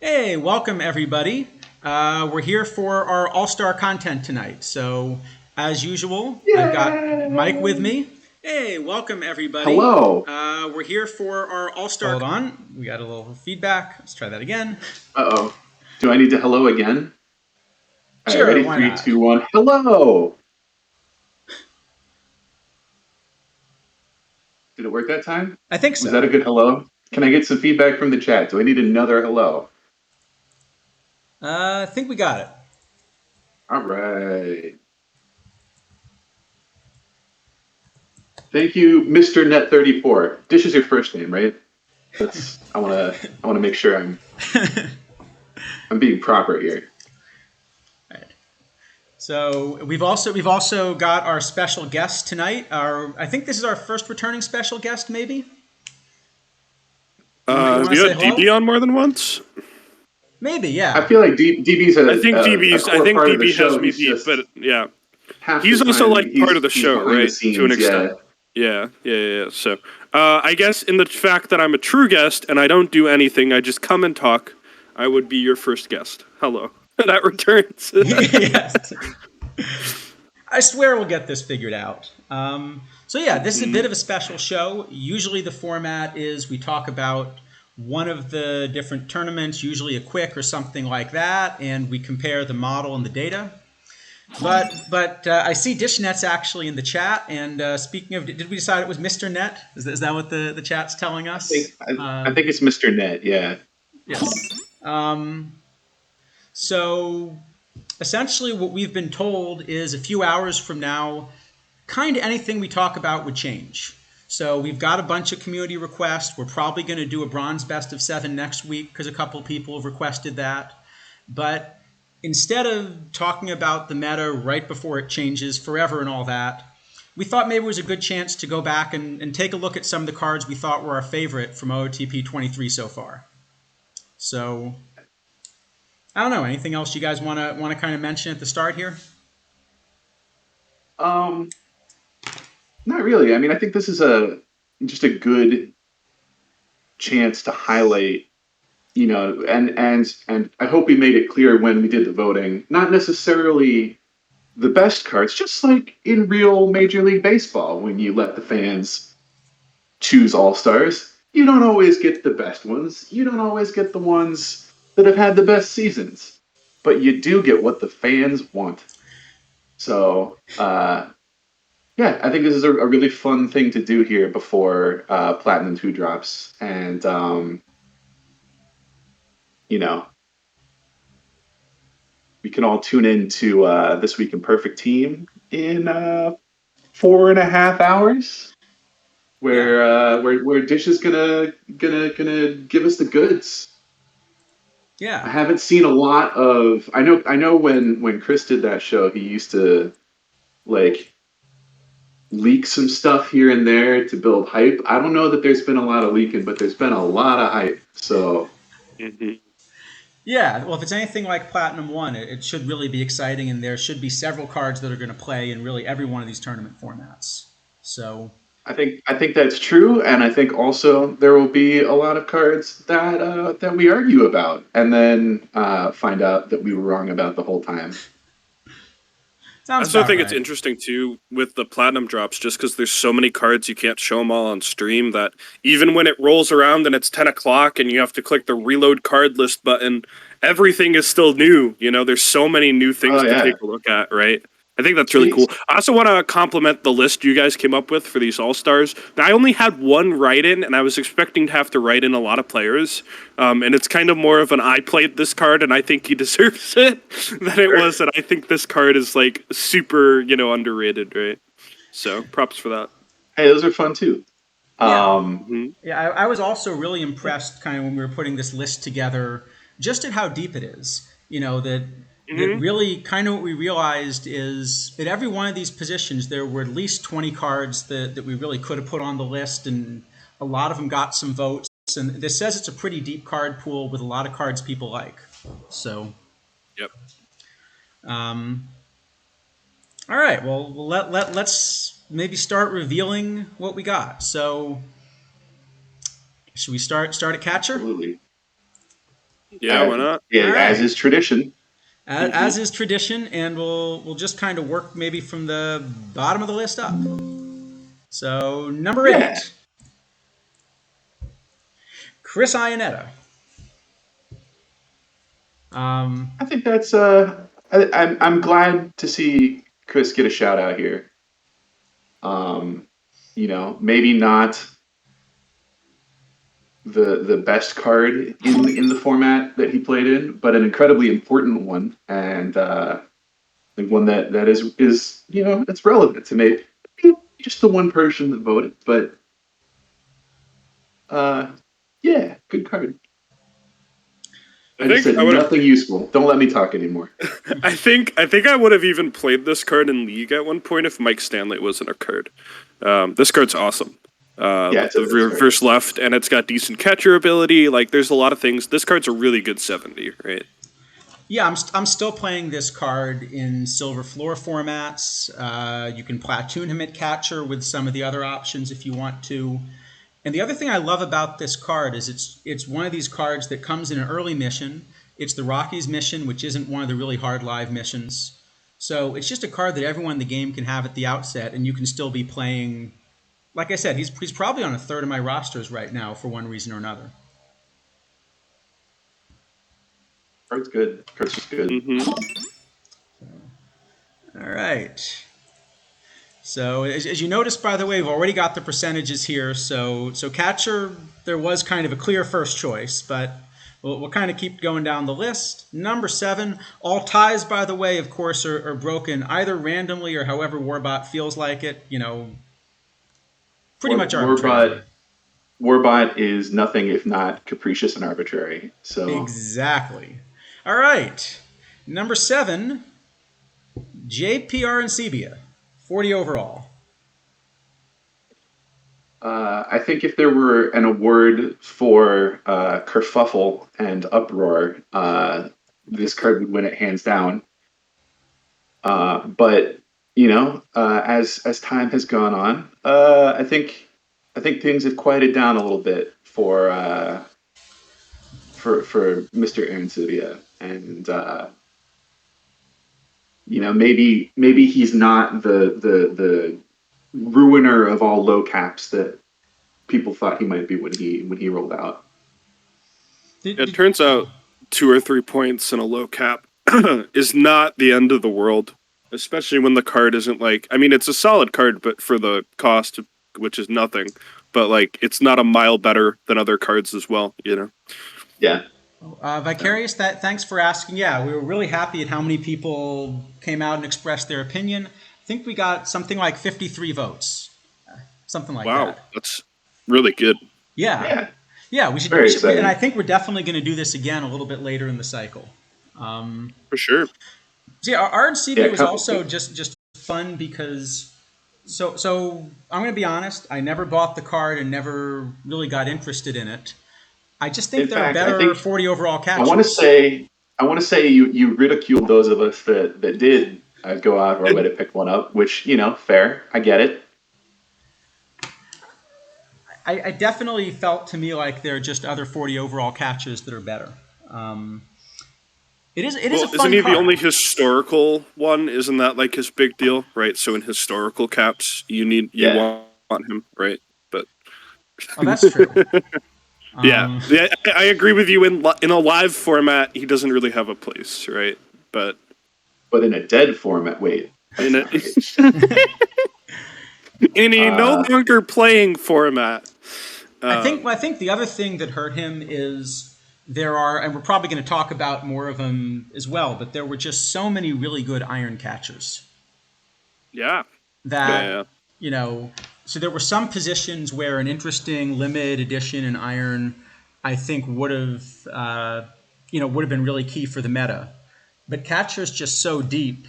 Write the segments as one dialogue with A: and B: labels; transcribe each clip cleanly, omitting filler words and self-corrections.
A: Hey, welcome everybody. We're here for our all-star content tonight. So, as usual, I've got Mike with
B: Yay!
A: me. Hey, welcome everybody.
B: Hello.
A: We're here for our all-star. Hold on, we got a little feedback. Let's try that again.
B: Uh-oh. Do I need to hello again? All right,
A: Sure,
B: ready?
A: why
B: Three,
A: not?
B: two, one. Hello. Did it work that time?
A: I think
B: Was that a
A: so.
B: good hello? Can I get some feedback from the chat? Do I need another hello?
A: I think we got it.
B: All right. Thank you, Mr. Net34. Dish is your first name, right? That's I wanna make sure I'm being proper here.
A: So we've also got our special guest tonight. I think this is our first returning special guest, maybe. You
C: Have
A: want to
C: you
A: say
C: had DB
A: hello?
C: on more than once?
A: Maybe,
B: I
A: yeah.
B: feel like DB's
C: I think
B: a
C: DB's. I
B: core
C: think
B: part of the
C: DB has
B: show.
C: me
B: He's
C: beat,
B: just
C: but yeah,
B: half the
C: he's also
B: time
C: like part of the
B: he's
C: show,
B: behind the
C: right? To an
B: scenes.
C: extent.
B: Yeah.
C: Yeah. So, I guess in the fact that I'm a true guest and I don't do anything, I just come and talk. I would be your first guest. Hello. That returns.
A: Yes. I swear we'll get this figured out. So yeah, this is a bit of a special show. Usually the format is we talk about one of the different tournaments, usually a quick or something like that, and we compare the model and the data. But I see DishNet's actually in the chat. And speaking of, did we decide it was Mr. Net? Is that what the chat's telling
B: I think
A: us?
B: I think it's Mr. Net. Yeah.
A: Yes. So essentially, what we've been told is a few hours from now, kind of anything we talk about would change. So we've got a bunch of community requests. We're probably going to do a bronze best of 7 next week because a couple people have requested that. But instead of talking about the meta right before it changes forever and all that, we thought maybe it was a good chance to go back and take a look at some of the cards we thought were our favorite from OOTP 23 so far. So I don't know. Anything else you guys want to kind of mention at the start here?
B: Um, Not really. I mean, I think this is a just a good chance to highlight, and I hope we made it clear when we did the voting, not necessarily the best cards, just like in real Major League Baseball, when you let the fans choose all stars, you don't always get the best ones. You don't always get the ones that have had the best seasons, but you do get what the fans want. So, yeah, I think this is a really fun thing to do here before Platinum 2 drops. And, you know, we can all tune in to This Week in Perfect Team in 4.5 hours,
A: Yeah.
B: where Dish is gonna give us the goods. I
A: Yeah.
B: haven't seen a lot of. I know when Chris did that show, he used to like leak some stuff here and there to build hype. I don't know that there's been a lot of leaking, but there's been a lot of hype. So
C: Mhm.
A: Yeah, well, if it's anything like Platinum 1, it should really be exciting, and there should be several cards that are going to play in really every one of these tournament formats. So,
B: I think that's true, and I think also there will be a lot of cards that we argue about, and then find out that we were wrong about the whole time.
C: I
A: sounds
C: also
A: about
C: think it's
A: right.
C: interesting too with the platinum drops, just because there's so many cards you can't show them all on stream. That even when it rolls around and it's 10 o'clock and you have to click the reload card list button, everything is still new. There's so many new
B: Oh
C: things to
B: yeah,
C: take a look at, right? I think that's really
B: speak,
C: cool. I also want to compliment the list you guys came up with for these all stars. I only had one write in, and I was expecting to have to write in a lot of players. And it's kind of more of an I played this card and I think he deserves it than it was that I think this card is like super, underrated, right? So props for that.
B: hey, those are fun too.
A: Yeah.
B: Um,
C: Hmm.
A: Yeah, I was also really impressed kind of when we were putting this list together, just at how deep it is. That
C: Hmm.
A: really kind of what we realized is at every one of these positions, there were at least 20 cards that we really could have put on the list, and a lot of them got some votes. And this says it's a pretty deep card pool with a lot of cards people like. So,
C: Yep.
A: um, all right, well, let's maybe start revealing what we got. So, should we start at catcher?
B: Absolutely.
C: Yeah, why not?
B: Yeah,
A: All
B: as
A: right.
B: is tradition.
A: As is tradition, and we'll just kind of work maybe from the bottom of the list up. So number
B: Yeah,
A: 8, Chris Iannetta.
B: I think that's. I'm glad to see Chris get a shout out here. Um, maybe not the best card in the format that he played in, but an incredibly important one, and like one that is it's relevant to maybe just the one person that voted, but uh, yeah, good card.
C: I
B: I just
C: think
B: said
C: I would.
B: nothing useful. Don't let me talk anymore.
C: I think I would have even played this card in League at one point if Mike Stanley wasn't a card. This card's awesome.
B: Yeah,
C: With the
B: it's very
C: reverse left, and it's got decent catcher ability. Like, there's a lot of things. This card's a really good 70, right?
A: Yeah, I'm still playing this card in silver floor formats. You can platoon him at catcher with some of the other options if you want to. And the other thing I love about this card is it's one of these cards that comes in an early mission. It's the Rockies mission, which isn't one of the really hard live missions. So it's just a card that everyone in the game can have at the outset, and you can still be playing. Like I said, he's probably on a third of my rosters right now for one reason or another.
B: card's good. Card's just good.
C: Mm-hmm.
A: All right. So as you notice, by the way, we've already got the percentages here. So catcher, there was kind of a clear first choice, but we'll kind of keep going down the list. Number 7, all ties, by the way, of course, are broken either randomly or however Warbot feels like it. Pretty much arbitrarily.
B: Warbot Warbot is nothing if not capricious and arbitrary. So
A: Exactly. All right. Number 7, JPR and Sebia, 40 overall.
B: I think if there were an award for kerfuffle and uproar, this card would win it hands down. But as time has gone on, I think things have quieted down a little bit for Mr. Aaron Sivia, and maybe he's not the ruiner of all low caps that people thought he might be when he rolled out.
C: It turns out 2 or 3 points in a low cap is not the end of the world, especially when the card isn't like. I mean, it's a solid card, but for the cost, which is nothing. But like, it's not a mile better than other cards as well.
B: Yeah.
A: Vicarious, thanks for asking. Yeah, we were really happy at how many people came out and expressed their opinion. I think we got something like 53 votes, something like
C: Wow,
A: that.
C: that's really good.
A: Yeah, yeah, we should.
B: Very exciting.
A: And I think we're definitely going to do this again a little bit later in the cycle.
C: For sure.
A: So yeah, our RCB was
B: couple-
A: also just fun because. So I'm going to be honest. I never bought the card and never really got interested in it. I just think
B: In
A: there
B: fact,
A: are
B: I
A: better
B: think
A: 40 overall
B: I
A: catchers.
B: want to say you ridiculed those of us that did go out of our way to pick one up, which fair. I get it.
A: I definitely felt to me like there are just other 40 overall catches that are better. It is a fun
C: isn't he
A: card.
C: the only historical one? Isn't that like his big deal, right? So in historical caps, you want him, right? But
A: Oh, that's true.
C: yeah, I agree with you. In a live format, he doesn't really have a place, right? But
B: in a dead format, wait.
C: in a no longer playing format.
A: I think the other thing that hurt him is there are, and we're probably going to talk about more of them as well, but there were just so many really good iron catchers.
C: Yeah.
A: That, so there were some positions where an interesting limited edition in iron, I think would have been really key for the meta. But catchers just so deep.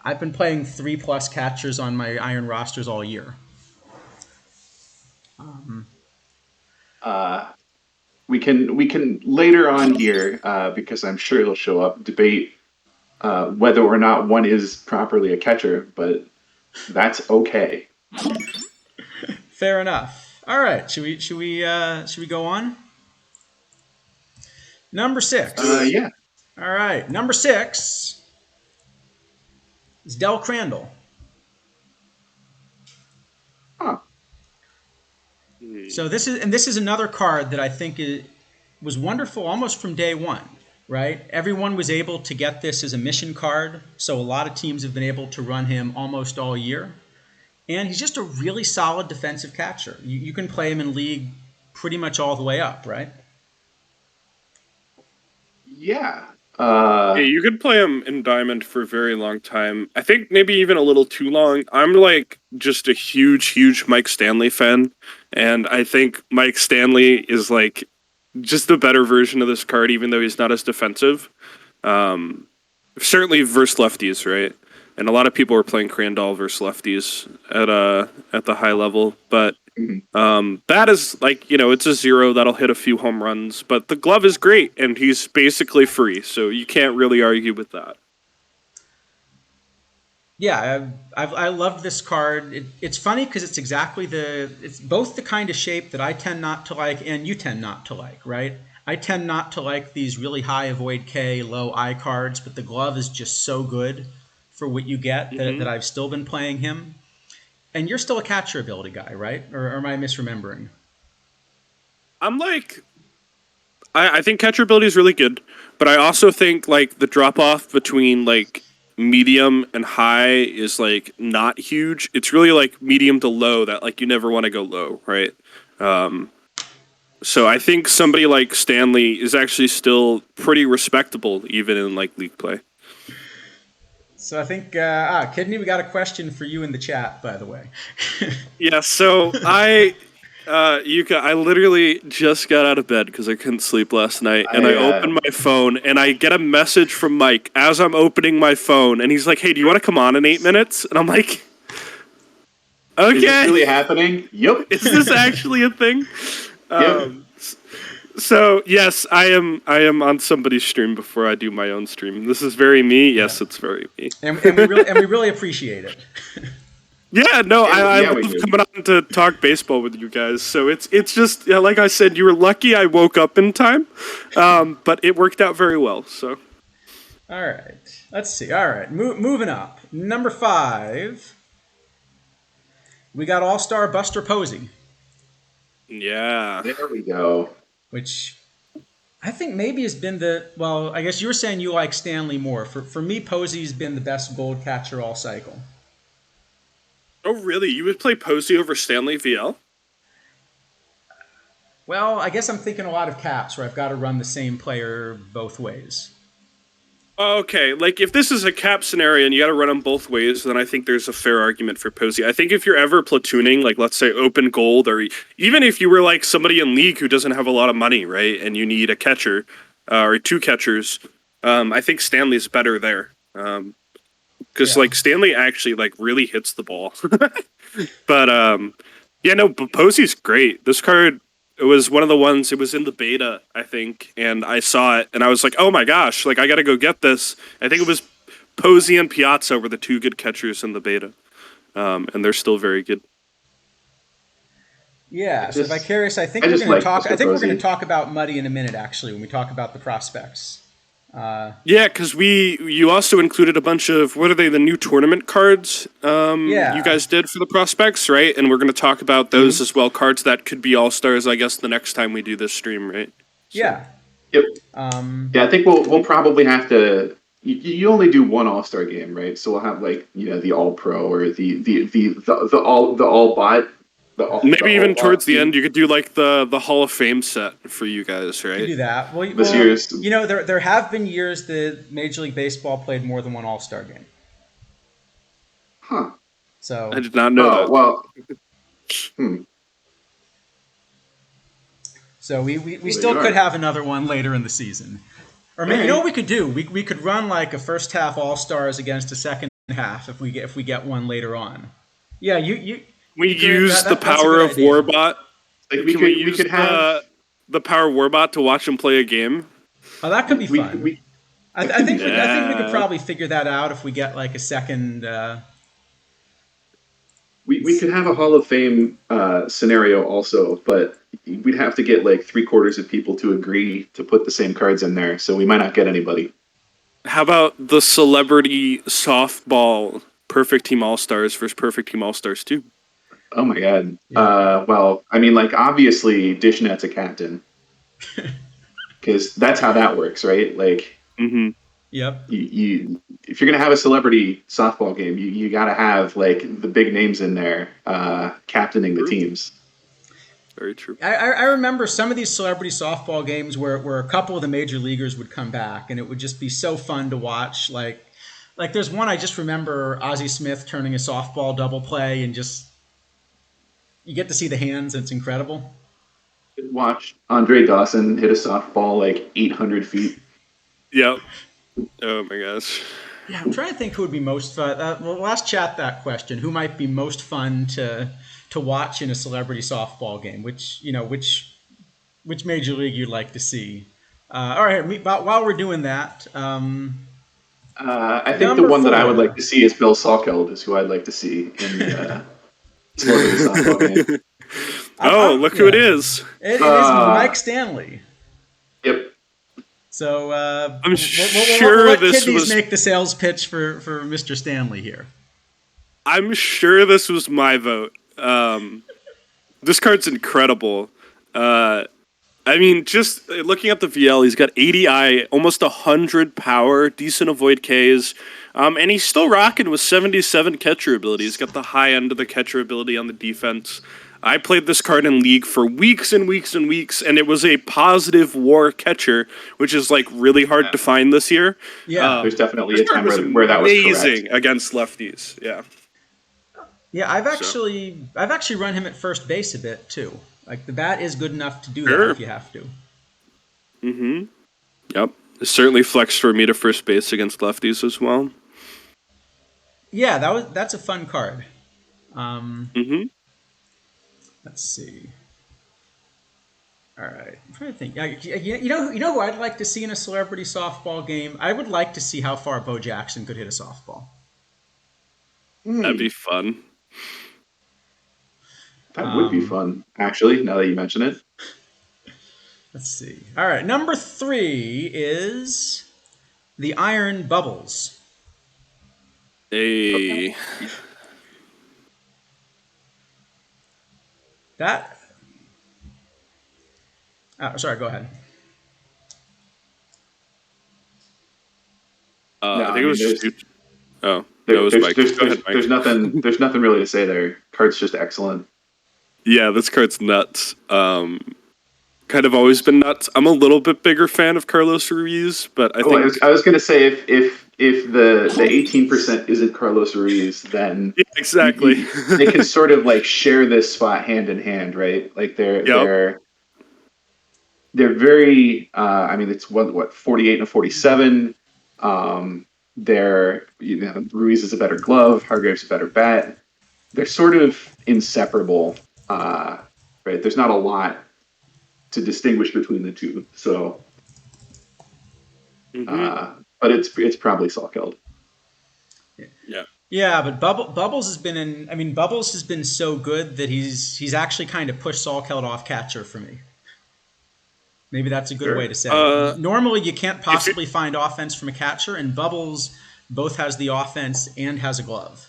A: I've been playing 3+ catchers on my iron rosters all year.
B: We can later on here, because I'm sure he'll show up, debate whether or not one is properly a catcher, but that's okay.
A: Fair enough. All right, should we go on? Number 6.
B: Yeah.
A: All right. Number 6 is Del Crandall.
B: Huh.
A: So this is another card that I think was wonderful almost from day one, right? Everyone was able to get this as a mission card, so a lot of teams have been able to run him almost all year. And he's just a really solid defensive catcher. You can play him in league pretty much all the way up, right?
B: Yeah.
C: Yeah, you could play him in Diamond for a very long time. I think maybe even a little too long. I'm like just a huge Mike Stanley fan, and I think Mike Stanley is like just the better version of this card, even though he's not as defensive. Certainly versus lefties, right? And a lot of people were playing Crandall versus lefties at the high level, but that is like, it's a 0 that'll hit a few home runs, but the glove is great and he's basically free, so you can't really argue with that.
A: Yeah, I love this card. It's funny because it's both the kind of shape that I tend not to like and you tend not to like, right? I tend not to like these really high avoid K, low I cards, but the glove is just so good for what you get that I've still been playing him. And you're still a catcher ability guy, right? Or am I misremembering?
C: I'm like, I think catcher ability is really good, but I also think like the drop off between like medium and high is like not huge. It's really like medium to low that like you never want to go low, right? So I think somebody like Stanley is actually still pretty respectable even in like league play.
A: So I think, Kidney, we got a question for you in the chat, by the way.
C: Yeah, so Yuka, I literally just got out of bed because I couldn't sleep last night, and I opened my phone, and I get a message from Mike as I'm opening my phone, and he's like, "Hey, do you want to come on in 8 minutes?" And I'm like, "Okay."
B: Is this really happening? Yep.
C: Is this actually a thing?
B: Yep.
C: So yes, I am on somebody's stream before I do my own stream. This is very me. Yes, it's very me.
A: And we really appreciate it.
C: Yeah, no, I love
B: we do.
C: coming on to talk baseball with you guys. So it's just like I said, you were lucky I woke up in time, but it worked out very well. So,
A: all right, let's see. All right, moving up. Number 5, we got All-Star Buster Posey.
C: yeah,
B: There we go.
A: Which I think maybe has been I guess you were saying you like Stanley more. For me, Posey's been the best gold catcher all cycle.
C: Oh, really? You would play Posey over Stanley VL?
A: Well, I guess I'm thinking a lot of caps where I've got to run the same player both ways.
C: Okay, like if this is a cap scenario and you got to run them both ways, then I think there's a fair argument for Posey. I think if you're ever platooning, like let's say open gold, or even if you were like somebody in league who doesn't have a lot of money, right, and you need a catcher or 2 catchers, I think Stanley's better there. Because like Stanley actually like really hits the ball. But but Posey's great. This card, it was one of the ones, it was in the beta, I think, and I saw it and I was like, oh my gosh, like I gotta go get this. I think it was Posey and Piazza were the 2 good catchers in the beta. And they're still very good.
A: Yeah, so Vicarious, I think we're going to talk about Muddy in a minute actually when we talk about the prospects.
C: Yeah, because you also included a bunch of, what are they, the new tournament cards you guys did for the prospects, right? And we're going to talk about those as well, cards that could be all-stars, I guess, the next time we do this stream, right? So.
A: Yeah.
B: Yep. I think we'll probably have to, you only do one all-star game, right? So we'll have like, the all-pro or the all-bot.
C: Maybe even towards the end, you could do like the Hall of Fame set for you guys, right?
A: You do that. Well,
B: year's...
A: there have been years that Major League Baseball played more than one All-Star game.
B: Huh.
A: So
C: I did not know that.
B: Well,
A: So we still could have another one later in the season. Or maybe, you know what we could do? We could run like a first half All-Stars against a second half if we get one later on. Yeah,
C: We use the power of Warbot. Like we could have the power of Warbot to watch him play a game.
A: Oh, that could be fun. I think we could probably figure that out if we get like a second.
B: We could have a Hall of Fame scenario also, but we'd have to get like 3/4 of people to agree to put the same cards in there, so we might not get anybody.
C: How about the celebrity softball Perfect Team All Stars versus Perfect Team All Stars 2?
B: Oh my god.
A: Yeah.
B: Well, I mean, like obviously Dishnet's a captain because that's how that works, right? Like
C: Mm-hmm.
A: Yep.
B: if you're gonna have a celebrity softball game, you got to have like the big names in there captaining the
C: True.
B: teams.
C: Very true.
A: I remember some of these celebrity softball games where a couple of the major leaguers would come back, and it would just be so fun to watch. Like there's one I just remember Ozzie Smith turning a softball double play, and just you get to see the hands. And it's incredible.
B: Watch Andre Dawson hit a softball like 800 feet.
C: Yep. Oh my gosh.
A: Yeah, I'm trying to think who would be most fun. Well, let's chat that question. Who might be most fun to watch in a celebrity softball game? Which major league you'd like to see? All right, while we're doing that,
B: I think the
A: Number
B: one that I would
A: 4.
B: like to see is Bill Salkeld, is who I'd like to see in the celebrity softball game.
C: Oh, look who it is.
A: It is Mike Stanley.
B: Yep.
A: So
C: I'm sure
A: what
C: this
A: kidneys
C: was.
A: make the sales pitch for Mr. Stanley here?
C: I'm sure this was my vote. This card's incredible. I mean, just looking at the VL, he's got 80 I, almost 100 power, decent avoid Ks, and he's still rocking with 77 catcher ability. He's got the high end of the catcher ability on the defense. I played this card in League for weeks and weeks and weeks, and it was a positive WAR catcher, which is like really hard to find this year.
A: Yeah.
B: There's definitely
C: This
B: a
C: card
B: time where that was
C: amazing
B: correct.
C: against lefties. Yeah.
A: Yeah, I've actually run him at first base a bit too. Like the bat is good enough to do
C: Sure.
A: that if you have to.
C: Mm-hmm. Yep. It certainly flexed for me to first base against lefties as well.
A: Yeah, that's a fun card.
C: Mm-hmm.
A: Let's see. All right, I'm trying to think. You know who I'd like to see in a celebrity softball game? I would like to see how far Bo Jackson could hit a softball.
C: That'd be fun.
B: That would be fun, actually, now that you mention it.
A: Let's see. All right, number 3 is the Iron Bubbles.
C: Hey.
A: That. Sorry, go ahead.
C: I think it was just. Oh,
B: There,
C: that was
B: there's,
C: Mike.
B: there's,
C: Go ahead,
B: there's,
C: Mike.
B: there's nothing really to say there. Card's just excellent.
C: Yeah, this card's nuts. Kind of always been nuts. I'm a little bit bigger fan of Carlos Ruiz, but I think
B: I was going to say if the 18% isn't Carlos Ruiz, then
C: yeah, exactly.
B: they can sort of like share this spot hand in hand, right? Like they're very. I mean, it's what 48 and 47. Ruiz is a better glove. Hargrave's a better bat. They're sort of inseparable, right? There's not a lot to distinguish between the two. So, but it's probably Salkeld.
C: Yeah.
A: Yeah, but Bubbles has been in. I mean, Bubbles has been so good that he's actually kind of pushed Salkeld off catcher for me. Maybe that's a good way to say it. Normally, you can't possibly find offense from a catcher, and Bubbles both has the offense and has a glove.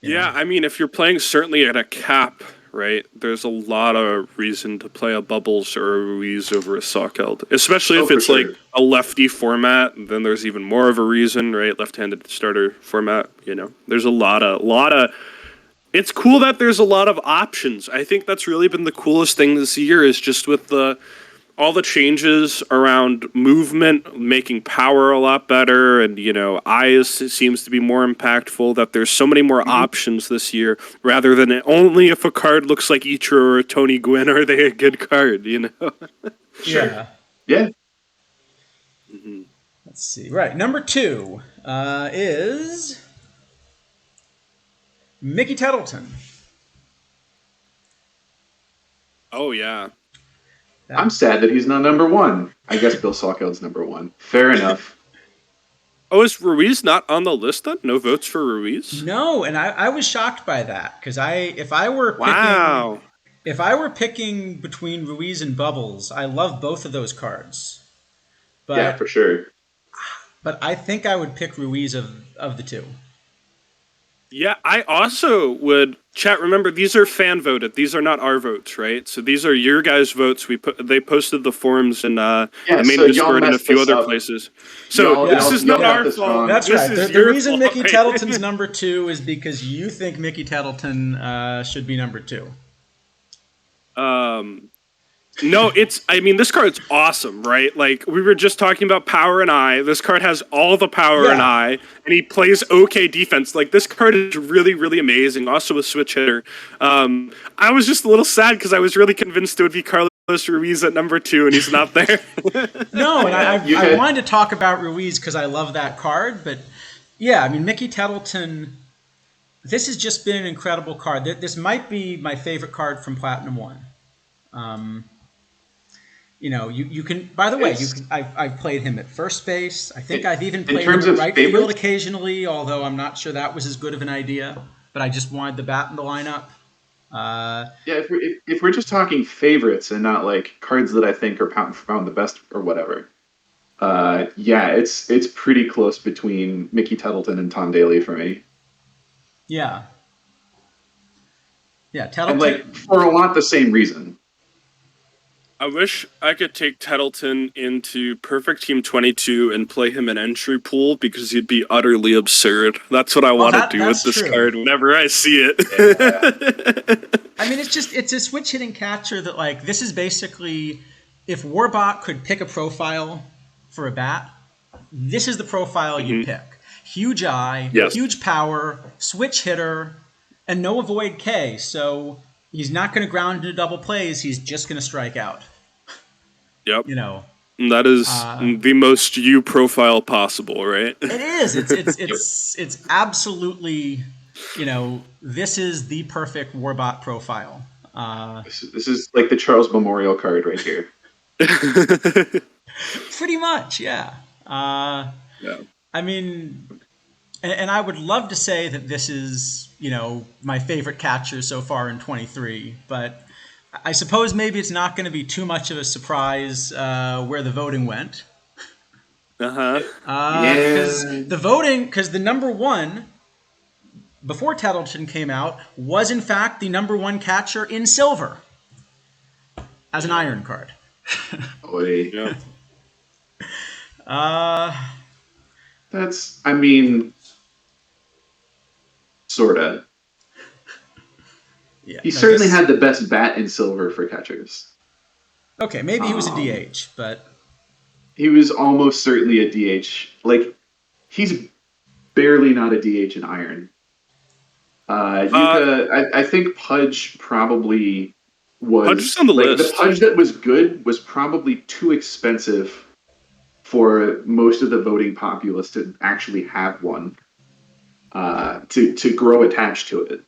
C: Yeah, I mean, if you're playing certainly at a cap, right, there's a lot of reason to play a Bubbles or a Ruiz over a Salkeld. Especially if it's like a lefty format, then there's even more of a reason, right? Left-handed starter format, There's a lot of it's cool that there's a lot of options. I think that's really been the coolest thing this year is just with all the changes around movement, making power a lot better, and eyes seems to be more impactful. That there's so many more options this year, rather than only if a card looks like Ichiro or Tony Gwynn are they a good card,
A: Yeah.
B: Yeah.
A: Mm-hmm. Let's see. Right, number 2 is Mickey Tettleton.
C: Oh yeah.
B: I'm sad that he's not number 1. I guess Bill Salkeld's number 1. Fair enough.
C: Oh, is Ruiz not on the list then? No votes for Ruiz?
A: No, and I was shocked by that because if I were picking,
C: wow.
A: If I were picking between Ruiz and Bubbles, I love both of those cards.
B: Yeah,
A: But
B: for sure.
A: I think I would pick Ruiz of the two.
C: Yeah, I also would chat. Remember, these are fan voted. These are not our votes, right? So these are your guys' votes. They posted the forums in
B: Yeah,
C: the main
B: so y'all
C: Discord and a
B: messed
C: few
B: this
C: other
B: up.
C: places. So
B: Y'all,
C: this
A: Yeah,
C: is
B: y'all
C: not
B: got
C: our
B: this
C: fault.
B: wrong.
A: that's
C: This
A: right.
C: is
A: The
C: your
A: reason
C: fault.
A: Mickey Tettleton's number 2 is because you think Mickey Tettleton should be number 2.
C: um, No, I mean, this card's awesome, right? Like, we were just talking about power and eye. This card has all the power and
A: Yeah.
C: eye, and he plays okay defense. Like, this card is really, really amazing. Also a switch hitter. I was just a little sad because I was really convinced it would be Carlos Ruiz at number 2, and he's not there.
A: No, and
B: Yeah, you
A: I
B: had
A: wanted to talk about Ruiz because I love that card, but yeah, I mean Mickey Tettleton. This has just been an incredible card. This might be my favorite card from Platinum One. Um, you can. By the way, you
B: it's
A: can. I've played him at first base. I think
B: it,
A: I've even
B: in
A: played him
B: terms
A: at
B: of
A: right field
B: favorites.
A: occasionally, although I'm not sure that was as good of an idea. But I just wanted the bat in the lineup. Uh,
B: Yeah, if we're just talking favorites and not like cards that I think are pound for pound the best or whatever. Yeah, it's pretty close between Mickey Tettleton and Tom Daly for me,
A: yeah, yeah.
B: and like
A: Tettleton.
B: for a lot the same reason.
C: I wish I could take Tettleton into Perfect Team 22 and play him in entry pool because he'd be utterly absurd. That's what I
A: Well,
C: want to do
A: that's
C: with this
A: true.
C: card whenever I see it.
B: Yeah.
A: I mean, it's a switch hitting catcher that like this is basically if Warbot could pick a profile for a bat, this is the profile you'd pick. Huge eye,
C: Yes.
A: huge power, switch hitter, and no avoid K. So he's not going to ground into double plays. He's just going to strike out.
C: Yep.
A: You know,
C: That is the most you profile possible, right?
A: it is. It's absolutely. This is the perfect Warbot profile.
B: This is like the Charles Memorial card right here.
A: Pretty much, yeah.
C: Yeah.
A: I mean, and I would love to say that this is, my favorite catcher so far in 23, but I suppose maybe it's not going to be too much of a surprise where the voting went.
C: Uh-huh.
A: Because the number 1, before Tettleton came out, was in fact the number 1 catcher in silver as an iron card.
B: Boy.
C: Yeah.
B: That's, I mean, sorta.
A: Yeah,
B: He
A: no,
B: certainly
A: this-
B: had the best bat in silver for catchers.
A: Okay, maybe he was a DH, but
B: He was almost certainly a DH. Like, he's barely not a DH in iron. I think Pudge probably was.
C: Pudge is on the list.
B: The Pudge that was good was probably too expensive for most of the voting populace to actually have one. To grow attached to it,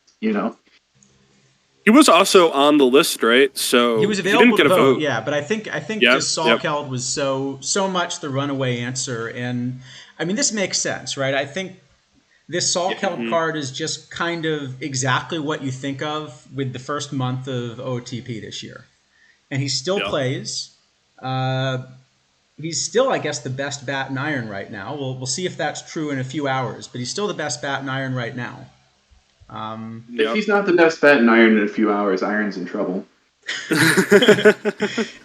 C: He was also on the list, right? So
A: he was
C: he
A: available
C: didn't get
A: to
C: a vote.
A: Yeah, but I think
C: Yep,
A: just Salkeld was so much the runaway answer, and I mean this makes sense, right? I think this Salkeld card is just kind of exactly what you think of with the first month of OOTP this year, and he still plays. He's still, I guess, the best bat in iron right now. We'll see if that's true in a few hours, but he's still the best bat in iron right now.
B: If he's not the best bat in iron in a few hours, iron's in trouble.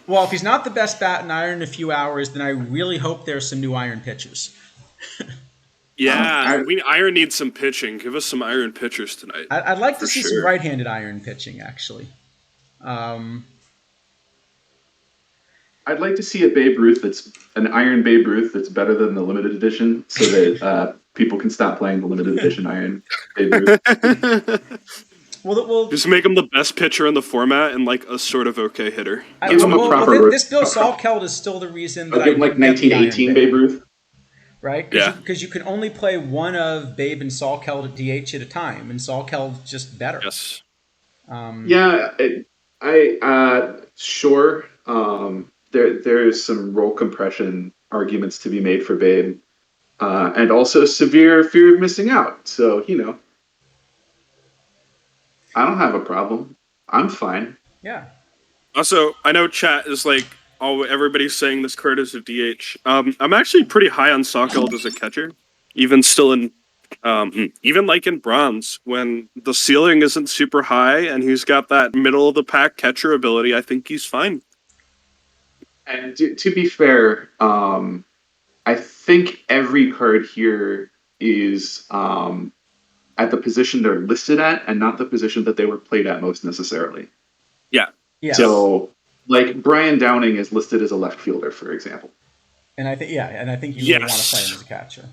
A: Well, if he's not the best bat in iron in a few hours, then I really hope there's some new iron pitchers.
C: Yeah, Iron needs some pitching. Give us some Iron pitchers tonight.
A: I'd like to see
C: sure.
A: some right-handed iron pitching, actually.
B: I'd like to see a Babe Ruth that's an Iron Babe Ruth that's better than the limited edition, so that people can stop playing the limited edition Iron Babe Ruth.
A: Well,
C: Just make him the best pitcher in the format and like a sort of okay hitter.
B: Give him a proper.
A: this Bill Salkeld is still the reason that
B: I'll give him like
A: don't get the Iron
B: 1918 Babe Ruth.
A: right?
C: Yeah.
A: Because you can only play one of Babe and Salkeld at DH at a time, and Salkeld's just better.
C: Yes.
B: Sure. There's some role compression arguments to be made for Babe, and also severe fear of missing out. So I don't have a problem. I'm fine.
A: Yeah.
C: Also, I know chat is like, oh, everybody's saying this card is a DH. I'm actually pretty high on Sockeld as a catcher, even still in, even like in bronze when the ceiling isn't super high and he's got that middle of the pack catcher ability. I think he's fine.
B: And to be fair, I think every card here is at the position they're listed at and not the position that they were played at most necessarily.
C: Yeah.
A: Yes.
B: So, like, Brian Downing is listed as a left fielder, for example.
A: And I think you really want to play him as a catcher.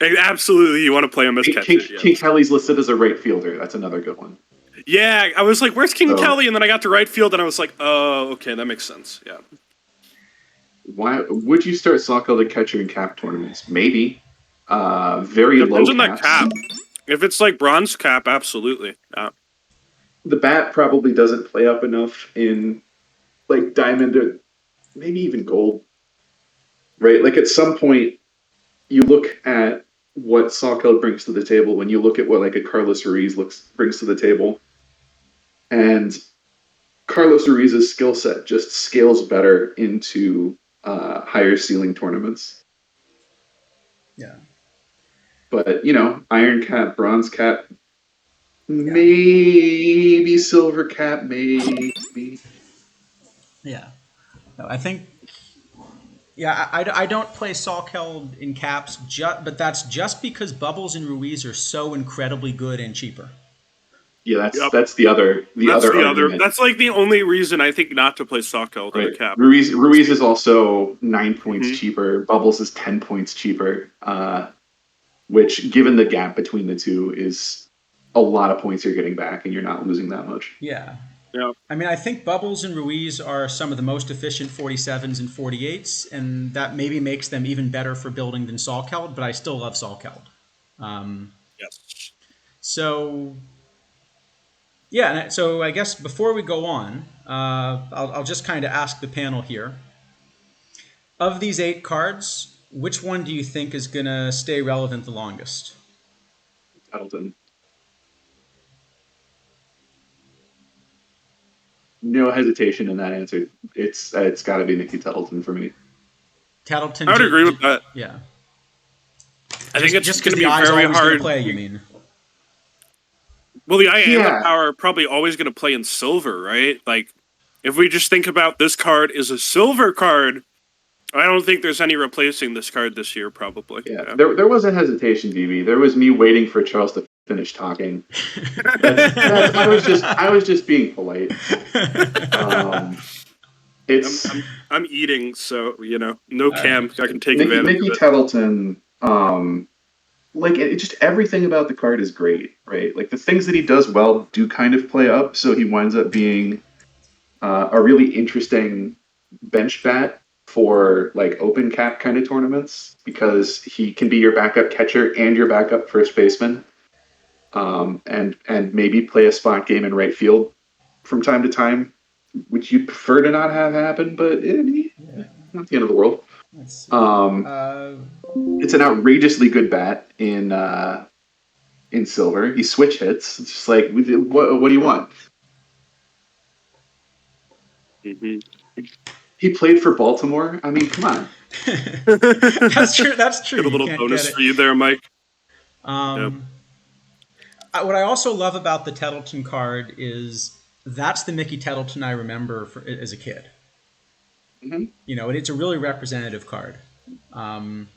C: Absolutely, you want to play him as catcher.
B: King Kelly's listed as a right fielder. That's another good one.
C: Yeah, I was like, "Where's King Kelly?" And then I got to right field, and I was like, "Oh, okay, that makes sense." Yeah.
B: Why would you start Sockeld at catcher in cap tournaments? Maybe. Very
C: Depends
B: low
C: on that cap. If it's like bronze cap, absolutely. Yeah.
B: The bat probably doesn't play up enough in like diamond or maybe even gold. Right? Like at some point you look at what Sockeld brings to the table when you look at what like a Carlos Ruiz brings to the table. And Carlos Ruiz's skill set just scales better into higher ceiling tournaments.
A: Yeah.
B: But, iron cap, bronze cap, maybe silver cap, maybe.
A: Yeah. No, I think. Yeah, I don't play Salkeld in caps, but that's just because Bubbles and Ruiz are so incredibly good and cheaper.
B: Yeah, that's the other argument.
C: That's like the only reason I think not to play Sockeld in a cap.
B: Ruiz is also 9 points cheaper. Bubbles is 10 points cheaper. Which, given the gap between the two, is a lot of points you're getting back, and you're not losing that much.
A: Yeah.
C: Yeah.
A: I mean, I think Bubbles and Ruiz are some of the most efficient 47s and 48s, and that maybe makes them even better for building than Salkeld, but I still love Salkeld.
C: Yes.
A: So, yeah, so I guess before we go on, I'll just kind of ask the panel here. Of these 8 cards, which one do you think is going to stay relevant the longest?
B: Tettleton. No hesitation in that answer. It's got to be Nicky Tettleton for me.
A: Tettleton.
C: I would agree with that.
A: Yeah.
C: I think it's
A: just
C: going to
A: the
C: be
A: eye's
C: very
A: always
C: hard.
A: Gonna play, you mean?
C: Well, the eye and the power are probably always going to play in silver, right? Like, if we just think about this card is a silver card, I don't think there's any replacing this card this year, probably.
B: Yeah. There was a hesitation, DB. There was me waiting for Charles to finish talking. I was just being polite.
C: I'm eating, so no cam. I can take advantage
B: Nicky
C: of it.
B: Tettleton, just everything about the card is great, right? Like the things that he does well do kind of play up, so he winds up being a really interesting bench bat for like open cap kind of tournaments because he can be your backup catcher and your backup first baseman, and maybe play a spot game in right field from time to time, which you prefer to not have happen, but not the end of the world. It's an outrageously good bat in silver. He switch hits. It's just like, what do you want?
C: Mm-hmm.
B: He played for Baltimore. I mean, come on.
A: That's true.
C: Get a little bonus for you there, Mike.
A: What I also love about the Tettleton card is that's the Mickey Tettleton I remember as a kid.
B: Mm-hmm.
A: And it's a really representative card. And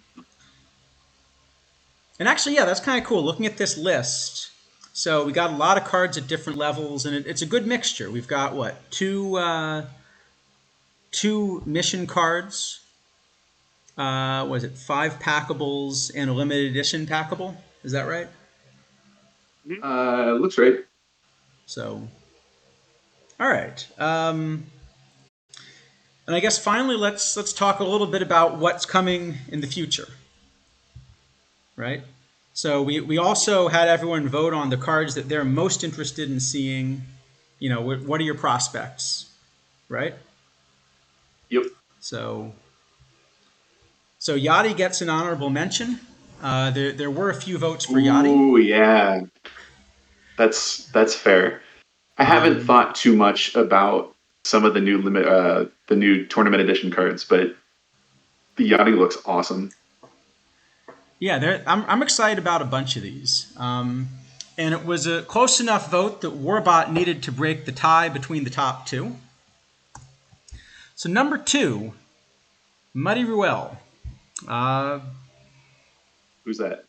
A: actually, that's kind of cool. Looking at this list, so we got a lot of cards at different levels, and it's a good mixture. We've got two mission cards. Was it 5 packables and a limited edition packable? Is that right?
B: Looks right.
A: So, all right. And I guess finally, let's talk a little bit about what's coming in the future. Right. So we also had everyone vote on the cards that they're most interested in seeing. What are your prospects, right?
B: Yep.
A: So Yachty gets an honorable mention. There were a few votes for Yachty.
B: Ooh, yeah. That's fair. I haven't thought too much about some of the new tournament edition cards, but the Yachty looks awesome.
A: Yeah, I'm excited about a bunch of these. And it was a close enough vote that Warbot needed to break the tie between the top two. So number 2, Muddy Ruel.
B: Who's that?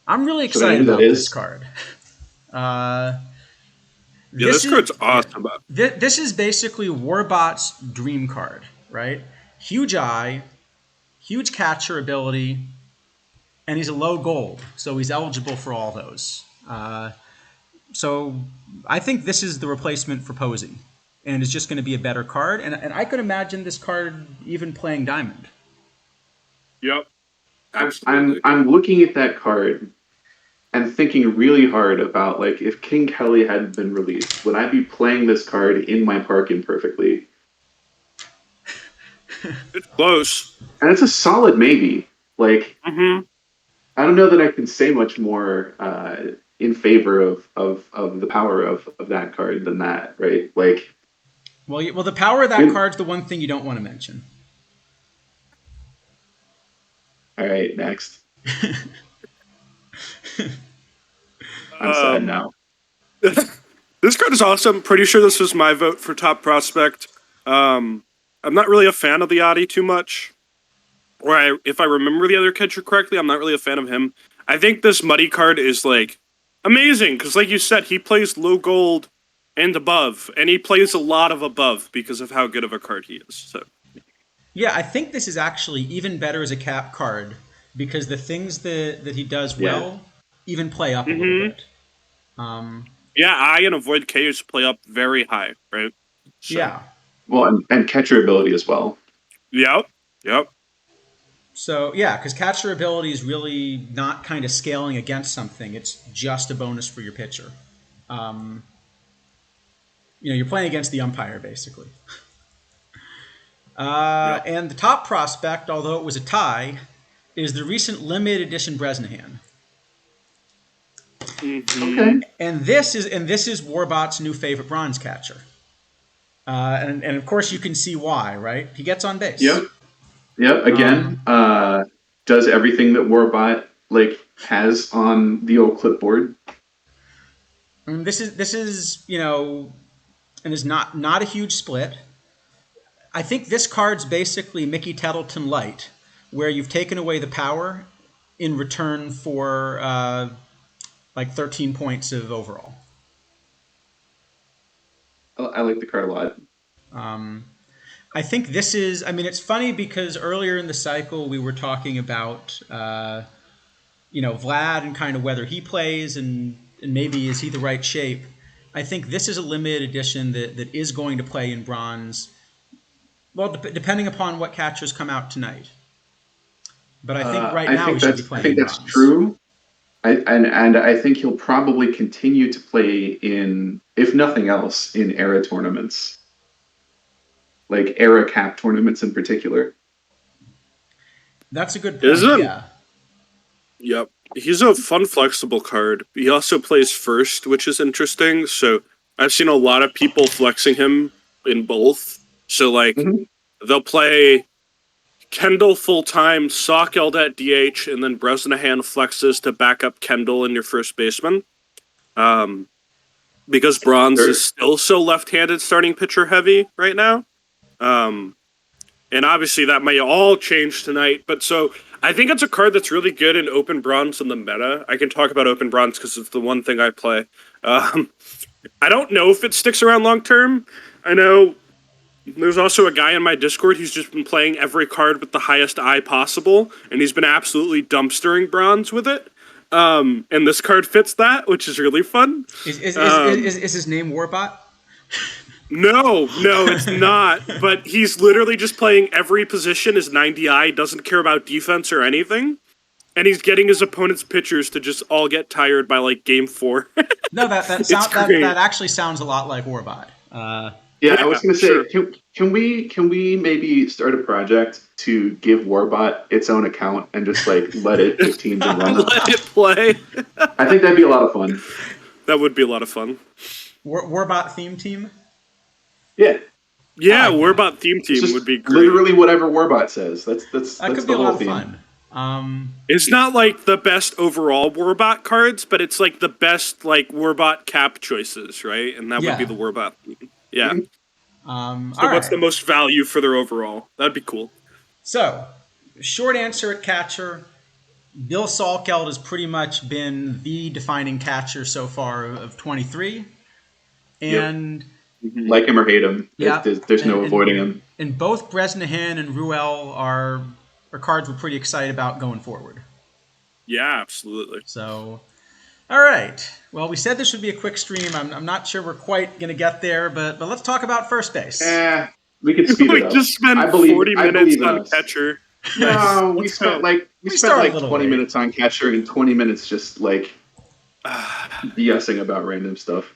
A: I'm really
B: Should I know
A: excited
B: who that
A: about this
B: is?
A: card.
C: Yeah, this card's awesome.
A: This is basically Warbot's dream card, right? Huge eye, huge catcher ability, and he's a low gold, so he's eligible for all those. So I think this is the replacement for Posey, and it's just going to be a better card. And I could imagine this card even playing Diamond.
C: Yep. Absolutely.
B: I'm looking at that card and thinking really hard about, like, if King Kelly hadn't been released, would I be playing this card in my Park Imperfectly?
C: It's close.
B: And it's a solid maybe. Like,
C: Mm-hmm.
B: I don't know that I can say much more in favor of the power of that card than that, right? Like,
A: well, the power of that card's the one thing you don't want to mention.
B: All right, next. I'm sad now.
C: This card is awesome. Pretty sure this was my vote for top prospect. I'm not really a fan of the Yachty too much. Or if I remember the other catcher correctly, I'm not really a fan of him. I think this Muddy card is, like, amazing. Because, like you said, he plays low gold and above. And he plays a lot of above because of how good of a card he is. So.
A: Yeah, I think this is actually even better as a cap card because the things that he does well even play up a little bit.
C: Yeah, eye and avoid K's play up very high, right? So.
A: Yeah.
B: Well, and catcher ability as well.
C: Yep.
A: So, yeah, because catcher ability is really not kind of scaling against something. It's just a bonus for your pitcher. You're playing against the umpire, basically. And the top prospect, although it was a tie, is the recent limited edition Bresnahan.
C: Mm-hmm.
B: Okay.
A: And this is Warbot's new favorite bronze catcher. And of course you can see why, right? He gets on base.
B: Yep. Again, does everything that Warbot has on the old clipboard.
A: I mean, this is and is not a huge split. I think this card's basically Mickey Tettleton light, where you've taken away the power in return for 13 points of overall.
B: I like the card a lot.
A: I think this is, it's funny because earlier in the cycle we were talking about, Vlad and kind of whether he plays and maybe is he the right shape. I think this is a limited edition that is going to play in bronze. Well, depending upon what catchers come out tonight. But I think now he should be playing in bronze. I think that's true.
B: And I think he'll probably continue to play in, if nothing else, in era tournaments. Like era cap tournaments in particular.
A: That's a good point, yeah.
C: Yep. He's a fun, flexible card. He also plays first, which is interesting. So I've seen a lot of people flexing him in both. So, they'll play Kendall full-time, Sawkeld at DH, and then Bresnahan flexes to back up Kendall in your first baseman. Because Bronze is still so left-handed starting pitcher heavy right now. And obviously that may all change tonight. But so I think it's a card that's really good in Open Bronze in the meta. I can talk about Open Bronze because it's the one thing I play. I don't know if it sticks around long-term. I know there's also a guy in my Discord who's just been playing every card with the highest eye possible, and he's been absolutely dumpstering Bronze with it. And this card fits that, which is really fun.
A: Is his name Warbot?
C: No, it's not. But he's literally just playing every position as 90i, doesn't care about defense or anything. And he's getting his opponent's pitchers to just all get tired by game 4.
A: No, that actually sounds a lot like Warbot.
B: Yeah, I was going to say, sure. Can we maybe start a project to give Warbot its own account and just let it pick teams and run?
C: Let it play.
B: I think that'd be a lot of fun.
C: That would be a lot of fun.
A: Warbot theme team.
B: Yeah,
C: Yeah,
A: I like that.
C: Warbot theme
B: it's
C: team
B: just
C: would be great.
B: literally whatever Warbot says.
A: That
B: That's
A: could be
B: the
A: a lot
B: whole
A: of
B: theme.
A: fun.
C: It's not like the best overall Warbot cards, but it's like the best like Warbot cap choices, right? And that would be
A: Yeah.
C: the Warbot theme. Yeah.
B: Mhm.
C: So
A: All
C: what's
A: right.
C: the most value for their overall? That'd be cool.
A: So, short answer at catcher. Bill Salkeld has pretty much been the defining catcher so far of 23.
B: Yep,
A: And
C: Mhm.
B: like him or hate him,
A: yeah,
B: there's
A: and
B: no avoiding him.
A: and both Bresnahan and Ruel are cards we're pretty excited about going forward.
C: Yeah, absolutely.
A: So, all right. Well, we said this would be a quick stream. I'm not sure we're quite going to get there, but let's talk about first base.
B: Eh, we could speed it
C: We
B: up.
C: just spent 40
B: I
C: minutes
B: believe in
C: on
B: us.
C: catcher. Nice.
B: No,
C: Let's go.
B: we
A: We
B: spent
A: started a
B: like
A: little
B: 20
A: late.
B: minutes on catcher and 20 minutes just like BSing about random stuff.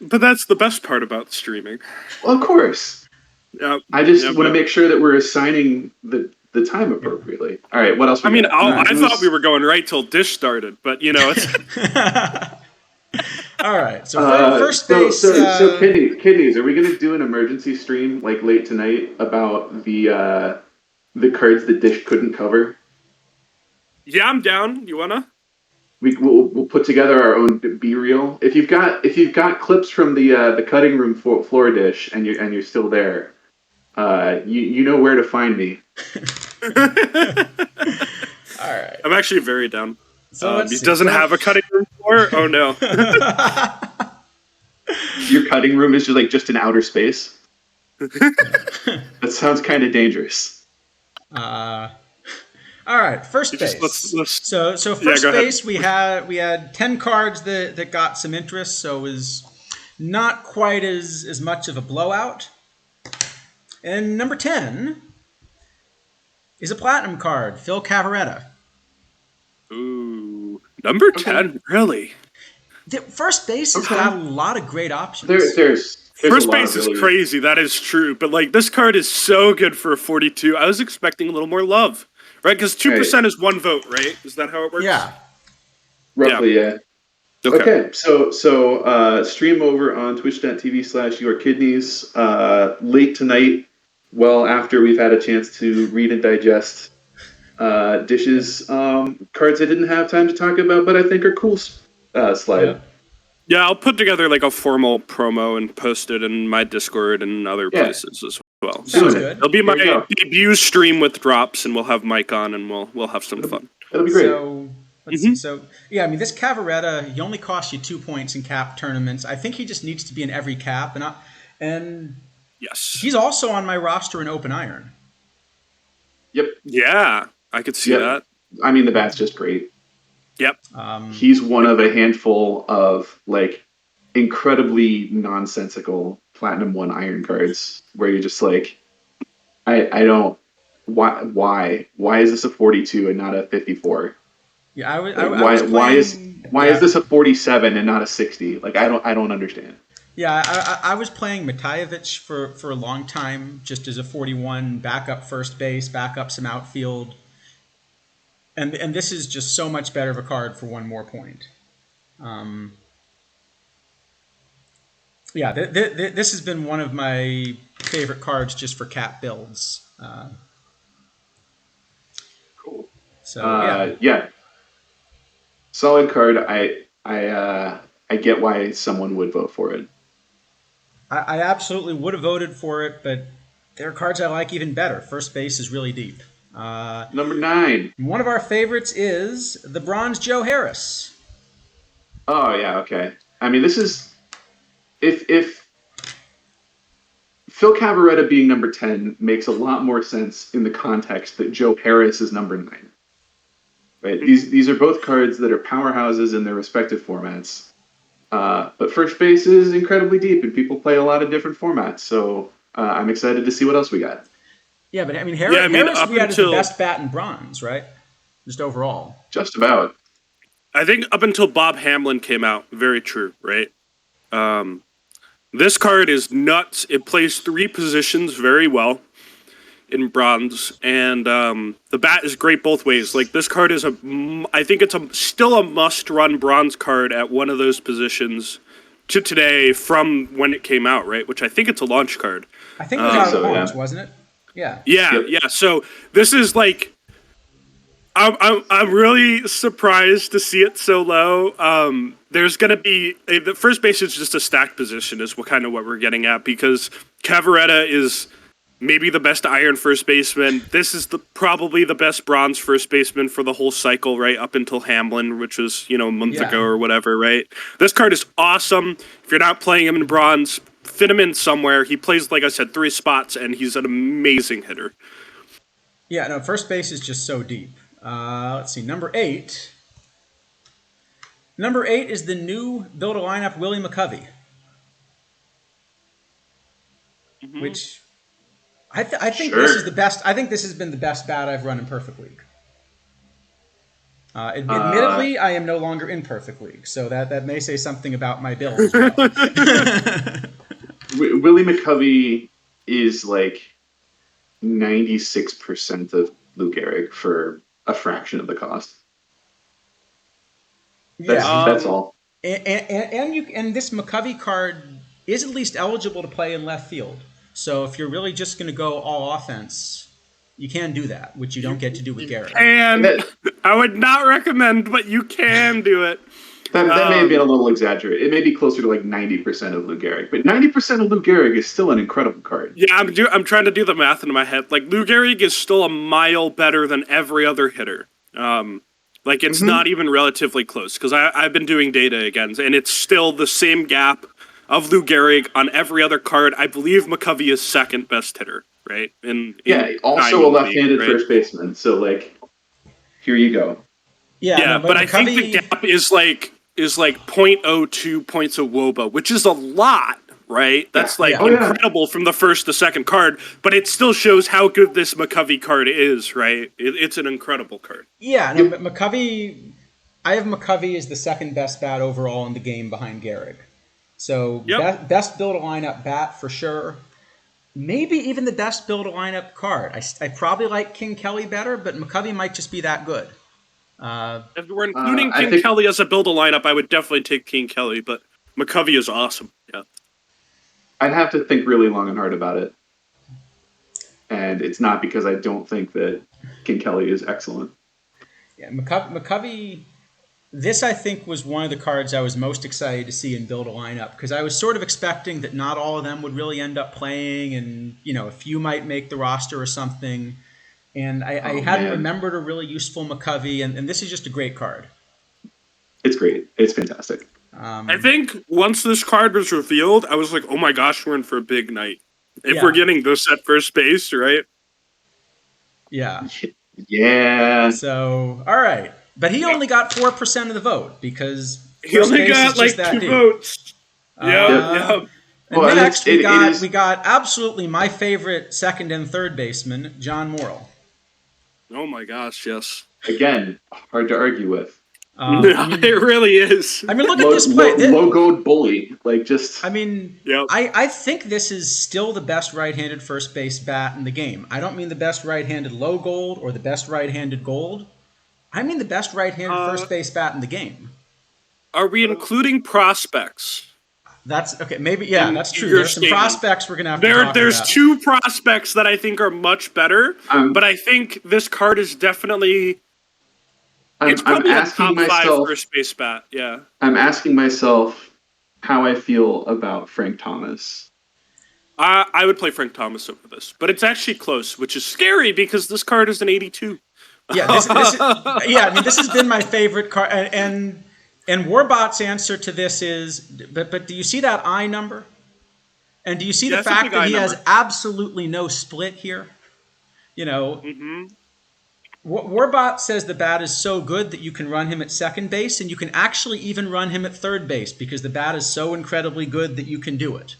C: But that's the best part about streaming.
B: Well, of course.
C: Yep.
B: I just
C: Yep,
B: want to
C: yep.
B: make sure that we're assigning the time appropriately. All right, what else we
C: I mean,
B: got?
C: I thought we were going right till Dish started, but you know, it's
A: All right. So first
B: so
A: base.
B: kidneys. Are we going to do an emergency stream like late tonight about the cards that Dish couldn't cover?
C: yeah, I'm down. You wanna?
B: We'll put together our own B reel. If you've got clips from the cutting room floor Dish and you're still there, you know where to find me.
A: All right.
C: I'm actually very down.
A: So let's
C: He
A: see.
C: doesn't
A: So-
C: have a cutting room floor. Oh no.
B: Your cutting room is just in outer space. That sounds kind of dangerous.
A: All right. First
C: You just-
A: base.
C: let's-
A: So first
C: go ahead.
A: base we had 10 cards that got some interest, so it was not quite as much of a blowout. And number 10 is a platinum card, Phil Cavaretta.
C: Ooh, number 10, really?
A: The first base has
B: Okay.
A: got a lot of great options.
B: There's
C: First
B: a lot
C: base
B: of
C: is
B: really-
C: crazy. That is true. But like this card is so good for a 42. I was expecting a little more love, right? Because 2% is one vote, right? Is that how it works?
A: Yeah.
B: Roughly, yeah.
C: Okay.
B: Okay, so stream over on twitch.tv/yourkidneys late tonight, well after we've had a chance to read and digest Dish's cards I didn't have time to talk about, but I think are cool slide.
A: Yeah.
C: Yeah, I'll put together like a formal promo and post it in my Discord and other
B: Yeah.
C: places as well.
A: Sounds
B: it.
A: good.
C: It'll be
B: Here we
C: my
B: go.
C: debut stream with drops, and we'll have Mike on, and we'll have some fun.
B: That'll be great.
A: So let's see. So yeah, I mean this Cavaretta, he only costs you 2 points in cap tournaments. I think he just needs to be in every cap, and
C: Yes.
A: he's also on my roster in open iron.
B: Yep.
C: Yeah, I could see
B: Yep.
C: that.
B: I mean, the bat's just great.
C: Yep.
B: He's one of a handful of incredibly nonsensical Platinum 1 iron cards where you're just like, I don't, why is this a 42 and not a 54?
A: Yeah, I was
B: Why
A: playing,
B: is this a 47 and not a 60? Like, I don't understand.
A: Yeah, I was playing Matejevich for a long time, just as a 41 backup first base, backup some outfield, and this is just so much better of a card for one more point. Yeah, this has been one of my favorite cards just for cap builds.
B: Cool.
A: So
B: Yeah. Solid card. I get why someone would vote for it.
A: I absolutely would have voted for it, but there are cards I like even better. First base is really deep.
B: Number 9.
A: One of our favorites is the Bronze Joe Harris.
B: Oh yeah, okay. I mean, this is if Phil Cavaretta being number 10 makes a lot more sense in the context that Joe Harris is number 9. Right? These are both cards that are powerhouses in their respective formats. But first base is incredibly deep, and people play a lot of different formats. So I'm excited to see what else we got.
A: Yeah, but I mean, Harris,
C: Yeah, I mean,
A: Harris
C: up
A: we had as the
C: until-
A: best bat in bronze, right? Just overall.
B: Just about.
C: I think up until Bob Hamlin came out, very true, right? This card is nuts. It plays 3 positions very well in bronze, and the bat is great both ways. Like this card is I think it's still a must-run bronze card at one of those positions to today from when it came out, right? Which I think it's a launch card.
A: I think it was out
B: so,
A: of launch,
B: yeah.
A: wasn't it? Yeah.
C: Yeah,
B: Yep.
C: yeah. So this is like, I'm really surprised to see it so low. There's gonna be the first base is just a stacked position, is what we're getting at, because Cavaretta is maybe the best iron first baseman. This is probably the best bronze first baseman for the whole cycle, right up until Hamlin, which was a month ago or whatever, right? This card is awesome. If you're not playing him in bronze, fit him in somewhere. He plays, like I said, 3 spots, and he's an amazing hitter.
A: Yeah, no, first base is just so deep. Let's see, number 8. Number 8 is the new build a lineup Willie McCovey, which I think
B: Sure.
A: this is the best. I think this has been the best bat I've run in Perfect League. Admittedly, I am no longer in Perfect League, so that may say something about my build as well.
B: Willie McCovey is like 96% of Lou Gehrig for a fraction of the cost. That's all.
A: And this McCovey card is at least eligible to play in left field. So if you're really just going to go all offense, you can do that, which you don't get to do with Gehrig.
C: And I would not recommend, but you can do it.
B: That may have been a little exaggerated. It may be closer to like 90% of Lou Gehrig, but 90% of Lou Gehrig is still an incredible card.
C: Yeah, I'm trying to do the math in my head. Like, Lou Gehrig is still a mile better than every other hitter. It's not even relatively close, because I've been doing data again, and it's still the same gap of Lou Gehrig on every other card. I believe McCovey is second best hitter, right?
B: Also a left-handed first baseman. So here you go.
C: Yeah, but I think the gap is like 0.02 points of WOBA, which is a lot, right? That's incredible from the first to second card, but it still shows how good this McCovey card is, right? It's an incredible card.
A: Yeah, no, but McCovey, I have McCovey as the second best bat overall in the game behind Gehrig. So best build a lineup bat for sure. Maybe even the best build a lineup card. I probably like King Kelly better, but McCovey might just be that good.
C: If we're including King Kelly as a build a lineup, I would definitely take King Kelly, but McCovey is awesome. Yeah,
B: I'd have to think really long and hard about it, and it's not because I don't think that King Kelly is excellent.
A: Yeah, McCovey. This, I think, was one of the cards I was most excited to see in build a lineup, because I was sort of expecting that not all of them would really end up playing, and a few might make the roster or something. And I hadn't remembered a really useful McCovey, and this is just a great card.
B: It's great. It's fantastic.
C: I think once this card was revealed, I was like, oh my gosh, we're in for a big night. If we're getting this at first base, right?
A: Yeah.
B: Yeah.
A: So, all right. But he only got 4% of the vote, because
C: he only got like 2 votes. Yeah.
A: And well, next, we got absolutely my favorite second and third baseman, John Morrill.
C: Oh my gosh, yes.
B: Again, hard to argue with.
C: It really is.
A: I mean, look at this play.
B: Logoed bully.
A: I think this is still the best right-handed first base bat in the game. I don't mean the best right-handed low gold or the best right-handed gold. I mean the best right-handed first base bat in the game.
C: Are we including prospects?
A: That's okay. Maybe that's true. There's some prospects we're gonna have to talk
C: There's
A: about.
C: 2 prospects that I think are much better, but I think this card is definitely. It's probably a top 5 first base bat. Yeah.
B: I'm asking myself how I feel about Frank Thomas.
C: I would play Frank Thomas over this, but it's actually close, which is scary because this card is an 82.
A: Yeah, this has been my favorite card, and Warbot's answer to this is, but do you see that I number? And do you see the fact that he has absolutely no split here? Warbot says the bat is so good that you can run him at second base, and you can actually even run him at third base because the bat is so incredibly good that you can do it.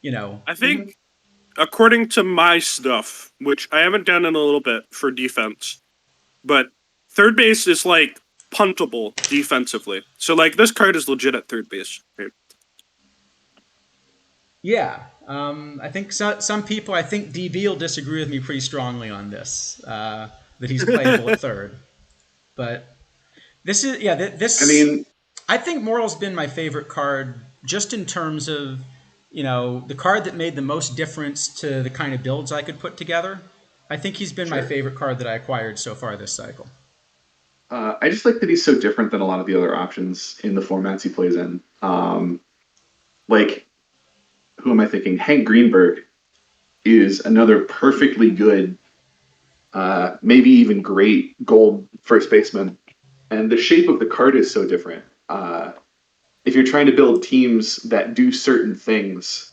C: I think, according to my stuff, which I haven't done in a little bit for defense, but third base is puntable defensively. So this card is legit at third base. Right?
A: Yeah. I think some people, I think DB will disagree with me pretty strongly on this, that he's playable at third. But this is, I think Morrill's been my favorite card just in terms of, the card that made the most difference to the kind of builds I could put together. I think he's been my
B: Sure.
A: favorite card that I acquired so far this cycle.
B: I just like that he's so different than a lot of the other options in the formats he plays in. Like, who am I thinking? Hank Greenberg is another perfectly good, maybe even great gold first baseman. And the shape of the card is so different. If you're trying to build teams that do certain things,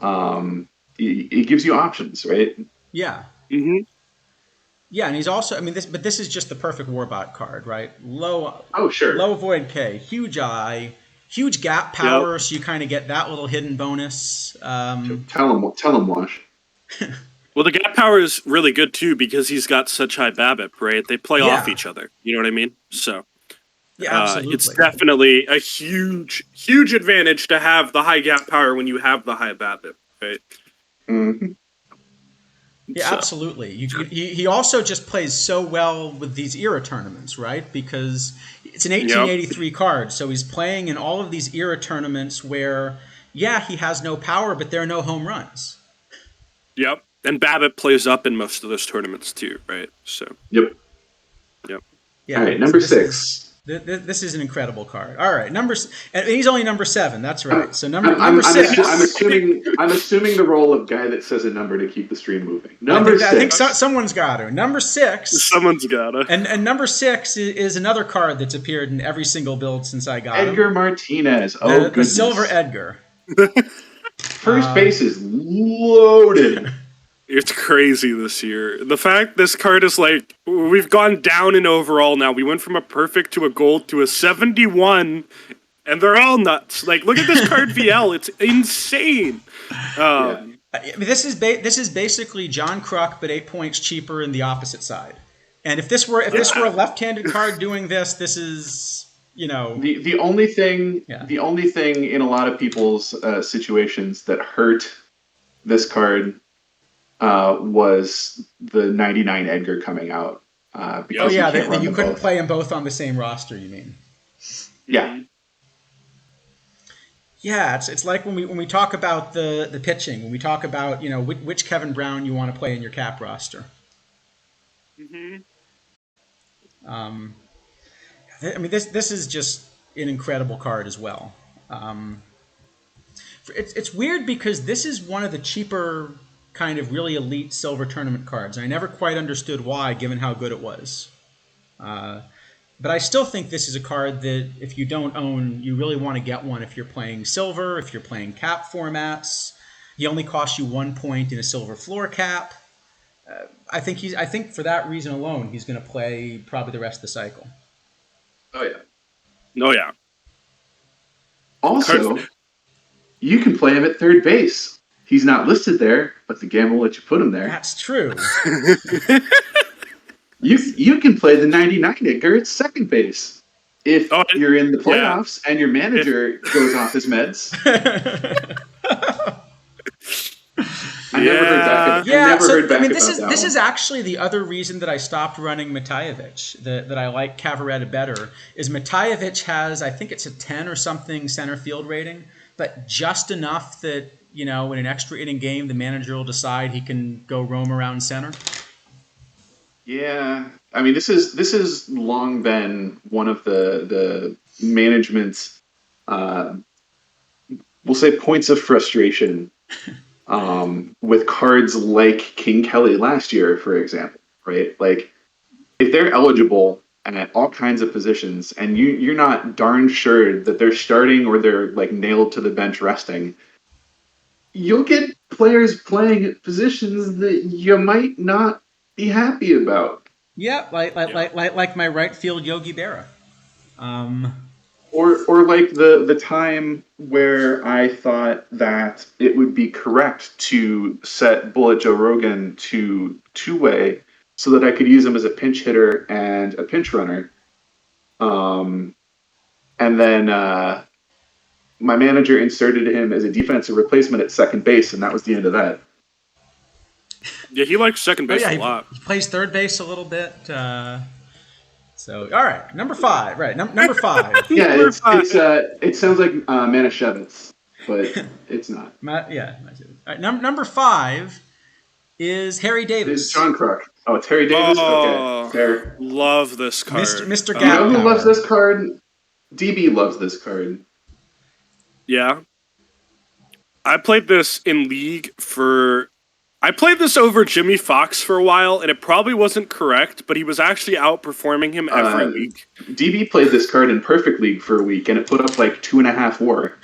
B: it gives you options, right?
A: Yeah.
C: Mm-hmm.
A: Yeah, and he's also, this is just the perfect Warbot card, right?
B: Oh, sure.
A: Low Void K, huge eye, huge gap
C: Yep.
A: power, so you kind of get that little hidden bonus.
B: Tell him, Wash.
C: Well, the gap power is really good too because he's got such high BABIP, right? They play off
A: Yeah.
C: each other. You know what I mean? So
A: Yeah, absolutely.
C: it's definitely a huge, huge advantage to have the high gap power when you have the high BABIP, right?
B: Mm-hmm.
A: Yeah, absolutely. He also just plays so well with these era tournaments, right? Because it's an 1883 card, so he's playing in all of these era tournaments where, yeah, he has no power, but there are no home runs.
C: Yep. And BABIP plays up in most of those tournaments too, right? So.
B: Yep.
C: Yep.
A: Yeah.
B: All right, number 6.
A: This is an incredible card. All right, and he's only number 7. That's right. So number
B: I'm
A: 6.
B: I'm assuming the role of guy that says a number to keep the stream moving. Number 6.
A: I think someone's got to. Number 6.
C: Someone's gotta.
A: And number 6 is another card that's appeared in every single build since I got
B: Edgar
A: him.
B: Martinez. Oh,
A: The
B: goodness.
A: Silver Edgar.
B: First base is loaded.
C: It's crazy this year. The fact this card is like, we've gone down in overall now. We went from a perfect to a gold to a 71, and they're all nuts. Like, look at this card VL. It's insane.
A: This is basically John Kruk, but 8 points cheaper in the opposite side. And if this were a left-handed card doing this is,
B: the only thing in a lot of people's situations that hurt this card was the 99 Edgar coming out. Because
A: you couldn't play them both on the same roster. You mean?
B: Yeah.
A: Yeah, it's like when we talk about the pitching, when we talk about which Kevin Brown you want to play in your cap roster.
C: Mm-hmm.
A: This is just an incredible card as well. It's weird because this is one of the cheaper kind of really elite silver tournament cards. I never quite understood why, given how good it was. But I still think this is a card that if you don't own, you really want to get one if you're playing silver, if you're playing cap formats. He only costs you 1 point in a silver floor cap. I think for that reason alone, he's going to play probably the rest of the cycle.
B: Oh yeah.
C: Oh yeah.
B: Also, you can play him at third base. He's not listed there, but the game will let you put him there.
A: That's true.
B: You can play the 99 Edgar at second base if you're in the playoffs and your manager goes off his meds. I never heard back.
A: This is actually the other reason that I stopped running Matajevic, that I like Cavaretta better, is Matajevic has, I think it's a 10 or something center field rating, but just enough that, in an extra inning game, the manager will decide he can go roam around center.
B: Yeah. This is long been one of the management's, we'll say, points of frustration with cards like King Kelly last year, for example, right? Like, if they're eligible at all kinds of positions and you're not darn sure that they're starting or they're like nailed to the bench resting, you'll get players playing at positions that you might not be happy about.
A: Yeah, like my right field Yogi Berra.
B: Or like the time where I thought that it would be correct to set Bullet Joe Rogan to two-way so that I could use him as a pinch hitter and a pinch runner. And then my manager inserted him as a defensive replacement at second base, and that was the end of that.
C: Yeah, he likes second base a lot.
A: He plays third base a little bit. So, all right, number 5. Right, number 5.
B: Yeah,
C: Number
B: it's
C: five.
B: it sounds like Manischewitz, but it's not.
A: Yeah. All right, number 5 is Harry
B: It's
A: Davis,
B: John Kruk. Oh, Terry Davis. Okay,
C: Oh,
B: fair.
C: love this card.
A: Mr.
B: You know
A: Gap
B: who loves
A: Power.
B: this card? DB loves this card.
C: Yeah. I played this in League for... I played this over Jimmy Fox for a while, and it probably wasn't correct, but he was actually outperforming him every week.
B: DB played this card in Perfect League for a week, and it put up like 2.5 WAR.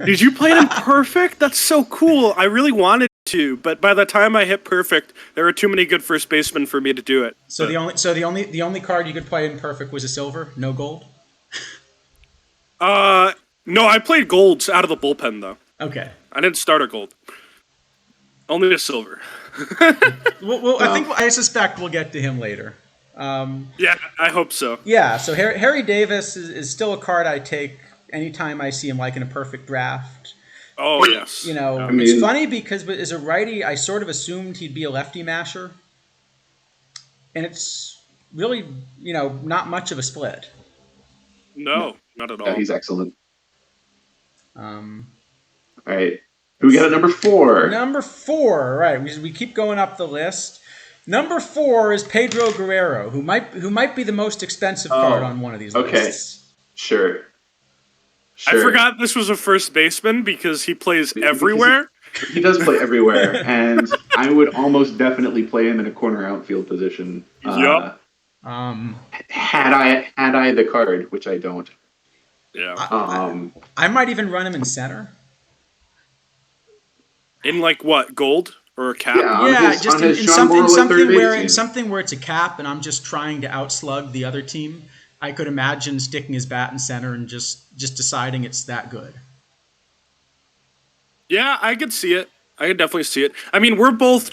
C: Did you play it in Perfect? That's so cool. I really wanted to, but by the time I hit Perfect, there were too many good first basemen for me to do it.
A: So the only card you could play in Perfect was a silver, no gold.
C: No, I played golds out of the bullpen, though.
A: Okay.
C: I didn't start a gold. Only a silver.
A: Well, I suspect we'll get to him later.
C: Yeah, I hope so.
A: Yeah. So Harry Davis is still a card I take anytime I see him, like in a perfect draft.
C: Oh, yes.
A: You know,
B: I mean-
A: it's funny because as a righty, I sort of assumed he'd be a lefty masher, and it's really, not much of a split.
C: No, not at all.
B: Yeah, he's excellent.
A: Um,
B: All right, who we got at number 4?
A: Number 4, right? We keep going up the list. Number 4 is Pedro Guerrero, who might be the most expensive card on one of these lists.
B: Sure.
C: I forgot this was a first baseman because he plays everywhere.
B: He does play everywhere, and I would almost definitely play him in a corner outfield position.
C: Yup.
B: Had I the card, which I don't.
C: Yeah.
A: I might even run him in center.
C: In like what, gold or a cap?
B: Yeah.
A: Just in something where it's a cap, and I'm just trying to outslug the other team. I could imagine sticking his bat in center and just deciding it's that good.
C: Yeah, I could see it. I could definitely see it. I mean, we're both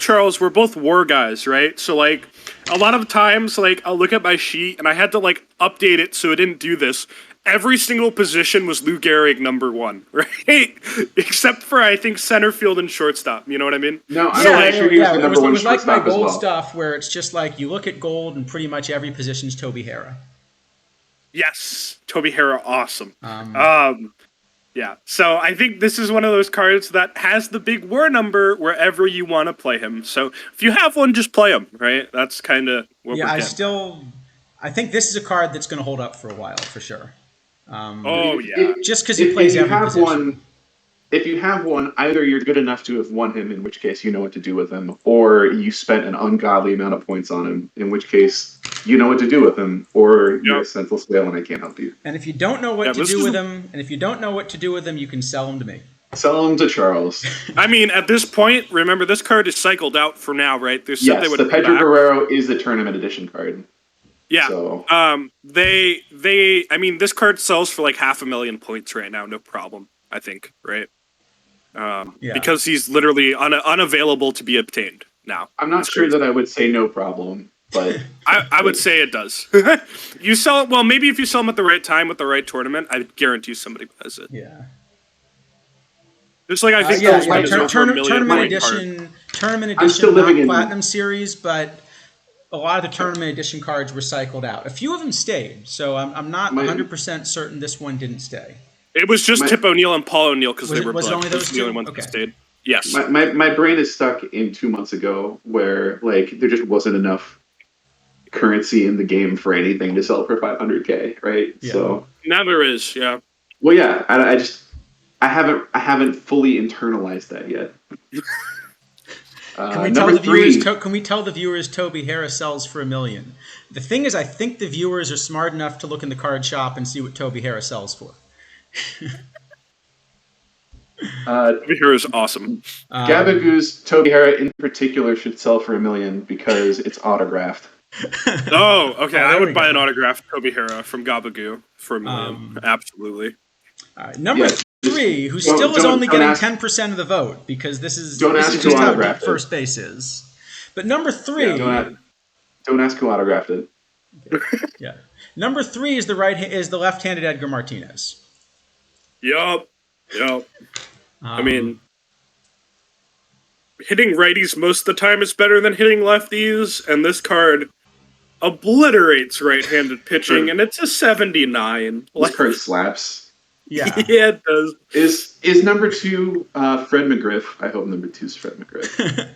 C: war guys, right? So, like, a lot of times, like, I'll look at my sheet, and I had to, like, update it so it didn't do this. Every single position was Lou Gehrig number 1, right? Except for, I think, center field and shortstop. You know what I mean?
B: No, I'm sure he was the number 1
A: It was like my
B: shortstop as
A: gold
B: well.
A: stuff, where it's just like you look at gold, and pretty much every position's Toby Hara.
C: Yes, Toby Hara, awesome. Yeah, so I think this is one of those cards that has the big war number wherever you want to play him. So if you have one, just play him, right? That's kind of what we're getting.
A: I think this is a card that's going to hold up for a while, for sure. Just because he
B: If
A: plays
B: you
A: every
B: have
A: position.
B: if you have one, either you're good enough to have won him, in which case you know what to do with him, or you spent an ungodly amount of points on him, in which case you know what to do with him, or you're a senseless whale and I can't help you.
A: And if you don't know what to do with him, you can sell him to me.
B: Sell him to Charles.
C: I mean, at this point, remember, this card is cycled out for now, right? They said
B: Yes,
C: they would
B: the
C: come
B: Pedro
C: back.
B: Guerrero is the tournament edition card.
C: Yeah.
B: So.
C: I mean, this card sells for like 500,000 points right now, no problem, I think, right? Because he's literally unavailable to be obtained now.
B: I'm not sure that I would say no problem, but
C: I would say it does. You sell it, well, maybe if you sell them at the right time with the right tournament, I guarantee somebody buys it.
A: Yeah.
C: Just like I think
A: tournament edition, not platinum series, but a lot of the tournament edition cards were cycled out. A few of them stayed, so I'm not 100% certain this one didn't stay.
C: It was just Tip O'Neill and Paul O'Neill because they were
A: was it only those
C: the only
A: two?
C: ones
A: Okay.
C: that stayed. Yes.
B: My brain is stuck in 2 months ago where like there just wasn't enough currency in the game for anything to sell for 500K, right?
A: Yeah.
B: So
C: now there is, yeah.
B: Well, yeah, I haven't fully internalized that yet.
A: Can we tell the viewers Toby Hara sells for $1 million? The thing is, I think the viewers are smart enough to look in the card shop and see what Toby Hara sells for.
C: Toby Hara is awesome.
B: Gabagoo's Toby Hara in particular should sell for $1 million because it's autographed.
C: Oh, okay. I would buy an autographed Toby Hara from Gabagoo for $1 million. Absolutely.
A: All right, number 3, who still is only getting 10% of the vote because this is just how deep first base is. But number 3,
B: don't ask who autographed it.
A: Yeah, number 3 is the left-handed Edgar Martinez.
C: Yup. I mean, hitting righties most of the time is better than hitting lefties, and this card obliterates right-handed pitching, and it's a 79.
B: This card slaps.
A: Yeah.
C: Yeah, it does.
B: Is number 2 Fred McGriff? I hope number 2 is Fred McGriff.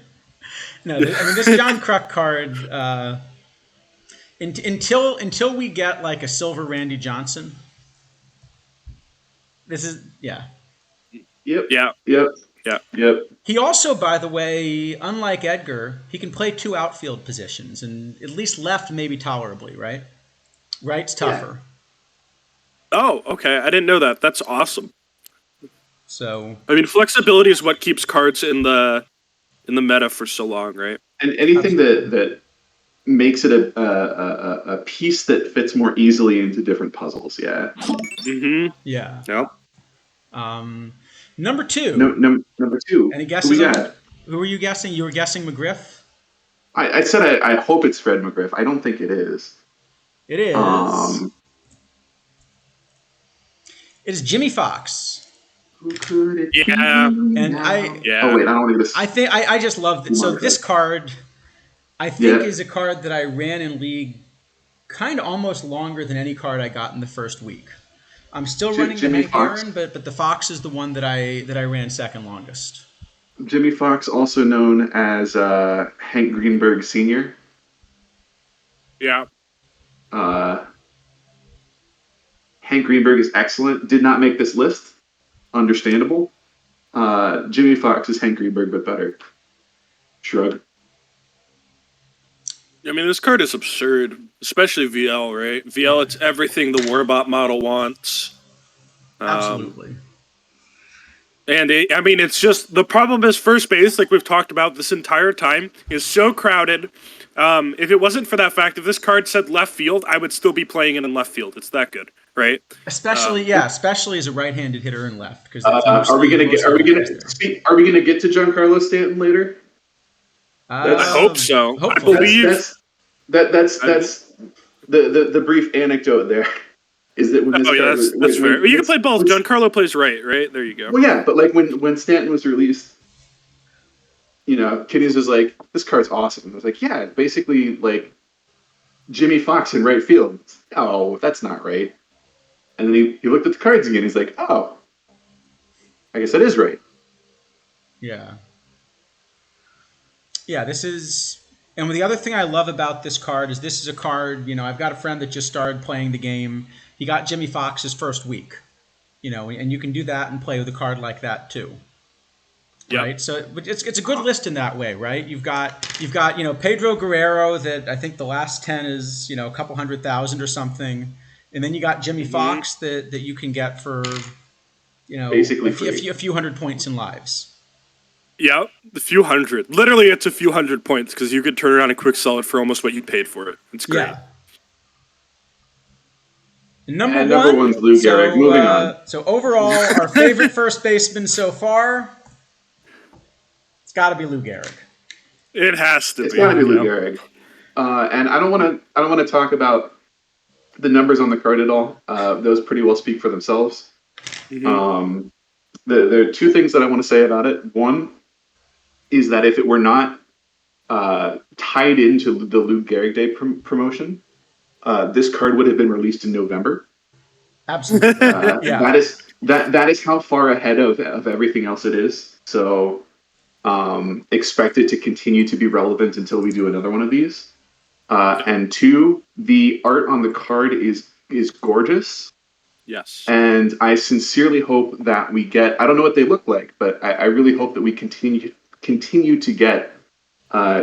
A: No, I mean, this John Kruk card, until we get like a silver Randy Johnson, this is, yeah.
B: Yep.
C: Yeah.
B: Yep.
C: Yeah.
B: Yep.
A: He also, by the way, unlike Edgar, he can play 2 outfield positions, and at least left maybe tolerably, right? Right's tougher.
C: Oh, okay. I didn't know that. That's awesome.
A: So,
C: I mean, flexibility is what keeps cards in the meta for so long, right?
B: And anything that makes it a piece that fits more easily into different puzzles. Yeah.
C: Mm-hmm.
A: yeah.
C: Yep.
A: Number 2.
B: Number 2.
A: Any guesses?
B: Who we got?
A: Who were you guessing? You were guessing McGriff?
B: I said I hope it's Fred McGriff. I don't think it is.
A: It is. It is Jimmy Fox.
B: Who could it be?
C: Yeah.
A: And
C: Yeah.
B: Oh wait, I don't want to get this.
A: I think I just love this. So this card, I think, is a card that I ran in League kind of almost longer than any card I got in the first week. I'm still running the
B: Jimmy
A: Hank
B: Fox.
A: Aaron, but the Fox is the one that I ran second longest.
B: Jimmy Fox, also known as Hank Greenberg Sr.
C: Yeah.
B: Hank Greenberg is excellent. Did not make this list. Understandable. Jimmy Fox is Hank Greenberg, but better. Shrug.
C: I mean, this card is absurd, especially VL, right? VL, it's everything the Warbot model wants.
A: Absolutely.
C: And it's just, the problem is first base, like we've talked about this entire time, is so crowded. If it wasn't for that fact, if this card said left field, I would still be playing it in left field. It's that good, right?
A: Especially as a right-handed hitter in left. Because
B: are we gonna get to Giancarlo Stanton later?
C: I hope so.
A: Hopefully.
C: I believe
B: that's the brief anecdote there. Is that when this
C: that's fair. You can play both. Giancarlo plays right? There you go.
B: Well, yeah, but like when Stanton was released, Kidneys was like, "This card's awesome." I was like, "Yeah, basically like Jimmy Fox in right field." Oh, that's not right. And then he looked at the cards again. He's like, "Oh, I guess that is right."
A: Yeah. Yeah, this is... And the other thing I love about this card is this is a card, I've got a friend that just started playing the game. He got Jimmy Fox his first week, and you can do that and play with a card like that too. Yep. Right? So but it's a good list in that way, right? You've got Pedro Guerrero that I think the last 10 is, a couple 100,000 or something. And then you got Jimmy Fox that you can get for,
B: basically
A: a few hundred points in lives.
C: Yeah, a few hundred. Literally, it's a few hundred points because you could turn around and quick sell it for almost what you paid for it. It's great.
A: Yeah. Number
B: one's Lou Gehrig. Moving on.
A: So overall, our favorite first baseman so far, it's got to be Lou Gehrig.
C: It has to be.
B: It's got to be Lou Gehrig. And I don't want to talk about the numbers on the card at all. Those pretty well speak for themselves. Mm-hmm. There are two things that I want to say about it. One is that if it were not tied into the Lou Gehrig Day promotion, this card would have been released in November.
A: Absolutely. Yeah.
B: That is how far ahead of everything else it is. So expect it to continue to be relevant until we do another one of these. And two, the art on the card is gorgeous.
C: Yes.
B: And I sincerely hope that we get, I don't know what they look like, but I really hope that we continue to get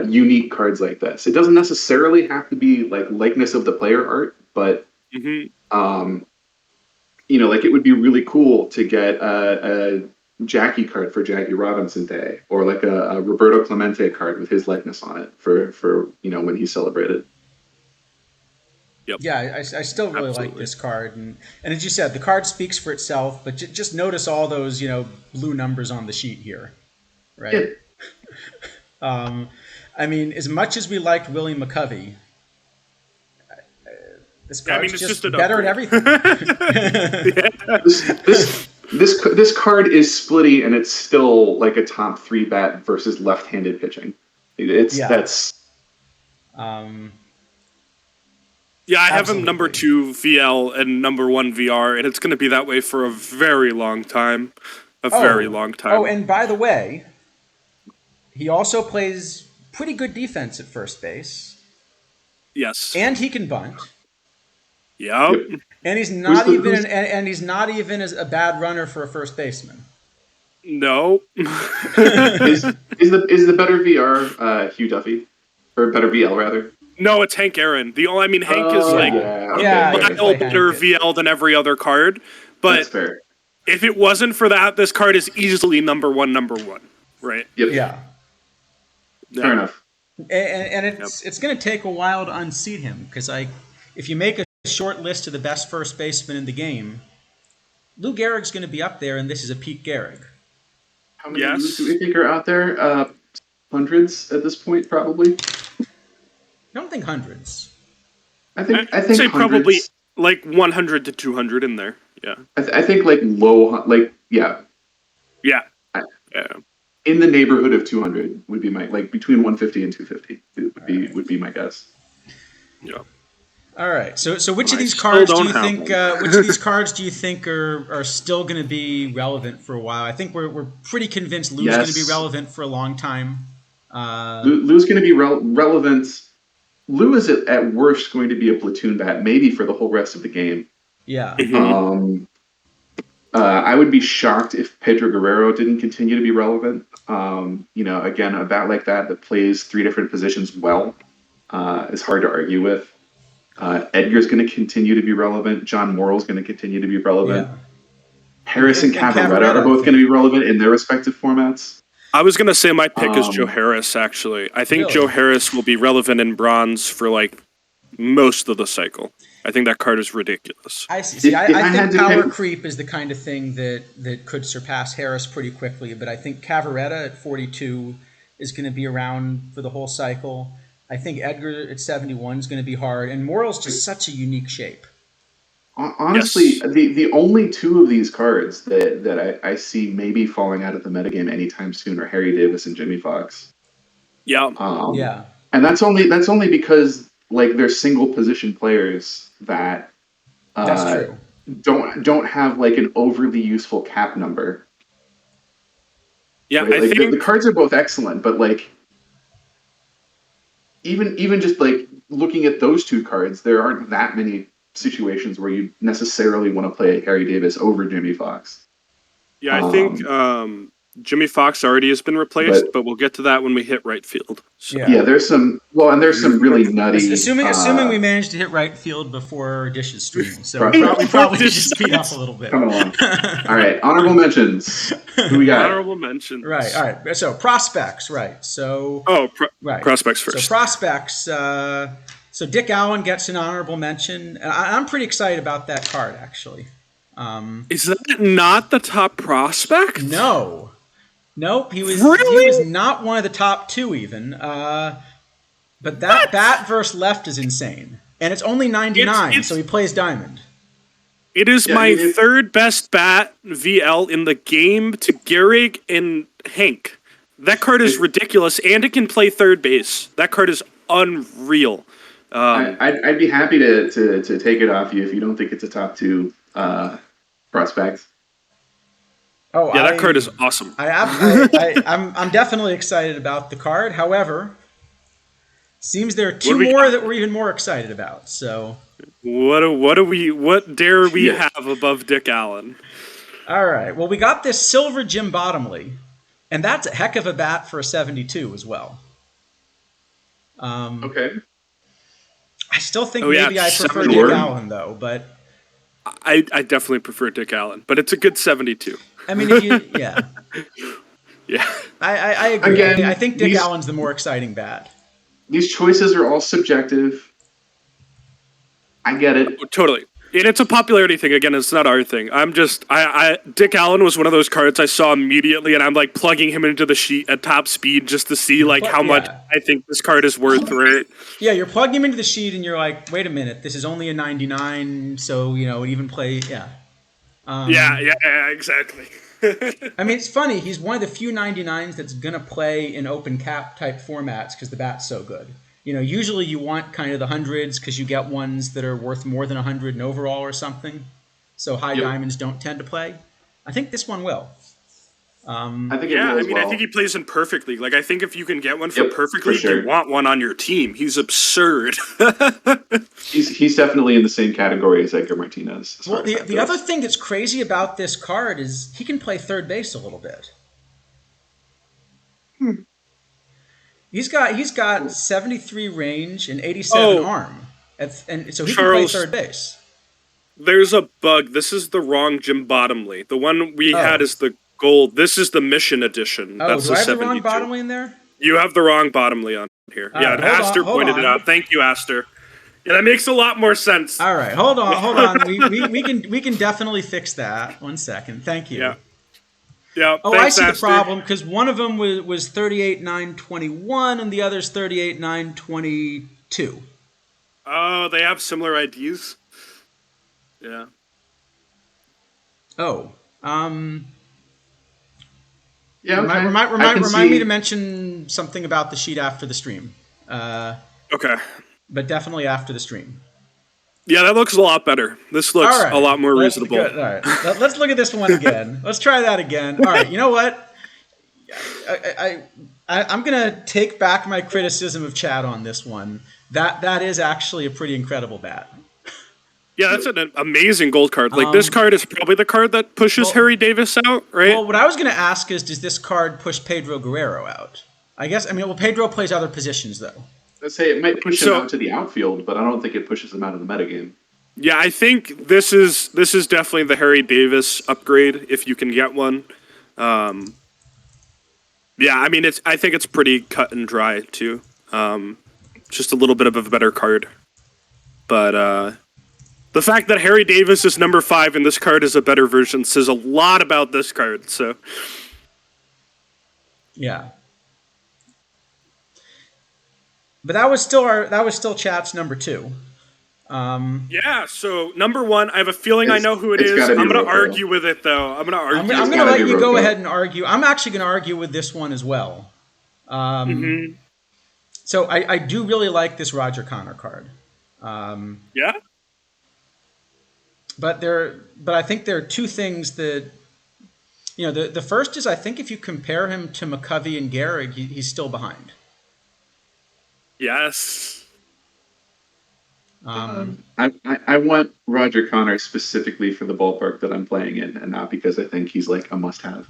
B: unique cards like this. It doesn't necessarily have to be like likeness of the player art, but like it would be really cool to get a Jackie card for Jackie Robinson Day, or like a Roberto Clemente card with his likeness on it for when he's celebrated.
C: Yep.
A: Yeah, I still really like this card, and as you said, the card speaks for itself. But just notice all those blue numbers on the sheet here, right? Yeah. I mean, as much as we liked Willie McCovey, this card's just better at everything.
B: This card is splitty, and it's still like a top 3 bat versus left-handed pitching.
C: Yeah, I have him number
A: Absolutely.
C: 2 VL and number 1 VR, and it's going to be that way for a very long time. A very
A: Oh,
C: long
A: oh,
C: time.
A: and by the way, he also plays pretty good defense at first base,
C: Yes.
A: and he can bunt,
C: Yep.
B: Yep.
A: and he's
B: Who's
A: not
B: the
A: even
B: who's
A: and he's not even as a bad runner for a first baseman.
C: No.
B: is the better VR Hugh Duffy or better VL rather?
C: No, it's Hank Aaron. I mean, Hank is
B: Oh
C: like
A: Yeah,
B: yeah,
C: a
B: okay,
A: yeah, you can
B: okay,
C: mile
A: play Hank.
C: better VL than every other card.
B: that's
C: But
B: fair.
C: if it wasn't for that, this card is easily number one. Right?
B: Yep,
A: Yeah,
B: fair
C: Yeah.
B: enough.
A: and
C: Yep.
A: it's going to take a while to unseat him because if you make a short list of the best first basemen in the game, Lou Gehrig's going to be up there, and this is a Pete Gehrig.
B: How many Lous do
C: Yes.
B: we think are out there? Hundreds at this point, probably.
A: I don't think hundreds.
B: I
C: I'd
B: think
C: say probably
B: hundreds.
C: like 100 to 200 in there. Yeah.
B: I think like like yeah,
C: Yeah.
B: I-
C: Yeah.
B: in the neighborhood of 200 would be my like between 150 and 250 would be my guess.
C: Yeah.
A: All right. So which of
C: I
A: these
C: still
A: cards do
C: don't
A: you
C: have
A: think?
C: one.
A: Which of these cards do you think are still going to be relevant for a while? I think we're pretty convinced Lou's going to be
B: Yes,
A: relevant for a long time.
B: Lou's going to be relevant. Lou is at worst going to be a platoon bat, maybe for the whole rest of the game.
A: Yeah.
C: Mhm.
B: I would be shocked if Pedro Guerrero didn't continue to be relevant. Again, a bat like that plays 3 different positions well is hard to argue with. Edgar's going to continue to be relevant. John Morrell's going to continue to be relevant.
A: Yeah.
B: Harris and
A: And
B: Cavaretta are
A: Cavaretta, I
B: both going to
A: think.
B: be relevant in their respective formats.
C: I was gonna say my pick is Joe
B: Um,
C: Harris. Actually, I think Joe
A: Really?
C: Harris will be relevant in bronze for like most of the cycle. I think that card is ridiculous.
A: I see. See,
B: if
A: I
B: I had
A: think
B: to
A: power
B: pick,
A: creep is the kind of thing that could surpass Harris pretty quickly. But I think Cavaretta at 42 is going to be around for the whole cycle. I think Edgar at 71 is going to be hard, and Morrell's just such a unique shape.
B: honestly,
C: Yes.
B: the only 2 of these cards that I see maybe falling out of the metagame anytime soon are Harry Davis and Jimmy Fox.
C: Yeah.
A: Yeah,
B: And that's only because like they're single position players that
A: that's
B: uh,
A: true.
B: don't have like an overly useful cap number.
C: Yeah.
B: Right?
C: I
B: Like the
C: think.
B: cards are both excellent, but like even just like looking at those 2 cards, there aren't that many situations where you necessarily want to play Harry Davis over Jimmy Fox.
C: Yeah. I think
B: Um,
C: Jimmy Fox already has been replaced,
B: but
C: but we'll get to that when we hit right field. So.
B: yeah,
A: Yeah.
B: there's some really nutty
A: Assuming we manage to hit right field before Dish's stream, so we
B: prospects.
A: probably should speed up a little bit.
B: Come along. All right, honorable mentions. Who we got?
C: Honorable mentions.
A: Right. All right. So prospects. Right. So
C: Oh,
A: right.
C: prospects
A: So
C: first.
A: prospects. So Dick Allen gets an honorable mention, and I'm pretty excited about that card actually.
C: Is that not the top prospect?
A: No, nope. He was
C: Really?
A: not one of the top 2 even. But that bat versus left is insane, and it's only 99,
C: It's-
A: so he plays diamond.
C: It is
B: Yeah,
C: my
B: it-
C: third best bat VL in the game to Gehrig and Hank. That card is ridiculous, and it can play third base. That card is unreal.
B: I'd be happy to take it off you if you don't think it's a top 2 prospect.
A: Oh,
C: Yeah, that card is awesome.
A: I'm definitely excited about the card. However, seems there are 2
C: do we
A: more
C: got?
A: that we're even more excited about. So,
C: What dare we
B: Yeah.
C: have above Dick Allen?
A: all right. Well, we got this silver Jim Bottomley, and that's a heck of a bat for a 72 as well.
B: Okay.
A: I still think
C: Oh, yeah,
A: maybe I prefer
C: 70.
A: Dick
B: Sure.
A: Allen though, but
C: I definitely prefer Dick Allen, but it's a good 72.
A: I mean, if you, yeah,
C: Yeah.
A: I agree.
B: Again,
A: I think Dick
B: these-
A: Allen's the more exciting bat.
B: These choices are all subjective. I get it.
C: Totally. And it's a popularity thing. Again, it's not our thing. Dick Allen was one of those cards I saw immediately, and I'm like plugging him into the sheet at top speed just to see like how much
A: Yeah.
C: I think this card is worth, right?
A: Yeah, you're plugging him into the sheet, and you're like, wait a minute, this is only a 99, so it even play. Yeah.
C: Yeah, exactly.
A: I mean, it's funny. He's one of the few 99s that's gonna play in open cap type formats because the bat's so good. Usually you want kind of the hundreds because you get ones that are worth more than 100 in overall or something. So high
B: Yep.
A: diamonds don't tend to play. I think this one will.
B: I think it
C: Yeah,
B: will
C: I
B: as
C: mean,
B: well.
C: I think he plays in Perfect League. Like, I think if you can get one for
B: Yep,
C: Perfect
B: for
C: League,
B: sure.
C: you want one on your team. He's absurd.
B: He's definitely in the same category as Edgar Martinez. As
A: Well,
B: far as that
A: the
B: goes.
A: other thing that's crazy about this card is he can play third base a little bit. He's got 73 range and 87
C: Oh,
A: arm, and so he can play
C: Charles,
A: third base.
C: there's a bug. This is the wrong Jim Bottomley. The one we had
A: Oh,
C: is the gold. This is the mission edition.
A: oh,
C: That's
A: do
C: the
A: I have the wrong
C: 72.
A: Bottomley in there?
C: You have the wrong Bottomley on here.
A: All
C: Yeah,
A: right,
C: and
A: hold on,
C: Aster
A: hold
C: pointed it
A: on.
C: out. Thank you, Aster. Yeah, that makes a lot more sense.
A: All right, hold on. We can definitely fix that. 1 second. Thank you.
C: Yeah. Yeah,
A: Oh,
C: thanks,
A: I see the
C: Aster.
A: problem because one of them was 38,921 and the other's 38,922.
C: Oh, they have similar IDs. Yeah.
A: Oh,
B: Yeah, okay. I can
A: remind
B: see-
A: me to mention something about the sheet after the stream.
C: Okay.
A: But definitely after the stream.
C: Yeah, that looks a lot better. This looks
A: All right.
C: a lot more
A: Let's-
C: reasonable.
A: good. All right. Let's look at this one again. Let's try that again. All right. You know what? I'm gonna take back my criticism of Chad on this one. That is actually a pretty incredible bat.
C: Yeah, that's an amazing gold card. Like, this card is probably the card that pushes Harry Davis out, right?
A: Well, what I was gonna ask is, does this card push Pedro Guerrero out? Pedro plays other positions though.
B: Let's say it might push him out to the outfield, but I don't think it pushes him out of the metagame.
C: Yeah, I think this is definitely the Harry Davis upgrade if you can get one. Yeah, I mean I think it's pretty cut and dry too. Just a little bit of a better card. But the fact that Harry Davis is number 5 and this card is a better version says a lot about this card. So
A: yeah. But that was still Chat's number 2.
C: yeah, so number 1, I have a feeling I know who it
B: it's
C: is.
B: gotta be
C: I'm going to
B: Rocco.
C: argue with it though. I'm going to argue.
A: I'm going to
B: gotta
A: let
B: be
A: you go
B: Rocco.
A: ahead and argue. I'm actually going to argue with this one as well. So I do really like this Roger Connor card.
C: Yeah.
A: But I think there are two things that, the first is I think if you compare him to McCovey and Gehrig, he's still behind.
C: Yes.
B: I want Roger Connor specifically for the ballpark that I'm playing in, and not because I think he's like a must-have.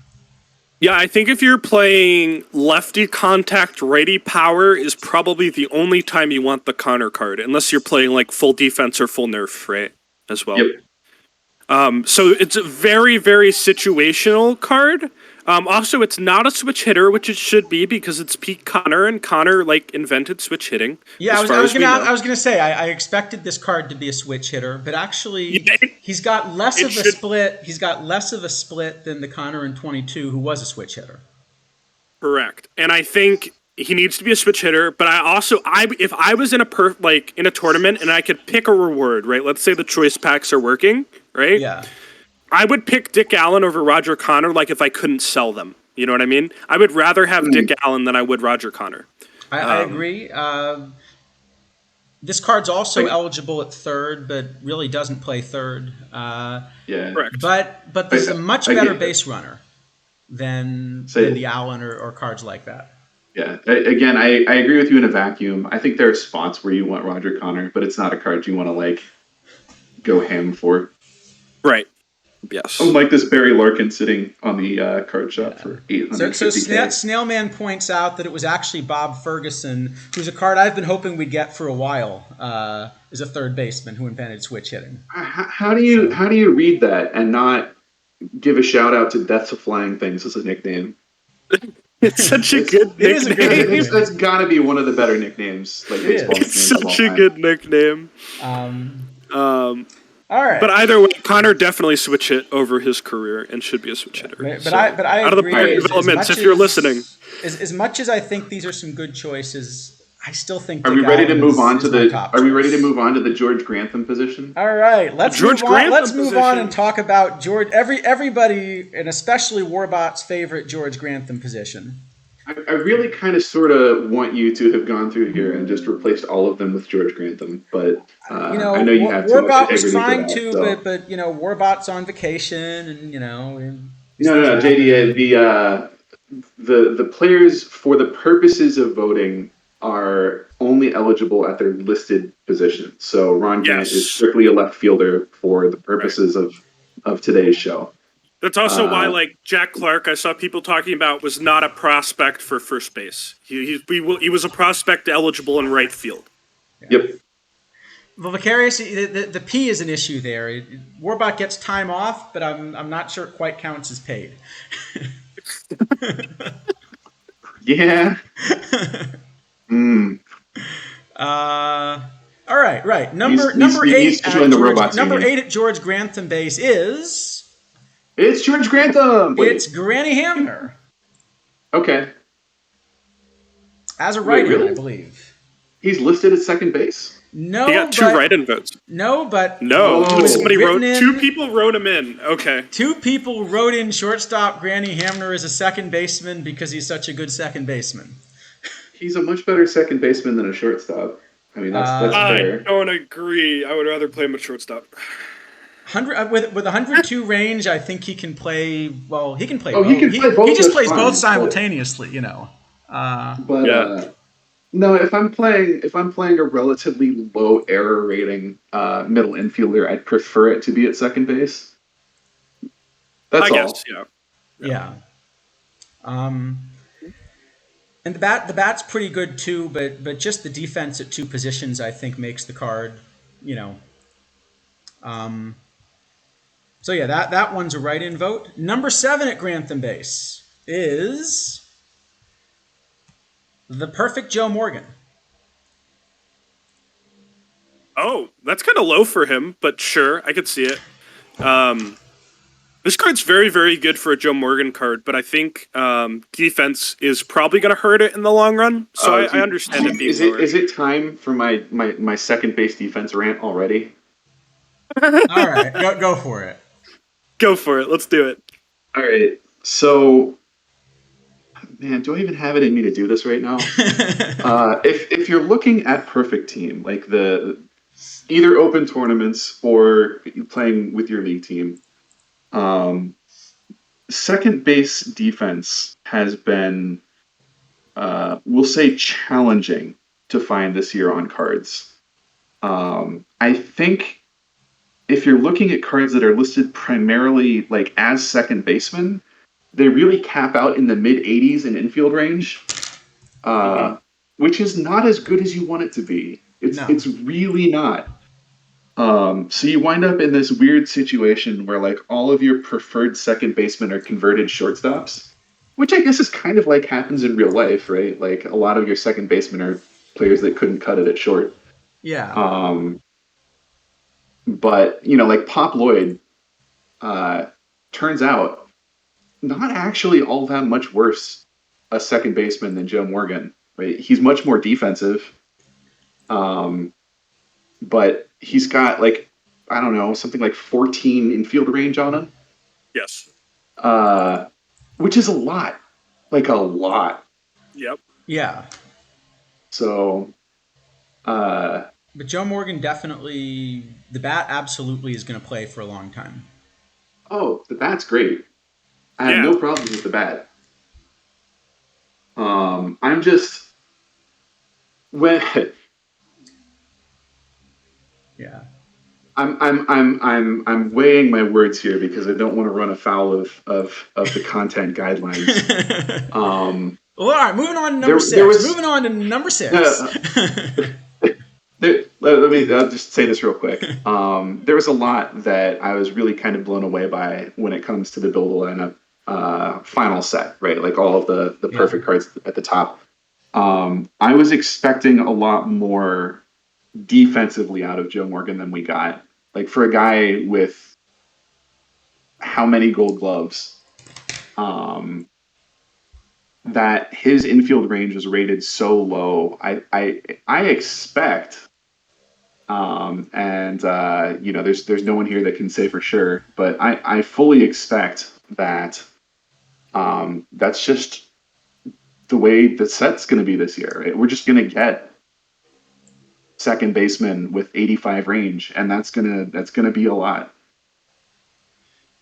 C: Yeah, I think if you're playing lefty contact, righty power is probably the only time you want the Connor card, unless you're playing like full defense or full nerf, right? As well.
B: Yep.
C: So it's a very, very situational card. Also, it's not a switch hitter, which it should be because it's Pete Connor, and Connor invented switch hitting.
A: Yeah, I was gonna say I expected this card to be a switch hitter, but actually he's got less of a split. He's got less of a split than the Connor in 22, who was a switch hitter.
C: Correct, and I think he needs to be a switch hitter. But if I was in a tournament and I could pick a reward, right? Let's say the choice packs are working, right?
A: Yeah.
C: I would pick Dick Allen over Roger Connor, if I couldn't sell them. You know what I mean? I would rather have Dick Allen than I would Roger Connor.
A: I agree. This card's also eligible at third, but really doesn't play third.
B: Yeah.
C: Correct.
A: But this is a much better base runner than the Allen or cards like that.
B: Yeah. Again, I agree with you in a vacuum. I think there are spots where you want Roger Connor, but it's not a card you want to go ham for.
C: Right. Yes.
B: Unlike this Barry Larkin sitting on the card shop for $850K.
A: So Snailman points out that it was actually Bob Ferguson, who's a card I've been hoping we'd get for a while, is a third baseman who invented switch hitting.
B: How do you read that and not give a shout out to Death to Flying Things as a nickname?
C: It's such a good nickname.
A: It is a good nickname.
B: That's got to be one of the better nicknames. Baseball nicknames
C: It's
B: of all
C: such a
B: time.
C: good nickname.
A: All right.
C: But either way, Connor definitely switch hit over his career and should be a switch hitter.
A: But I
C: out of the
A: agree.
C: player developments, if you're listening.
A: As much as I think these are some good choices, I still think.
B: Are we ready to move on to the?
A: Are
B: we ready to move on to the George Grantham position?
A: All right, let's
C: George
A: move on.
C: Grantham
A: Let's move on
C: position.
A: and talk about George. Everybody, and especially Warbot's favorite George Grantham position.
B: I really kind of sort of want you to have gone through here and just replaced all of them with George Grantham, but I know you have too much
A: Warbot was
B: integrity for
A: trying
B: that.
A: to,
B: So
A: but Warbot's on vacation, and these
B: no,
A: things
B: no, no, JD,
A: happen.
B: the players for the purposes of voting are only eligible at their listed position. So Ron Gant is
C: Yes.
B: strictly a left fielder for the
C: Right.
B: purposes of today's show.
C: That's also why,
B: Uh,
C: like, Jack Clark, I saw people talking about, was not a prospect for first base. He was a prospect eligible in right field.
A: Yeah.
B: yep.
A: Well, Vicarious, the P is an issue there. Warbot gets time off, but I'm not sure it quite counts as paid.
B: Yeah. Mm.
A: All right, right.
B: He's,
A: Number
B: he needs
A: eight
B: to join
A: at
B: the
A: George.
B: robots
A: Number
B: union.
A: eight at George Grantham base is
B: It's George Grantham.
A: it's
B: Wait.
A: Granny Hamner
B: Okay.
A: as a
B: Wait,
A: write-in, I
B: really?
A: believe.
B: He's listed at second base?
C: He
A: No,
C: got two
A: but
C: write-in votes.
A: no, but
C: No,
A: he was
B: Oh.
C: somebody
A: written
C: wrote. Two
A: in.
C: people wrote him in. Okay.
A: Two people wrote in shortstop Granny Hamner as a second baseman because he's such a good second baseman.
B: He's a much better second baseman than a shortstop. I mean, that's
C: I
B: fair.
C: don't agree. I would rather play him at shortstop.
A: With 102 range, I think he can play. Well, he can play.
B: Oh,
A: both.
B: he can play both,
A: He just
B: that's
A: plays
B: fine,
A: both
B: but-
A: simultaneously.
B: But
C: Yeah.
B: no, if I'm playing a relatively low error rating middle infielder, I'd prefer it to be at second base. That's
C: I
B: all.
C: guess. Yeah.
A: Yeah. And the bat's pretty good too, but just the defense at two positions I think makes the card, you know. So yeah, that one's a write-in vote. Number 7 at Grantham base is the perfect Joe Morgan.
C: Oh, that's kind of low for him, but sure, I could see it. This card's very, very good for a Joe Morgan card, but I think defense is probably going to hurt it in the long run. So I understand it being lower.
B: Is it time for my second base defense rant already?
A: All right, go for it.
C: Go for it. Let's do it.
B: All right. So, man, do I even have it in me to do this right now? If you're looking at perfect team, like the either open tournaments or playing with your league team, second base defense has been, we'll say, challenging to find this year on cards. I think if you're looking at cards that are listed primarily like as second baseman, they really cap out in the mid 80s in infield range, which is not as good as you want it to be. It's really not. So you wind up in this weird situation where like all of your preferred second basemen are converted shortstops, which I guess is kind of like happens in real life, right? Like a lot of your second basemen are players that couldn't cut it at short.
A: Yeah.
B: But like Pop Lloyd, turns out not actually all that much worse a second baseman than Joe Morgan, right? He's much more defensive. But he's got like, I don't know, something like 14 infield range on him.
C: Yes.
B: Which is a lot. Like a lot.
C: Yep.
A: Yeah.
B: So,
A: But Joe Morgan definitely, the bat absolutely is going to play for a long time.
B: oh, the bat's great. I have no problems with the bat. I'm just when
A: Yeah.
B: I'm weighing my words here because I don't want to run afoul of the content guidelines.
A: Well, all right, moving on to number
B: There-
A: six.
B: there was-
A: Moving on to number 6.
B: I'll just say this real quick. There was a lot that I was really kind of blown away by when it comes to the build a lineup final set, right? Like all of the perfect cards at the top. I was expecting a lot more defensively out of Joe Morgan than we got. Like for a guy with how many Gold Gloves, that his infield range was rated so low. I expect, there's no one here that can say for sure, but I fully expect that that's just the way the set's going to be this year. Right? We're just going to get second baseman with 85 range, and that's gonna be a lot.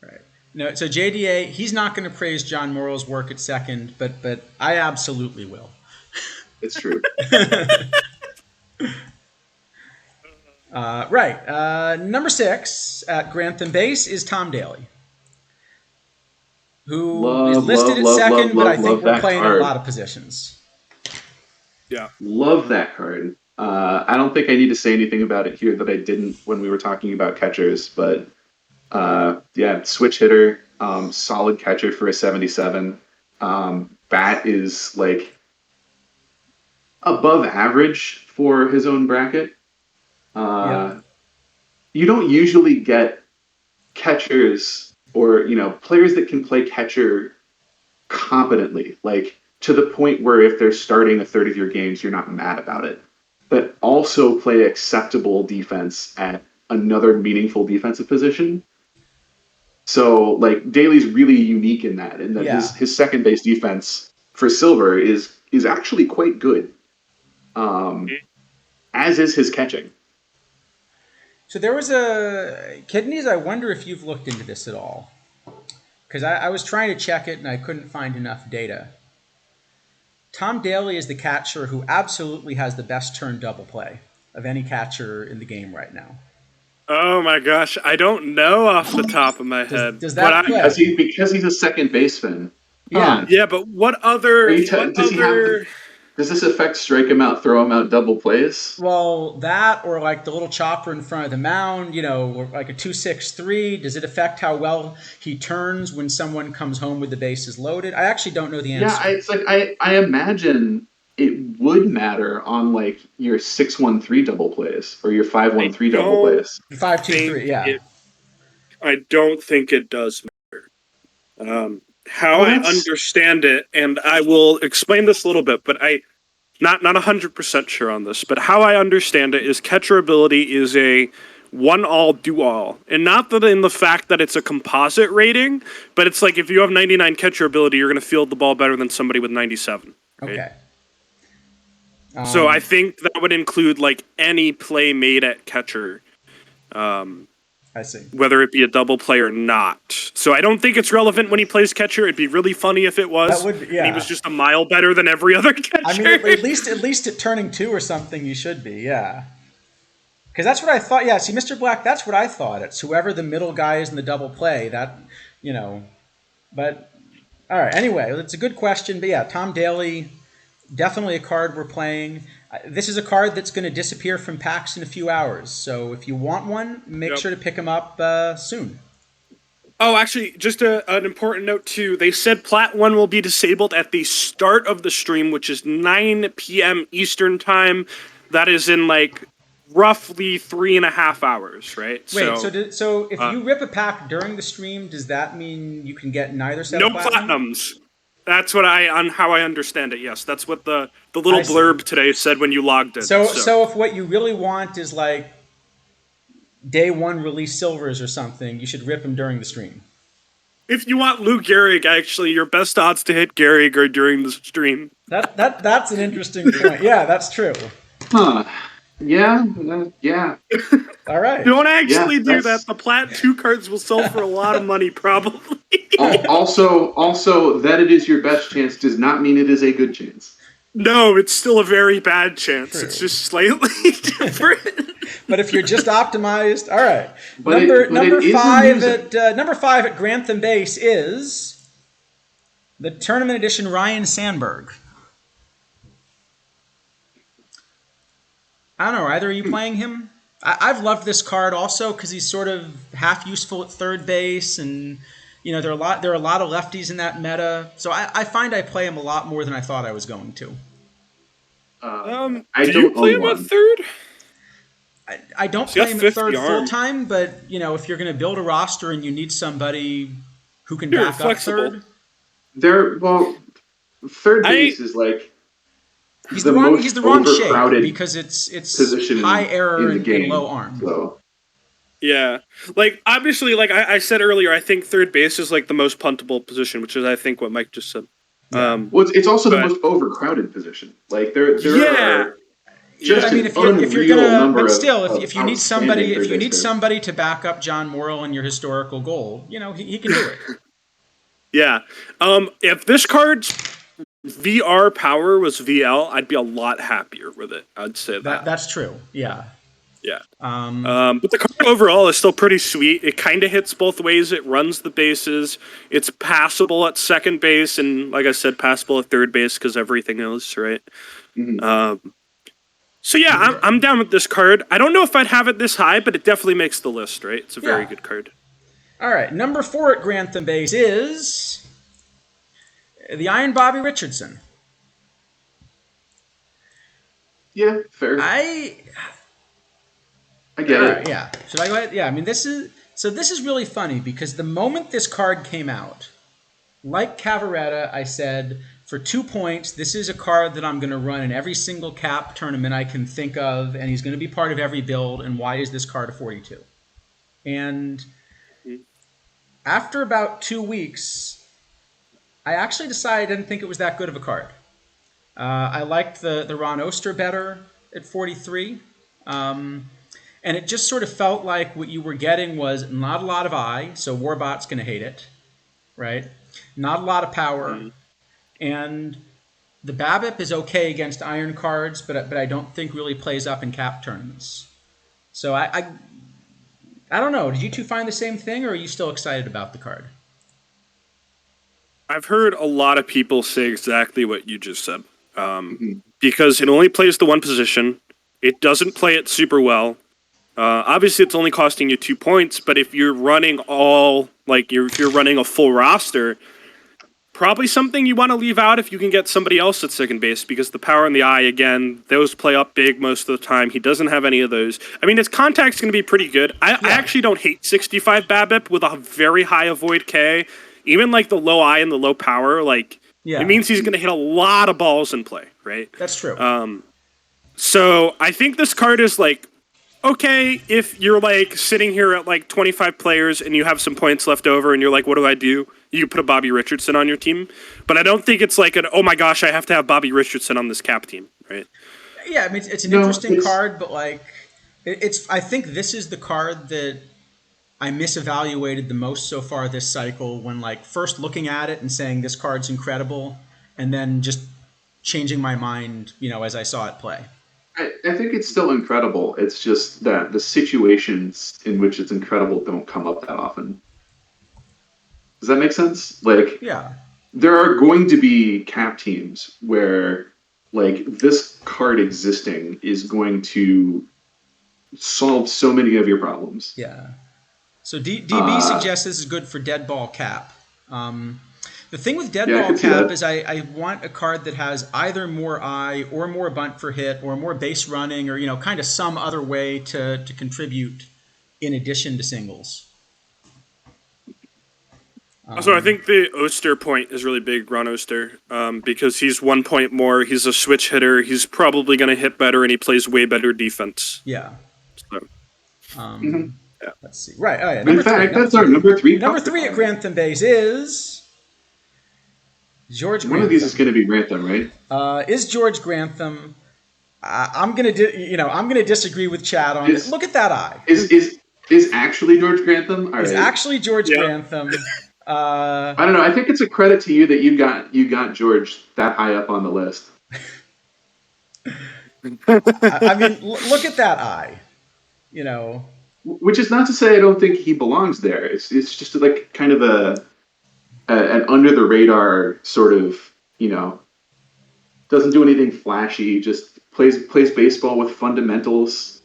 A: Right. No, so JDA, he's not going to praise John Morrow's work at second, but I absolutely will.
B: It's true.
A: Right. Number 6 at Grantham Base is Tom Daly, who is listed at second, but I think we're playing a lot of positions.
C: Yeah.
B: Love that card. I don't think I need to say anything about it here that I didn't when we were talking about catchers, but yeah, switch hitter, solid catcher for a 77. Bat is like above average for his own bracket. You don't usually get catchers or, players that can play catcher competently, like to the point where if they're starting a third of your games, you're not mad about it, but also play acceptable defense at another meaningful defensive position. So, like, Daly's really unique in that his second base defense for Silver is actually quite good, as is his catching.
A: So there was Kidneys, I wonder if you've looked into this at all. Because I was trying to check it and I couldn't find enough data. Tom Daly is the catcher who absolutely has the best turn double play of any catcher in the game right now.
C: Oh my gosh, I don't know off the top of my head.
A: Does that
B: because he's a second baseman?
A: Yeah.
C: Yeah, but what other?
B: Does this affect strike him out, throw him out, double plays?
A: Well, that or like the little chopper in front of the mound, like a 2-6-3. Does it affect how well he turns when someone comes home with the bases loaded? I actually don't know the answer.
B: Yeah, it's like I imagine it would matter on like your 6-1-3 double plays or your 5-1-3 double plays.
A: 5-2-3, yeah.
C: I don't think it does matter. How I understand it, and I will explain this a little bit, but I'm not 100% sure on this, but how I understand it is catcher ability is a one-all, do-all. And not that in the fact that it's a composite rating, but it's like if you have 99 catcher ability, you're going to field the ball better than somebody with 97. Right?
A: Okay.
C: So I think that would include like any play made at catcher.
A: I see.
C: Whether it be a double play or not. So I don't think it's relevant when he plays catcher. It'd be really funny if it was.
A: That would, yeah.
C: And he was just a mile better than every other catcher.
A: I mean, at least at turning 2 or something, you should be, yeah. Because that's what I thought. Yeah, see, Mr. Black, that's what I thought. It's whoever the middle guy is in the double play. That, But, all right, anyway, it's a good question. But yeah, Tom Daly, definitely a card we're playing. This is a card that's going to disappear from packs in a few hours. So if you want one, make sure to pick them up soon.
C: Oh, actually, just an important note, too. They said Plat 1 will be disabled at the start of the stream, which is 9 p.m. Eastern Time. That is in, like, roughly 3.5 hours, right?
A: Wait, so if you rip a pack during the stream, does that mean you can get neither set of platinum?
C: No platinums. That's what how I understand it. Yes, that's what the little blurb today said when you logged in.
A: So if what you really want is like day 1 release silvers or something, you should rip them during the stream.
C: If you want Lou Gehrig, actually, your best odds to hit Gehrig are during the stream.
A: That's an interesting point. Yeah, that's true.
B: Huh. Yeah.
A: All right.
C: Don't actually do that. The Plat 2 cards will sell for a lot of money, probably.
B: Also, that it is your best chance does not mean it is a good chance.
C: No, it's still a very bad chance. True. It's just slightly different.
A: But if you're just optimized, all right.
B: But
A: Number 5 at Grantham Base is the Tournament Edition Ryan Sandberg. I don't know. Are either of you playing him? I've loved this card also because he's sort of half useful at third base, and there are a lot of lefties in that meta. So I find I play him a lot more than I thought I was going to.
C: Do you play him at third?
A: I don't play him at third full time, but if you're going to build a roster and you need somebody who can back
C: flexible.
A: up third,
B: third base is like.
A: He's the wrong shape because it's high error and low arm.
B: So.
C: Yeah, like obviously, like I said earlier, I think third base is like the most puntable position, which is I think what Mike just said.
A: Yeah.
B: Well, it's also the
C: But
B: most overcrowded position. Like there
C: yeah,
B: are
A: But
B: just
A: I
C: yeah.
A: mean,
B: an
A: if you're
B: unreal
A: gonna,
B: number
A: but still,
B: of
A: if you need
B: outstanding
A: somebody,
B: third
A: if you
B: base
A: need
B: cards.
A: somebody to back up John Morrill in your historical goal, he can do it.
C: Yeah. If this card's VR power was VL, I'd be a lot happier with it. I'd say that.
A: That's true. Yeah.
C: Yeah.
A: Um,
C: But the card overall is still pretty sweet. It kind of hits both ways. It runs the bases. It's passable at second base, and like I said, passable at third base because everything is right.
B: Mhm.
C: So yeah, I'm down with this card. I don't know if I'd have it this high, but it definitely makes the list. Right? It's a very
A: yeah.
C: good card.
A: All right. Number 4 at Grantham Base is the Iron Bobby Richardson.
B: Yeah, fair.
A: I
B: I
A: All
B: get
A: right,
B: it.
A: yeah. Should I go ahead? Yeah, I mean, this is really funny because the moment this card came out, like Cavaretta, I said for 2 points, this is a card that I'm going to run in every single cap tournament I can think of, and he's going to be part of every build. And why is this card a 42? And after about 2 weeks, I actually decided I didn't think it was that good of a card. I liked the Ron Oster better at 43. And it just sort of felt like what you were getting was not a lot of eye, so Warbot's going to hate it, right? Not a lot of power, and the BABIP is okay against iron cards, but I don't think really plays up in cap tournaments. So I don't know. Did you two find the same thing, or are you still excited about the card?
C: I've heard a lot of people say exactly what you just said.
B: Mhm.
C: Because it only plays the one position. It doesn't play it super well. Obviously, it's only costing you 2 points, but if you're running if you're running a full roster, probably something you want to leave out if you can get somebody else at second base because the power and the eye, again, those play up big most of the time. He doesn't have any of those. I mean, his contact's going to be pretty good. I actually don't hate 65 BABIP with a very high avoid K. Even like the low eye and the low power, like it
A: Yeah,
C: means he's going to hit a lot of balls in play, right?
A: that's true.
C: So I think this card is like okay if you're like sitting here at like 25 players and you have some points left over and you're like, what do I do? You can put a Bobby Richardson on your team, but I don't think it's like an oh my gosh, I have to have Bobby Richardson on this cap team, right?
A: Yeah, I mean it's an
B: No,
A: interesting card, but like it's I think this is the card that I misevaluated the most so far this cycle when like first looking at it and saying this card's incredible and then just changing my mind, as I saw it play.
B: I think it's still incredible. It's just that the situations in which it's incredible don't come up that often. Does that make sense? Like,
A: Yeah.
B: there are going to be cap teams where, like, this card existing is going to solve so many of your problems.
A: Yeah. So DB
B: Uh,
A: suggests this is good for dead ball cap. The thing with dead
B: yeah, I
A: ball
B: could see
A: cap
B: that.
A: is I want a card that has either more eye or more bunt for hit or more base running or kind of some other way to contribute in addition to singles.
C: Also, I think the Oster point is really big, Ron Oster, because he's 1 point more. He's a switch hitter. He's probably going to hit better, and he plays way better defense.
A: Yeah.
C: So,
B: Mhm.
C: yeah.
A: Let's see. Right. Oh, yeah.
B: In fact, that's our number three.
A: Number three at Grantham Base is George
B: One of these is
A: Grantham.
B: going to be Grantham, right?
A: Is George Grantham? I'm gonna, I'm gonna disagree with Chad on it.
B: Is
A: Look at that eye.
B: is actually George Grantham? All
A: Is
B: right.
A: actually George
C: Yeah.
A: Grantham.
B: I don't know. I think it's a credit to you that you got George that high up on the list.
A: I mean, look at that eye. You know.
B: Which is not to say I don't think he belongs there. It's just like kind of an under the radar sort of, doesn't do anything flashy. Just plays baseball with fundamentals.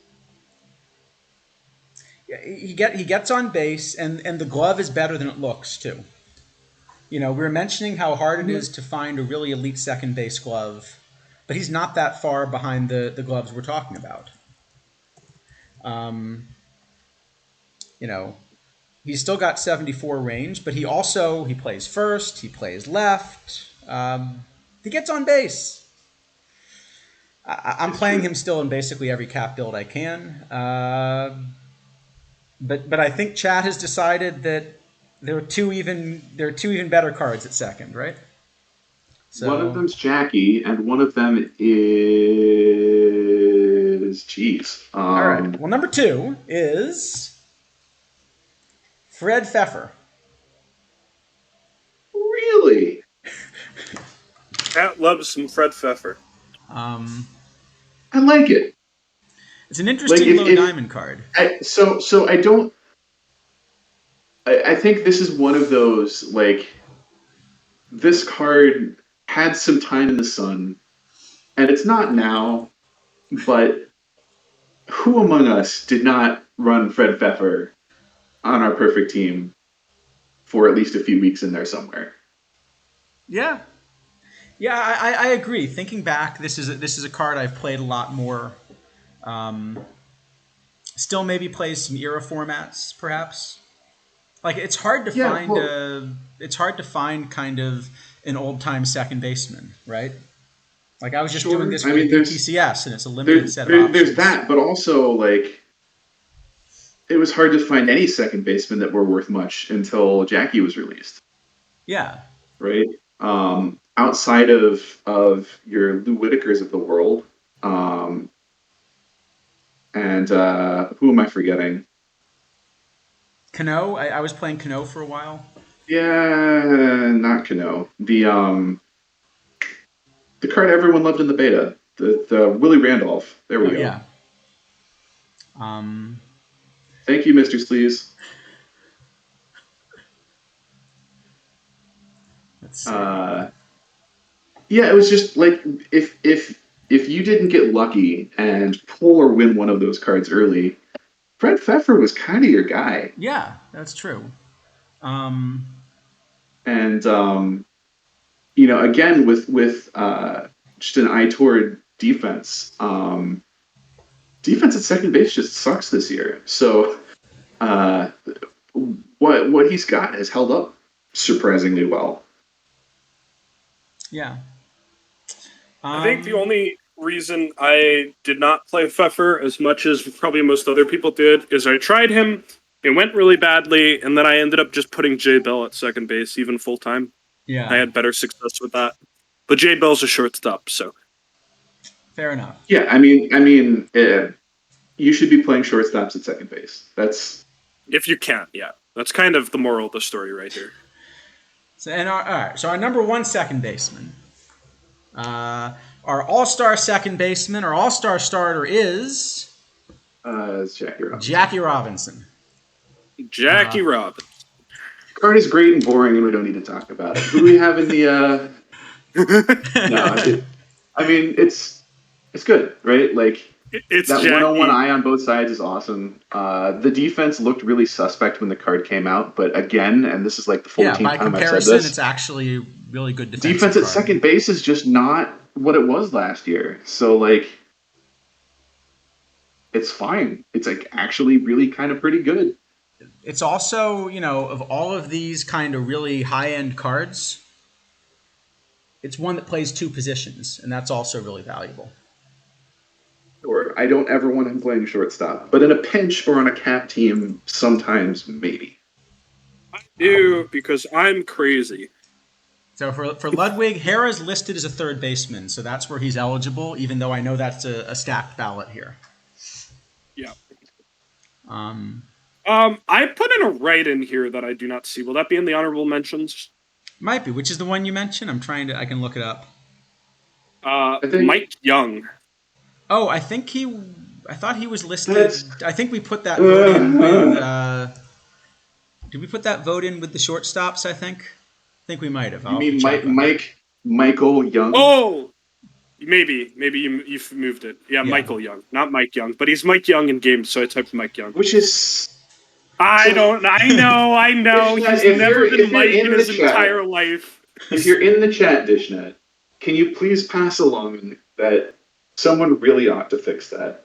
A: He gets on base, and the glove is better than it looks too. We were mentioning how hard it is to find a really elite second base glove, but he's not that far behind the gloves we're talking about. You know, he's still got 74 range, but he plays first, he plays left, he gets on base. I'm playing him still in basically every cap build I can. But I think Chad has decided that there are two even better cards at second, right?
B: One of
A: So,
B: them's Jackie, and one of them is geez.
A: all right. Well, number 2 is Fred Pfeffer.
B: Really,
C: Pat loves some Fred Pfeffer.
A: Um,
B: I like it.
A: it's an
B: Like
A: interesting low diamond card.
B: so I don't. I think this is one of those like this card had some time in the sun, and it's not now, but who among us did not run Fred Pfeffer on our perfect team for at least a few weeks in there somewhere?
A: Yeah, yeah, I agree. Thinking back, this is a card I've played a lot more. Um, Still, maybe plays some era formats, perhaps. Like
B: Yeah, well,
A: it's hard to find kind of an old time second baseman, right? Like I was just doing
B: sure.
A: this
B: I
A: for the
B: mean,
A: BTCS, and it's a limited set of
B: there's
A: options.
B: that, but also like it was hard to find any second basemen that were worth much until Jackie was released,
A: Yeah,
B: right? Outside of your Lou Whitakers of the world, um, and who am I forgetting?
A: Cano. I was playing Cano for a while.
B: Yeah, not Kano. The card everyone loved in the beta, the Willie Randolph. There we
A: Oh
B: go.
A: yeah. Um,
B: Thank you, Mr. Sleaze.
A: let's see.
B: Uh, yeah, it was just like if you didn't get lucky and pull or win one of those cards early, Fred Pfeffer was kind of your guy.
A: Yeah, that's true. Um,
B: And again with just an eye toward defense. Defense at second base just sucks this year. So uh, what he's got has held up surprisingly well.
A: yeah.
C: I think the
A: Um,
C: only reason I did not play Pfeffer as much as probably most other people did is I tried him, it went really badly, and then I ended up just putting Jay Bell at second base, even full time. I
A: yeah.
C: had better success with that. But Jay Bell's a shortstop, so
A: Fair enough.
B: Yeah, you should be playing shortstops at second base. That's
C: if you can, yeah. That's kind of the moral of the story right here.
A: So all right. So our number 1 second baseman, our all-star second baseman, our all-star starter is
B: it's Jackie Robinson.
A: Jackie Robinson.
C: Jackie Robinson.
B: Card is great and boring, and we don't need to talk about it. Who do we have in the? No, I mean it's good, right? Like
C: It's
B: that
C: Jackie.
B: 101 eye on both sides is awesome. The defense looked really suspect when the card came out, but again, and this is like the 14th
A: Yeah, by
B: time I've said
A: comparison,
B: this,
A: it's actually a really good defensive
B: defense at
A: card.
B: second base is just not what it was last year. So like, it's fine. It's like actually really kind of pretty good.
A: It's also, of all of these kind of really high-end cards, it's one that plays 2 positions, and that's also really valuable.
B: Or I don't ever want him playing shortstop, but in a pinch or on a cap team, sometimes maybe.
C: I do, because I'm crazy.
A: So for Ludwig, Hera's listed as a third baseman, so that's where he's eligible, even though I know that's a stacked ballot here.
C: Yeah.
A: Um,
C: I put in a right in here that I do not see. Will that be in the honorable mentions?
A: Might be. Which is the one you mentioned? I can look it up.
C: Mike Young.
A: Oh, I thought he was listed. I think we put that vote in with. Did we put that vote in with the shortstops? I think we might have.
B: You mean Michael Young?
C: Oh, maybe you've moved it. Yeah, Michael Young, not Mike Young, but he's Mike Young in games, so I typed Mike Young.
B: Which is.
C: I know. He's never been Mike in his entire life.
B: If you're in the chat, Dishnet, can you please pass along that someone really ought to fix that?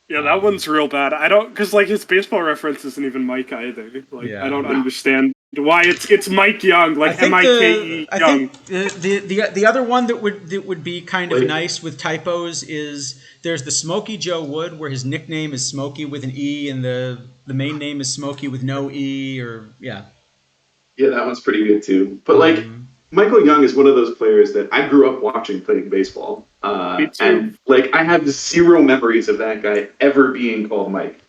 C: Yeah, that one's real bad. I don't, because like his baseball reference isn't even Mike either. Like I don't understand why it's Mike Young, like Mike Young.
A: I think the other one that would be kind of nice with typos is there's the Smokey Joe Wood, where his nickname is Smokey with an E and the main name is Smokey with no E, or yeah.
B: Yeah, that one's pretty good too. But like Michael Young is one of those players that I grew up watching playing baseball.
C: Me too.
B: And like I have zero memories of that guy ever being called Mike.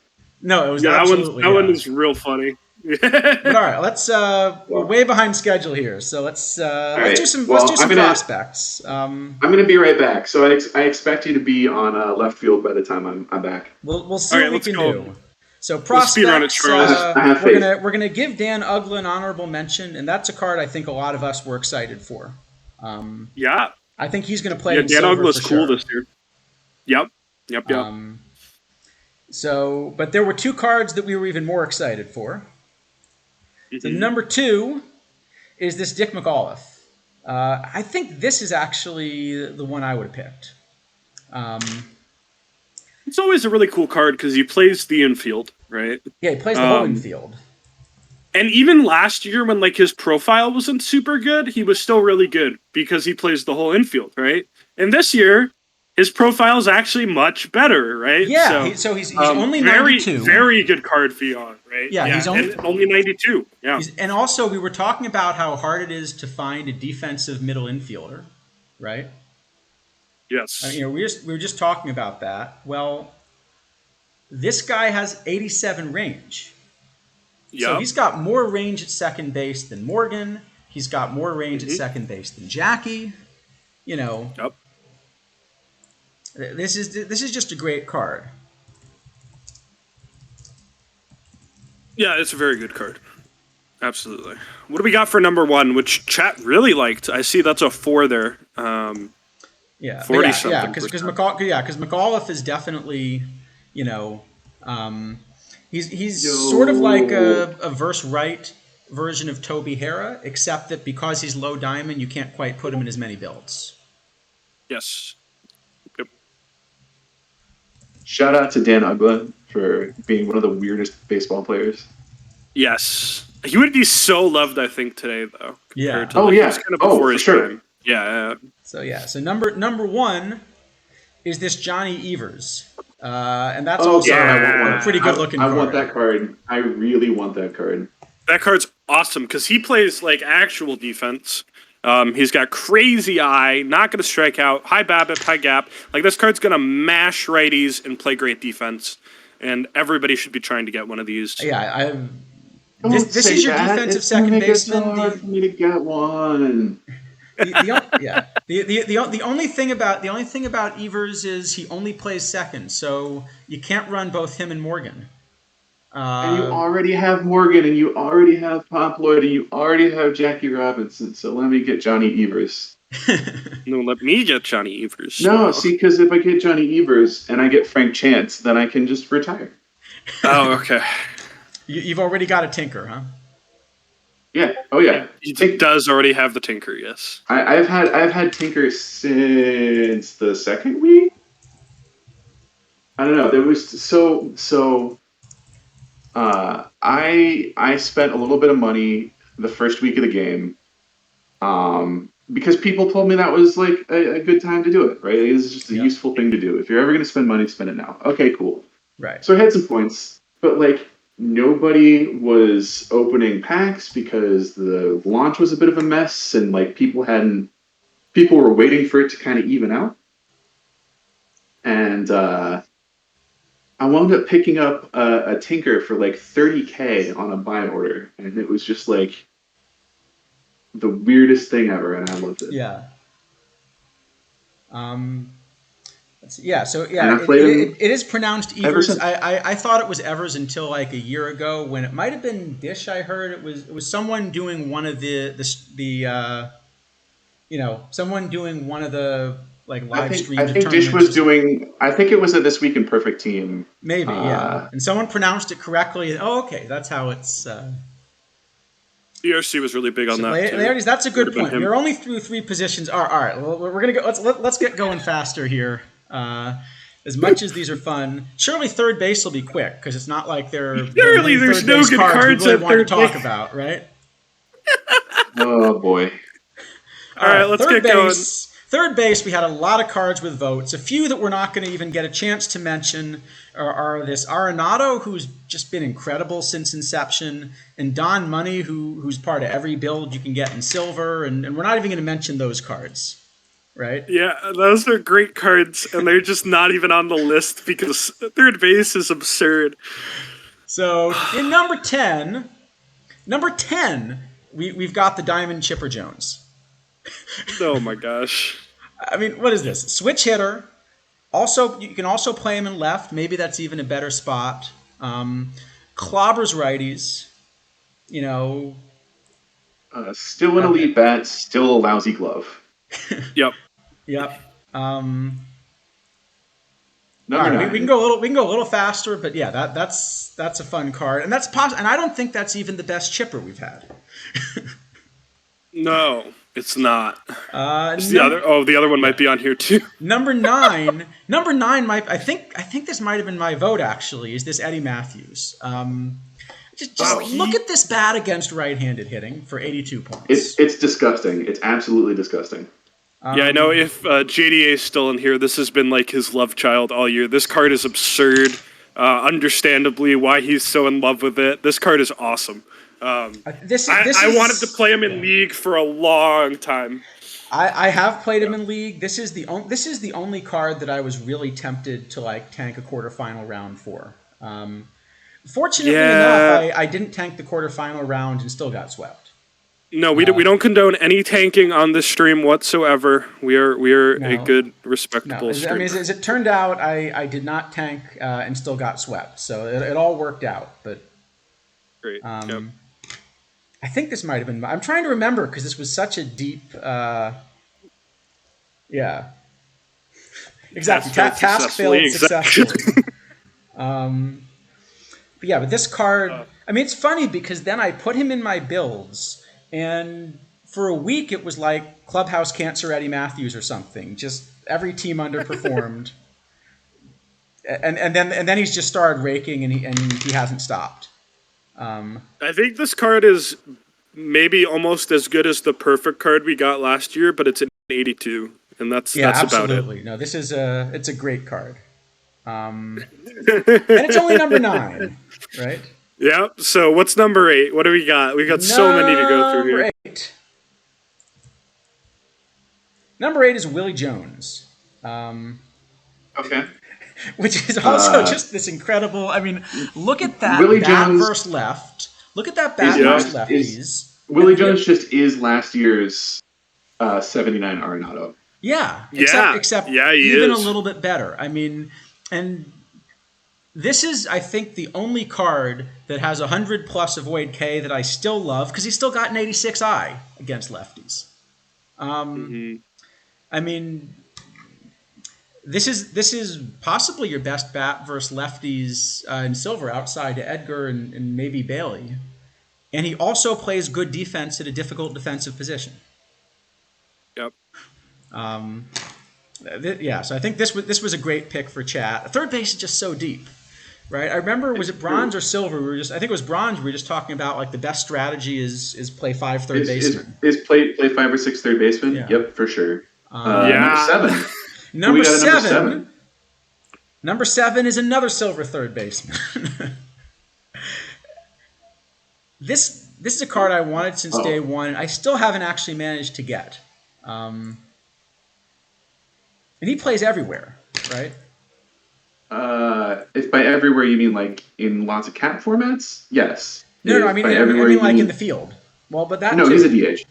A: No, it was
C: Yeah,
A: absolutely
C: that one is real funny.
A: But all right, let's we're way behind schedule here, so let's
B: right.
A: do some
B: Well,
A: prospects.
B: I'm gonna be right back. So I expect you to be on left field by the time I'm back.
A: We'll see
C: All
A: what
C: right,
A: we
C: let's
A: can
C: go.
A: do. So
C: speed run it,
A: prospects,
C: Charles.
B: I have faith.
A: we're gonna give Dan Uggla an honorable mention, and that's a card I think a lot of us were excited for.
C: Yeah.
A: I think he's gonna play
C: Yeah,
A: in
C: Dan
A: silver
C: Uggla's
A: for
C: cool
A: sure.
C: this year. Yep.
A: So, but there were two cards that we were even more excited for. The number 2 is this Dick McAuliffe. I think this is actually the one I would have picked.
C: It's always a really cool card because he plays the infield, right?
A: Yeah, he plays the whole infield.
C: And even last year when like his profile wasn't super good, he was still really good because he plays the whole infield, right? And this year, his profile is actually much better, right?
A: Yeah, so he's only 92.
C: Very good card Fion, right?
A: Yeah, he's
C: only 92. Yeah.
A: And also, we were talking about how hard it is to find a defensive middle infielder, right?
C: Yes.
A: We were just talking about that. Well, this guy has 87 range.
C: Yep.
A: So he's got more range at second base than Morgan. He's got more range at second base than Jackie.
C: Yep.
A: This is just a great card.
C: Yeah, it's a very good card. Absolutely. What do we got for number 1, which chat really liked? I see that's a 4 there. 40 something.
A: Because McAuliffe is definitely, he's sort of like a verse right version of Toby Hara, except that because he's low diamond, you can't quite put him in as many builds.
C: Yes. Yep.
B: Shout out to Dan Uggla for being one of the weirdest baseball players.
C: Yes. He would be so loved, I think, today, though.
A: Yeah.
B: Oh, yeah.
C: Kind of before his
B: sure.
C: time. Yeah.
A: So number 1 is this Johnny Evers. And that's also a pretty good looking card.
B: I want that card. I really want that card.
C: That card's awesome because he plays like actual defense. He's got crazy eye, not going to strike out, high BABIP, high gap. Like this card's going to mash righties and play great defense. And everybody should be trying to get one of these.
A: Yeah, this is your defensive second baseman.
B: It's hard for me to get one.
A: The only thing about Evers is he only plays second, so you can't run both him and Morgan.
B: And you already have Morgan, and you already have Pop Lloyd, and you already have Jackie Robinson. So let me get Johnny Evers.
C: No, let me get Johnny Evers.
B: No, see, because if I get Johnny Evers and I get Frank Chance, then I can just retire.
C: Oh, okay.
A: You've already got a Tinker, huh?
B: Yeah. Oh, yeah.
C: He does already have the Tinker. Yes.
B: I've had Tinker since the second week. I don't know. There was so. I spent a little bit of money the first week of the game, because people told me that was like a good time to do it. Right? It was just a useful thing to do. If you're ever going to spend money, spend it now. Okay, cool.
A: Right.
B: So I had some points, but like nobody was opening packs because the launch was a bit of a mess, and like people were waiting for it to kind of even out, and I wound up picking up a Tinker for like $30K on a buy order, and it was just like the weirdest thing ever, and I loved it.
A: Yeah. So it is pronounced Evers. I thought it was Evers until like a year ago when it might have been Dish. I heard it was someone doing one of someone doing one of the like live streams.
B: I think Dish was doing. I think it was a This Week in Perfect Team.
A: Maybe, yeah. And someone pronounced it correctly. Oh, okay, that's how it's.
C: DRC was really big on that.
A: Laertes, that's a good point. We're only through 3 positions. All right, well, we're gonna go. Let's get going faster here. As much as these are fun, surely third base will be quick because it's not like
C: surely there's no good cards
A: we really
C: at
A: want to
C: third
A: talk
C: base.
A: about, right?
B: Oh boy!
C: All right, let's
A: third
C: get going.
A: base, Third base, we had a lot of cards with votes. A few that we're not going to even get a chance to mention are this Arenado, who's just been incredible since inception, and Don Money, who's part of every build you can get in silver, and we're not even going to mention those cards, right?
C: Yeah, those are great cards, and they're just not even on the list because third base is absurd.
A: So in number 10, we've got the Diamond Chipper Jones.
C: Oh my gosh.
A: I mean, what is this? Switch hitter. Also, you can also play him in left. Maybe that's even a better spot. Clobbers righties. You know.
B: Still an elite bat, still a lousy glove.
C: Yep.
A: Yep.
B: Number
A: Right,
B: 9.
A: we can go a little faster, but yeah, that's a fun card, and that's and I don't think that's even the best chipper we've had.
C: No, it's not.
A: It's
C: The other one might be on here too.
A: Number 9. Number 9 might. I think this might have been my vote. Actually, is this Eddie Matthews? Just look at this bat against right-handed hitting for 82 points.
B: It's disgusting. It's absolutely disgusting.
C: Yeah, I know if JDA is still in here, this has been like his love child all year. This card is absurd. Understandably, why he's so in love with it. This card is awesome. I wanted to play him in League for a long time.
A: I have played him in League. This is the only card that I was really tempted to like tank a quarterfinal round for. Fortunately enough, I didn't tank the quarterfinal round and still got swept.
C: No, we don't condone any tanking on this stream whatsoever. We are a good, respectable stream.
A: As it turned out, I did not tank and still got swept. So it all worked out. But
C: great.
A: Yep. I think this might have been. I'm trying to remember because this was such a deep. Yeah. Exactly. Task failed successfully. But this card. I mean, it's funny because then I put him in my builds. And for a week, it was like Clubhouse Cancer Eddie Matthews or something. Just every team underperformed, and then he's just started raking, and he hasn't stopped.
C: I think this card is maybe almost as good as the perfect card we got last year, but it's an 82, and that's
A: absolutely.
C: about it.
A: No, it's a great card, and it's only number 9, right?
C: Yeah, so what's number 8? What do we got? We got so many to go through here.
A: Number 8 is Willie Jones.
B: Okay.
A: Which is also just this incredible. I mean, look at that
B: Willie
A: bat
B: Jones
A: versus left. Look at that bat versus lefties.
B: Willie Jones just is last year's 79 Arenado.
A: Yeah. Except
C: he
A: even
C: is
A: a little bit better. I mean, and this is, I think, the only card that has 100 plus avoid K that I still love because he's still got an 86 I against lefties. I mean, this is possibly your best bat versus lefties in silver outside to Edgar and maybe Bailey. And he also plays good defense at a difficult defensive position.
C: Yep.
A: So I think this was a great pick for chat. Third base is just so deep. Right, I remember. Was it bronze or silver? I think it was bronze. We were just talking about like the best strategy is play 5 third basemen.
B: Is play 5 or 6 third basemen?
A: Yeah.
B: Yep, for sure. Number 7.
A: Number 7. Number 7 is another silver third baseman. This is a card I wanted since day one, and I still haven't actually managed to get. And he plays everywhere, right?
B: If by everywhere you mean like in lots of cat formats, yes.
A: No, I mean like in the field. Well, but that.
B: No, he's a DH.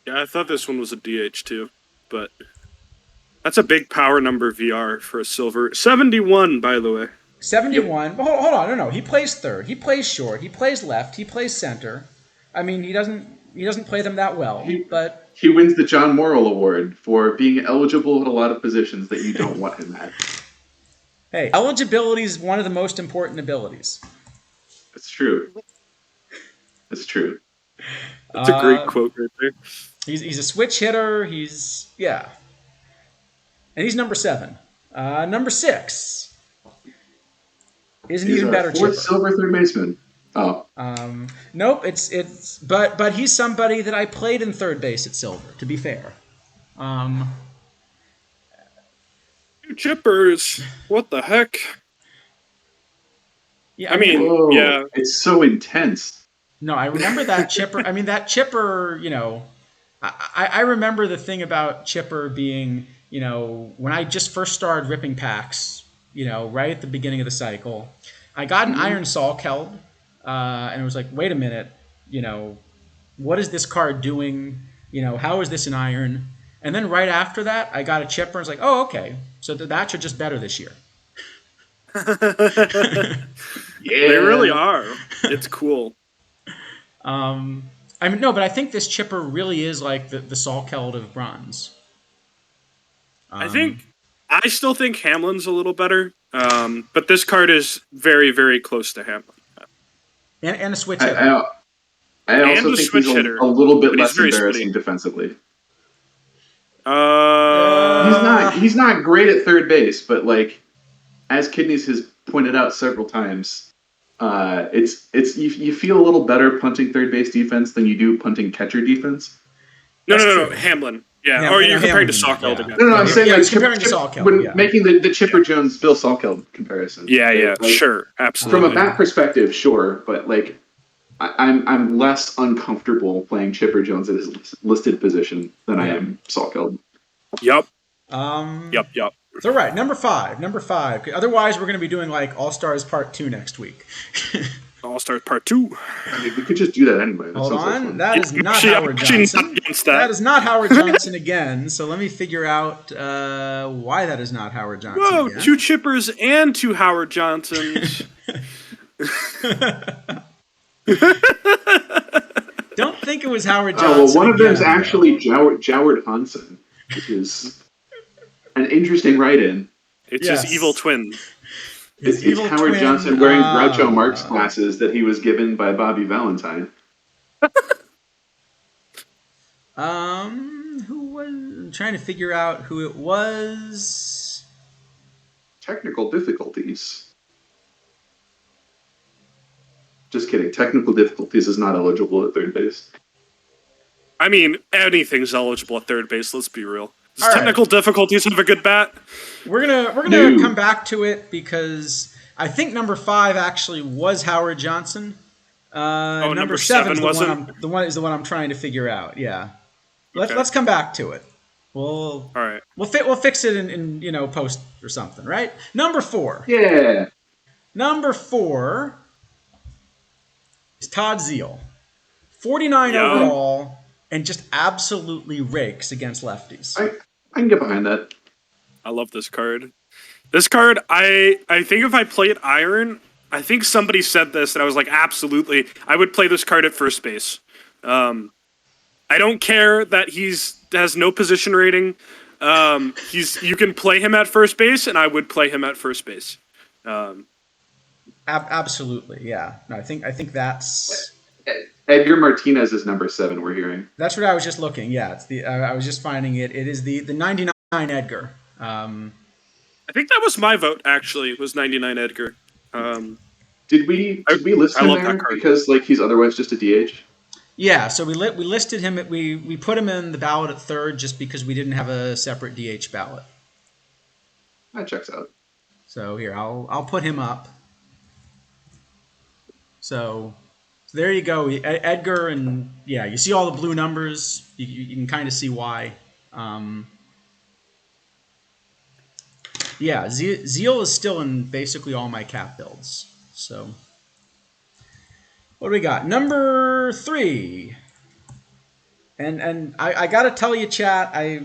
C: Yeah, I thought this one was a DH too, but that's a big power number VR for a silver. 71, by the way.
A: 71. Yep. Hold on, no. He plays third. He plays short. He plays left. He plays center. I mean, he doesn't play them that well, but.
B: He wins the John Morrill Award for being eligible at a lot of positions that you don't want him at.
A: Hey, eligibility is one of the most important abilities.
B: That's true. That's true.
C: That's a great quote right there.
A: He's a switch hitter. And he's number 7. Number 6 is an even better chipper.
B: Silver third baseman. Oh,
A: Nope, but he's somebody that I played in third base at Silver. To be fair, um,
C: Two chippers. What the heck?
A: yeah,
C: I
A: I mean,
C: mean,
B: whoa!
C: yeah.
B: It's so intense.
A: no, I remember that Chipper. I mean, that Chipper. I remember the thing about Chipper being, when I just first started ripping packs, right at the beginning of the cycle, I got an
B: Mhm.
A: Iron Salkeld, and it was like, wait a minute, what is this card doing? How is this an iron? And then right after that, I got a Chipper, and it's like, oh, okay, so the bats are just better this year.
C: They really
B: Yeah,
C: are. It's cool.
A: I mean, no, but I think this Chipper really is like the Salkeld of bronze.
C: I
A: Um,
C: think I still think Hamlin's a little better, but this card is very, very close to Hamlin
A: and a switch
B: I,
A: hitter.
B: I I
C: and
B: also
C: a
B: think he's
C: switch hitter,
B: a little bit
C: but he's
B: less
C: very splitty.
B: embarrassing defensively. He's
C: Uh,
B: not he's not great at third base, but like as Kidneys has pointed out several times, it's you feel a little better punting third base defense than you do punting catcher defense.
C: no,
A: That's
C: no, no,
A: true.
C: no, Hamlin. Yeah,
A: Yeah,
C: or
A: no,
C: you're comparing to
A: Hamlin meant,
C: Sawfeld
A: yeah.
C: again.
B: No,
A: Yeah,
B: I'm saying
A: yeah,
B: like
A: he's comparing to Salkeld,
B: when
A: yeah.
B: making the Chipper
C: Yeah,
B: Jones Bill Salkeld comparison.
C: yeah,
B: Right?
C: yeah,
B: Like
C: sure,
B: from a
C: absolutely.
B: bat perspective, sure, but like I'm less uncomfortable playing Chipper Jones at his listed position than I
A: Yeah.
B: am Salkeld.
C: Yup,
A: Um,
C: yup, yup.
A: so right, number five, number five. Otherwise, we're going to be doing like All Stars Part 2 next week.
C: All Stars Part 2.
B: I mean, we could just do that anyway. That
A: Hold
B: sounds like
A: on,
B: fun.
A: that
C: Yeah,
A: is not
C: I'm
A: Howard
C: actually not
A: Johnson.
C: against
A: That
C: that.
A: is not Howard Johnson again. So let me figure out why that is not Howard Johnson
C: Whoa,
A: again.
C: two Chippers and two Howard Johnsons.
A: Don't think it was Howard
B: Oh well,
A: Johnson
B: one of them's
A: again,
B: actually
A: though.
B: Joward Hansen, which is an interesting write-in.
C: It's his evil
A: Yes.
C: twin.
A: His
B: It's
A: evil
B: Howard
A: twin.
B: Johnson wearing Groucho Marx glasses that he was given by Bobby Valentine.
A: Who was? I'm trying to figure out who it was.
B: Technical difficulties. Just kidding. Technical difficulties is not eligible at third base.
C: I mean, anything's eligible at third base. Let's be real. Does
A: All right.
C: technical difficulties have a good bat?
A: We're gonna
B: No.
A: come back to it because I think number five actually was Howard Johnson. Number seven's
C: seven wasn't?
A: the one I'm trying to figure out. Yeah.
C: Okay.
A: Let's come back to it. We'll
C: All right.
A: we'll fix it in post or something, right? Number four.
B: Yeah.
A: Number four is Todd Zeal. 49
C: Yeah.
A: overall and just absolutely rakes against lefties.
B: I can get behind that.
C: I love this card. This card, I think if I played Iron, I think somebody said this, and I was like, absolutely. I would play this card at first base. I don't care that has no position rating. You can play him at first base, and I would play him at first base.
A: Absolutely, yeah. No, I think that's
B: Edgar Martinez is number 7, we're hearing.
A: what I was just looking. Yeah, it's the I was just finding it. It is the 99 Edgar.
C: I think that was my vote, actually, was 99 Edgar.
B: Did we list
C: I
B: him
C: love
B: there
C: that card.
B: because like he's otherwise just a DH?
A: Yeah, so we listed him. We put him in the ballot at third just because we didn't have a separate DH ballot.
B: That checks out.
A: So here, I'll put him up. So there you go, Edgar, and yeah, you see all the blue numbers. You can kind of see why. Yeah, Zeal is still in basically all my cap builds. So what do we got? Number 3. And I got to tell you, chat, I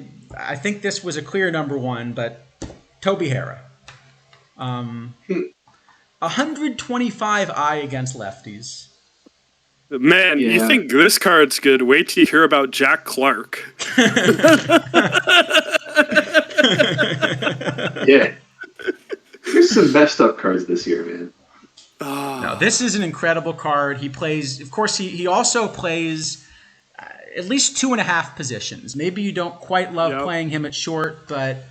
A: think this was a clear number 1, but Toby Hara. 125 I against lefties.
C: Man,
B: Yeah.
C: you think this card's good? Wait till you hear about Jack Clark.
B: Yeah. There's some messed up cards this year, man.
A: No, this is an incredible card. He plays, of course, he also plays at least 2.5 positions. Maybe you don't quite love
C: Yep.
A: playing him at short, but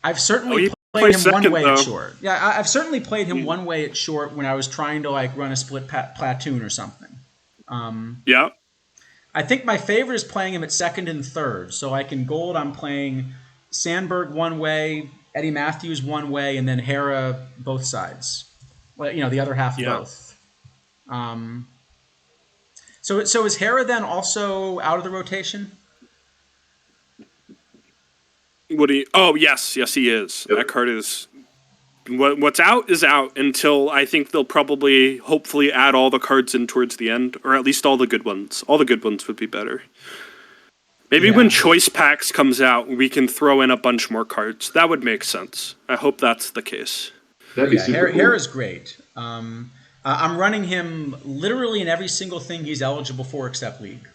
A: I've certainly played him
C: second,
A: one way
C: though.
A: at short. Yeah, I've certainly played him one way at short when I was trying to like run a split platoon or something.
C: Yeah.
A: I think my favorite is playing him at second and third. So like in gold, I'm playing Sandberg one way, Eddie Matthews one way, and then Hera both sides. Well, the other half of
C: Yeah.
A: both. So is Hera then also out of the rotation?
C: What do you? Oh, yes, he is.
B: Yep.
C: That card is. What's out is out until I think they'll probably, hopefully, add all the cards in towards the end, or at least all the good ones. All the good ones would be better. Maybe when Choice Packs comes out, we can throw in a bunch more cards. That would make sense. I hope that's the case.
B: That'd be super cool.
A: Hera's great. I'm running him literally in every single thing he's eligible for except League.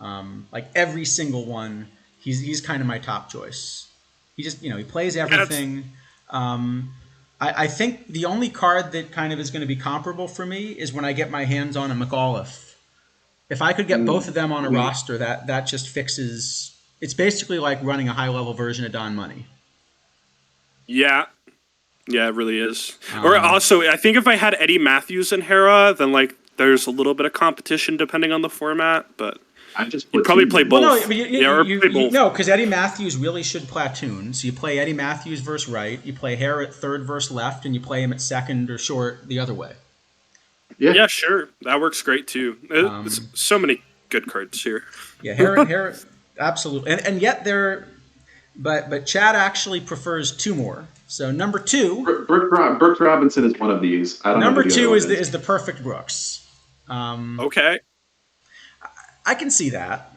A: Like every single one, he's kind of my top choice. He just he plays everything. I think the only card that kind of is going to be comparable for me is when I get my hands on a McAuliffe. If I could get both of them on a roster, that just fixes. It's basically like running a high level version of Don Money.
C: Yeah. Yeah, it really is. Or also, I think if I had Eddie Matthews and Hera, then there's a little bit of competition depending on the format, but you'd probably play both.
A: Well,
C: play both.
A: No, because Eddie Matthews really should platoon. So you play Eddie Matthews versus right, you play Hera at third versus left, and you play him at second or short the other way.
C: Yeah, sure. That works great too. There's so many good cards here.
A: Yeah, Hera absolutely. And yet but Chad actually prefers two more. So number 2,
B: Brooks Robinson is one of these. I don't know.
A: Number 2 is the perfect Brooks.
C: Okay.
A: I can see that.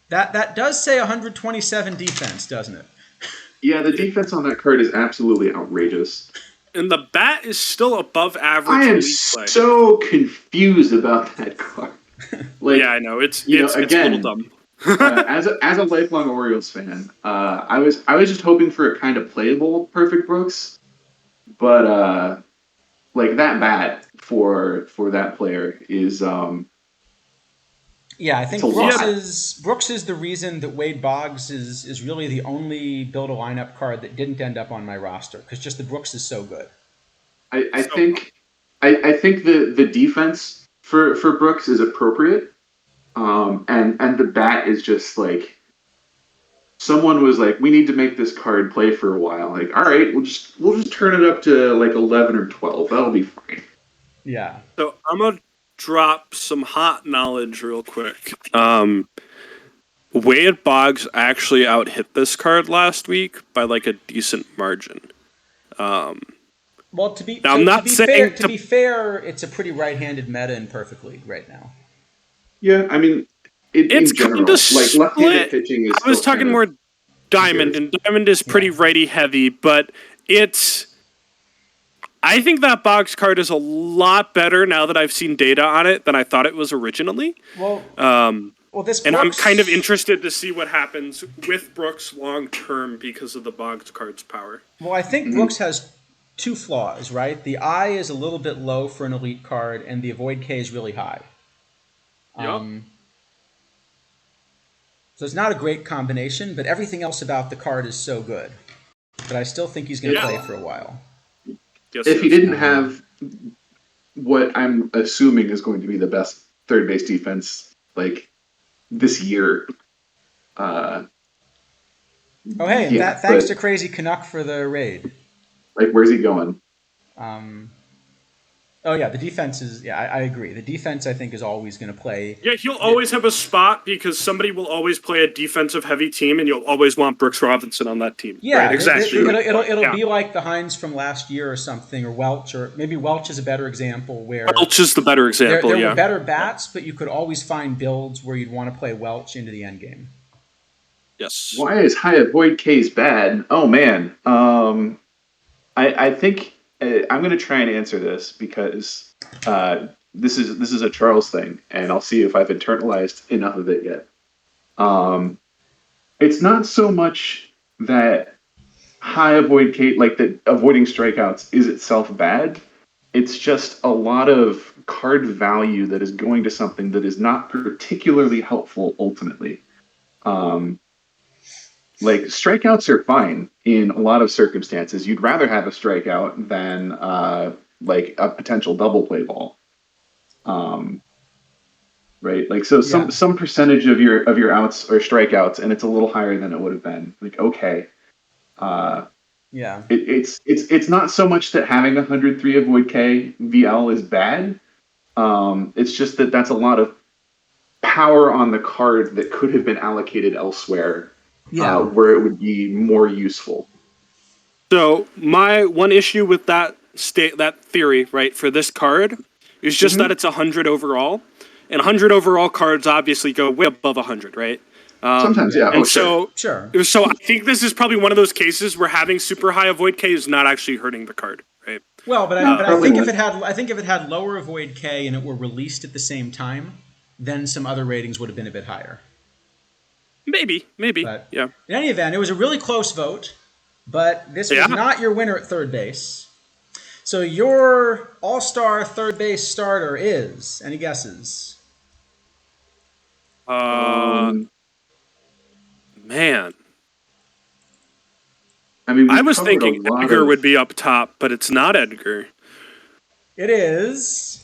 A: That does say 127 defense, doesn't it?
B: Yeah, the defense on that card is absolutely outrageous.
C: And the bat is still above average.
B: I am
C: play.
B: so confused about that card.
C: Yeah, I know. It's a little dumb.
B: As a lifelong Orioles fan, I was just hoping for a kind of playable Perfect Brooks, but that bat for that player is
A: Yeah, I think Brooks is the reason that Wade Boggs is really the only build a lineup card that didn't end up on my roster because just the Brooks is so good.
B: I think the defense for Brooks is appropriate. And the bat is just like someone was like, we need to make this card play for a while. Like, all right, we'll just turn it up to like 11 or 12. That'll be fine.
A: Yeah.
C: So I'm gonna drop some hot knowledge real quick. Wade Boggs actually out-hit this card last week by like a decent margin.
A: Well, to be fair, it's a pretty right-handed meta in Perfect League right now.
B: Yeah, I mean,
C: it's
B: in general,
C: kind of split.
B: left-handed pitching is.
C: I was talking more Diamond, and Diamond is pretty righty heavy, but I think that Boggs card is a lot better now that I've seen data on it than I thought it was originally.
A: I'm
C: kind of interested to see what happens with Brooks long term because of the Boggs card's power.
A: Well, I think Brooks has 2 flaws, right? The I is a little bit low for an elite card, and the avoid K is really high.
C: Yep.
A: So it's not a great combination, but everything else about the card is so good. But I still think he's going to play for a while.
C: Yes,
B: if he didn't have what I'm assuming is going to be the best third base defense this year.
A: Thanks to Crazy Canuck for the raid.
B: Where's he going?
A: The defense is. Yeah, I agree. The defense, I think, is always going to play.
C: Yeah, he'll always have a spot because somebody will always play a defensive-heavy team, and you'll always want Brooks Robinson on that team.
A: Yeah,
C: right, exactly.
A: It'll be like the Hines from last year or something, or Welch, or maybe Welch is a better example. Where
C: Welch is the better example.
A: There were better bats, but you could always find builds where you'd want to play Welch into the end game.
C: Yes.
B: Why is high avoid K's bad? Oh man, I think. I'm going to try and answer this because this is a Charles thing, and I'll see if I've internalized enough of it yet. It's not so much that high avoid K, that avoiding strikeouts is itself bad. It's just a lot of card value that is going to something that is not particularly helpful ultimately. Like strikeouts are fine in a lot of circumstances. You'd rather have a strikeout than like a potential double play ball. Right? Like so
A: Yeah.
B: some percentage of your outs are strikeouts and it's a little higher than it would have been. Like okay.
A: Yeah.
B: It's not so much that having 103 avoid K VL is bad. It's just that that's a lot of power on the card that could have been allocated elsewhere,
A: Yeah.
B: where it would be more useful.
C: So my one issue with that theory, right, for this card is just that it's 100 overall, and 100 overall cards obviously go way above 100, right?
B: Sometimes, yeah.
C: And so I think this is probably one of those cases where having super high avoid K is not actually hurting the card, right?
A: Well, but
B: No,
A: I think
B: not.
A: if it had lower avoid K and it were released at the same time, then some other ratings would have been a bit higher.
C: Maybe,
A: But
C: yeah.
A: in any event, it was a really close vote, but this was not your winner at third base. So your all-star third base starter is, any guesses?
C: Man.
B: I mean,
C: I was thinking Edgar would be up top, but it's not Edgar.
A: It is.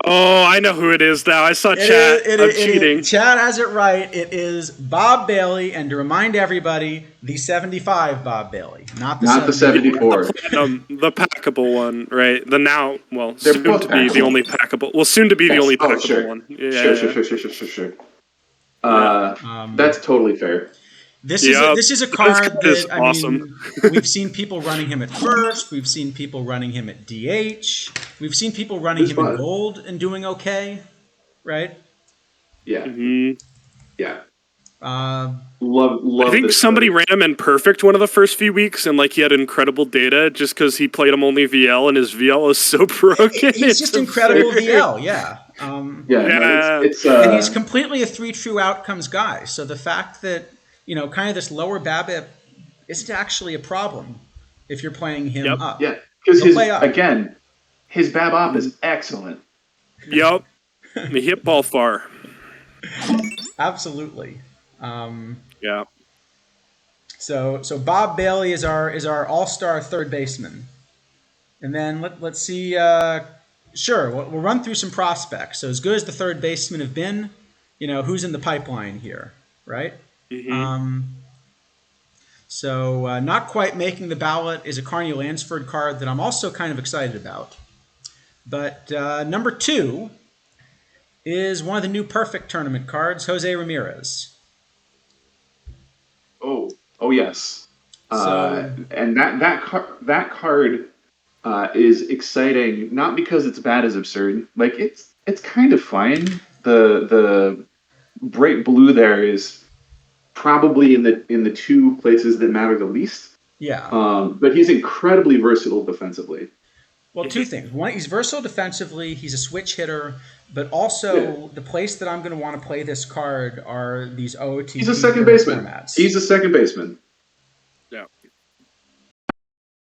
C: Oh, I know who it is now. I saw chat. I'm cheating.
A: Chad has it right. It is Bob Bailey, and to remind everybody, the 75 Bob Bailey, not the
B: 74.
C: The packable one, right? The now, well,
B: They're
C: soon
B: both
C: to be the
B: packable.
C: only packable. Well, soon to be the only packable
B: sure.
C: one. Yeah,
B: Sure. That's totally fair.
A: This is a card that
C: awesome.
A: We've seen people running him at first. We've seen people running him at DH. We've seen people running him in gold and doing okay, right?
B: Yeah. Yeah. Love.
C: I think somebody ran him in perfect one of the first few weeks, and like he had incredible data just because he played him only VL, and his VL was so broken.
A: He's just incredible VL, yeah.
B: And
A: he's completely a 3 true outcomes guy. So the fact that kind of this lower BABIP isn't actually a problem if you're playing him up.
B: Yeah, because his BABIP is excellent.
C: Yep, he hit ball far.
A: Absolutely.
C: Yeah.
A: So Bob Bailey is our all-star third baseman, and then let's see. Sure, we'll run through some prospects. So as good as the third basemen have been, who's in the pipeline here, right? So not quite making the ballot is a Carney Lansford card that I'm also kind of excited about. But number 2 is one of the new Perfect Tournament cards, Jose Ramirez.
B: Oh yes. And that card is exciting not because it's bad as absurd. Like it's kind of fine. The bright blue there is probably in the 2 places that matter the least.
A: Yeah.
B: But he's incredibly versatile defensively.
A: Well, 2 things. One, he's versatile defensively. He's a switch hitter, but also the place that I'm going to want to play this card are these OOTP.
B: He's a second baseman.
A: Formats.
B: He's a second baseman.
C: Yeah.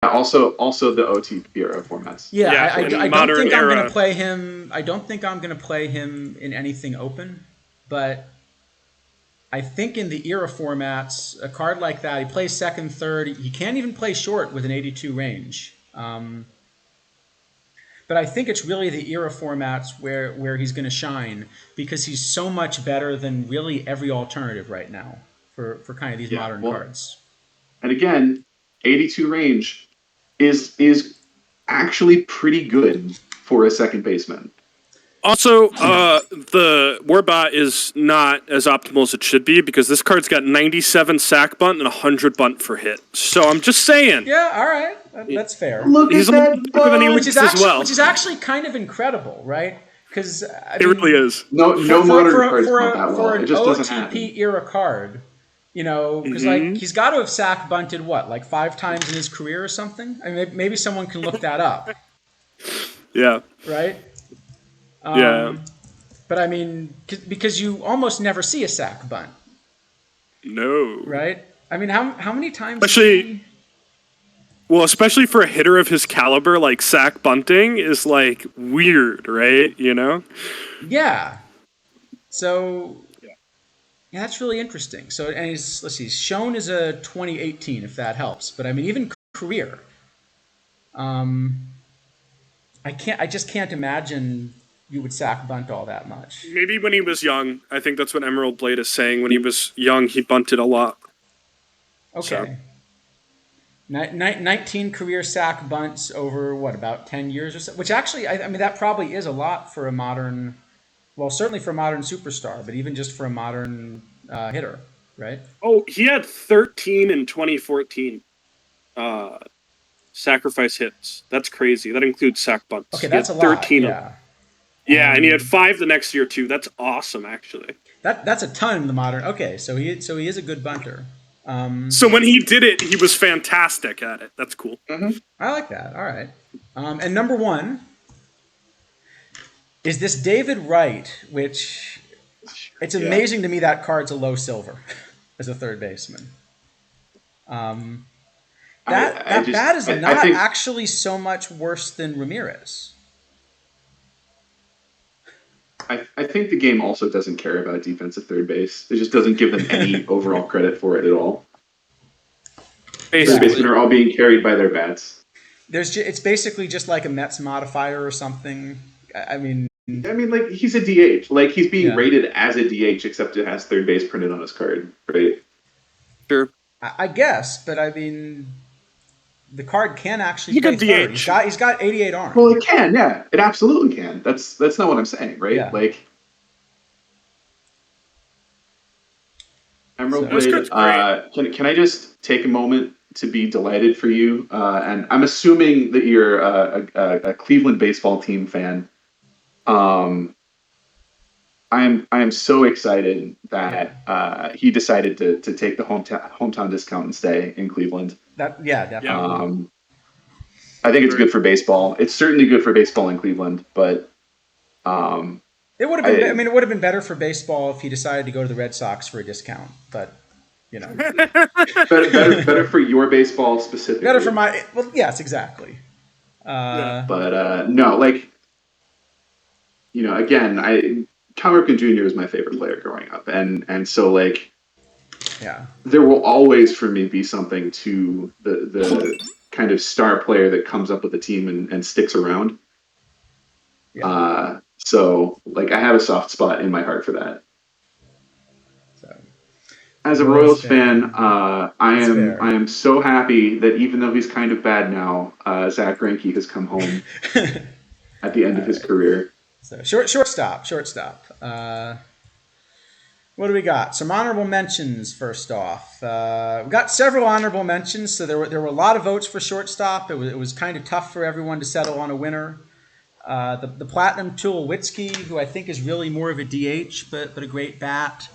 B: Also the OOTP era formats.
A: Yeah, I don't think I'm going to play him. I don't think I'm going to play him in anything open, but I think in the era formats, a card like that, he plays second, third. He can't even play short with an 82 range. But I think it's really the era formats where he's going to shine because he's so much better than really every alternative right now for kind of these modern cards. And
B: again, 82 range is actually pretty good for a second baseman.
C: Also, the Warbot is not as optimal as it should be because this card's got 97 sack bunt and 100 bunt for hit. So I'm just saying.
A: Yeah, all right. That's fair.
B: He's a little better than he
A: which is actually kind of incredible, right? Because
C: it really is.
B: No modern cards not that well.
A: For an
B: it just doesn't
A: OOTP
B: happen.
A: era card, because like he's got to have sack bunted like 5 times in his career or something. I mean, maybe someone can look that up.
C: Yeah.
A: Right.
C: Yeah.
A: But I mean, because you almost never see a sack bunt.
C: No.
A: Right. I mean, how many times?
C: Especially for a hitter of his caliber, like sack bunting is like weird, right?
A: Yeah. So Yeah, that's really interesting. So, and let's see, shown as a 2018, if that helps. But I mean, even career, um, I just can't imagine you would sack bunt all that much.
C: Maybe when he was young. I think that's what Emerald Blade is saying. When he was young, he bunted a lot. So.
A: Okay. 19 career sack bunts over what, about 10 years or so? Which actually, I mean, that probably is a lot for a modern, well, certainly for a modern superstar, but even just for a modern hitter, right?
C: Oh, he had 13 in 2014 sacrifice hits. That's crazy. That includes sack bunts.
A: Okay,
C: He had
A: that's a lot.
C: 13 of
A: Yeah.
C: Yeah, and he had 5 the next year too. That's awesome, actually.
A: That's a ton in the modern. Okay, so he is a good bunter.
C: So when he did it, he was fantastic at it. That's cool.
A: I like that. All right. And number one is this David Wright, which it's amazing to me that card's a low silver as a third baseman. That bat is not actually so much worse than Ramirez.
B: I think the game also doesn't care about defensive third base. It just doesn't give them any overall credit for it at all. Third basemen are all being carried by their bats.
A: It's basically just like a Mets modifier or something. I mean,
B: like he's a DH. Like he's being rated as a DH, except it has third base printed on his card, right?
C: Sure.
A: I guess, but I mean, the card can actually play third. He's got 88 arm.
B: Well, it can, yeah. It absolutely can. That's not what I'm saying, right?
A: Yeah.
B: Like Emerald Blade, can I just take a moment to be delighted for you? And I'm assuming that you're a Cleveland baseball team fan. I am so excited that he decided to take the hometown discount and stay in Cleveland.
A: Definitely.
B: I think it's good for baseball. It's certainly good for baseball in Cleveland, but
A: it would have been. It would have been better for baseball if he decided to go to the Red Sox for a discount. But
B: better for your baseball specifically.
A: Better for my. Well, yes, exactly.
B: But no, like again, Cal Ripken Jr. was my favorite player growing up, and so like there will always for me be something to the kind of star player that comes up with the team and sticks around. So like I have a soft spot in my heart for that. So, as a Royals fan, I am so happy that even though he's kind of bad now, Zach Greinke has come home at the end of his career.
A: So shortstop. What do we got? Some honorable mentions first off. We got several honorable mentions. So there were a lot of votes for shortstop. It was kind of tough for everyone to settle on a winner. The Platinum Tulowitzki, who I think is really more of a DH, but a great bat.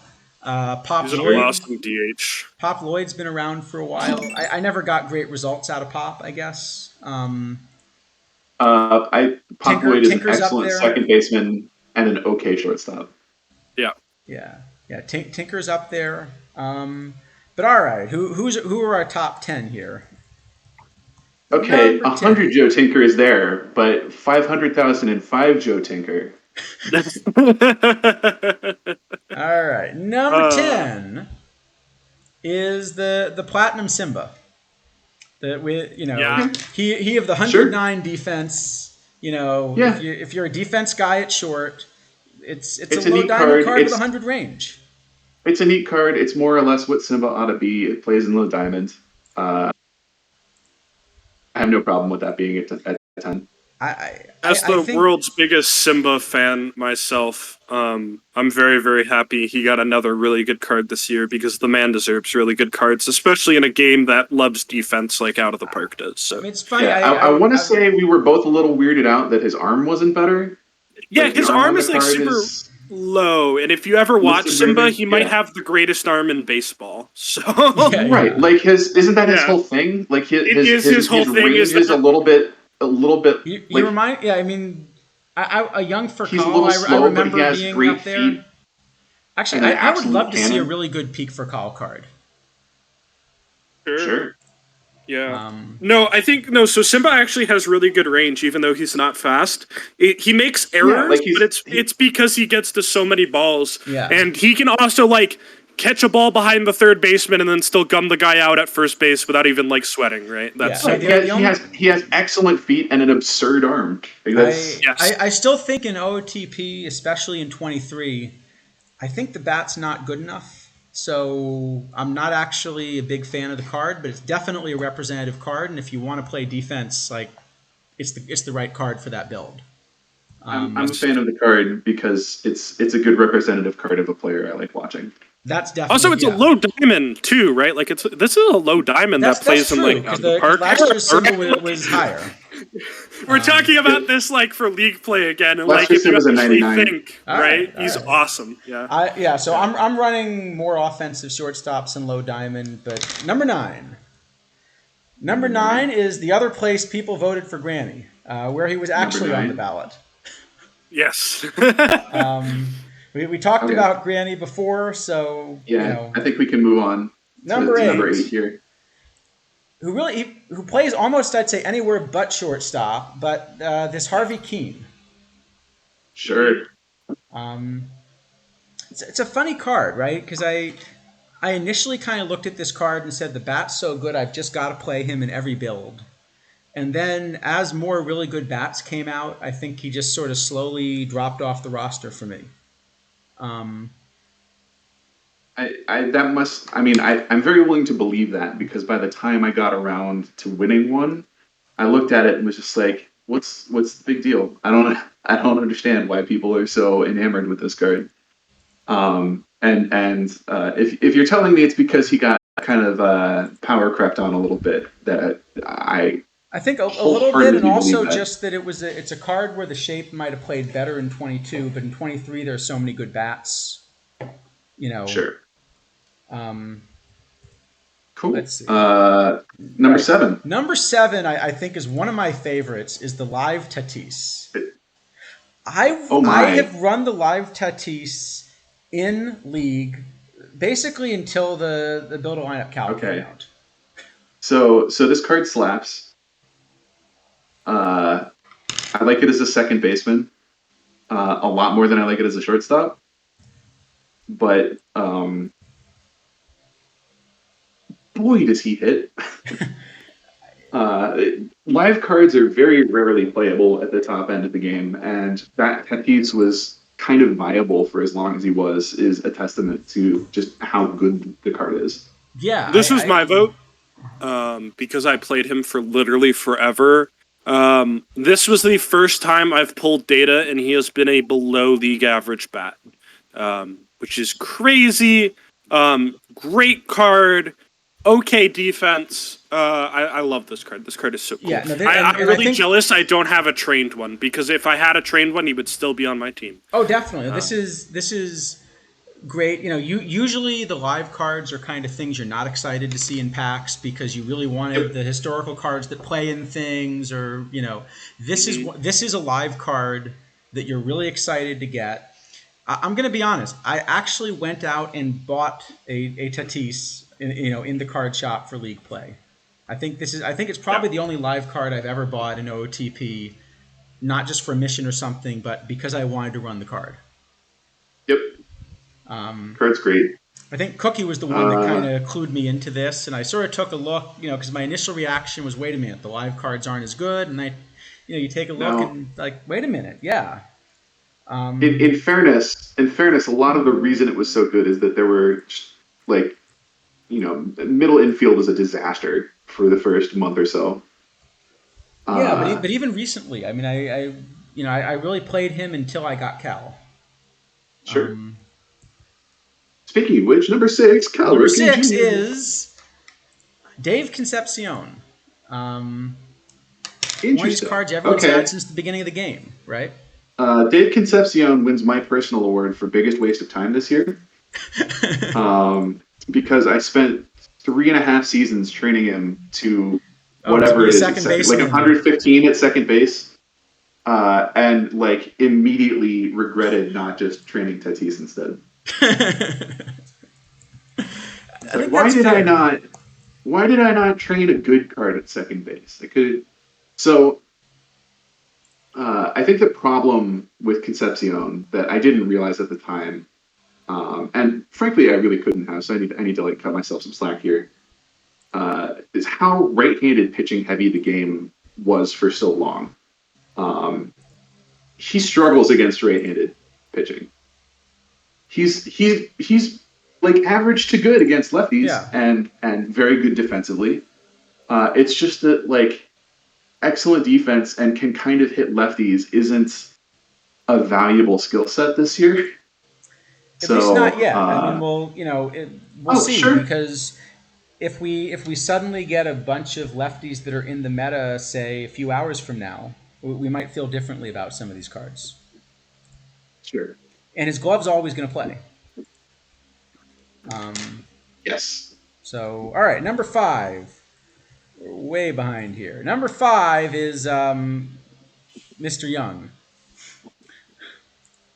C: He's an awesome DH.
A: Pop Lloyd's been around for a while. I never got great results out of Pop, I guess.
B: Pop Lloyd is an excellent second baseman and an okay shortstop.
A: Yeah. Tinker's up there. But all right, who are our top 10 here?
B: Okay, 100 Joe Tinker is there, but 500,005 Joe Tinker.
A: All right, number 10 is the Platinum Simba. He of the 109 defense. If you're a defense guy at short, it's a low diamond card with 100 range.
B: It's a neat card. It's more or less what Simba ought to be. It plays in low diamond. I have no problem with that being at 10.
C: As the world's biggest Simba fan myself, I'm very, very happy he got another really good card this year because the man deserves really good cards, especially in a game that loves defense like Out of the Park does. So
A: it's funny.
B: I want to say we were both a little weirded out that his arm wasn't better.
C: Yeah, his arm is like super low, and if you ever watch Simba, he might have the greatest arm in baseball. So
B: right, like isn't that his whole thing? Like his whole thing is a little bit.
A: You remind, I mean, a young Furcal.
B: He's a little slow,
A: I remember
B: but he has
A: being
B: great
A: up there.
B: feet.
A: Actually, I would love to see a really good peak Furcal card.
B: Sure.
C: Yeah. So Simba actually has really good range, even though he's not fast. He makes errors, but it's because he gets to so many balls, and he can also catch a ball behind the third baseman and then still gun the guy out at first base without even like sweating, right? That's
A: Yeah.
B: He has excellent feet and an absurd arm. Like, that's
A: I still think in OOTP, especially in 23, I think the bat's not good enough. So I'm not actually a big fan of the card, but it's definitely a representative card. And if you want to play defense, like it's the right card for that build.
B: I'm a fan of the card because it's a good representative card of a player I like watching.
A: That's definitely
C: also it's a low diamond too, right? Like this is a low diamond that plays in like
A: the
C: park.
A: Last year's symbol was higher.
C: We're talking about this like for league play again, and
B: Last
C: like if you
B: was a
C: actually
B: 99.
C: think, right? He's awesome. Yeah.
A: So I'm running more offensive shortstops than low diamond, but number 9. Number 9 is the other place people voted for Granny, where he was actually on the ballot.
C: Yes.
A: We talked about Granny before, so
B: I think we can move on.
A: Number 8
B: here.
A: Who plays almost, I'd say, anywhere but shortstop, but this Harvey Keene.
B: Sure.
A: It's a funny card, right? Because I initially kind of looked at this card and said, the bat's so good, I've just got to play him in every build. And then as more really good bats came out, I think he just sort of slowly dropped off the roster for me.
B: I'm very willing to believe that, because by the time I got around to winning one, I looked at it and was just like, what's the big deal? I don't understand why people are so enamored with this card. If you're telling me it's because he got kind of power crept on a little bit, that I
A: think a little bit, and also just that it's a card where the shape might have played better in 22, but in 23 there's so many good bats.
B: Sure. Cool.
A: Let's see.
B: Number 7.
A: Number 7, I think, is one of my favorites. Is the Live Tatis. I have run the Live Tatis in League basically until the build a lineup calc came out.
B: So this card slaps. I like it as a second baseman a lot more than I like it as a shortstop. But boy, does he hit. Live cards are very rarely playable at the top end of the game, and that Tatis was kind of viable for as long as he is a testament to just how good the card is.
C: Yeah. This was my vote because I played him for literally forever. This was the first time I've pulled data, and he has been a below league average bat, which is crazy. Great card. Okay defense. I love this card. This card is so cool. Yeah, I'm really jealous I don't have a trained one, because if I had a trained one, he would still be on my team.
A: Oh, definitely. This is great. Usually the live cards are kind of things you're not excited to see in packs because you really wanted the historical cards that play in things, or this is a live card that you're really excited to get. I'm going to be honest. I actually went out and bought a Tatis in the card shop for league play. I think it's probably the only live card I've ever bought in OOTP, not just for a mission or something, but because I wanted to run the card.
B: Yep. Card's great.
A: I think Cookie was the one that kind of clued me into this, and I sort of took a look, because my initial reaction was, wait a minute, the live cards aren't as good, and you take a look and like, wait a minute, yeah.
B: In fairness, a lot of the reason it was so good is that there were middle infield was a disaster for the first month or so.
A: But even recently, I mean, I really played him until I got Cal.
B: Sure. Speaking of which, number 6, Cal.
A: Number 6 is Dave Concepcion. One of these cards everyone's had since the beginning of the game, right?
B: Dave Concepcion wins my personal award for biggest waste of time this year. Because I spent 3.5 seasons training him to whatever it is, like 115 at second base, and immediately regretted not just training Tatis instead. Why did I not train a good card at second base? I think the problem with Concepcion that I didn't realize at the time and frankly, I really couldn't have. So I need to like cut myself some slack here. Is how right-handed pitching heavy the game was for so long. Um, he struggles against right-handed pitching. He's like average to good against lefties
A: Yeah.
B: and very good defensively. It's just that like excellent defense and can kind of hit lefties isn't a valuable skill set this year.
A: At least not
B: So,
A: yet. I mean, we'll
B: oh,
A: see,
B: sure,
A: because if we suddenly get a bunch of lefties that are in the meta, say a few hours from now, we might feel differently about some of these cards.
B: sure,
A: And his glove's always going to play. Um,
B: yes,
A: so, all right, number 5. We're way behind here. Number 5 is Mr. Young.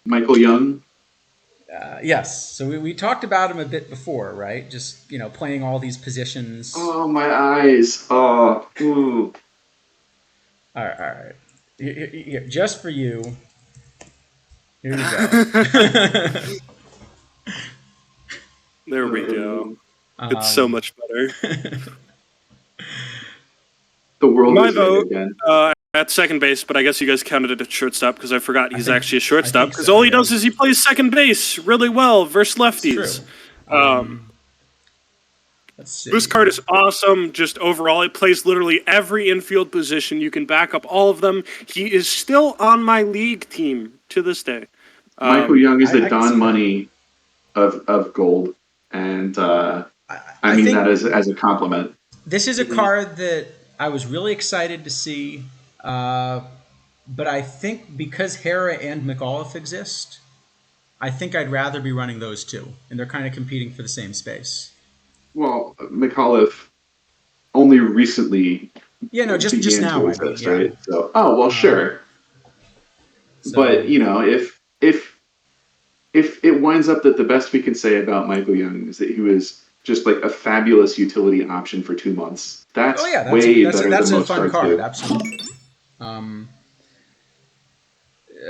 B: Michael Young.
A: Yes. So we talked about him a bit before, right? Just, playing all these positions.
B: Oh, my eyes. Oh, ooh.
A: All right, all right. Here, just for you. Here you go.
C: There we go. It's so
A: Um,
C: much better.
B: The world
C: My
B: is right
C: vote
B: again.
C: at second base, but I guess you guys counted it at shortstop because I forgot he's
A: think-
C: actually a
A: I
C: shortstop.
A: think
C: Because
A: so,
C: all he
A: yeah.
C: does is he plays second base really well versus
A: It's true.
C: lefties.
A: Let's see.
C: This card is awesome. Just overall, it plays literally every infield position. You can back up all of them. He is still on my league team to this day.
B: Michael Young is
A: I
B: the
A: can see
B: Don
A: that.
B: Money of gold, and I
A: I
B: mean
A: think
B: that as a compliment.
A: this is a card that I was really excited to see, but I think because Hera and McAuliffe exist, I think I'd rather be running those two, and they're kind of competing for the same space.
B: Well, McAuliffe only recently
A: Yeah, no, just
B: began to
A: now. I mean,
B: exist,
A: yeah.
B: right? So, oh well, sure.
A: So,
B: But you know, if it winds up that the best we can say about Michael Young is that he was just like a fabulous utility option for 2 months,
A: oh
B: that's
A: yeah,
B: way
A: that's
B: better
A: that's
B: than
A: a
B: most
A: fun
B: cards
A: card,
B: do.
A: absolutely. Um,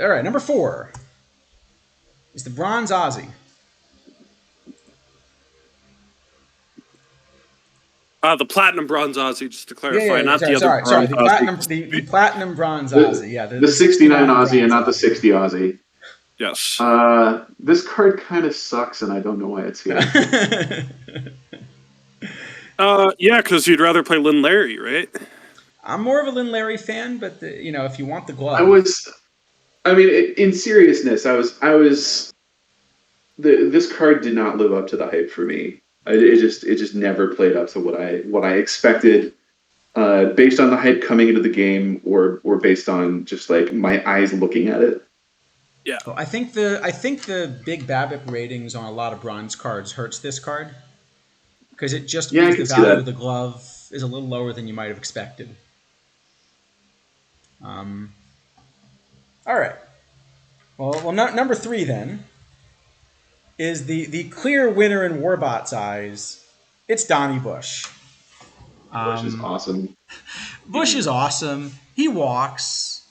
A: all right, number 4 is the Bronze Ozzy.
C: The platinum bronze Aussie, just to
A: Yeah,
C: clarify,
A: yeah, yeah.
C: not the
A: Sorry,
C: other
A: sorry.
C: bronze
A: The
C: Aussie.
A: platinum bronze
B: The
A: Ozzy. Yeah,
B: the
A: the
B: 69
A: 69
B: Aussie and
A: bronze
B: not the
A: Ozzy.
B: 60 Aussie.
C: Yes.
B: This card kind of sucks, and I don't know why it's here.
C: Yeah, because you'd rather play Lynn Larry, right?
A: I'm more of a Lynn Larry fan, but if you want the
B: I
A: glove,
B: was, I mean, in seriousness, I was. This card did not live up to the hype for me. It just never played up to what I expected, based on the hype coming into the game, or based on just like my eyes looking at it.
C: Yeah.
A: oh, I think the big BABIP ratings on a lot of bronze cards hurts this card because it just
B: Yeah, I
A: means the
B: can see
A: value
B: that.
A: of the glove is a little lower than you might have expected. Um, all right. Well, number 3 then is the clear winner in Warbot's eyes. It's Donnie Bush.
B: Bush is
A: Um,
B: awesome.
A: Bush is awesome. He walks.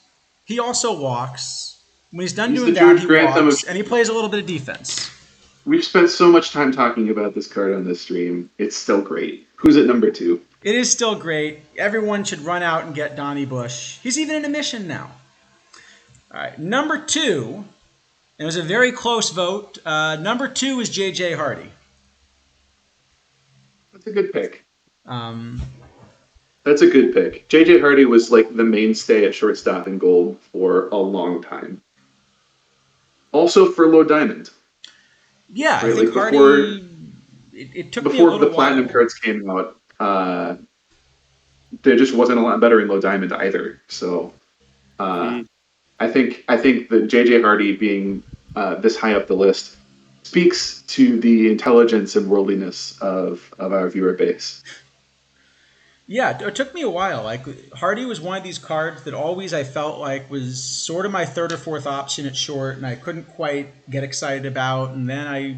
A: He also walks. When he's done
B: He's the
A: doing that,
B: George
A: he
B: Grantham of.
A: walks and he plays a little bit of defense.
B: We've spent so much time talking about this card on this stream. It's still great. Who's at number 2?
A: It is still great. Everyone should run out and get Donnie Bush. He's even in a mission now. All right, number 2. And it was a very close vote. Number 2 is J.J. Hardy.
B: That's a good pick.
A: Um,
B: That's a good pick. JJ Hardy was like the mainstay at shortstop in gold for a long time. Also for low diamond,
A: yeah, I
B: right?
A: think
B: Like
A: Hardy. It took me a
B: before
A: little
B: the platinum
A: while.
B: cards came out, there just wasn't a lot better in low diamond either. So uh, I think that JJ Hardy being this high up the list speaks to the intelligence and worldliness of our viewer base.
A: Yeah, it took me a while. Like Hardy was one of these cards that always I felt like was sort of my third or fourth option at short, and I couldn't quite get excited about. And then I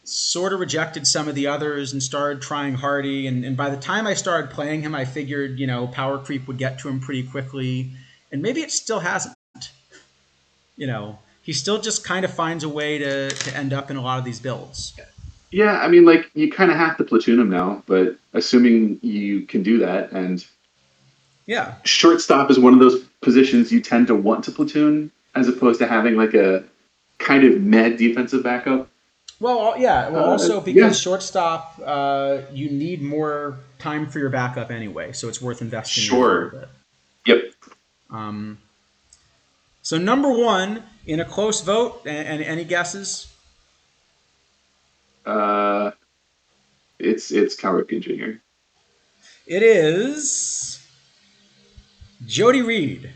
A: sort of rejected some of the others and started trying Hardy. And by the time I started playing him, I figured power creep would get to him pretty quickly, and maybe it still hasn't. You know, he still just kind of finds a way to end up in a lot of these builds.
B: Yeah, I mean, like, you kind of have to platoon him now, but assuming you can do that, and
A: Yeah.
B: shortstop is one of those positions you tend to want to platoon as opposed to having like a kind of mad defensive backup.
A: Well, yeah. Well, also
B: Yeah,
A: because shortstop, you need more time for your backup anyway, so it's worth investing in a little
B: sure.
A: bit.
B: Yep.
A: So number one in a close vote, and any guesses?
B: Uh, it's Cal Ripken Jr.
A: It is Jody Reed.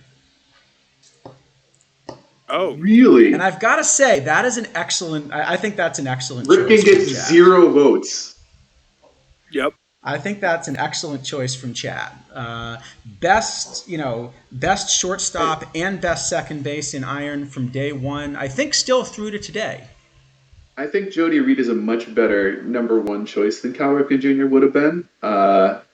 C: Oh,
A: And
B: Really?
A: I've got to say, that is an excellent, I think that's an excellent choice
B: Ripken
A: from
B: gets
A: Chad.
B: 0 votes.
C: yep.
A: I think that's an excellent choice from Chad. Best, best shortstop and best second base in Iron from day one. I think still through to today.
B: I think Jody Reed is a much better number one choice than Cal Ripken Jr. would have been. But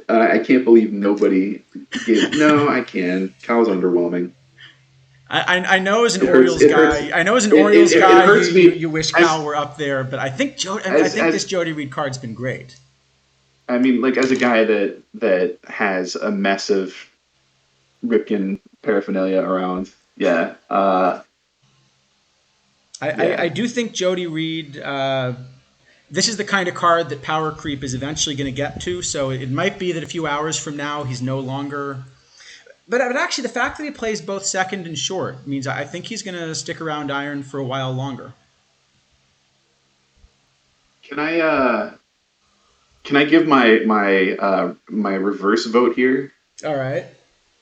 B: I can't believe nobody gave. No, I can. Cal's underwhelming.
A: I know as an
B: It hurts.
A: Orioles
B: It hurts.
A: guy, I know as an
B: It,
A: Orioles
B: it, it
A: guy,
B: hurts me
A: you wish
B: as
A: Cal were up there, but I think I
B: as
A: think this
B: as
A: Jody Reed card's been great.
B: I mean, like as a guy that has a mess of Ripken paraphernalia around. Yeah. Yeah.
A: I do think Jody Reed. This is the kind of card that power creep is eventually going to get to. So it might be that a few hours from now he's no longer. But actually, the fact that he plays both second and short means I think he's going to stick around Iron for a while longer.
B: Can I give my reverse vote here?
A: All right.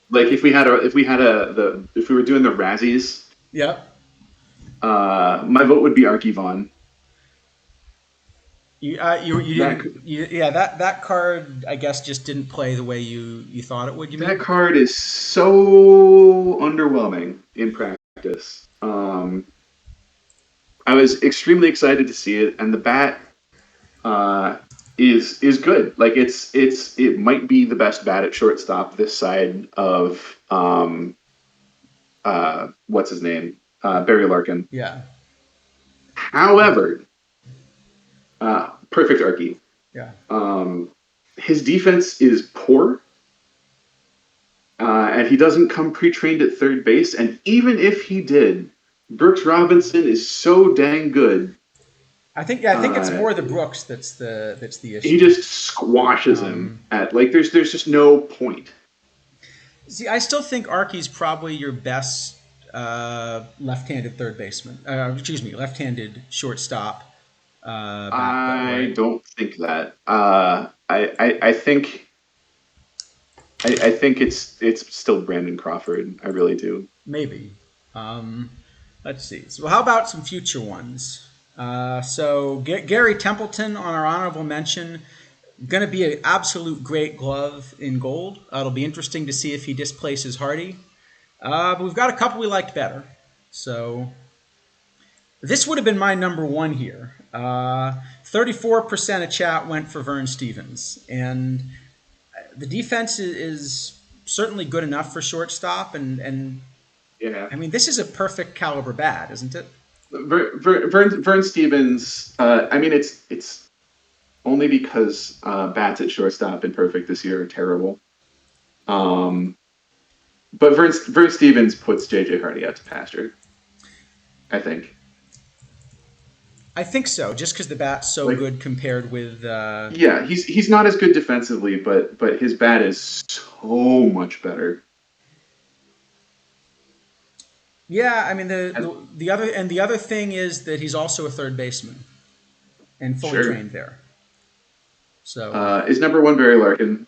B: Like if we were doing the Razzies,
A: Yep.
B: my vote would be Arky Vaughn.
A: You
B: That
A: didn't. Yeah, that card I guess just didn't play the way you thought it would. You
B: that
A: mean?
B: card is so underwhelming in practice. I was extremely excited to see it, and the bat uh, is good. Like it might be the best bat at shortstop this side of what's his name, Barry Larkin.
A: Yeah.
B: However, perfect Arky.
A: Yeah.
B: His defense is poor, and he doesn't come pre-trained at third base. And even if he did, Brooks Robinson is so dang good.
A: I think it's more the Brooks that's the issue.
B: He just squashes him at like there's just no point.
A: See, I still think Arky's probably your best left-handed third baseman. Left-handed shortstop.
B: I don't think that. I think it's still Brandon Crawford. I really do.
A: Maybe. Let's see. So how about some future ones? So Gary Templeton on our honorable mention. Going to be an absolute great glove in gold. It'll be interesting to see if he displaces Hardy. But we've got a couple we liked better. So this would have been my number one here. 34% of chat went for Vern Stevens. And the defense is certainly good enough for shortstop. And
B: Yeah.
A: I mean, this is a perfect caliber bat, isn't it?
B: Vern Stevens. I mean, it's only because bats at shortstop and perfect this year are terrible. But Vern Stevens puts JJ Hardy out to pasture. I think.
A: I think so, just because the bat's so good compared with.
B: Yeah, he's not as good defensively, but his bat is so much better.
A: Yeah, I mean the other thing is that he's also a third baseman, and fully trained there. So
B: is number one Barry Larkin.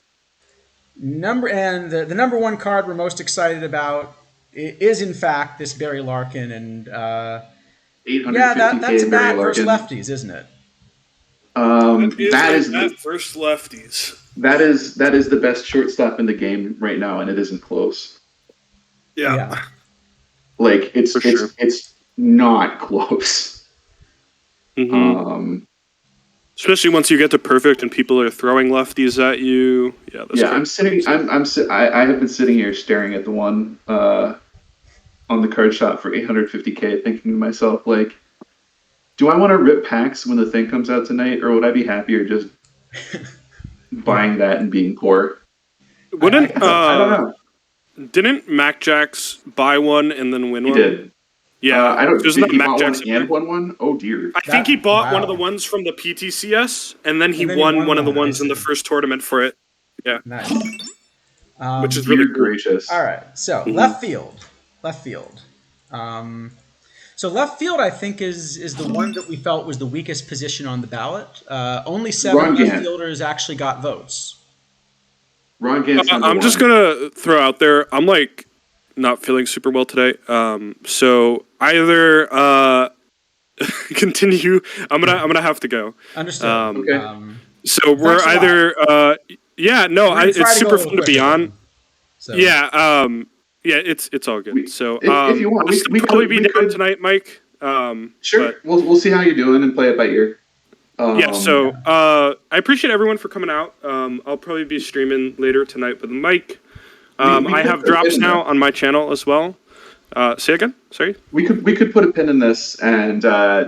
A: The number one card we're most excited about is in fact this Barry Larkin, and that's a bat versus lefties, isn't it?
B: That is
C: first lefties.
B: That is the best shortstop in the game right now, and it isn't close.
C: Yeah.
B: Like it's not close.
C: Mm-hmm. Especially once you get to perfect and people are throwing lefties at you. Yeah.
B: I have been sitting here staring at the one on the card shop for $850K, thinking to myself, like, do I want to rip packs when the thing comes out tonight, or would I be happier just buying that and being poor?
C: Wouldn't
B: I don't know.
C: didn't Mac Jax buy one and then win
B: He
C: one?
B: did.
C: Yeah.
B: I don't.
C: Isn't
B: Did
C: that
B: he
C: Mac
B: bought
C: Jax
B: one and won one? Oh dear.
C: I think he bought one of
A: wow.
C: the ones from the PTCS, and then he
A: And then he
C: won
A: won
C: one of the
A: one, I
C: ones in the
A: see.
C: first tournament for it. Yeah,
A: Nice.
C: which is really
B: Dear
C: cool.
B: gracious.
A: All right. So left field. Left field. So left field, I think, is the one that we felt was the weakest position on the ballot. Only 7
B: Ron
A: left
B: Gant.
A: fielders actually got votes.
B: Ron Gant's number
C: I'm
B: one.
C: just gonna throw out there. I'm like not feeling super well today. So either continue. I'm gonna have to go.
A: Understood.
B: Okay.
C: So we're
A: Thanks a lot.
C: either yeah, no,
A: We're gonna try
C: it's
A: to go a
C: super
A: little
C: fun to be
A: quicker,
C: on.
A: though. So
C: Yeah, yeah, it's all good.
B: We-
C: So
B: if you want,
C: I'll still
B: we
C: probably
B: could-
C: be
B: we
C: down
B: could-
C: tonight, Mike.
B: Sure.
C: But,
B: We'll see how you're doing and play it by ear.
C: yeah, so I appreciate everyone for coming out. I'll probably be streaming later tonight with Mike.
B: we
C: I
B: could
C: have
B: put a
C: drops
B: pin in
C: now
B: that.
C: on my channel as well. Say again? Sorry?
B: We could put a pin in this and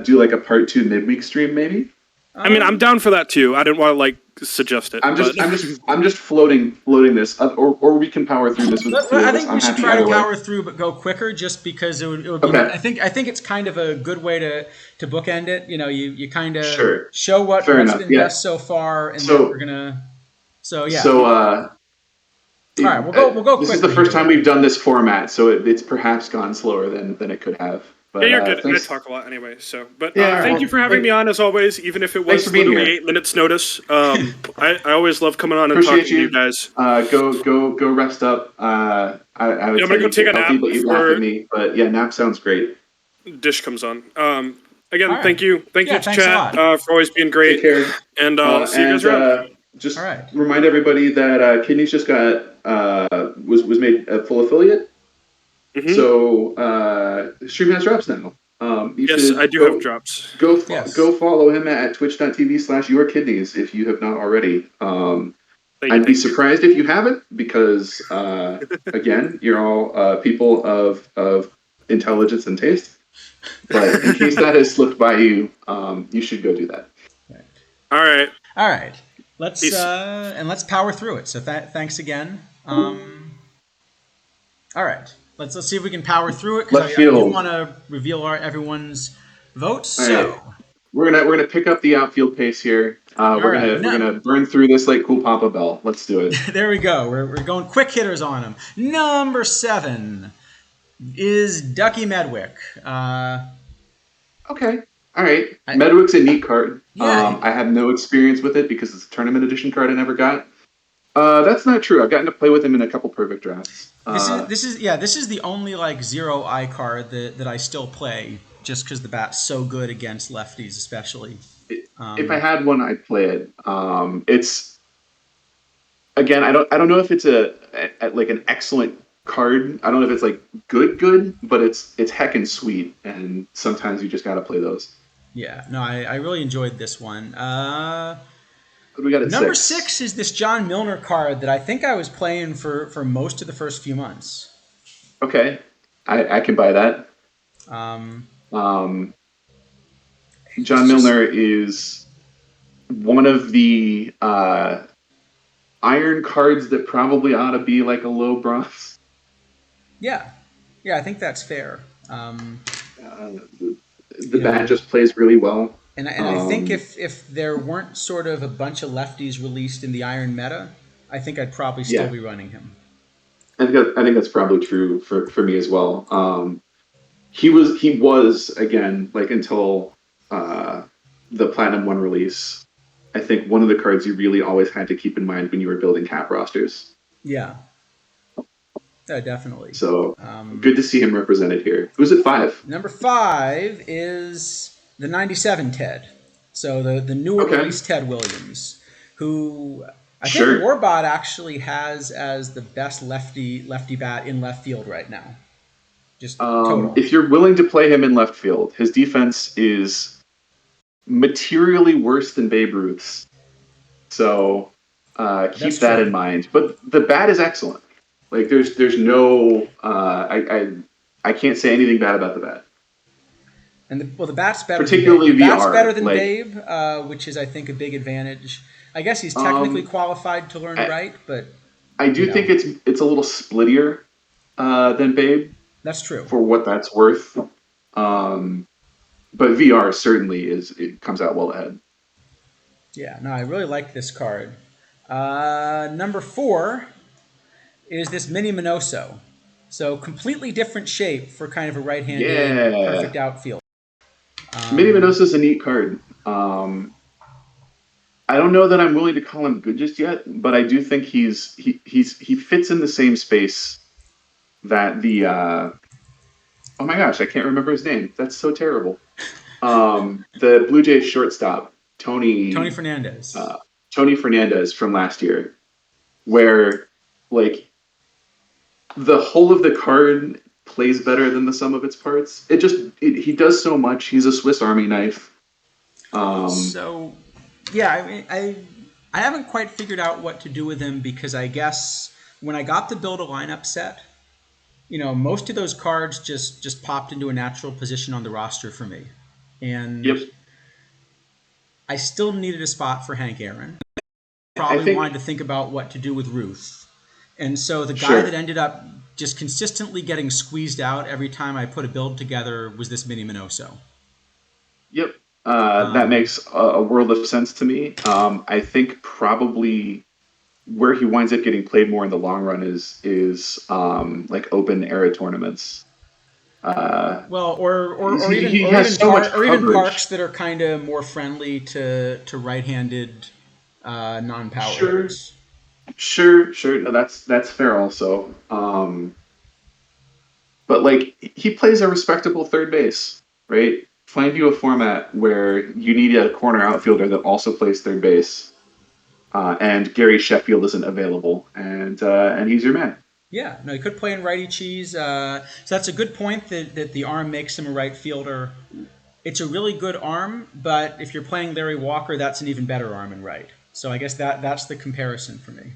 B: do like a part 2 midweek stream maybe.
C: I mean, I'm down for that too. I didn't want to like suggest it.
B: I'm just
C: but-
B: I'm just floating this, or we can power through this with the 2 of
A: I
B: us.
A: think
B: I'm
A: we should
B: happy
A: try to
B: either way.
A: power through, but go quicker, just because it would be.
B: Okay.
A: I think it's kind of a good way to bookend it. You know, you kind of
B: Sure.
A: show what's
B: Fair enough,
A: been
B: yeah.
A: best so far, and
B: So-
A: then we're gonna. So yeah.
B: So
A: all right, we'll go
B: This is
A: quicker
B: the first
A: here.
B: time we've done this format, so it's perhaps gone slower than it could have. But,
C: Yeah, you're good. And I
B: thanks.
C: talk a lot anyway. So, but
B: Yeah,
C: thank
B: well,
C: you for having
B: thank-
C: me on as always, even if it
B: Thanks
C: was
B: for being
C: literally
B: here.
C: 8 minutes notice. I always love coming on and
B: Appreciate
C: talking to you guys.
B: Go rest up. I would
C: Yeah, I'm
B: say
C: gonna go take a
B: healthy,
C: nap
B: but you laugh
C: before-
B: at me. But yeah, nap sounds great.
C: Dish comes on. Again,
A: All right.
C: thank you to
A: thanks a
C: chat
A: lot.
C: for always being great.
B: Take care.
C: And see you guys
B: and
C: around.
B: just
A: All right.
B: remind everybody that Kidneys just got was made a full affiliate.
C: Mhm.
B: So stream has drops now. You
C: Yes,
B: should
C: I do
B: go,
C: have drops.
A: Yes.
B: Go follow him at twitch.tv/yourkidneys if you have not already.
C: Thank
B: I'd be
C: you.
B: surprised if you haven't, because again, you're all people of intelligence and taste. But in case that has slipped by you, you should go do that.
C: All right.
A: All right. Let's
C: Peace.
A: let's power through it. So thanks again. All right. Let's see if we can power through it,
B: Left
A: because I do
B: field.
A: want to reveal everyone's votes.
B: All
A: So
B: right. We're gonna pick up the outfield pace here. We're
A: right.
B: gonna burn through this like Cool Papa Bell. Let's do it.
A: there we go. We're going quick hitters on them. Number 7 is Ducky Medwick.
B: Okay. All right. Medwick's a neat card.
A: Yeah.
B: I have no experience with it because it's a tournament edition card I never got. That's not true. I've gotten to play with him in a couple perfect drafts.
A: This is the only like 0 I card that I still play, just because the bat's so good against lefties, especially.
B: If I had one, I'd play it. It's again, I don't know if it's a like an excellent card. I don't know if it's like good, but it's heckin' sweet, and sometimes you just gotta play those.
A: Yeah, no, I really enjoyed this one.
B: What do we got at
A: Number
B: 6?
A: 6 is this John Milner card that I think I was playing for most of the first few months.
B: Okay, I can buy that. John Milner is one of the iron cards that probably ought to be like a low bronze.
A: Yeah, I think that's fair.
B: The bat just plays really well.
A: And I think if there weren't sort of a bunch of lefties released in the iron meta, I think I'd probably still be running him.
B: I think that's probably true for me as well. He was again, like, until the Platinum 1 release, I think one of the cards you really always had to keep in mind when you were building cap rosters.
A: Yeah, definitely.
B: So good to see him represented here. Who's at 5?
A: Number 5 is the 97 Ted. So the newer release Ted Williams, who I think Warbot actually has as the best lefty bat in left field right now. Just total.
B: If you're willing to play him in left field, his defense is materially worse than Babe Ruth's. So keep that in mind. But the bat is excellent. Like there's no I can't say anything bad about the bat.
A: And the bat's better than Babe.
B: Particularly
A: The bat's better
B: VR.
A: than
B: Like,
A: Babe, which is I think a big advantage. I guess he's technically
B: um,
A: qualified to learn
B: I,
A: right, but
B: I
A: you
B: do think
A: know
B: it's a little splittier than Babe
A: that's true.
B: for what that's worth. Um, but VR certainly it comes out well ahead.
A: Yeah, no, I really like this card. Number 4 is this Mini Minoso. So completely different shape for kind of a right-handed
B: Yeah,
A: perfect outfield.
B: Mini
A: Um,
B: Minosa's a neat card. I don't know that I'm willing to call him good just yet, but I do think he fits in the same space that the oh my gosh, I can't remember his name. That's so terrible. The Blue Jays shortstop
A: Tony Fernandez.
B: Uh, Tony Fernandez from last year, where like the whole of the card plays better than the sum of its parts. He does so much. He's a Swiss Army knife. Um,
A: So, yeah, I mean, I haven't quite figured out what to do with him because I guess when I got the build a lineup set, most of those cards just popped into a natural position on the roster for me,
B: yep.
A: and I still needed a spot for Hank Aaron.
B: I
A: Probably wanted
B: think
A: to think about what to do with Ruth, and so the guy that
B: sure.
A: ended up just consistently getting squeezed out every time I put a build together was this Mini Minoso.
B: Yep. That
A: Um,
B: makes a world of sense to me. I think probably where he winds up getting played more in the long run is like open era tournaments. Uh,
A: Well, or
B: he,
A: even
B: he has so much
A: or even parks
B: coverage.
A: that are kind of more friendly to right-handed non-power
B: Sure,
A: hitters.
B: sure. No, that's fair also. But like he plays a respectable third base, right? Find you a format where you need a corner outfielder that also plays third base, and Gary Sheffield isn't available, and he's your man.
A: Yeah, no, he could play in righty cheese. So that's a good point that the arm makes him a right fielder. It's a really good arm, but if you're playing Larry Walker, that's an even better arm in right. So I guess that's the comparison for me.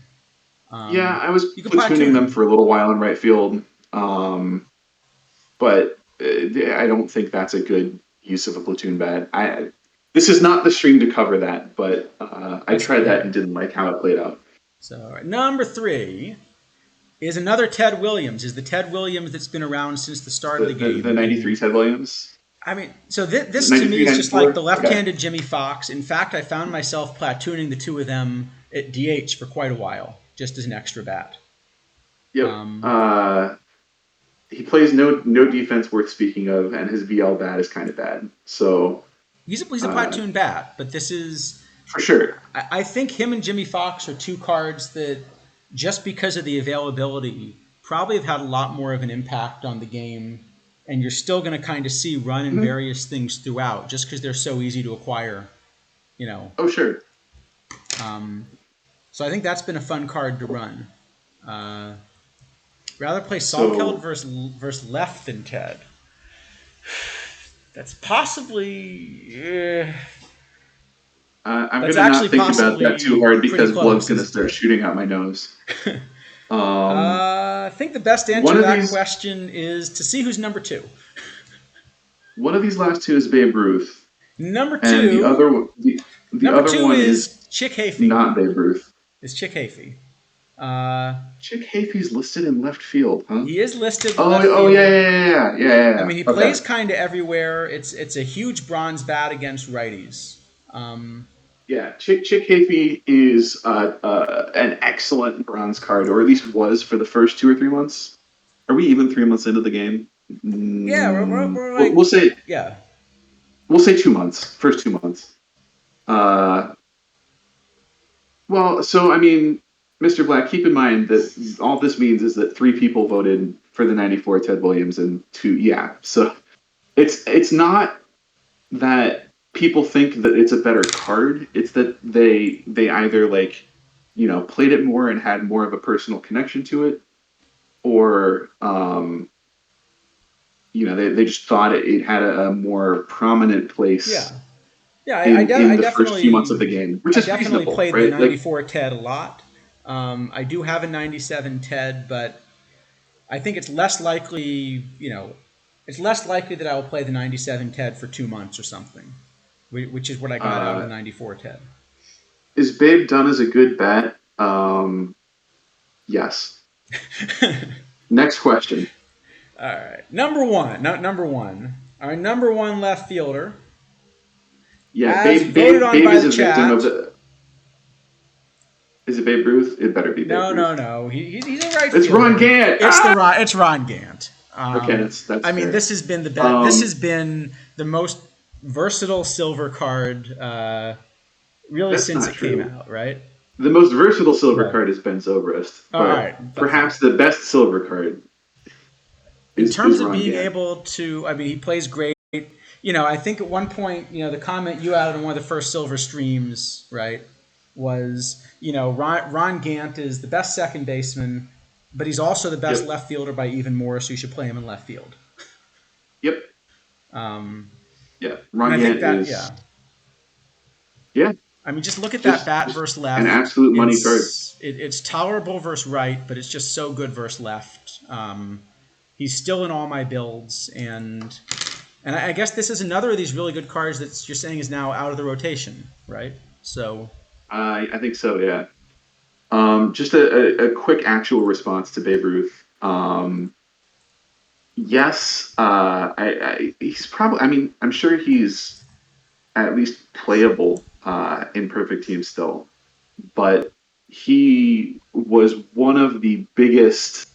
B: Yeah, I was
A: You could platoon
B: platooning them
A: him.
B: for a little while in right field, um, but I don't think that's a good use of a platoon bat. This is not the stream to cover that, but I
A: That's
B: tried that and
A: fair.
B: didn't like how it played out.
A: So all right. Number 3 is another Ted Williams. Is the Ted Williams that's been around since the start of the
B: The
A: game.
B: '93 Ted Williams,
A: I mean, so this to me
B: '93
A: is just like the
B: '94. Okay.
A: left-handed Jimmy Fox. In fact, I found myself platooning the two of them at DH for quite a while, just as an extra bat.
B: Yep.
A: Um,
B: He plays no defense worth speaking of, and his VL bat is kind of bad. So
A: he's a
B: uh,
A: platoon bat, but this is
B: for sure.
A: I think him and Jimmy Fox are two cards that just because of the availability probably have had a lot more of an impact on the game, and you're still going to kind of see run in
B: Mhm.
A: various things throughout, just because they're so easy to acquire. You know,
B: Oh sure.
A: um, so I think that's been a fun card to run. Rather play Salkeld
B: So
A: versus Left than Ted. That's possibly.
B: I'm
A: That's
B: gonna not
A: actually
B: think about that too
A: possibly
B: hard
A: pretty
B: because blood's
A: close,
B: gonna
A: isn't
B: start
A: it?
B: shooting out my nose. Um,
A: I think the best answer
B: one
A: to
B: of
A: that
B: these
A: question is to see who's number 2.
B: one of these last two is Babe Ruth,
A: Number
B: and
A: two,
B: the
A: number
B: other
A: two
B: one is
A: is Chick Hafey.
B: not Babe Ruth.
A: Is Chick Hafey. Uh,
B: Chick Hafey's listed in left field, huh?
A: he is listed
B: Oh,
A: left
B: oh
A: field. I
B: yeah.
A: mean, he
B: Okay.
A: plays kind of everywhere. It's a huge bronze bat against righties.
B: Yeah, Chick Hafey is an excellent bronze card, or at least was for the first 2 or 3 months. Are we even 3 months into the game?
A: Yeah, we're
B: We'll,
A: like, yeah.
B: we'll say 2 months. First 2 months. Uh, well, so I mean, Mr. Black, keep in mind that all this means is that 3 people voted for the '94 Ted Williams and two. Yeah, so it's not that people think that it's a better card. It's that they either like played it more and had more of a personal connection to it, or they just thought it had a more prominent
A: Yeah.
B: place
A: Yeah,
B: in the first few months of the game, which
A: I
B: is
A: definitely
B: reasonable,
A: played the
B: right? Like,
A: '94 TED a lot. I do have a '97 TED, but I think it's less likely, it's less likely that I will play the 97 TED for 2 months or something, which is what I got out of the
B: Uh,
A: 94 TED.
B: is Babe done as a good bet? Yes. Next question.
A: All right. Number one, not number one. Our number one left fielder,
B: Yeah,
A: as voted on
B: Babe
A: by
B: is
A: the
B: a victim of
A: chat.
B: the. Is it Babe Ruth? It better be Babe
A: No, no,
B: Ruth.
A: no. He's a right
B: It's Ron
A: fielder.
B: Gant.
A: It's
B: Ah!
A: It's Ron Gant.
B: Okay, that's
A: I mean,
B: fair.
A: this has been the best. This has
B: Um,
A: been the most versatile silver card, really,
B: that's
A: since
B: not
A: it came
B: true.
A: out. Right.
B: The most versatile silver
A: Well,
B: card is Ben Zobrist,
A: all
B: but
A: right, fine.
B: perhaps the best silver card
A: In
B: is
A: terms of
B: Ron
A: being
B: Gant.
A: able to, I mean, he plays great. I think at one point, the comment you had on one of the first silver streams, right, was, Ron Gant is the best second baseman, but he's also the best
B: Yep.
A: left fielder by even more, so you should play him in left field.
B: Yep.
A: Um,
B: Yeah.
A: and
B: Ron
A: I think
B: Gant
A: that,
B: is,
A: yeah.
B: yeah,
A: I mean, just look at that bat
B: just
A: versus
B: an
A: left.
B: absolute money card.
A: It's tolerable versus right, but it's just so good versus left. He's still in all my builds, and I guess this is another of these really good cards that you're saying is now out of the rotation, right? So
B: I think so, yeah. Just a quick actual response to Babe Ruth. Yes, he's probably. I mean, I'm sure he's at least playable in perfect team still, but he was one of the biggest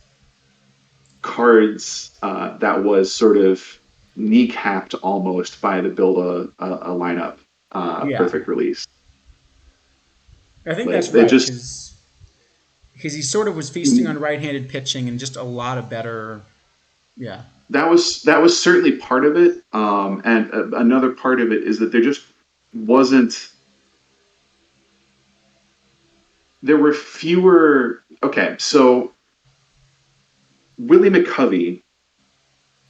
B: cards that was sort of kneecapped almost by the build a lineup
A: yeah,
B: perfect release.
A: I think
B: Like
A: that's
B: they
A: right
B: just
A: because he sort of was feasting on right-handed pitching and just a lot of better. Yeah,
B: that was certainly part of it, and another part of it is that there just wasn't. There were fewer. Okay, so Willie McCovey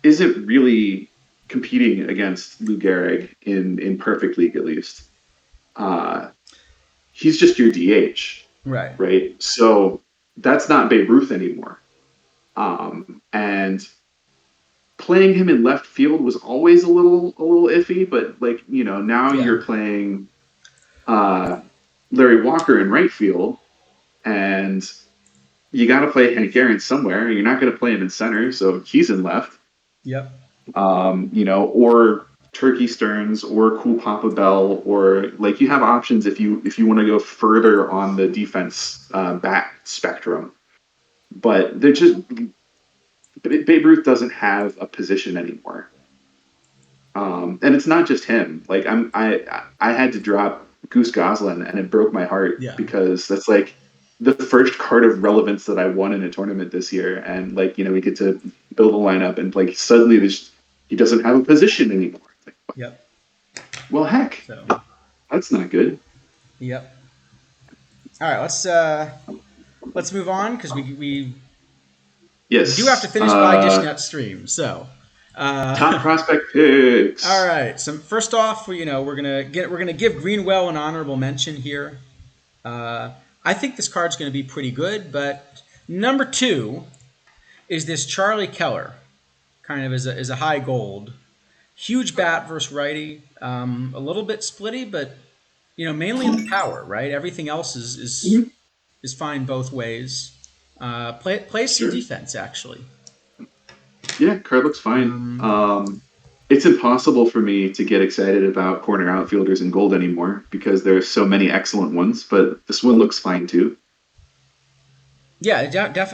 B: isn't really competing against Lou Gehrig in perfect league at least. Uh, he's just your DH,
A: right.
B: right? So that's not Babe Ruth anymore. And playing him in left field was always a little iffy, but like now
A: Yeah,
B: you're playing uh, Larry Walker in right field, and you got to play Hank Aaron somewhere. You're not going to play him in center, so he's in left.
A: yep,
B: Or Turkey Stearns or Cool Papa Bell, or like you have options if you want to go further on the defense bat spectrum. But they're just Babe Ruth doesn't have a position anymore, and it's not just him. Like I had to drop Goose Goslin, and it broke my heart
A: yeah,
B: because that's like the first card of relevance that I won in a tournament this year, and like we get to build a lineup, and like suddenly he doesn't have a position anymore. Like,
A: yep.
B: well, heck,
A: So,
B: that's not good.
A: yep. All right, let's move on because we do have to
B: Yes.
A: finish by Dishnet stream. So.
B: Top prospect picks.
A: All right. So first off, we're gonna give Greenwell an honorable mention here. I think this card's gonna be pretty good, but number 2 is this Charlie Keller, kind of as a high gold, huge bat versus righty, a little bit splitty, but mainly in the power, right? Everything else
B: Mhm.
A: is fine both ways. Plays some
B: Sure.
A: defense actually.
B: Yeah, card looks fine.
A: Um,
B: It's impossible for me to get excited about corner outfielders in gold anymore because there's so many excellent ones, but this one looks fine too.
A: Yeah,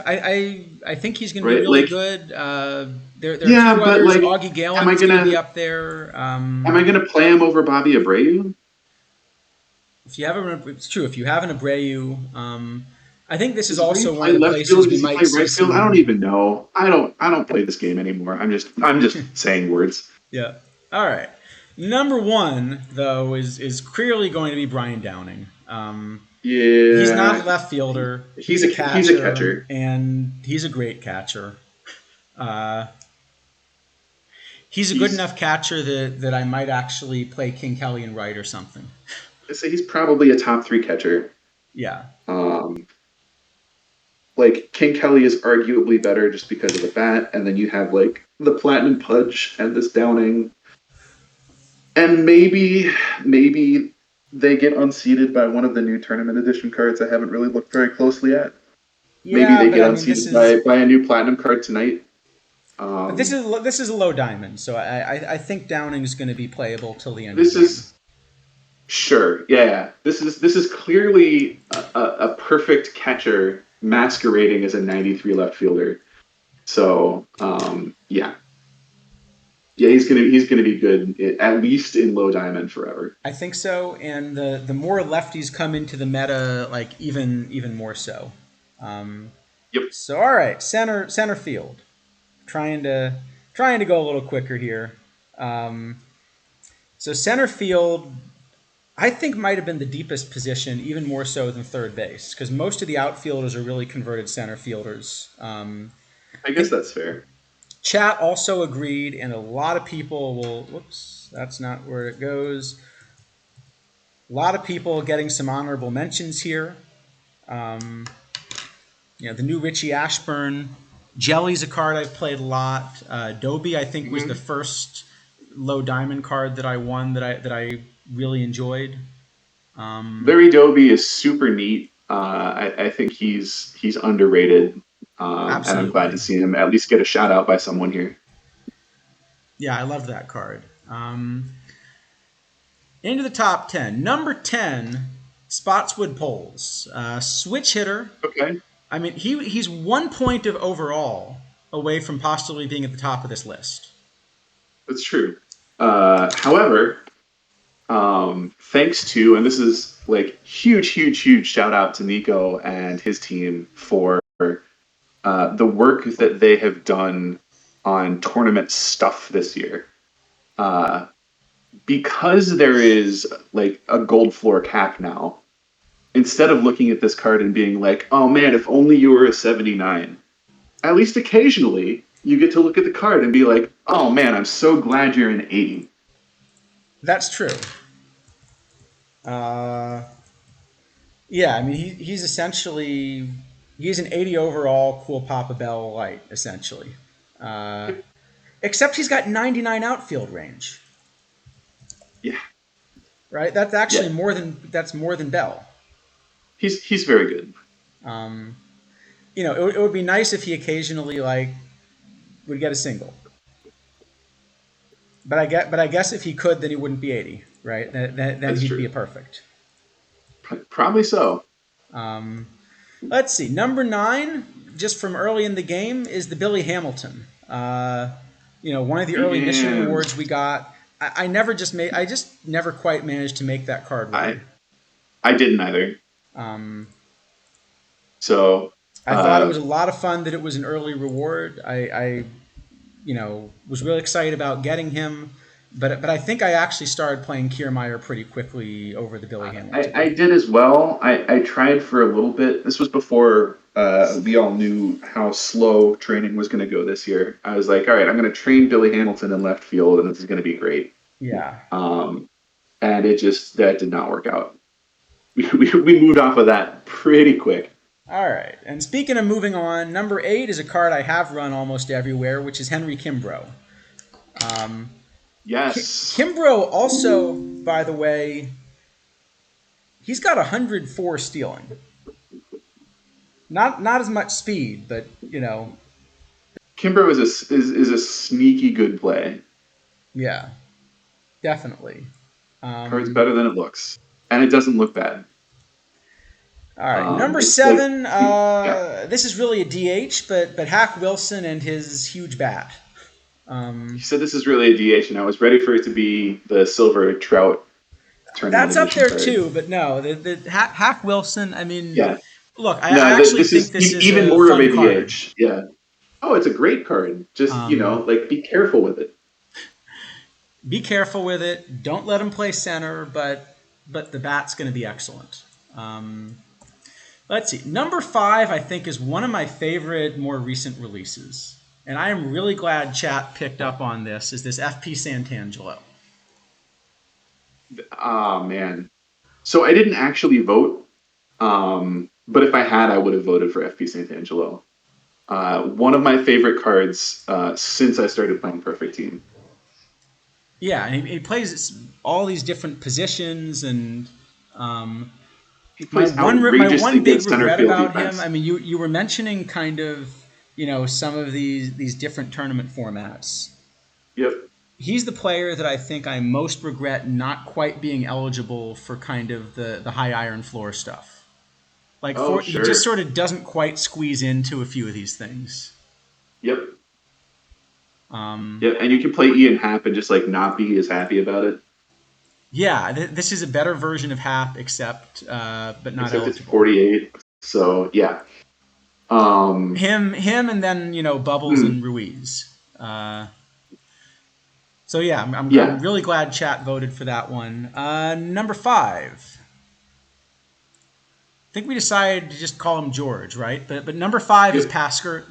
A: I think he's going to be
B: Right?
A: really
B: Like,
A: good. There are a
B: yeah,
A: few
B: but
A: others.
B: like,
A: Augie
B: am I
A: Galen's going to be
B: gonna
A: up there.
B: am I gonna play him over Bobby Abreu?
A: If you have it's true. If you have an Abreu, I think this is
B: Does Abreu
A: also one
B: play
A: of the
B: left field
A: places
B: or
A: we
B: does he
A: might
B: play
A: see
B: right field? I don't
A: some.
B: even know. I don't play this game anymore. I'm just saying words.
A: Yeah. All right. Number 1 though is clearly going to be Brian Downing. He's not
B: Yeah,
A: a left fielder. He's
B: he's
A: a
B: he's a
A: catcher,
B: catcher.
A: and he's a great catcher. Uh, he's a good
B: He's
A: enough catcher that I might actually play King Kelly and right or something.
B: I say he's probably a top 3 catcher.
A: Yeah.
B: Um, like King Kelly is arguably better just because of the bat, and then you have like the Platinum Pudge and this Downing, and maybe they get unseated by one of the new tournament edition cards. I haven't really looked very closely at. Maybe
A: Yeah,
B: they
A: but
B: get
A: I mean, this
B: unseated
A: is
B: by a new Platinum card tonight.
A: but this is a low diamond, so I think Downing is going to be playable till the end of
B: This
A: the game.
B: is sure, yeah. This is clearly a perfect catcher masquerading as a 93 left fielder. So yeah, yeah, he's gonna be good at least in low diamond forever.
A: I think so, and the more lefties come into the meta, like even more so. Um,
B: Yep.
A: so all right, center field, trying to trying to go a little quicker here. Um, so center field, I think might have been the deepest position, even more so than third base, because most of the outfielders are really converted center fielders.
B: I
A: I
B: guess
A: think
B: that's fair.
A: chat also agreed, and a lot of people will. Whoops, that's not where it goes. A lot of people getting some honorable mentions here. Um, the new Richie Ashburn. Jelly's a card I've played a lot. Dobie, I think, was the
B: Hmm.
A: first low diamond card that I won that I really enjoyed. Um,
B: Larry Doby is super neat. I think he's underrated, and I'm glad to
A: Absolutely.
B: see him at least get a shout out by someone here.
A: Yeah, I loved that card. Into the top 10. Number 10, Spotswood Poles. Switch hitter.
B: Okay,
A: I mean, he's 1 point of overall away from possibly being at the top of this list.
B: that's true. However, thanks to, and this is like huge shout out to Nico and his team for the work that they have done on tournament stuff this year. Uh, because there is like a gold floor cap now, instead of looking at this card and being like, oh man, if only you were a 79, at least occasionally you get to look at the card and be like, oh man, I'm so glad you're an 80.
A: That's true. Uh, yeah, I mean, he's essentially he's an 80 overall cool Papa Bell light essentially. Uh, except he's got 99 outfield range,
B: Yeah,
A: right? That's
B: yeah,
A: actually more than Bell.
B: he's very good.
A: Um, it would be nice if he occasionally like would get a single. But I guess if he could, then he wouldn't be 80, right? Then
B: That's
A: he'd be
B: true.
A: a perfect.
B: Probably so.
A: Um, let's see. Number 9, just from early in the game, is the Billy Hamilton. One of the early mission
B: And
A: rewards we got. I just never quite managed to make that card
B: I
A: run.
B: I didn't either.
A: Um,
B: So
A: I thought it was a lot of fun that it was an early reward. I was really excited about getting him, but I think I actually started playing Kiermaier pretty quickly over the Billy Hamilton.
B: I did as well. I tried for a little bit. This was before we all knew how slow training was going to go this year. I was like, all right, I'm going to train Billy Hamilton in left field, and this is going to be great.
A: Yeah.
B: Um, and that did not work out. We moved off of that pretty quick.
A: All right. And speaking of moving on, number 8 is a card I have run almost everywhere, which is Henry Kimbrough. Um,
B: Yes.
A: Kimbrough also, by the way, he's got 104 stealing. Not as much speed, but
B: Kimbrough is a sneaky good play.
A: yeah, definitely.
B: Card's better than it looks, and it doesn't look bad.
A: All right, number
B: It's like
A: 7.
B: yeah.
A: This is really a DH, but Hack Wilson and his huge bat.
B: You said this is really a DH, and I was ready for it to be the Silver Trout tournament
A: That's up
B: edition
A: there
B: card.
A: too, but no, the Hack Wilson. I mean,
B: Yeah.
A: look, I
B: No,
A: actually
B: this
A: think
B: is
A: this is
B: even
A: a
B: more of a
A: fun card.
B: DH. Yeah. Oh, it's a great card. Just
A: Um,
B: like be careful with it.
A: be careful with it. Don't let him play center, but the bat's going to be excellent. Let's see. Number 5, I think, is one of my favorite more recent releases. And I am really glad chat picked up on this, is this FP Santangelo.
B: Ah, man. So I didn't actually vote. But if I had, I would have voted for FP Santangelo. One of my favorite cards since I started playing Perfect Team.
A: Yeah, and he plays all these different positions, and um,
B: He plays outrageously
A: my one
B: good
A: big
B: center
A: regret
B: field
A: about him. I
B: defense.
A: mean, you were mentioning kind of some of these different tournament formats.
B: Yep.
A: He's the player that I think I most regret not quite being eligible for kind of the high iron floor stuff. Like
B: Oh,
A: he just
B: sure.
A: sort of doesn't quite squeeze into a few of these things.
B: Yep.
A: Um,
B: Yep. And you can play Ian Happ and just like not be as happy about it,
A: yeah, this is a better version of Hap, except but not
B: except it's
A: eligible.
B: 48. So yeah. Um,
A: Him, and then Bubbles
B: hmm,
A: and Ruiz. So yeah, I'm
B: yeah.
A: really glad chat voted for that one. Number 5. I think we decided to just call him George, right? But number 5 is
B: Yep.
A: Pasker.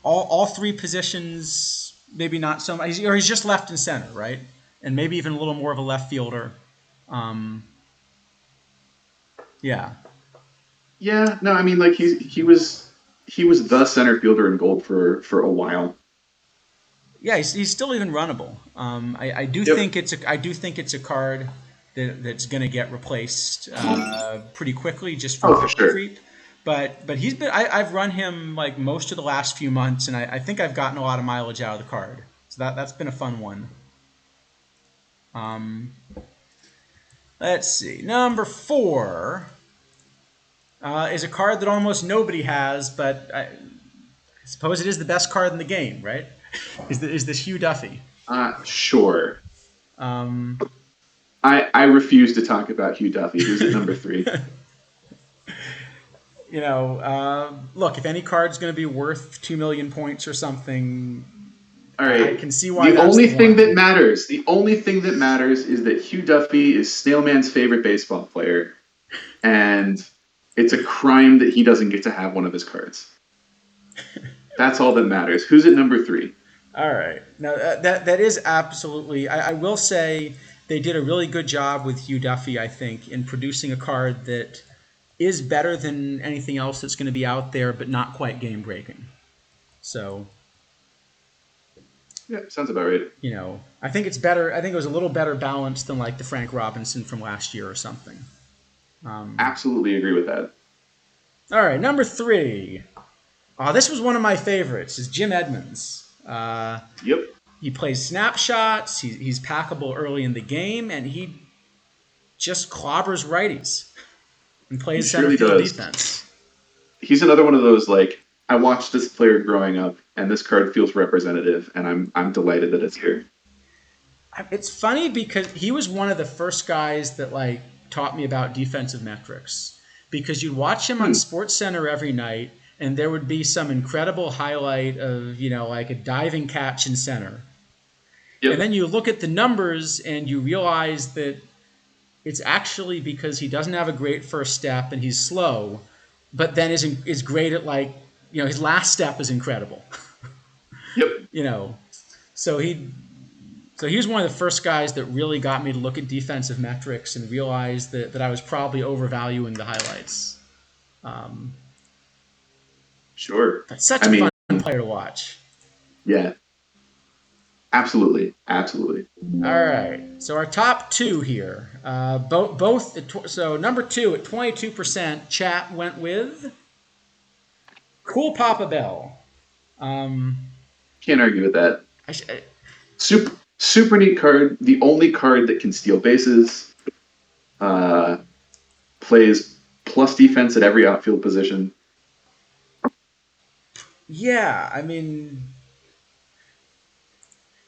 A: All three positions, maybe not so much, or he's just left and center, right? And maybe even a little more of a left fielder. Um, yeah,
B: Yeah. No, I mean like he was the center fielder in gold for a while.
A: yeah, he's still even runnable. I do
B: Yep.
A: think it's a card that's going to get replaced pretty quickly just from
B: Oh, for
A: value
B: sure.
A: creep. But I've run him like most of the last few months, and I think I've gotten a lot of mileage out of the card. So that's been a fun one. Um, let's see, number 4 is a card that almost nobody has, but I suppose it is the best card in the game, right? Is this Hugh Duffy?
B: Sure.
A: Um,
B: I refuse to talk about Hugh Duffy, who's at number 3.
A: Look, if any card's going to be worth 2 million points or something,
B: All
A: I
B: right.
A: can see why
B: The
A: that's
B: only
A: the
B: thing
A: one.
B: that matters, the only thing that matters is that Hugh Duffy is Snailman's favorite baseball player, and it's a crime that he doesn't get to have one of his cards. That's all that matters. Who's at number 3?
A: All right, now that is absolutely. I will say they did a really good job with Hugh Duffy. I think in producing a card that is better than anything else that's going to be out there, but not quite game breaking. So
B: Yeah, sounds about right.
A: I think it's better. I think it was a little better balanced than like the Frank Robinson from last year or something.
B: Absolutely agree with that.
A: All right, number 3. This was one of my favorites. Is Jim Edmonds.
B: Yep.
A: He plays snapshots. He's packable early in the game, and he just clobbers righties and
B: He
A: plays center
B: surely
A: field
B: does.
A: defense.
B: He's another one of those like I watched this player growing up, and this card feels representative, and I'm delighted that it's here.
A: It's funny because he was one of the first guys that like taught me about defensive metrics. Because you'd watch him on
B: Hmm.
A: Sports Center every night, and there would be some incredible highlight of like a diving catch in center, and
B: Yep.
A: then you look at the numbers and you realize that it's actually because he doesn't have a great first step and he's slow, but then is great at like his last step is incredible.
B: Yep.
A: you know, so he was one of the first guys that really got me to look at defensive metrics and realize that I was probably overvaluing the highlights. Um,
B: Sure.
A: but such
B: I
A: a fun
B: mean,
A: player to watch.
B: yeah. Absolutely. Absolutely.
A: All right, so our top 2 here, both. So number 2 at 22%, chat went with Cool Papa Bell. Um,
B: Can't argue with that.
A: I, sh-
B: Super neat card. The only card that can steal bases. Uh, Plays plus defense at every outfield position.
A: yeah, I mean,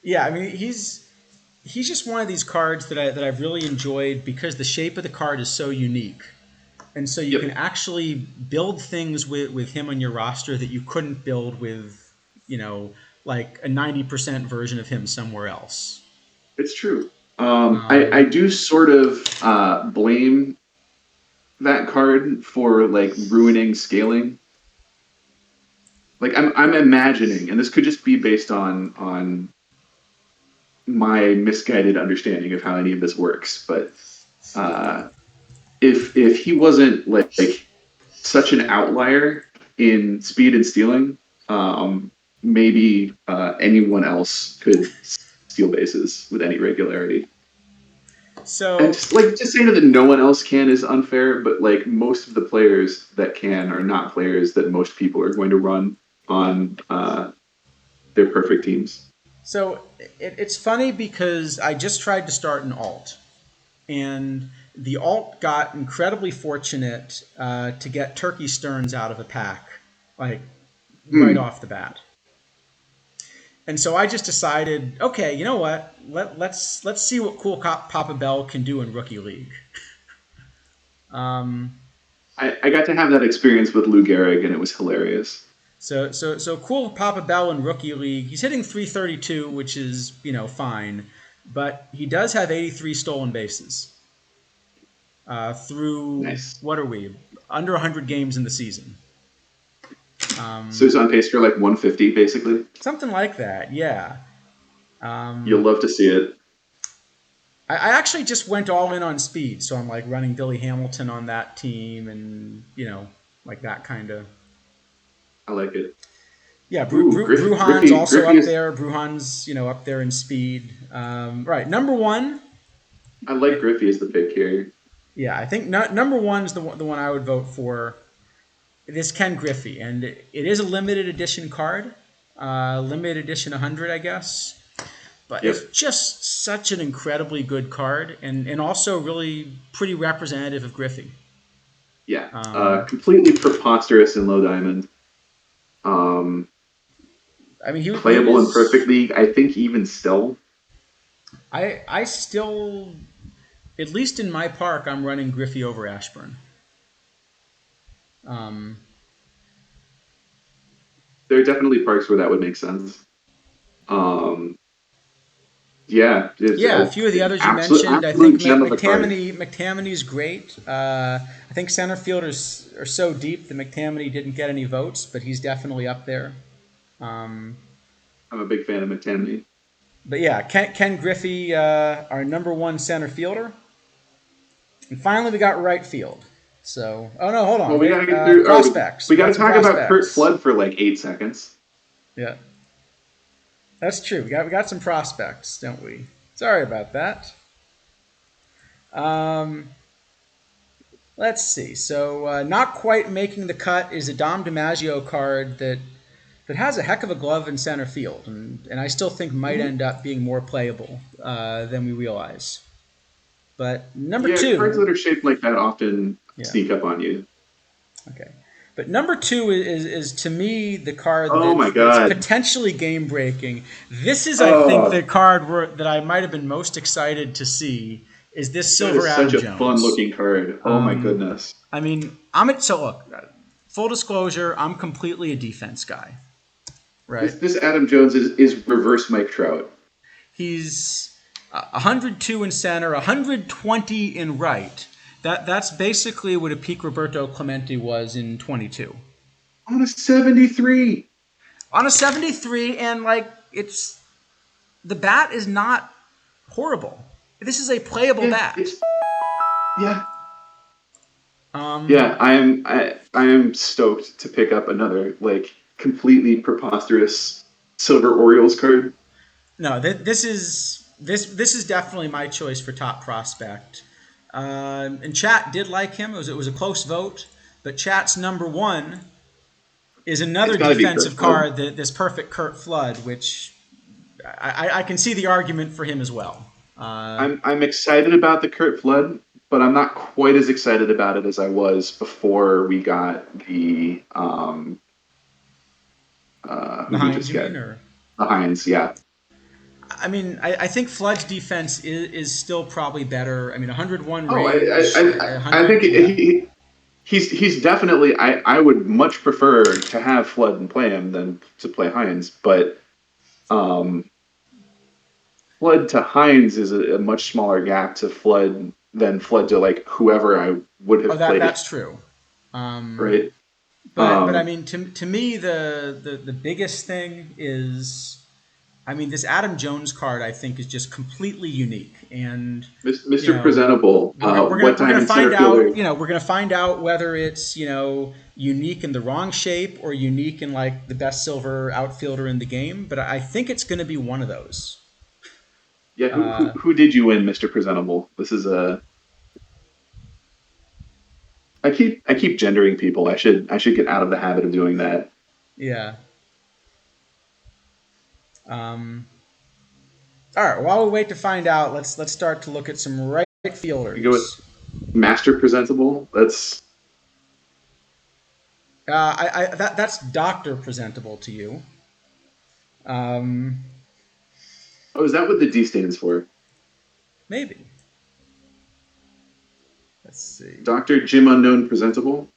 A: he's just one of these cards that I've really enjoyed because the shape of the card is so unique. And so you
B: Yep.
A: can actually build things with him on your roster that you couldn't build with, like a 90% version of him somewhere else.
B: It's true. I
A: Um,
B: do sort of blame that card for like ruining scaling. Like I'm imagining, and this could just be based on my misguided understanding of how any of this works, but uh, if he wasn't like such an outlier in speed and stealing. Maybe anyone else could steal bases with any regularity. And
A: So
B: just saying that no one else can is unfair, but like most of the players that can are not players that most people are going to run on their perfect teams.
A: So it's funny because I just tried to start an alt, and the alt got incredibly fortunate to get Turkey Stearns out of a pack, like right off the bat. And so I just decided, okay, you know what? Let's see what cool Papa Bell can do in rookie league.
B: I got to have that experience with Lou Gehrig, and it was hilarious.
A: So cool Papa Bell in rookie league. He's hitting 332, which is fine, but he does have 83 stolen bases through
B: Nice.
A: what are we under 100 games in the season.
B: So he's on pace for like 150, basically.
A: Something like that, yeah.
B: You'll love to see it.
A: I actually just went all in on speed, so I'm like running Billy Hamilton on that team, and like that kind of.
B: I like it.
A: Yeah,
B: Griffey
A: Bruhan's also
B: Griffey
A: up there. Bruhan's up there in speed. Right, number one.
B: I like Griffey as the pick here.
A: Yeah, I think number one is the one I would vote for. This Ken Griffey, and it is a limited edition card, limited edition 100, I guess. But It's just such an incredibly good card, and also really pretty representative of Griffey.
B: Yeah, completely preposterous in low diamond.
A: I mean, he
B: playable in perfect league. I think even still.
A: I still, at least in my park, I'm running Griffey over Ashburn.
B: There are definitely parks where that would make sense. Yeah,
A: a few of the others you mentioned. I think McTammany's great. I think center fielders are so deep that McTammany didn't get any votes, but he's definitely up there.
B: I'm a big fan of McTammany.
A: But yeah, Ken Griffey, our number one center fielder. And finally, we got right field. So, hold on.
B: Well, we got to get through
A: prospects.
B: We got to talk about Kurt Flood for like 8 seconds.
A: Yeah, that's true. We got some prospects, don't we? Sorry about that. Let's see. So, not quite making the cut is a Dom DiMaggio card that has a heck of a glove in center field, and I still think might end up being more playable than we realize. But number two,
B: cards that are shaped like that often sneak up on you.
A: Okay, but number two is to me the card
B: that's
A: potentially game breaking. This is, I think, the card that I might have been most excited to see. Is this Silver Adam Jones?
B: Such a fun looking card. Oh my goodness!
A: I mean, look. Full disclosure, I'm completely a defense guy. Right.
B: This Adam Jones is reverse Mike Trout.
A: He's 102 in center, 120 in right. That's basically what a peak Roberto Clemente was in 22.
B: On a 73.
A: On a 73, and the bat is not horrible. This is a playable bat.
B: I am stoked to pick up another completely preposterous Silver Orioles card.
A: No, this is definitely my choice for top prospect. And chat did like him. It was a close vote, but chat's number one is another defensive card, this perfect Kurt Flood, which I can see the argument for him as well.
B: I'm excited about the Kurt Flood, but I'm not quite as excited about it as I was before we got the
A: Hines, the
B: Hines, yeah.
A: I mean, I think Flood's defense is still probably better. I mean, 101
B: range. I think he's definitely. I would much prefer to have Flood and play him than to play Hines, but Flood to Hines is a much smaller gap to Flood than Flood to whoever I would have played.
A: That's true.
B: Right.
A: But I mean, to me, the biggest thing is I mean, this Adam Jones card I think is just completely unique, and you
B: Mr.
A: know,
B: Presentable, what
A: we're
B: time
A: gonna
B: in
A: find
B: center
A: out.
B: fielder?
A: We're gonna find out whether it's unique in the wrong shape or unique in like the best silver outfielder in the game. But I think it's gonna be one of those.
B: Yeah,
A: Uh,
B: who did you win, Mr. Presentable? This is I keep gendering people. I should get out of the habit of doing that.
A: yeah. Um, all right. While we wait to find out, let's start to look at some right
B: You go with
A: fielders.
B: Master Presentable.
A: That's Doctor Presentable to you. Um,
B: Oh, is that what the D stands for?
A: Maybe. Let's see.
B: Doctor Jim Unknown Presentable.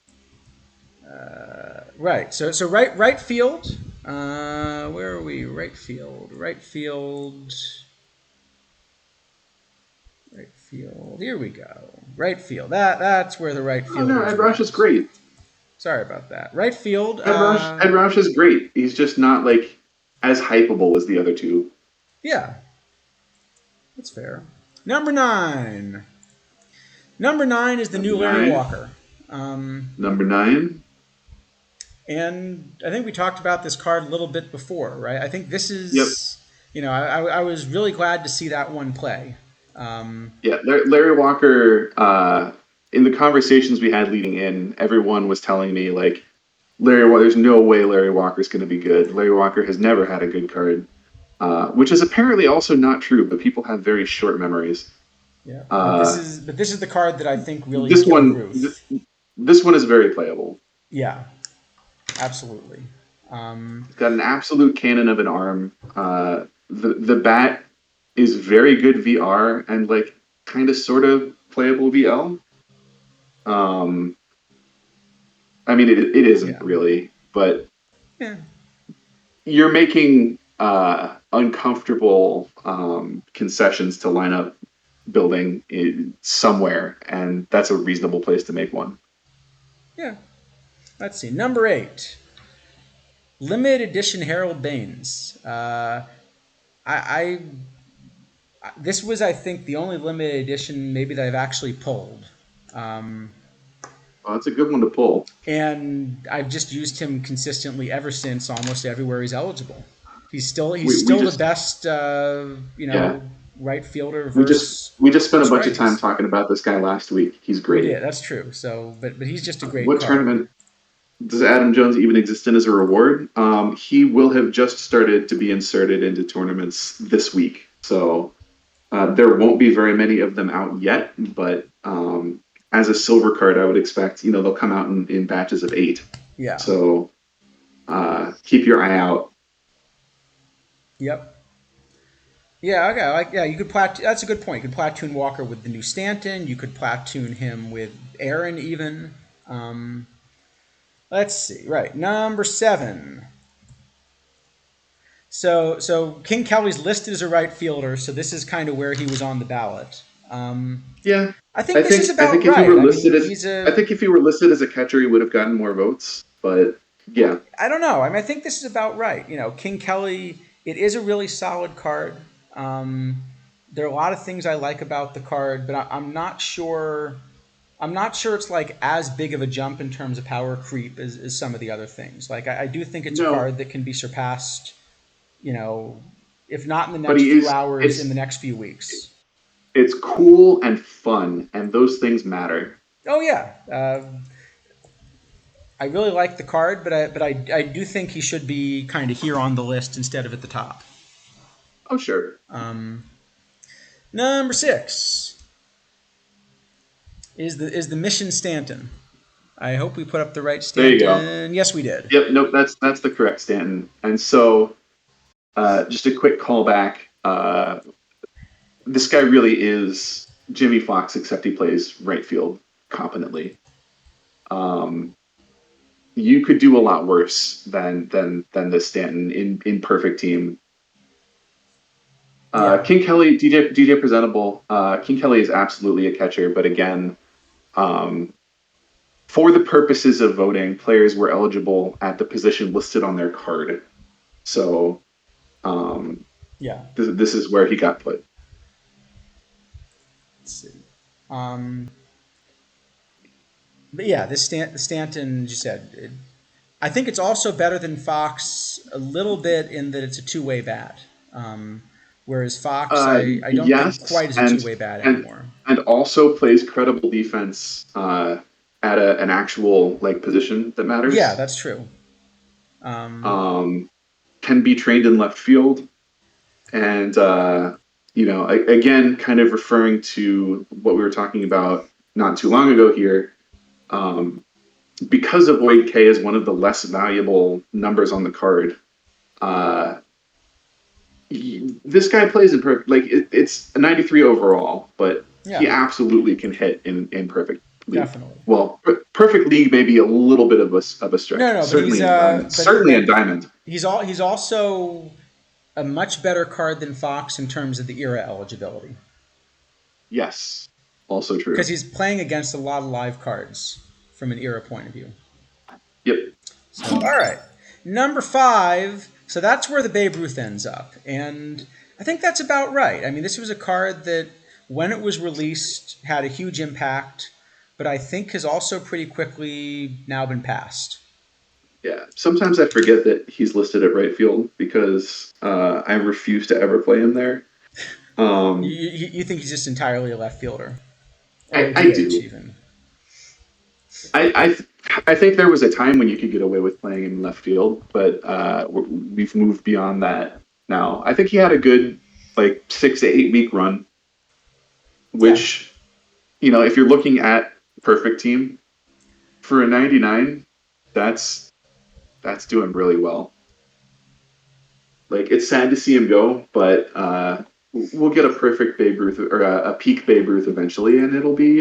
A: Right. So right field. Where are we? Right field. Right field. Right field. Here we go. Right field. That's where the right
B: Oh no,
A: fielders
B: Ed Roush is
A: went.
B: great.
A: Sorry about that. Right field.
B: Ed Roush is great. He's just not like as hypeable as the other two.
A: Yeah, that's fair. Number 9. Number 9 is the
B: Number
A: new Larry
B: nine.
A: Walker. Um,
B: Number 9.
A: and I think we talked about this card a little bit before, right? I think this
B: Yep.
A: is, I was really glad to see that one play.
B: Yeah, Larry Walker. In the conversations we had leading in, everyone was telling me like there's no way Larry Walker's going to be good. Larry Walker has never had a good card, which is apparently also not true. But people have very short memories.
A: Yeah,
B: Uh,
A: but this is the card that I think really
B: this
A: killed
B: one,
A: Ruth.
B: this one is very playable.
A: Yeah, absolutely. Um,
B: It's got an absolute cannon of an arm. The bat is very good VR and like kind of sort of playable VL. Um, I mean, it isn't
A: yeah,
B: really, but
A: yeah,
B: you're making uncomfortable concessions to line up building somewhere, and that's a reasonable place to make one.
A: yeah. Let's see. Number 8, limited edition Harold Baines. I this was, I think, the only limited edition maybe that I've actually pulled. Um,
B: Well, that's a good one to pull.
A: and I've just used him consistently ever since, almost everywhere he's eligible. He's
B: We
A: still the
B: just
A: best,
B: yeah
A: right fielder
B: we just
A: versus
B: we just spent a bunch of time
A: righties.
B: talking about this guy last week. He's
A: We
B: great.
A: did. That's true. So, but he's just a great
B: What
A: card.
B: tournament does Adam Jones even exist in as a reward? He will have just started to be inserted into tournaments this week, so there won't be very many of them out yet. But as a silver card, I would expect they'll come out in batches of 8.
A: Yeah.
B: So keep your eye out.
A: Yep. Yeah. Okay. You could That's a good point. You could platoon Walker with the new Stanton. You could platoon him with Aaron even. Um, let's see. Right. Number 7. So King Kelly's listed as a right fielder. So this is kind of where he was on the ballot. Um,
B: Yeah,
A: I think
B: I
A: this is
B: think I
A: about
B: think if he
A: right.
B: were
A: I mean,
B: listed as
A: he's
B: I
A: a.
B: think if he were listed as a catcher, he would have gotten more votes. But yeah,
A: I don't know. I mean, I think this is about right. King Kelly. It is a really solid card. Um, there are a lot of things I like about the card, but I'm not sure. I'm not sure it's like as big of a jump in terms of power creep as some of the other things. Like I do think it's a
B: no,
A: card that can be surpassed. You know, if not in the
B: but
A: next
B: he
A: few
B: is.
A: hours, in the next few weeks.
B: It's cool and fun, and those things matter.
A: Oh yeah, I really like the card, but I do think he should be kind of here on the list instead of at the top.
B: Oh sure,
A: Um, Number 6 is the Mission Stanton. I hope we put up the right
B: there you go.
A: Stanton. Yes, we did.
B: Yep, nope, that's the correct Stanton. And so, just a quick callback. This guy really is Jimmy Fox, except he plays right field competently. Um, you could do a lot worse than this Stanton in perfect team.
A: Yeah,
B: King Kelly, DJ Presentable. King Kelly is absolutely a catcher, but again, um, for the purposes of voting, players were eligible at the position listed on their card. So
A: Yeah.
B: This is where he got put.
A: Let's see. But yeah, the Stanton, as you said, I think it's also better than Fox a little bit in that it's a two-way bat. Whereas Fox, I don't think
B: Yes,
A: quite is a two-way bat
B: and
A: anymore.
B: and also plays credible defense at an actual like position that
A: Yeah,
B: matters.
A: that's true. Um,
B: Um, can be trained in left field, and again, kind of referring to what we were talking about not too long ago here. Um, because of Wade K is one of the less valuable numbers on the card. Uh, this guy plays in perfect. Like it's a 93 overall, but he
A: yeah,
B: absolutely can hit in perfect league.
A: definitely.
B: Well, perfect league may be a little bit of a
A: No,
B: stretch.
A: no, but
B: Certainly in diamond. Certainly in
A: but
B: diamond.
A: he's also a much better card than Fox in terms of the era eligibility
B: Yes, also
A: because
B: true.
A: he's playing against a lot of live cards from an era point of view.
B: Yep.
A: So, all right, number 5. So that's where the Babe Ruth ends up, and I think that's about right. I mean, this was a card that, when it was released, had a huge impact, but I think has also pretty quickly now been passed.
B: Yeah. Sometimes I forget that he's listed at right field because I refuse to ever play him there. Um,
A: You think he's just entirely a left fielder or a
B: I
A: DH
B: do.
A: even?
B: I think there was a time when you could get away with playing him in left field, but we've moved beyond that now. I think he had a good like 6 to 8 week run,
A: Yeah,
B: which if you're looking at perfect team for a 99, that's doing really well. Like it's sad to see him go, but we'll get a perfect Babe Ruth or a peak Babe Ruth eventually, and it'll be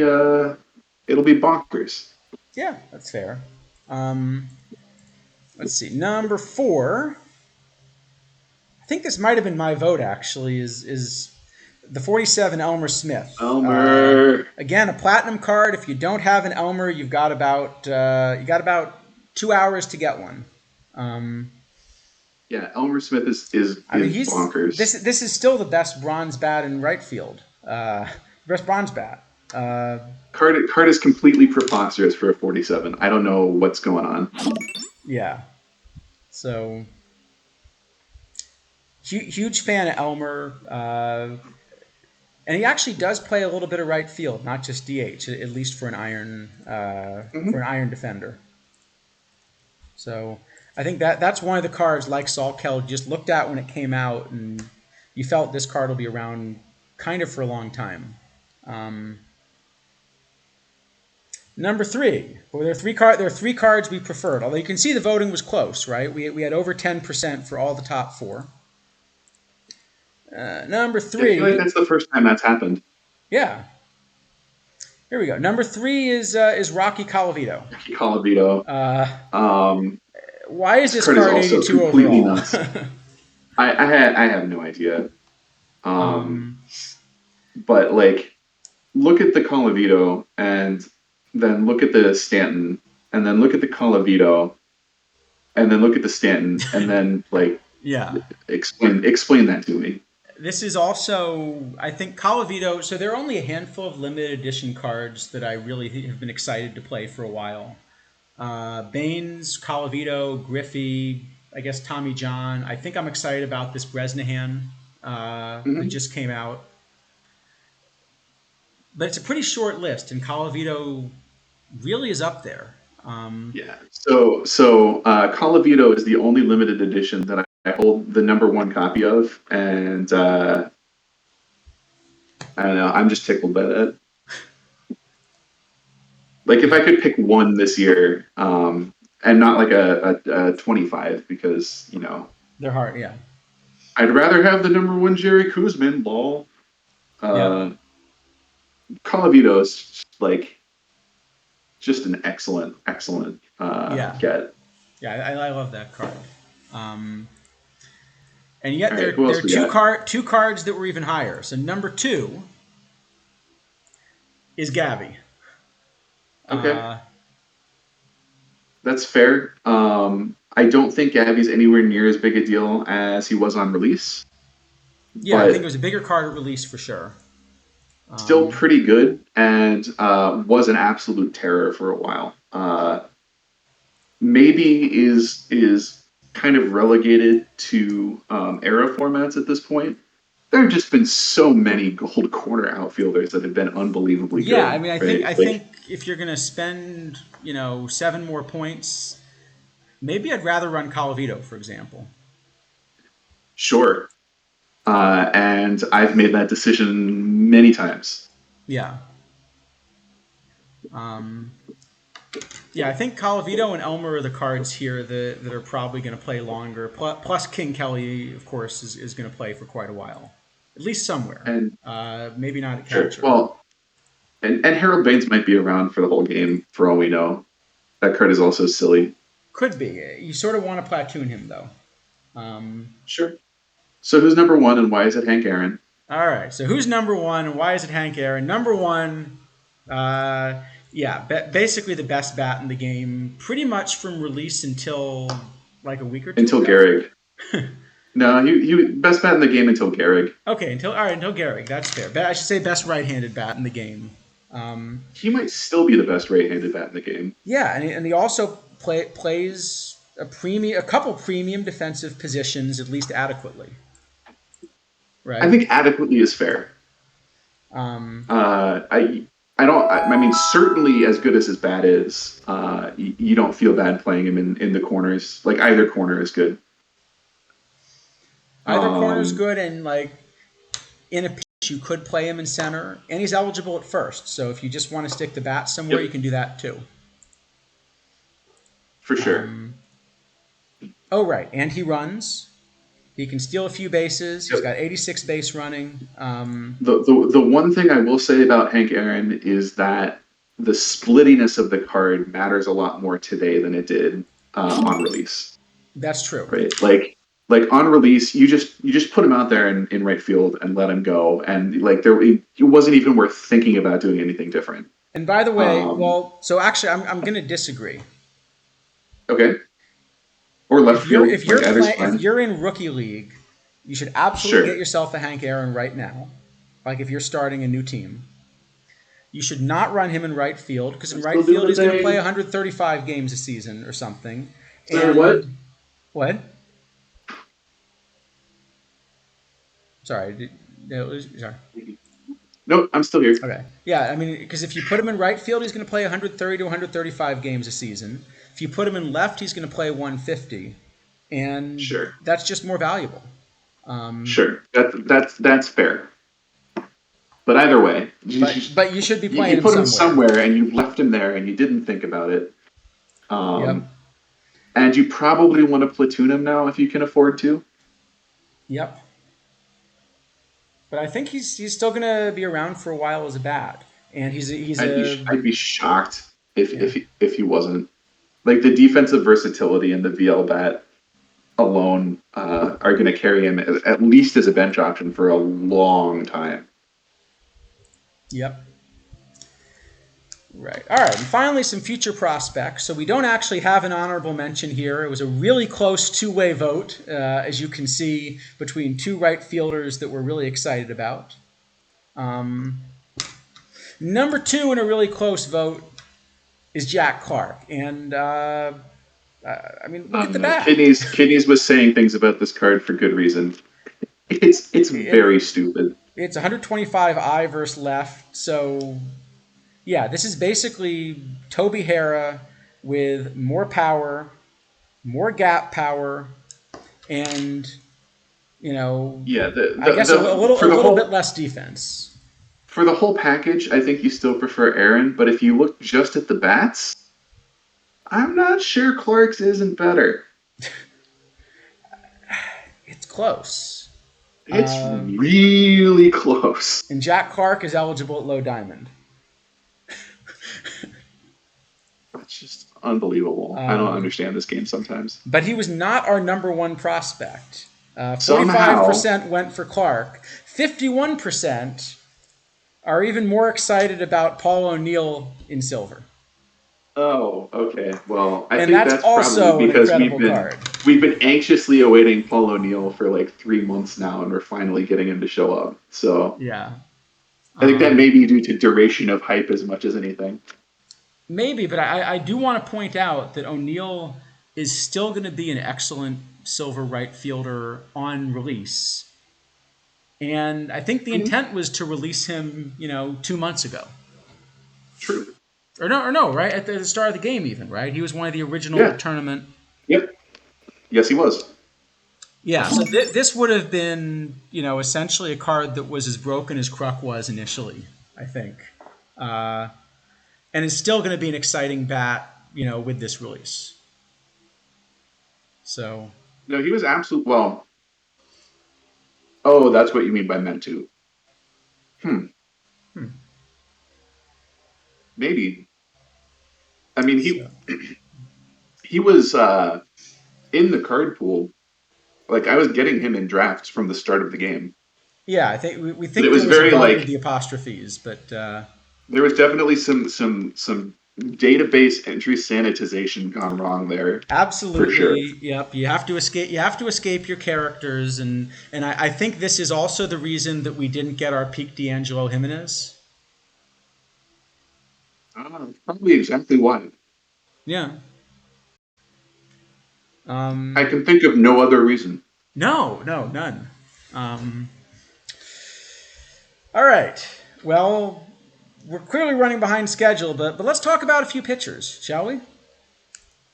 B: bonkers.
A: yeah, that's fair. Um, let's see, number 4. I think this might have been my vote actually. Is the 47 Elmer Smith?
B: Elmer.
A: Again, a platinum card. If you don't have an Elmer, you got about 2 hours to get one. Um,
B: Yeah, Elmer Smith is
A: I mean,
B: is
A: he's
B: bonkers.
A: this is still the best bronze bat in right field. Best bronze bat.
B: Card is completely preposterous for a 47. I don't know what's going on.
A: Yeah. So huge fan of Elmer. And he actually does play a little bit of right field, not just DH, at least for
B: Mm-hmm.
A: an iron defender. So I think that's one of the cards like Salkel just looked at when it came out, and you felt this card will be around kind of for a long time. Um, number 3. Well, there are three cards we preferred. Although you can see the voting was close, right? We had over 10% for all the top 4. Number
B: Yeah, I feel like
A: 3,
B: that's the first time that's happened.
A: yeah. Here we go. Number 3 is Rocky Colavito.
B: Calavito.
A: Uh,
B: Um,
A: why is
B: this
A: this
B: card is
A: card
B: also
A: 82
B: completely
A: overall?
B: nuts. I have no idea. Um,
A: um,
B: but like, look at the Calavito and then look at the Stanton and then look at the Calavito and then look at the Stanton and then like
A: yeah.
B: explain that to me.
A: This is also, I think, Colavito. So there are only a handful of limited edition cards that I really have been excited to play for a while. Baines, Colavito, Griffey, I guess Tommy John. I think I'm excited about this Bresnahan that
B: Mm-hmm.
A: just came out. But it's a pretty short list, and Colavito really is up there.
B: Yeah. Calavito is the only limited edition that I hold the number one copy of, and I don't know. I'm just tickled by that. Like if I could pick one this year, and not like a 25, because
A: They're hard, yeah.
B: I'd rather have the number one Jerry Kuzman ball.
A: Yep.
B: Uh, Calavito is like just an excellent
A: Yeah.
B: get.
A: Yeah, I love that card. Um, and yet
B: All right,
A: there
B: who
A: are
B: else we got?
A: two cards that were even higher. So number 2 is Gabby.
B: Okay.
A: Uh,
B: That's fair. I don't think Gabby's anywhere near as big a deal as he was on release.
A: Yeah, I think it
B: but
A: was a bigger card at release for sure.
B: still pretty good, and was an absolute terror for a while. Maybe is kind of relegated to era formats at this point. There have just been so many gold corner outfielders that have been unbelievably
A: Yeah, I
B: good,
A: mean, I think
B: right?
A: I
B: Like,
A: think if you're gonna spend 7 more points, maybe I'd rather run Colavito, for example.
B: sure. And I've made that decision many times.
A: Yeah. Um, yeah, I think Colavito and Elmer are the cards here that are probably going to play longer. Plus, King Kelly, of course, is going to play for quite a while, at least somewhere.
B: And
A: Maybe not at
B: sure,
A: catcher.
B: well, and Harold Baines might be around for the whole game for all we know. That card is also silly.
A: Could be. You sort of want to platoon him, though.
B: Sure. So who's number one, and why is it Hank Aaron?
A: All right. So who's number one, and why is it Hank Aaron? Number one, yeah, basically the best bat in the game, pretty much from release until like a week or two
B: Until
A: ago.
B: Gehrig. No, you best bat in the game until Gehrig.
A: Okay, until Gehrig. That's fair. I should say best right-handed bat in the game.
B: He might still be the best right-handed bat in the game.
A: Yeah, and he also plays a couple premium defensive positions at least adequately. Right.
B: I think adequately is fair. I don't. I mean, certainly as good as his bat is, you don't feel bad playing him in the corners. Like either corner is good.
A: Either corner is good, and like in a pinch, you could play him in center, and he's eligible at first. So if you just want to stick the bat somewhere, you can do that too.
B: For sure.
A: Oh right, and he runs. He can steal a few bases. He's got 86 base running.
B: The one thing I will say about Hank Aaron is that the splittiness of the card matters a lot more today than it did on release.
A: That's true.
B: Right, like on release, you just put him out there in right field and let him go, and like it wasn't even worth thinking about doing anything different.
A: And by the way, so actually, I'm going to disagree.
B: Okay. Or left field.
A: If you're in rookie league, you should absolutely get yourself a Hank Aaron right now. Like if you're starting a new team, you should not run him in right field because in right field he's going to play 135 games a season or something.
B: What?
A: What? Sorry. Sorry.
B: Nope, I'm still here.
A: Okay. Yeah, I mean, because if you put him in right field, he's going to play 130 to 135 games a season. If you put him in left, he's going to play 150, and that's just more valuable.
B: Sure, that's fair. But either way,
A: but you should be playing.
B: You put him somewhere, and you left him there, and you didn't think about it. And you probably want to platoon him now if you can afford to.
A: Yep. But I think he's still going to be around for a while as a bat, and
B: I'd be shocked if he wasn't. Like the defensive versatility and the VL bat alone are going to carry him at least as a bench option for a long time.
A: Yep. Right. All right. And finally, some future prospects. So we don't actually have an honorable mention here. It was a really close two-way vote, as you can see, between two right fielders that we're really excited about. Number two in a really close vote is Jack Clark. And, I mean, look at the bat.
B: Kidneys was saying things about this card for good reason. It's very stupid.
A: It's 125 I versus left, so... Yeah, this is basically Toby Hara with more power, more gap power, and I guess a little bit less defense.
B: For the whole package, I think you still prefer Aaron, but if you look just at the bats, I'm not sure Clark's isn't better.
A: It's close.
B: It's really close.
A: And Jack Clark is eligible at low diamond.
B: It's just unbelievable. I don't understand this game sometimes.
A: But he was not our number one prospect. 45% went for Clark. 51% are even more excited about Paul O'Neill in silver.
B: Oh, okay. Well, I think
A: that's also
B: probably because
A: an incredible card.
B: we've been anxiously awaiting Paul O'Neill for like 3 months now, and we're finally getting him to show up. So
A: Yeah.
B: I think that may be due to duration of hype as much as anything.
A: Maybe, but I do want to point out that O'Neill is still going to be an excellent silver right fielder on release. And I think the intent was to release him, 2 months ago.
B: True.
A: Or no, right? At the start of the game even, right? He was one of the original
B: Yeah.
A: tournament.
B: Yep. Yes, he was.
A: Yeah, so this would have been, essentially a card that was as broken as Kruk was initially, I think. And is still going to be an exciting bat, with this release. So.
B: No, he was absolute. Well, oh, that's what you mean by meant to. Maybe. I mean, he was in the card pool. Like, I was getting him in drafts from the start of the game.
A: Yeah, I think we think
B: it was
A: there was
B: very
A: a bug
B: like
A: with the apostrophes, but
B: there was definitely some database entry sanitization gone wrong there.
A: absolutely,
B: for sure.
A: Yep. You have to escape. You have to escape your characters, and I think this is also the reason that we didn't get our peak D'Angelo Jimenez.
B: Probably exactly why.
A: Yeah.
B: I can think of no other reason.
A: No, none. All right. Well, we're clearly running behind schedule, but let's talk about a few pitchers, shall we?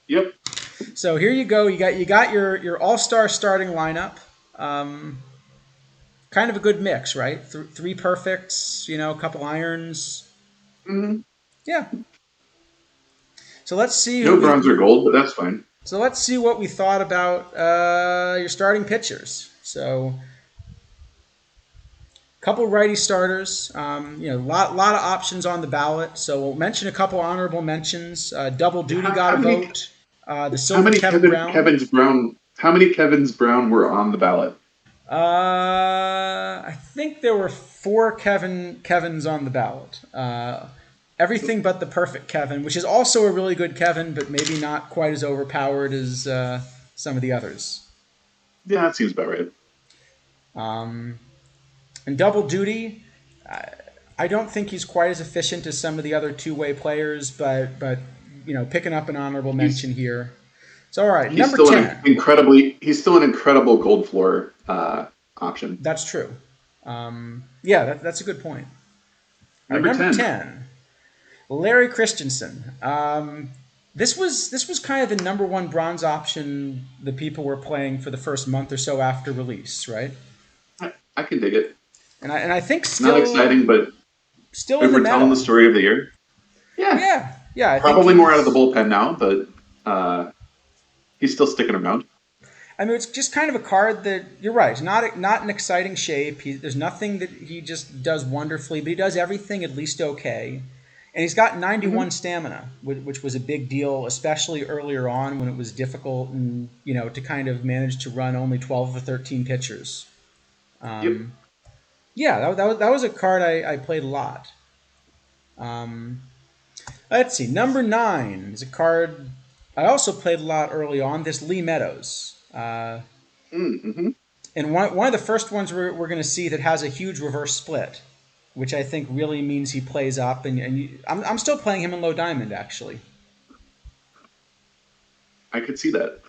B: Yep.
A: So here you go. You got your all-star starting lineup. Kind of a good mix, right? Three perfects, a couple irons.
B: Mm-hmm.
A: Yeah. So let's see.
B: No bronze or gold, but that's fine.
A: So let's see what we thought about your starting pitchers. So, couple righty starters. Lot of options on the ballot. So we'll mention a couple honorable mentions. Double Duty got a vote. The Silver Kevin Brown.
B: How many Kevins Brown were on the ballot?
A: I think there were 4 Kevins on the ballot. Everything but the perfect Kevin, which is also a really good Kevin, but maybe not quite as overpowered as some of the others.
B: Yeah, that seems about right.
A: And Double Duty, I don't think he's quite as efficient as some of the other two-way players, but picking up an honorable mention here. So, all right, number 10.
B: He's still an incredible gold floor option.
A: That's true. That's a good point.
B: Number
A: 10. Larry Christensen. This was kind of the number one bronze option that people were playing for the first month or so after release, right?
B: I can dig it.
A: And I think still
B: not exciting, but
A: still
B: if we're telling the story of the year,
A: yeah. I
B: probably
A: think
B: more out of the bullpen now, but he's still sticking around.
A: I mean, it's just kind of a card that you're right. It's not an exciting shape. There's nothing that he just does wonderfully, but he does everything at least okay. And he's got 91 stamina, which was a big deal, especially earlier on when it was difficult and to kind of manage to run only 12 or 13 pitchers. Yeah, that was a card I played a lot. Let's see, number 9 is a card I also played a lot early on. This Lee Meadows. And one of the first ones we're going to see that has a huge reverse split, which I think really means he plays up. I'm still playing him in low diamond, actually.
B: I could see that.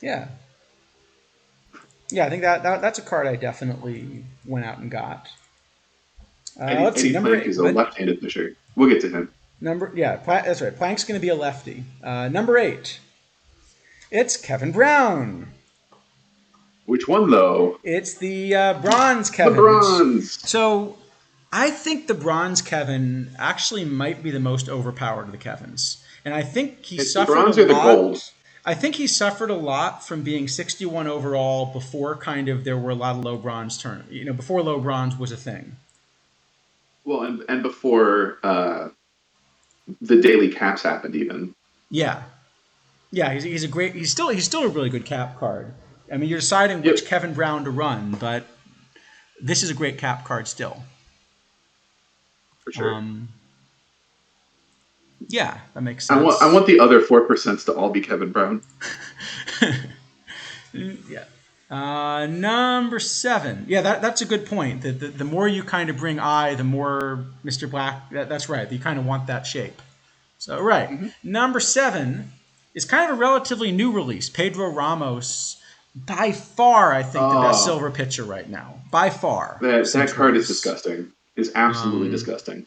A: Yeah. Yeah, I think that's a card I definitely went out and got. Let's see. Number 8
B: is a left-handed pitcher. We'll get to him.
A: That's right. Plank's going to be a lefty. Number 8. It's Kevin Brown.
B: Which one, though?
A: It's the bronze Kevin.
B: The bronze.
A: So I think the bronze Kevin actually might be the most overpowered of the Kevins. And I think he suffered
B: the bronze
A: a lot.
B: Or the gold?
A: I think he suffered a lot from being 61 overall before kind of there were a lot of low bronze before low bronze was a thing.
B: Well, and before the daily caps happened, even.
A: Yeah, he's still a really good cap card. I mean, you're deciding which Kevin Brown to run, but this is a great cap card still.
B: For sure.
A: Yeah, that makes sense.
B: I want the other 4% to all be Kevin Brown.
A: Yeah. Number 7. Yeah, that's a good point. The more you kind of bring I, the more Mr. Black. That's right. You kind of want that shape. So, right.
B: Hmm.
A: Number 7 is kind of a relatively new release. Pedro Ramos, by far, I think the best
B: Oh,
A: silver pitcher right now. By far,
B: that
A: since
B: card is
A: release.
B: disgusting. Is absolutely
A: Um,
B: disgusting.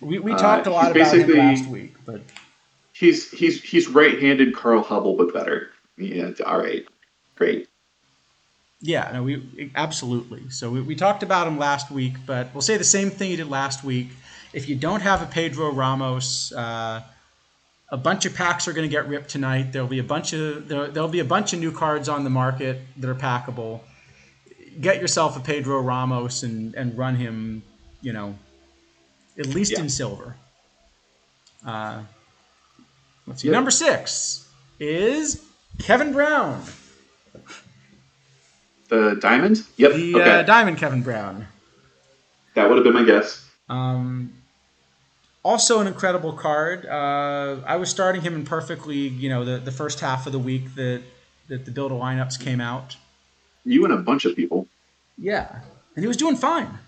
A: we talked a
B: He's
A: lot about him last
B: basically
A: week, but
B: he's right-handed Carl Hubble, but better. Yeah, all right, great.
A: yeah, no, we absolutely. So we talked about him last week, but we'll say the same thing you did last week. If you don't have a Pedro Ramos, a bunch of packs are going to get ripped tonight. There'll be a bunch of new cards on the market that are packable. Get yourself a Pedro Ramos and run him, you know, at least
B: Yeah.
A: in silver. Uh, let's see.
B: Yep.
A: Number 6 is Kevin Brown,
B: The diamond. Yep.
A: the
B: Okay,
A: Diamond Kevin Brown.
B: that would have been my guess.
A: Um, Also an incredible card. I was starting him in Perfect League, the first half of the week that the build of lineups came out.
B: You and a bunch of people.
A: Yeah, and he was doing fine.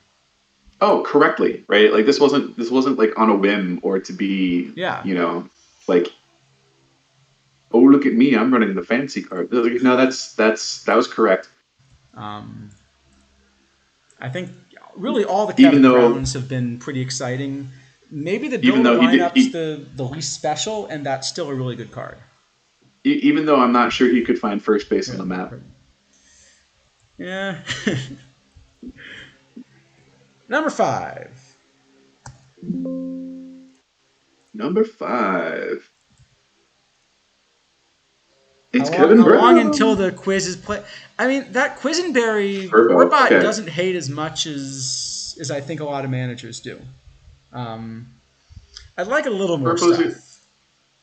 B: Oh, correctly, right? Like this wasn't like on a whim or to be,
A: Yeah,
B: like, oh, look at me, I'm running the fancy card. Like, no, that was correct.
A: um, I think really all the
B: Even
A: Kevin
B: though
A: Browns have been pretty exciting. Maybe the
B: even
A: build of
B: though he did
A: lineups the least special, and that's still a really good card.
B: even though I'm not sure he could find first base on
A: Yeah.
B: the map.
A: Yeah. Number 5.
B: Number 5. It's
A: How long,
B: Kevin
A: how long until
B: Brown.
A: the quiz is play? I mean, that Quisenberry
B: Turbo.
A: Warbot
B: Okay.
A: doesn't hate as much as I think a lot of managers do. Um, I'd like a little more
B: Furpo's a,
A: stuff,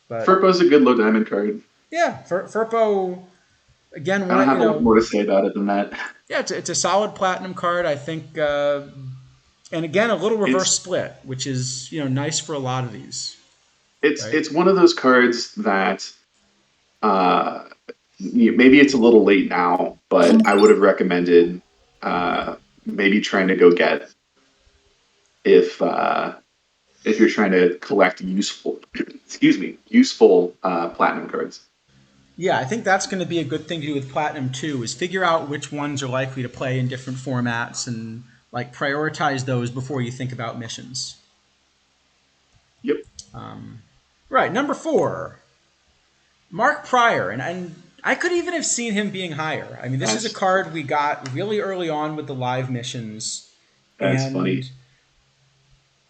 A: but
B: Furpo's a good low diamond card.
A: yeah, Furpo again.
B: I don't
A: One,
B: have a lot more to say about it than that.
A: yeah, it's a solid platinum card. I think, and again, a little reverse
B: It's
A: split, which is nice for a lot of these,
B: it's
A: right?
B: it's one of those cards that uh, maybe it's a little late now, but I would have recommended maybe trying to go get if if you're trying to collect useful, excuse me, useful platinum cards.
A: Yeah, I think that's going to be a good thing to do with Platinum too, is figure out which ones are likely to play in different formats and like prioritize those before you think about missions.
B: Yep.
A: Right, number 4, Mark Pryor, and I could even have seen him being higher. I mean, this is a
B: That's
A: card we got really early on with the live missions,
B: that's
A: and
B: funny.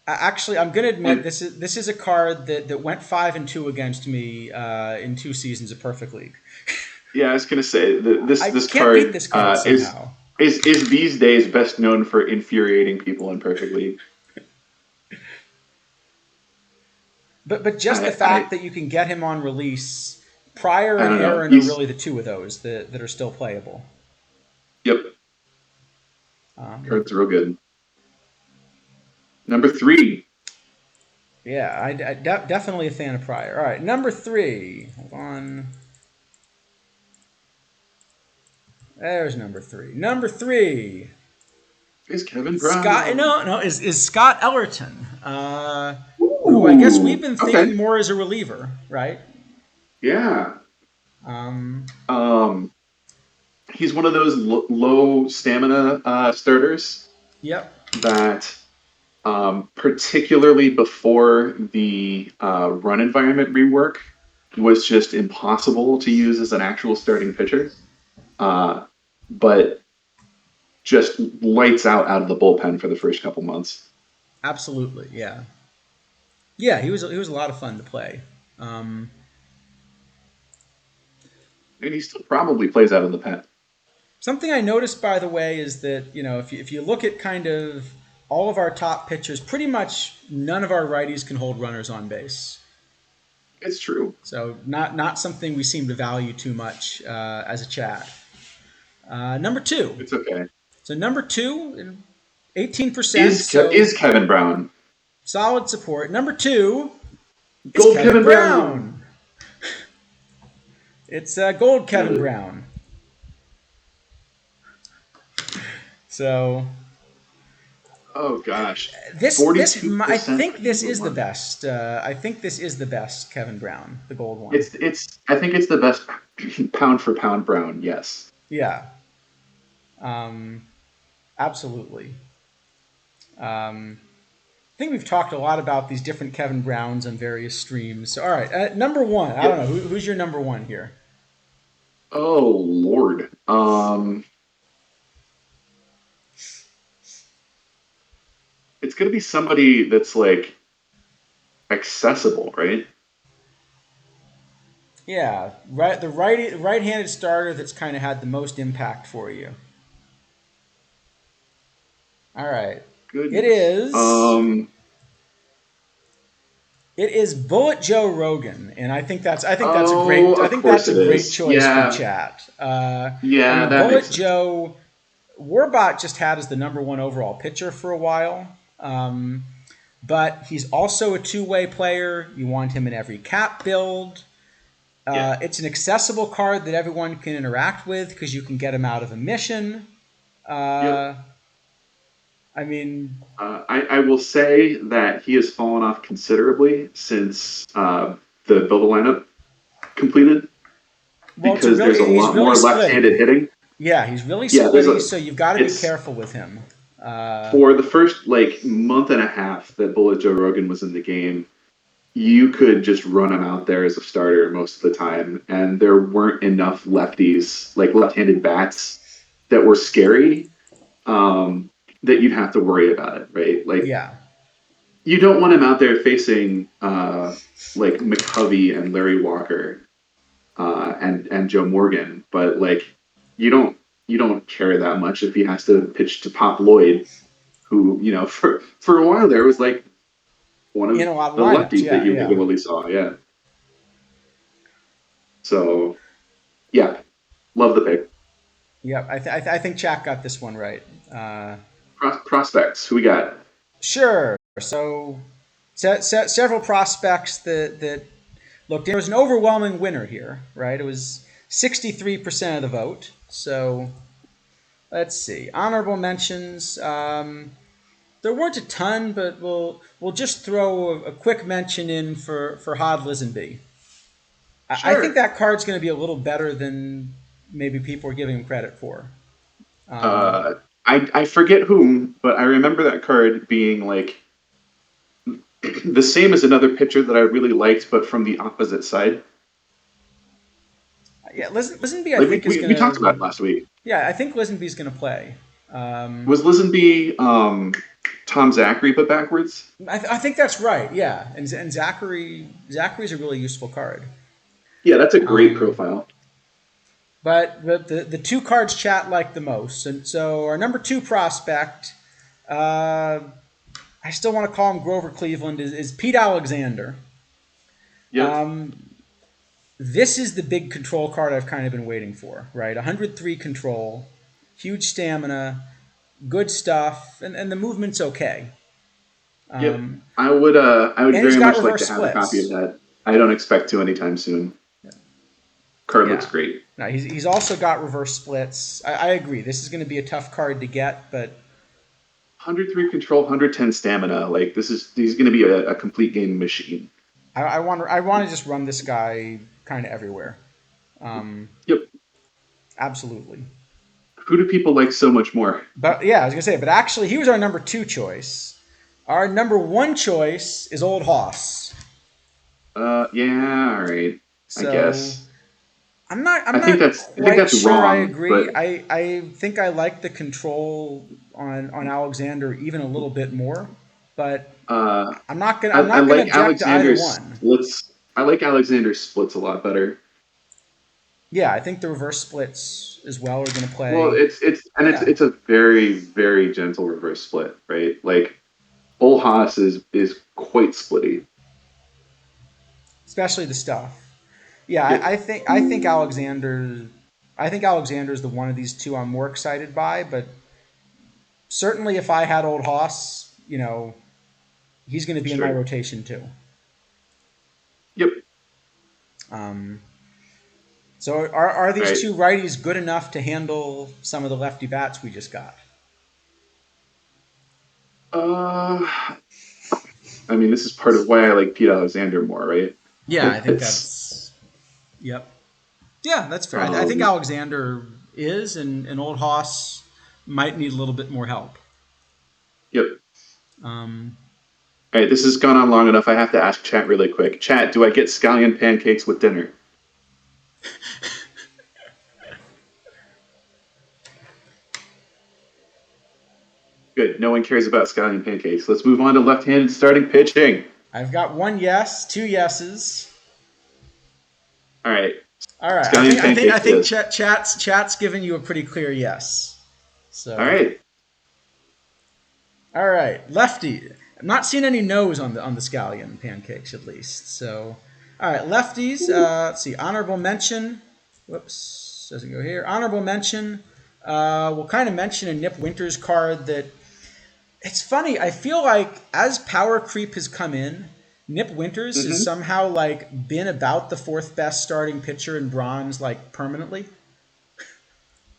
A: actually, I'm going to admit
B: And
A: this is a card that went 5-2 against me in 2 seasons of Perfect League.
B: yeah, I was gonna say that this
A: I
B: this
A: can't beat
B: card
A: this card
B: is
A: somehow.
B: is these days best known for infuriating people in Perfect League.
A: But just the
B: I
A: fact that you can get him on release, Pryor
B: I
A: and
B: don't know.
A: Aaron are
B: He's
A: really the two of those that are still playable.
B: Yep,
A: Um,
B: card's real good. Number 3.
A: yeah, definitely a fan of Pryor. All right, number 3. Hold on. There's number 3. Number 3.
B: Is Kevin
A: Scott.
B: Brown.
A: No, is Scott Ellerton, who I guess we've
B: Ooh,
A: been
B: okay.
A: thinking more as a reliever, right?
B: Yeah.
A: Um,
B: Um, he's one of those low stamina starters
A: yep,
B: that, particularly before the run environment rework, was just impossible to use as an actual starting pitcher. But just lights out of the bullpen for the first couple months.
A: absolutely, yeah, yeah. He was a lot of fun to play. Um,
B: And he still probably plays out of the pen.
A: Something I noticed, by the way, is that if you look at kind of all of our top pitchers, pretty much none of our righties can hold runners on base.
B: It's true.
A: So not something we seem to value too much as a chat. Number 2.
B: It's okay.
A: So number 2, 18%.
B: Is
A: So
B: Kevin Brown.
A: solid support. Number 2 is
B: Gold
A: Kevin
B: Kevin Brown.
A: Brown. It's gold Kevin
B: Good.
A: Brown. So
B: Oh gosh,
A: I
B: 42%
A: think
B: for
A: this
B: number
A: is the
B: one.
A: best. I think this is the best Kevin Brown, the gold one.
B: It's I think it's the best pound for pound Brown. Yes.
A: Yeah, um, absolutely. I think we've talked a lot about these different Kevin Browns on various streams. So, all right, number one. I don't know
B: Yep.
A: who's your number one here.
B: Oh Lord. It's gonna be somebody that's like accessible, right?
A: Yeah, right. The right-handed starter that's kind of had the most impact for you. All right, it
B: Goodness.
A: is. It is Bullet Joe Rogan, and
B: Oh,
A: I
B: of
A: think
B: course
A: that's a
B: it
A: great
B: is.
A: choice from
B: Yeah.
A: chat. I
B: Yeah,
A: mean,
B: that makes
A: Bullet
B: sense.
A: Joe Warbot just had as the number one overall pitcher for a while, but he's also a two-way player. You want him in every cap build.
B: Yeah.
A: It's an accessible card that everyone can interact with because you can get him out of a mission.
B: Yep.
A: Uh, I mean,
B: I will say that he has fallen off considerably since the build a lineup completed
A: well,
B: because there's a
A: he's
B: lot
A: really
B: more
A: splitty.
B: left-handed hitting.
A: Yeah, he's really
B: Yeah, there's
A: splitty,
B: a
A: so you've got to be
B: it's
A: careful with him.
B: for the first like month and a half that Bullet Joe Rogan was in the game, you could just run him out there as a starter most of the time, and there weren't enough lefties, like left-handed bats, that were scary. Um, that you'd have to worry about it, right? Like
A: Yeah,
B: you don't want him out there facing like McCovey and Larry Walker and Joe Morgan, but like you don't care that much if he has to pitch to Pop Lloyd, who for a while there was like one
A: in
B: of
A: a lot of
B: the
A: lineups.
B: lefties that
A: Yeah,
B: you
A: yeah,
B: regularly saw. Yeah, so yeah, love the pick.
A: yep. I think Chak got this one right. Uh,
B: Prospects, who we got?
A: sure. So, several prospects that look. There was an overwhelming winner here, right? It was 63% of the vote. So let's see. Honorable mentions. There weren't a ton, but we'll just throw a quick mention in for Hod Lisenby. I think
B: Sure.
A: that card's going to be a little better than maybe people are giving him credit for. Um,
B: Uh, I forget whom, but I remember that card being like the same as another pitcher that I really liked, but from the opposite side.
A: yeah, Lisenby I
B: Like
A: think is
B: we
A: going
B: talked
A: to.
B: about it last week.
A: Yeah, I think Lisenby's going to play. Um,
B: Was Lisenby Tom Zachary but backwards?
A: I think that's right. Yeah, and Zachary's a really useful card.
B: Yeah, that's a great
A: Um,
B: profile.
A: but the two cards chat like the most, and so our number two prospect, uh, I still want to call him Grover Cleveland, is Pete Alexander.
B: Yep,
A: Um, this is the big control card I've kind of been waiting for, right? 103 control, huge stamina, good stuff, and the movement's okay.
B: yep.
A: Um,
B: I would
A: and he's
B: very
A: got
B: much like
A: reverse
B: to have a copy of
A: splits.
B: that. I don't expect to anytime soon. Card looks
A: Yeah.
B: great.
A: No, he's also got reverse splits. I agree. This is going to be a tough card to get, but
B: 103 control, 110 stamina. Like he's going to be a complete game machine.
A: I want to just run this guy kind of everywhere. Um,
B: Yep.
A: absolutely.
B: Who do people like so much more?
A: But yeah, I was gonna say, but actually, he was our number two choice. Our number one choice is Old Hoss.
B: Yeah, all right. I
A: So
B: guess.
A: I'm not
B: I think
A: quite
B: that's
A: sure I
B: wrong,
A: agree.
B: but
A: I think I like the control on Alexander even a little bit more, but
B: uh,
A: I'm
B: I
A: not gonna
B: like
A: object to either
B: Alexander's
A: one.
B: splits. I like Alexander's splits a lot better.
A: Yeah, I think the reverse splits as well are gonna
B: Well,
A: play. Yeah,
B: it's a very gentle reverse split, right? Like Old Haas is quite splitty.
A: especially the stuff. Yeah,
B: Yep.
A: I think Alexander's the one of these two I'm more excited by, but certainly if I had Old Hoss, he's going to be in my
B: Sure.
A: rotation too.
B: Yep.
A: Um, So are these
B: Right.
A: two righties good enough to handle some of the lefty bats we just got?
B: Uh, I mean, this is part of why I like Pete Alexander more, right?
A: Yeah, I think
B: It's
A: that's. Yep. Yeah, that's fair. I think
B: um,
A: Alexander is, and Old Hoss might need a little bit more help.
B: yep.
A: Um,
B: All right, this has gone on long enough. I have to ask chat really quick. Chat, do I get scallion pancakes with dinner? Good. No one cares about scallion pancakes. Let's move on to left-handed starting pitching.
A: I've got one yes, two yeses.
B: All right,
A: All right,
B: scallion
A: I
B: pancakes
A: think
B: is.
A: chat's giving you a pretty clear yes.
B: All
A: So
B: right.
A: all right, lefty. I'm not seeing any no's on the scallion pancakes at least. So all right, lefties. Let's see. Honorable mention. Whoops, doesn't go here. Honorable mention. We'll kind of mention a Nip Winters card that. It's funny. I feel like as power creep has come in, Nip Winters has
B: Mm-hmm.
A: somehow like been about the fourth best starting pitcher in bronze like permanently.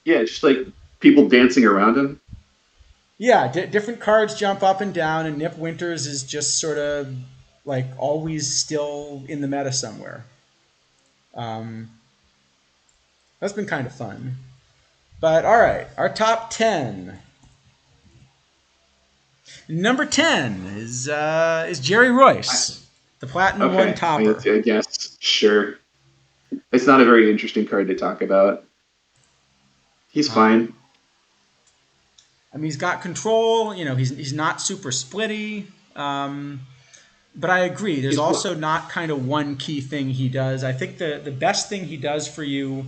B: Yeah, just like people dancing around him.
A: Yeah, different cards jump up and down, and Nip Winters is just sort of like always still in the meta somewhere. Um, that's been kind of fun. But all right, our top 10. Number 10 is Jerry
B: I,
A: Royce, the Platinum One
B: okay,
A: topper.
B: I guess sure. It's not a very interesting card to talk about. He's
A: Um,
B: fine.
A: I mean, he's got control. You know, he's not super splitty. But I agree. There's
B: He's
A: also not kind of one key thing he does. I think the best thing he does for you,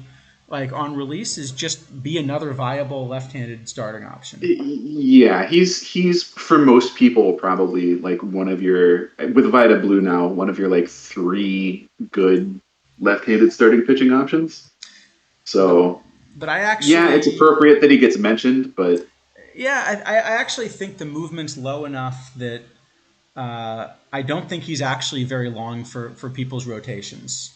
A: like on release, is just be another viable left-handed starting option.
B: yeah, he's for most people probably like one of your with Vita Blue now one of your like three good left-handed starting pitching options.
A: But
B: So
A: but I
B: yeah, it's
A: actually,
B: appropriate that he gets mentioned, but
A: yeah, I actually think the movement's low enough that I don't think he's actually very long for people's rotations.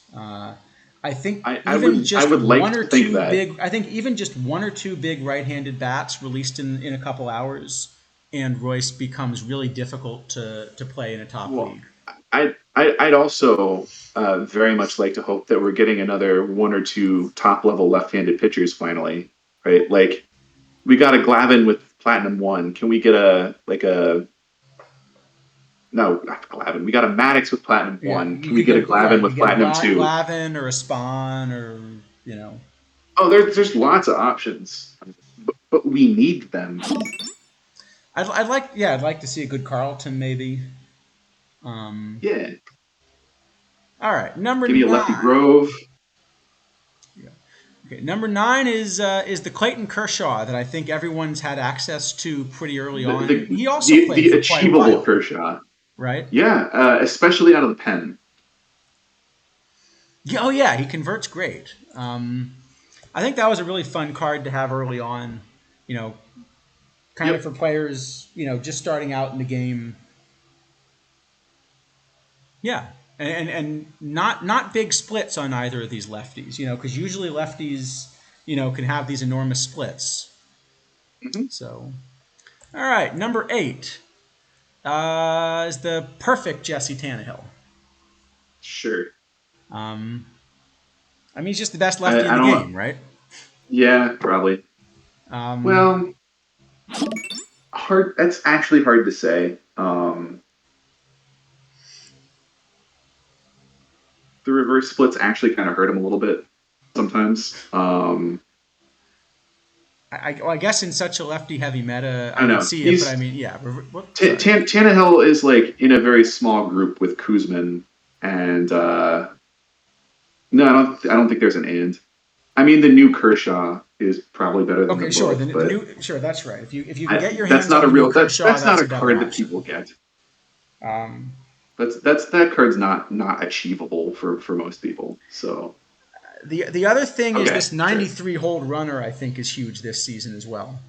A: I think even
B: I
A: just
B: would like
A: one or
B: to think
A: two
B: that.
A: big, I think even just one or two big right-handed bats released in a couple hours, and Royce becomes really difficult to play in a top
B: Well,
A: league.
B: I'd also very much like to hope that we're getting another one or two top level left-handed pitchers finally, right? Like we got a Glavin with Platinum One. Can we get a like a no, not Glavin. We got a Maddox with Platinum
A: Yeah,
B: One.
A: you
B: Can we
A: could
B: get a
A: get right.
B: Glavin
A: You could
B: with
A: get a
B: Platinum Two?
A: Glavin or a Spawn or you know.
B: Oh, there's lots of options, but we need them.
A: I'd like to see a good Carlton maybe. Um,
B: Yeah,
A: all right, number
B: give me a Lefty
A: 9.
B: Grove.
A: Okay, number 9 is the Clayton Kershaw that I think everyone's had access to pretty early
B: The
A: on.
B: the
A: He also played
B: the
A: for quite a
B: achievable
A: while,
B: Kershaw.
A: right?
B: Yeah, especially out of the pen.
A: Yeah, oh yeah, he converts great. I think that was a really fun card to have early on. You know, kind of
B: Yep.
A: for players, just starting out in the game. Yeah, and not big splits on either of these lefties. Because usually lefties, can have these enormous splits.
B: Hmm.
A: So, all right, number 8 is the perfect Jesse Tannehill.
B: Sure.
A: Um, I mean, he's just the best lefty in
B: I
A: the
B: don't.
A: game, right?
B: Yeah, probably.
A: Um,
B: Well, hard. That's actually hard to say. The reverse splits actually kind of hurt him a little bit sometimes.
A: well, I guess in such a lefty-heavy meta,
B: I
A: I
B: don't
A: could
B: know.
A: see it, but I
B: He's
A: mean, yeah. Sorry.
B: Tannehill is like in a very small group with Kuzman, and no, I don't think there's an and. I mean, the new Kershaw is probably better than
A: Okay,
B: them
A: sure.
B: both,
A: The
B: but
A: new, sure, that's right. If you can get your
B: that's
A: hands
B: not
A: on
B: a
A: the new
B: real
A: Kershaw,
B: that's not
A: that's
B: a
A: a better
B: card that people
A: option.
B: get.
A: Um,
B: That card's not achievable for most people. So
A: the other thing is
B: okay,
A: this
B: sure.
A: 93 hold runner. I think is huge this season as well.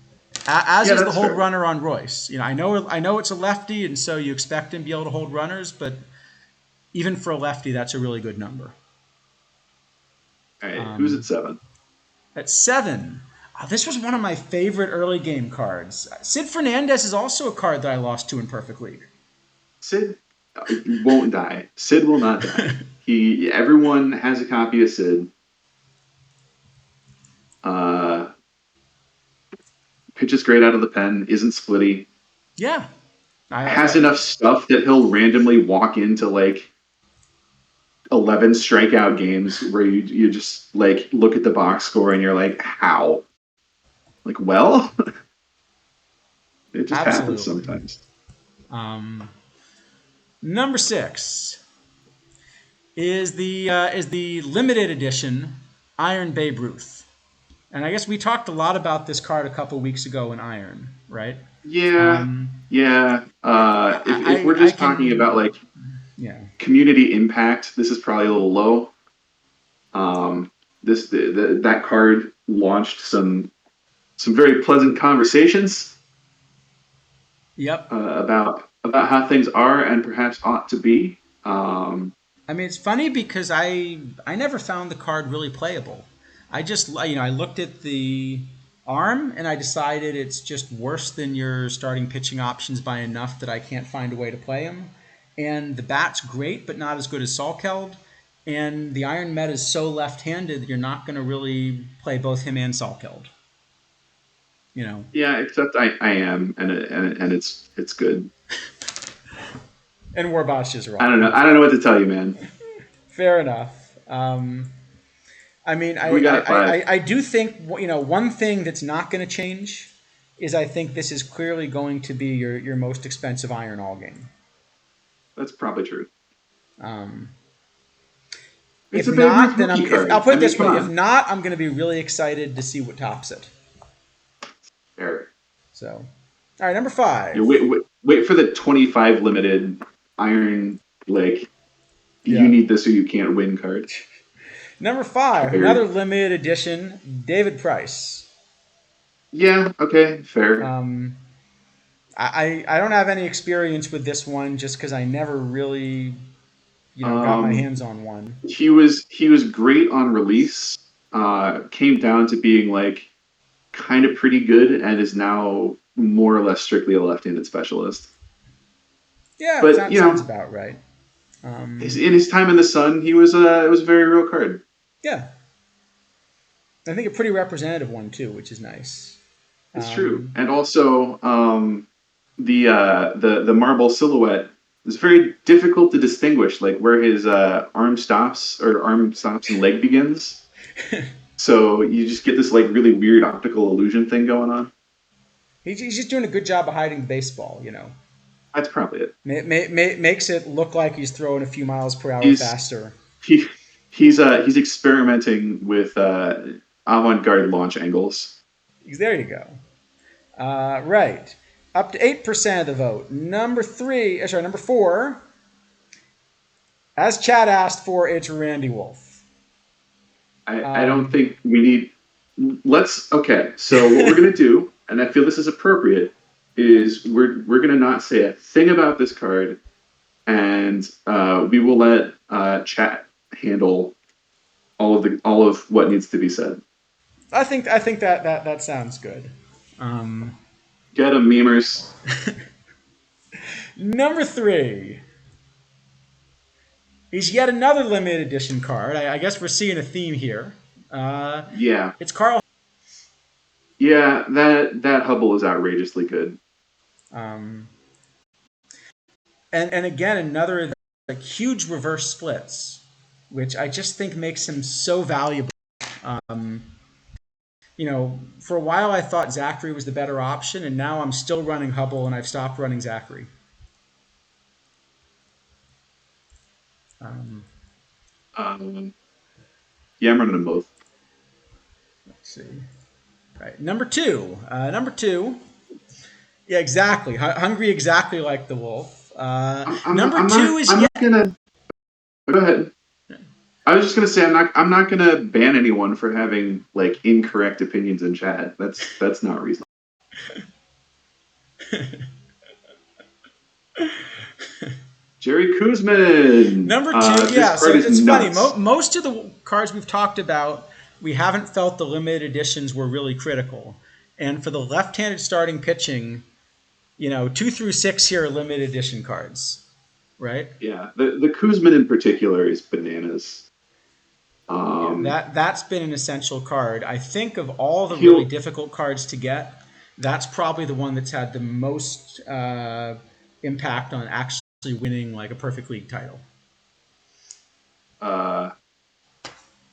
A: As
B: Yeah,
A: is the
B: that's
A: hold
B: fair.
A: runner on Royce. I know it's a lefty, and so you expect him to be able to hold runners, but even for a lefty, that's a really good number.
B: All right, who's at 7?
A: At 7, this was one of my favorite early game cards. Sid Fernandez is also a card that I lost to in Perfect League.
B: Sid won't die. Sid will not die. Everyone has a copy of Sid. Pitches great out of the pen, isn't splitty.
A: Yeah.
B: Has enough stuff that he'll randomly walk into like 11 strikeout games where you just like look at the box score and you're like, how? Like, well, it just happens sometimes.
A: Number 6 is the limited edition Iron Babe Ruth. And I guess we talked a lot about this card a couple weeks ago in Iron, right?
B: Yeah. If we're just talking about like community impact, this is probably a little low. That card launched some very pleasant conversations.
A: Yep.
B: About how things are and perhaps ought to be.
A: I mean, it's funny because I never found the card really playable. I just, I looked at the arm and I decided it's just worse than your starting pitching options by enough that I can't find a way to play him. And the bat's great, but not as good as Salkeld. And the Iron Met is so left-handed that you're not going to really play both him and Salkeld.
B: Yeah, except I am, and it's good.
A: And Warbosh is wrong.
B: I don't know what to tell you, man.
A: Fair enough. I mean, I do think, one thing that's not going to change is I think this is clearly going to be your most expensive Iron All game.
B: That's probably true.
A: If not, then I'll put it this way. If not, I'm going to be really excited to see what tops it.
B: Fair.
A: So, all right, number 5.
B: Wait for the 25 limited Iron, you need this or you can't win card.
A: Number 5, another limited edition, David Price.
B: Yeah, okay, fair.
A: I don't have any experience with this one just because I never really, got my hands on one.
B: He was great on release. Came down to being kind of pretty good and is now more or less strictly a left-handed specialist.
A: Yeah, but sounds about right.
B: In his time in the Sun, it was a very real card.
A: Yeah, I think a pretty representative one too, which is nice.
B: It's true, and also the marble silhouette is very difficult to distinguish, where his arm stops and leg begins. So you just get this really weird optical illusion thing going on.
A: He's just doing a good job of hiding the baseball,
B: That's probably it.
A: Makes it look like he's throwing a few miles per hour faster.
B: He's experimenting with avant-garde launch angles.
A: There you go. Right. Up to 8% of the vote. Number 4. As Chad asked for, it's Randy Wolf.
B: I don't think we need... Okay, so what we're going to do, and I feel this is appropriate, is we're going to not say a thing about this card, and we will let chat handle all of what needs to be said.
A: I think that sounds good.
B: Get 'em, memers.
A: Number 3 is yet another limited edition card. I guess we're seeing a theme here.
B: Yeah.
A: It's Carl.
B: Yeah, that Hubble is outrageously good.
A: And again, another huge reverse splits, which I just think makes him so valuable. For a while I thought Zachary was the better option, and now I'm still running Hubble, and I've stopped running Zachary.
B: Yeah, I'm running them both.
A: Let's see. Right, number 2. Yeah, exactly. Hungry exactly like the wolf. Number 2 is...
B: I'm not gonna... Go ahead. I was just gonna say I'm not gonna ban anyone for having incorrect opinions in chat. That's not reasonable. Jerry Kuzman.
A: Number 2, yeah. So it's funny. Most of the cards we've talked about, we haven't felt the limited editions were really critical. And for the left-handed starting pitching, 2 through 6 here are limited edition cards, right?
B: Yeah, the Kuzman in particular is bananas.
A: Yeah,
B: Um,
A: that's been an essential card. I think of all the really
B: he'll
A: difficult cards to get, that's probably the one that's had the most impact on actually winning like a perfect league title.
B: uh,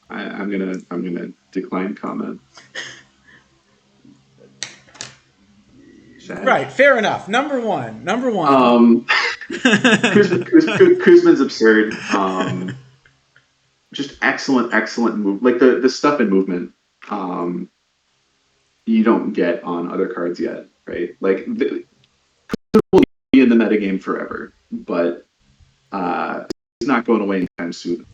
B: I'm gonna decline comment. Sad.
A: Right, fair enough. Number one. Number one.
B: Um, Kuzman's absurd. Just excellent move. Like the stuff in movement. Um, you don't get on other cards yet, right? Like will be in the metagame forever, but it's not going away anytime soon.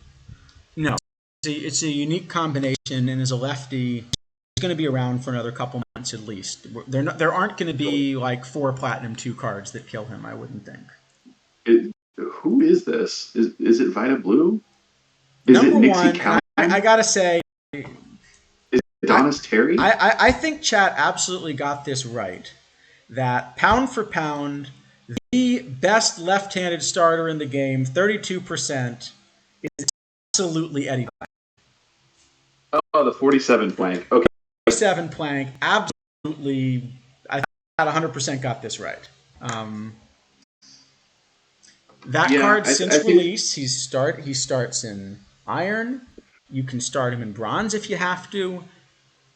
A: No, it's a unique combination, and as a lefty, it's going to be around for another couple months at least. There aren't going to be like 4 Platinum 2 cards that kill him, I wouldn't think.
B: Who is this? Is it Vita Blue? Is
A: Number
B: it Nixie
A: one,
B: Cal?
A: I got to say,
B: Is it Adonis Terry?
A: I think chat absolutely got this right. That pound for pound, the best left-handed starter in the game, 32%, is absolutely Eddie Plank.
B: Oh, the 47 flank. Okay.
A: 47 Plank, absolutely, I think 100% got this right. That
B: Yeah,
A: card,
B: I
A: since
B: think
A: release, he starts in Iron. You can start him in Bronze if you have to.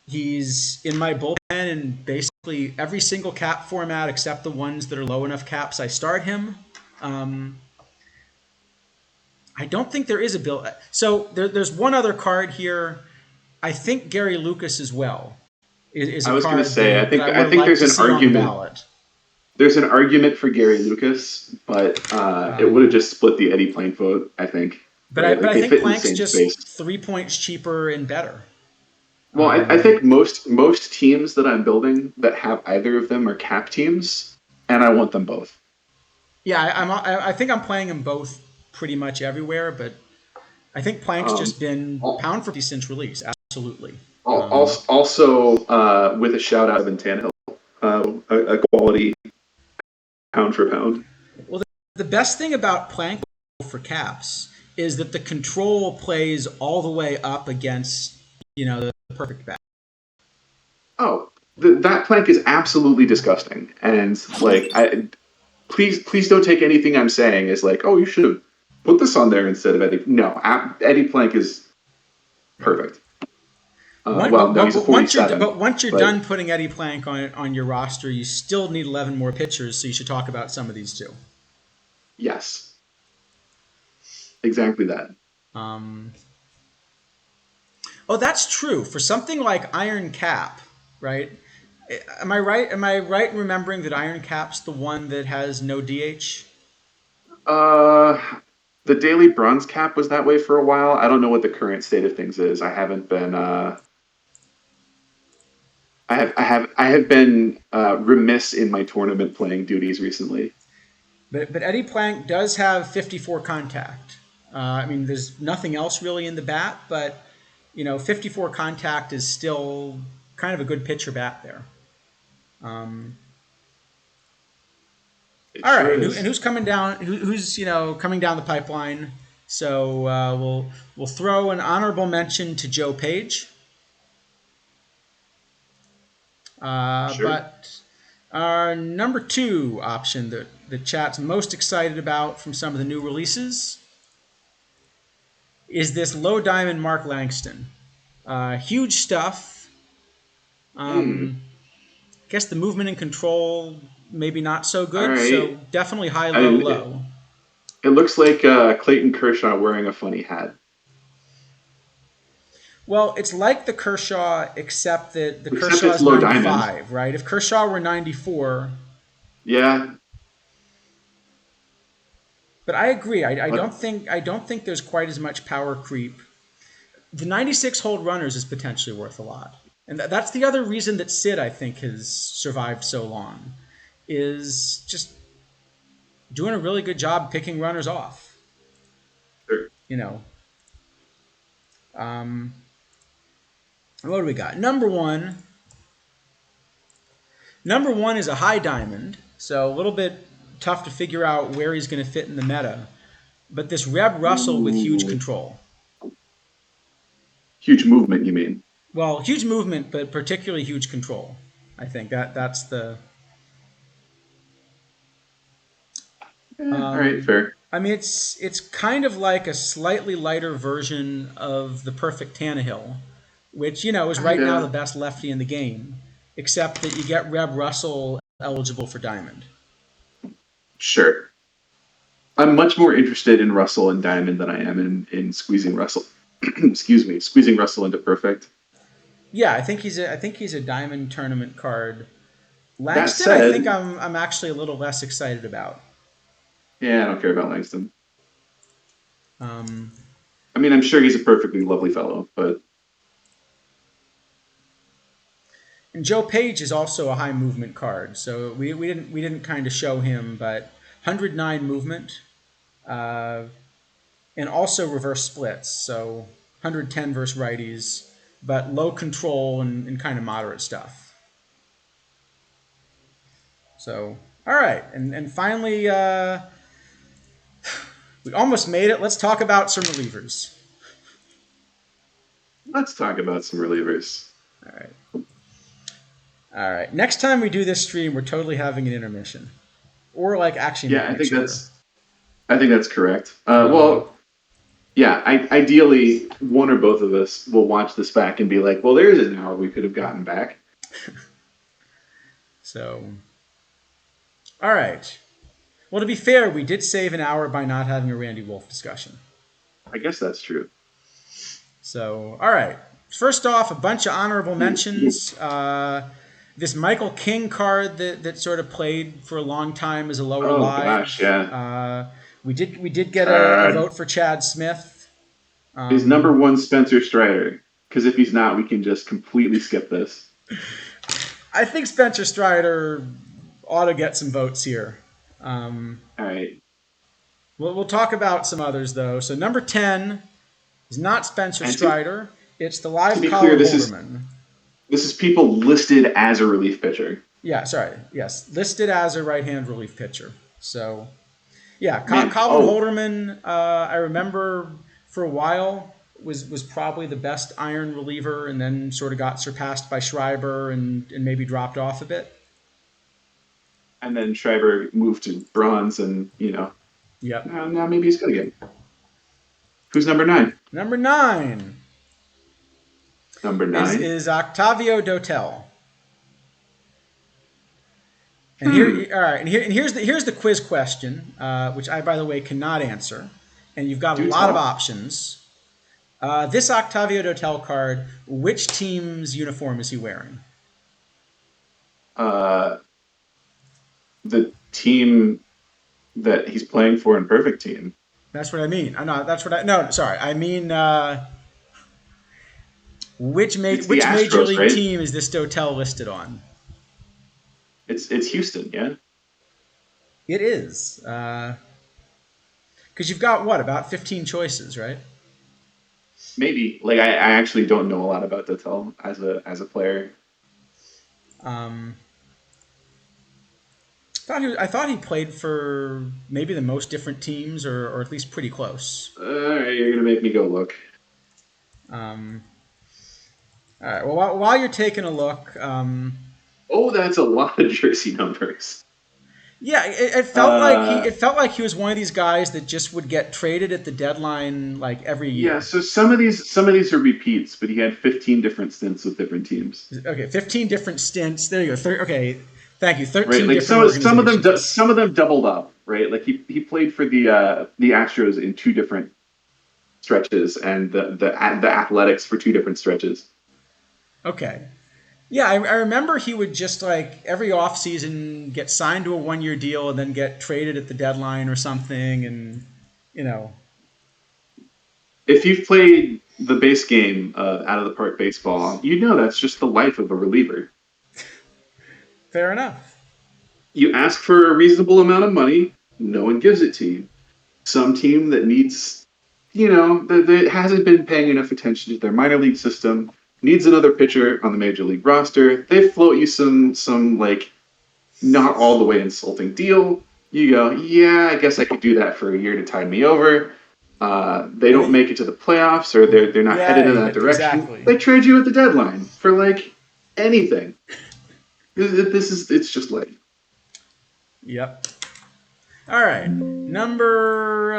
A: He's in my bullpen in basically every single cap format except the ones that are low enough caps. I start him. I don't think there is a build. So there's one other card here. I think Gary Lucas as well is
B: I
A: a
B: was going to
A: card
B: say.
A: that I
B: I
A: would
B: think
A: like
B: there's
A: to
B: an
A: see on the
B: argument.
A: ballot.
B: There's an argument for Gary Lucas, but it would have just split the Eddie Plank vote. I think.
A: But
B: Right? Like
A: I
B: they
A: think
B: fit in the
A: Plank's
B: same
A: just
B: space.
A: 3 points cheaper and better.
B: Well, I think most teams that I'm building that have either of them are cap teams, and I want them both.
A: Yeah, I think I'm playing them both pretty much everywhere, but I think Plank's just been
B: Al-
A: pound for pound since release. Absolutely.
B: Also, with a shout out of Tannehill, a quality pound for pound.
A: Well, the best thing about Plank for caps is that the control plays all the way up against the perfect bat.
B: Oh, that plank is absolutely disgusting, and like please don't take anything I'm saying as like, oh, you should have put this on there instead of Eddie. No, Eddie Plank is perfect. Well, no, he's a 47.
A: Once you're done putting Eddie Plank on your roster, you still need 11 more pitchers, so you should talk about some of these too.
B: Yes, exactly that.
A: Oh, that's true. For something like Iron Cap, right? Am I right? Am I right in remembering that Iron Cap's the one that has no DH?
B: Uh, the daily bronze cap was that way for a while. I don't know what the current state of things is. I haven't been. I have been remiss in my tournament playing duties recently.
A: But Eddie Plank does have 54 contact. I mean, there's nothing else really in the bat, but 54 contact is still kind of a good pitcher bat there.
B: It
A: All
B: sure
A: right,
B: is.
A: and who's coming down? Who's coming down the pipeline? So we'll throw an honorable mention to Joe Page.
B: Sure.
A: But our number 2 option that the chat's most excited about from some of the new releases is this low diamond Mark Langston. Huge stuff. Guess the movement and control maybe not so
B: All
A: good.
B: right.
A: So definitely high, low, low.
B: It looks like Clayton Kershaw wearing a funny hat.
A: Well, it's like the Kershaw, except that the
B: Except
A: Kershaw
B: it's
A: is
B: low
A: 95,
B: diamond.
A: right? If Kershaw were 94,
B: Yeah.
A: but I agree. I
B: What?
A: don't think there's quite as much power creep. The 96 hold runners is potentially worth a lot, and that's the other reason that Sid I think has survived so long, is just doing a really good job picking runners off.
B: Sure.
A: What do we got? Number one. Number one is a high diamond, so a little bit tough to figure out where he's going to fit in the meta. But this Reb Russell with huge
B: Ooh,
A: control.
B: huge movement, you mean?
A: Well, huge movement, but particularly huge control. I think that's the.
B: All right, fair.
A: I mean, it's kind of like a slightly lighter version of the perfect Tannehill, which is right now
B: Kinda.
A: the best lefty in the game, except that you get Reb Russell eligible for Diamond.
B: Sure. I'm much more interested in Russell and Diamond than I am in squeezing Russell. Excuse me, squeezing Russell into perfect.
A: Yeah, I think he's a Diamond tournament card.
B: That
A: Langston, I think
B: said,
A: I'm actually a little less excited about.
B: yeah, I don't care about Langston.
A: Um,
B: I mean, I'm sure he's a perfectly lovely fellow, but
A: and Joe Page is also a high movement card, so we didn't kind of show him, but 109 movement, uh, and also reverse splits, so 110 versus righties, but low control and kind of moderate stuff. So all right, and finally, we almost made it. Let's talk about some relievers.
B: let's talk about some relievers.
A: All right. All right. Next time we do this stream, we're totally having an intermission, or like actually
B: Yeah,
A: making it shorter.
B: I think that's correct.
A: Um,
B: Well, yeah, ideally, one or both of us will watch this back and be like, well, there's an hour we could have gotten back.
A: So, all right. Well, to be fair, we did save an hour by not having a Randy Wolf discussion.
B: I guess that's true.
A: So, all right. First off, a bunch of honorable mentions. This Michael King card that sort of played for a long time as a lower
B: Oh
A: live.
B: gosh, yeah.
A: We did get a vote for Chad Smith.
B: Is number one Spencer Strider? Because if he's not, we can just completely skip this.
A: I think Spencer Strider ought to get some votes here.
B: All right.
A: We'll talk about some others though. So number 10 is not Spencer
B: And
A: Strider. It's the live
B: to be
A: Colin
B: clear,
A: Holderman.
B: this is people listed as a relief pitcher.
A: Yeah, sorry. Yes, listed as a right-hand relief pitcher. So, yeah,
B: Man,
A: Colin
B: oh.
A: Holderman. I remember for a while was probably the best iron reliever, and then sort of got surpassed by Schreiber and maybe dropped off a bit.
B: And then Schreiber moved to bronze, and
A: Yep.
B: now maybe he's good again. Who's number 9?
A: Number 9
B: Number 9.
A: is Octavio Dotel. And all right, and here's the quiz question, which I, by the way, cannot answer, and you've got a lot of options. This Octavio Dotel card, which team's uniform is he wearing?
B: The team that he's playing for in Perfect Team.
A: That's what I mean. No, sorry. I mean, which
B: Astros,
A: major league
B: right?
A: team is this Dotel listed on?
B: It's Houston, yeah.
A: It is. Because you've got about 15 choices, right?
B: Maybe. Like I actually don't know a lot about Dotel as a player.
A: I thought he played for maybe the most different teams, or at least pretty close.
B: All right, you're gonna make me go look.
A: All right. Well, while you're taking a look,
B: Oh, that's a lot of jersey numbers.
A: yeah, it felt like he was one of these guys that just would get traded at the deadline like every year.
B: Yeah, so some of these are repeats, but he had 15 different stints with different teams.
A: Okay, 15 different stints. There you go. Okay, thank you. 13
B: Right, like
A: different
B: some
A: organizations.
B: of them doubled up, right? Like he played for the Astros in 2 different stretches, and the Athletics for 2 different stretches.
A: Okay. Yeah, I remember he would just like every offseason get signed to a 1-year deal and then get traded at the deadline or something, and
B: If you've played the base game of out of the park baseball, you know that's just the life of a reliever.
A: Fair enough.
B: You ask for a reasonable amount of money, no one gives it to you. Some team that needs hasn't been paying enough attention to their minor league system. Needs another pitcher on the major league roster. They float you some like not all the way insulting deal. You go, yeah, I guess I could do that for a year to tide me over. They don't make it to the playoffs, or they're not headed in that direction.
A: exactly.
B: They trade you at the deadline for like anything. It's just like
A: Yep. All right, number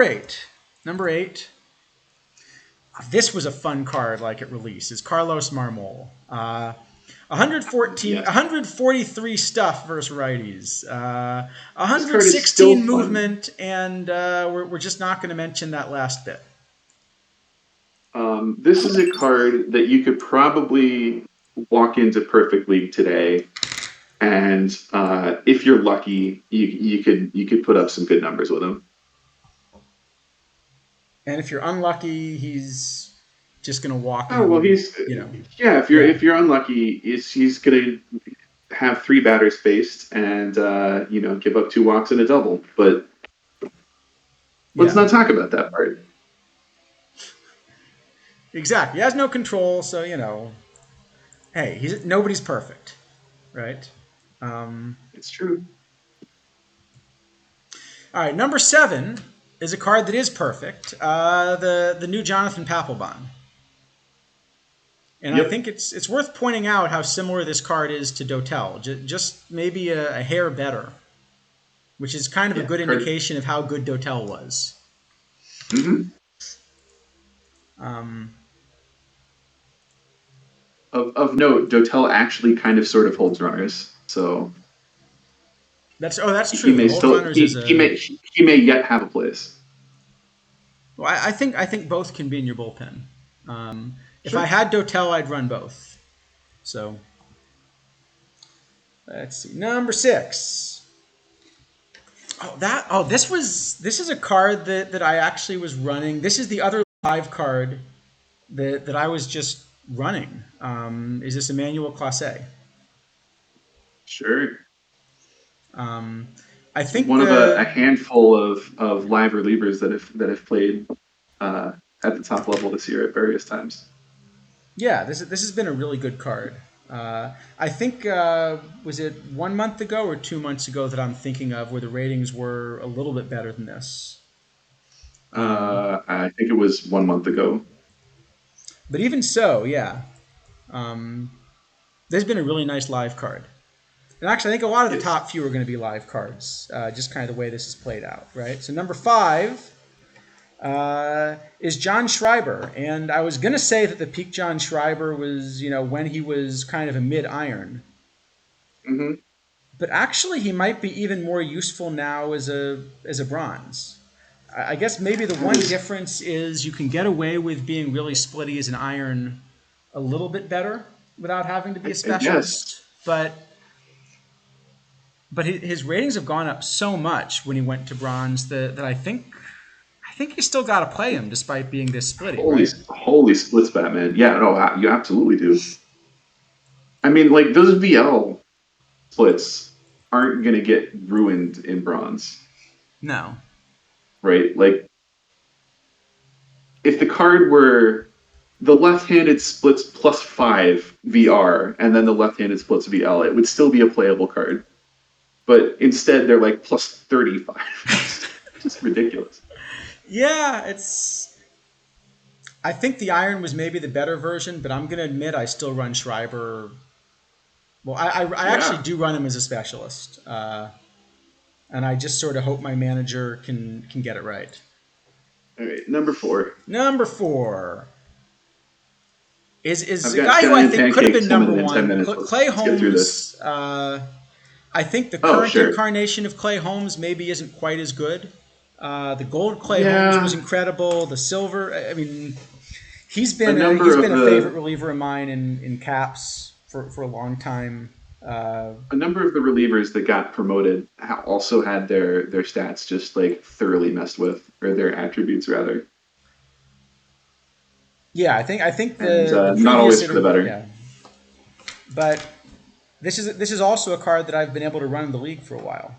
A: eight. Number eight. This was a fun card, like at release. Is Carlos Marmol. 114,
B: yes.
A: 143 stuff versus righties.
B: This card is still
A: 116
B: fun.
A: movement, and we're just not going to mention that last bit.
B: This is a card that you could probably walk into Perfect League today, and if you're lucky, you could put up some good numbers with him.
A: And if you're unlucky, he's just going to walk.
B: Oh well, he's yeah. If you're unlucky, he's going to have 3 batters faced and give up 2 walks and a double. But let's not talk about that part.
A: Exactly. He has no control, so hey, nobody's perfect, right?
B: It's true.
A: All right, number 7 is a card that is perfect. The new Jonathan Papelbon. And
B: Yep.
A: I think it's worth pointing out how similar this card is to Dotel, just maybe a hair better, which is kind of a good indication of how good Dotel was.
B: Mm-hmm. Of note, Dotel actually kind of sort of holds runners, so
A: that's true.
B: He may yet have a place.
A: Well, I think both can be in your bullpen. If I had Dotel, I'd run both. So let's see. Number 6. This is a card that I actually was running. This is the other live card that I was just running. Is this Emmanuel Clase?
B: Sure.
A: I think
B: one of a handful of live relievers that have played at the top level this year at various times.
A: Yeah, this has been a really good card. I think was it 1 month ago or 2 months ago that I'm thinking of where the ratings were a little bit better than this.
B: I think it was 1 month ago.
A: But even so, yeah, there's been a really nice live card. And actually, I think a lot of the top few are going to be live cards, just kind of the way this is played out, right? So number 5 is John Schreiber. And I was going to say that the peak John Schreiber was, when he was kind of a mid-iron.
B: Mm-hmm.
A: But actually, he might be even more useful now as a bronze. I guess maybe the one difference is you can get away with being really splitty as an iron a little bit better without having to be a specialist. But his ratings have gone up so much when he went to bronze that I think you still got to play him despite being this splitty.
B: Holy splits, Batman! Yeah, no, you absolutely do. I mean, like those VL splits aren't going to get ruined in bronze.
A: No.
B: Right? Like, if the card were the left-handed splits +5 VR and then the left-handed splits VL, it would still be a playable card. But instead, they're like +35. It's just ridiculous.
A: Yeah, I think the iron was maybe the better version, but I'm going to admit I still run Schreiber. Well, I actually do run him as a specialist. And I just sort of hope my manager can get it right.
B: All right, number 4.
A: Number 4 is a guy who I think could have been number 1. Clay Holmes. I think the current incarnation of Clay Holmes maybe isn't quite as good. The gold Clay Holmes was incredible. The silver, I mean, he's been a favorite reliever of mine in caps for a long time.
B: A number of the relievers that got promoted also had their stats just like thoroughly messed with, or their attributes rather.
A: Yeah, I think the
B: not always for the better.
A: Yeah. But this is also a card that I've been able to run in the league for a while.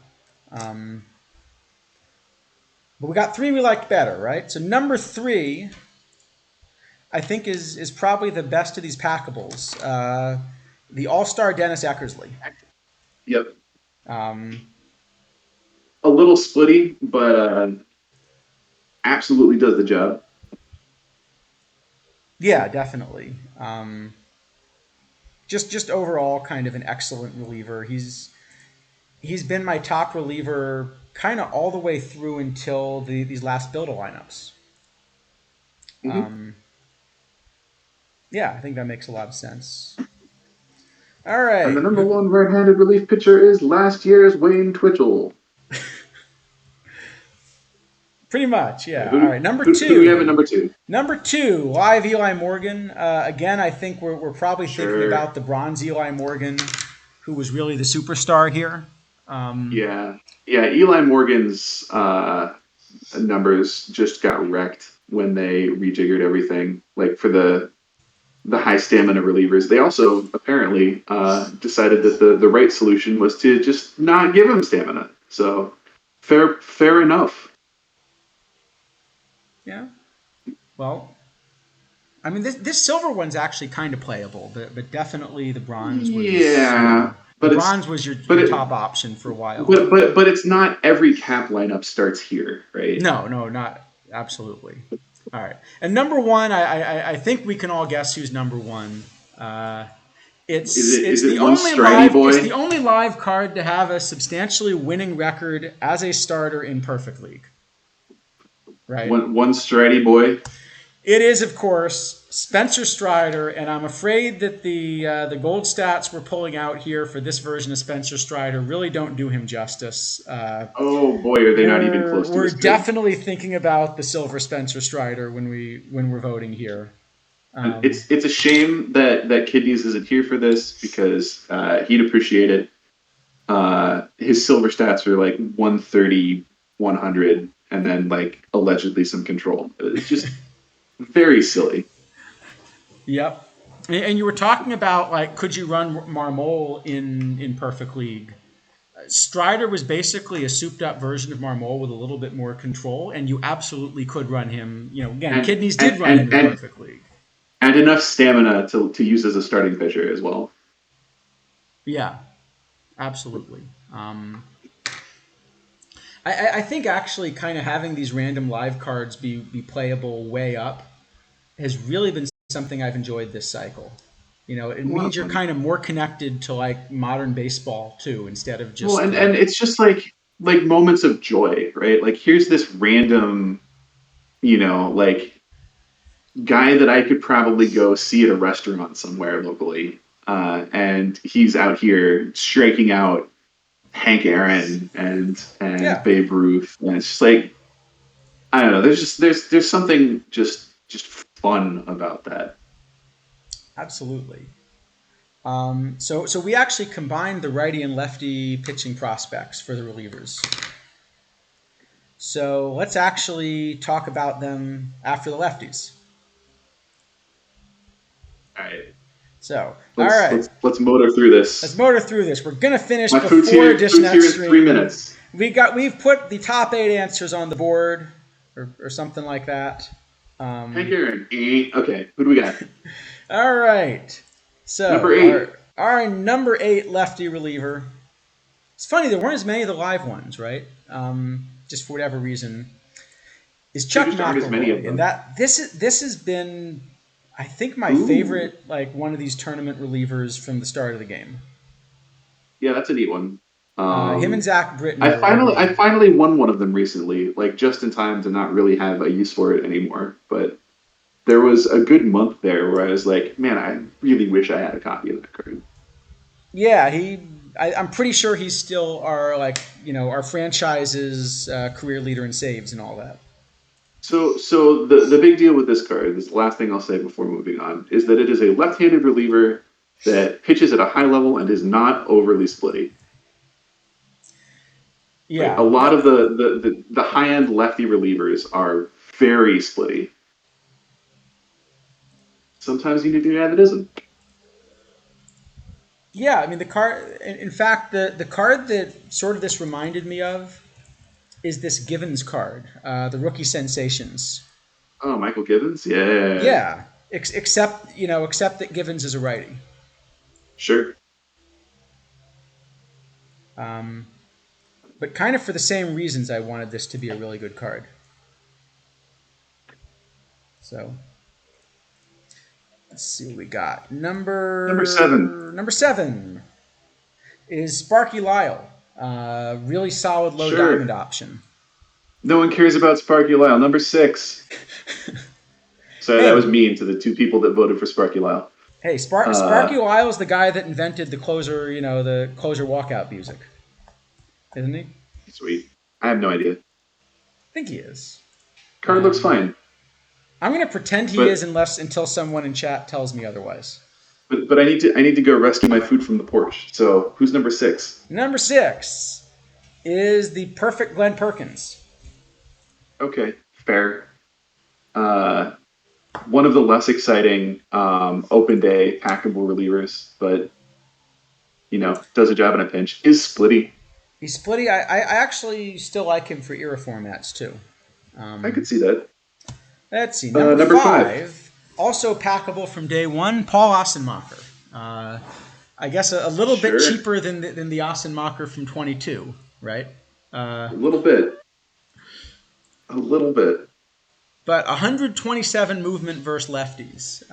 A: But we got three we liked better, right? So number three, I think, is probably the best of these packables. The All-Star Dennis Eckersley.
B: Yep.
A: Um,
B: A little splitty, but absolutely does the job.
A: yeah, definitely. Just overall kind of an excellent reliever. He's been my top reliever kind of all the way through until these last build lineups.
B: Mm-hmm.
A: Yeah, I think that makes a lot of sense. All
B: And the
A: right.
B: number one right-handed relief pitcher is last year's Wayne Twitchell.
A: Pretty much, yeah. All
B: Who,
A: right, number
B: who do we have at
A: two.
B: number two?
A: Number two, live Eli Morgan. Again, I think we're probably thinking
B: Sure.
A: about the bronze Eli Morgan, who was really the superstar here.
B: Yeah. Eli Morgan's numbers just got wrecked when they rejiggered everything. Like for the high stamina relievers, they also apparently decided that the right solution was to just not give him stamina. So fair enough.
A: Yeah. Well, I mean, this silver one's actually kind of playable, but definitely the bronze was,
B: Yeah,
A: the
B: but it's
A: bronze was your
B: but it,
A: top option for a while.
B: but it's not every cap lineup starts here, right?
A: No, not absolutely. All right, and number one, I think we can all guess who's number one.
B: Is it one stridey boy?
A: It's the only live card to have a substantially winning record as a starter in Perfect League. Right.
B: One stridey boy.
A: It is, of course, Spencer Strider, and I'm afraid that the gold stats we're pulling out here for this version of Spencer Strider really don't do him justice.
B: Oh boy, are they not even close to
A: We're
B: this good.
A: definitely thinking about the silver Spencer Strider when we're voting here.
B: It's a shame that Kidneys isn't here for this because he'd appreciate it. His silver stats are like 130, 100, and then like allegedly some control. It's just very silly.
A: Yep. And you were talking about, like, could you run Marmol in Perfect League? Strider was basically a souped-up version of Marmol with a little bit more control, and you absolutely could run him. You know, again, Kidneys did run him in Perfect League.
B: And enough stamina to use as a starting pitcher as well.
A: Yeah, absolutely. I think actually kind of having these random live cards be playable way up has really been something I've enjoyed this cycle. You know, it means you're kind of more connected to like modern baseball too, instead of just.
B: Well, and it's just like moments of joy, right? Like here's this random, like guy that I could probably go see at a restaurant somewhere locally, and he's out here striking out Hank Aaron and Babe Ruth, and it's just like I don't know. There's something just fun about that.
A: Absolutely. So we actually combined the righty and lefty pitching prospects for the relievers. So let's actually talk about them after the lefties.
B: All right.
A: So,
B: let's motor through this.
A: Let's motor through this. We're gonna finish
B: My
A: before Dish Net Stream.
B: 3 minutes.
A: We've put the top 8 answers on the board, or something like that.
B: Hank Aaron. Okay, who do we got?
A: All right. So
B: number 8.
A: Our number 8 lefty reliever. It's funny there weren't as many of the live ones, right? Just for whatever reason, is Chuck McElroy, and that this has been, I think, my favorite, like one of these tournament relievers from the start of the game.
B: Yeah, that's a neat one.
A: Him and Zach Britton.
B: I finally won one of them recently, like just in time to not really have a use for it anymore. But there was a good month there where I was like, man, I really wish I had a copy of that card.
A: Yeah, I'm pretty sure he's still our franchise's career leader in saves and all that.
B: So the big deal with this card, this is the last thing I'll say before moving on, is that it is a left-handed reliever that pitches at a high level and is not overly splitty.
A: Yeah,
B: like a lot of the high-end lefty relievers are very splitty. Sometimes you need a guy that isn't.
A: Yeah, I mean the card. In fact, the card that sort of this reminded me of is this Givens card, the Rookie Sensations.
B: Oh, Michael Givens? Yeah.
A: Yeah, except that Givens is a righty.
B: Sure.
A: Um, but kind of for the same reasons, I wanted this to be a really good card. So let's see what we got.
B: Number 7.
A: Number 7 is Sparky Lyle. Really solid low
B: Sure.
A: diamond option.
B: No one cares about Sparky Lyle. Number 6. Sorry, that was mean to the 2 people that voted for Sparky Lyle.
A: Hey, Sparky Lyle's the guy that invented the closer walkout music, isn't he?
B: Sweet. I have no idea.
A: I think he is.
B: Card looks fine.
A: I'm gonna pretend he is until someone in chat tells me otherwise.
B: But I need to go rescue my food from the porch. So who's number 6?
A: Number 6 is the perfect Glenn Perkins.
B: Okay, fair. One of the less exciting open day packable relievers, but does a job in a pinch. Is Splitty.
A: He's Splitty. I actually still like him for era formats too.
B: I could see that.
A: Let's see. Number 5, also packable from day 1, Paul Ossenmacher. I guess a little bit cheaper than the Ossenmacher from 22, right?
B: A little bit.
A: But 127 movement versus lefties.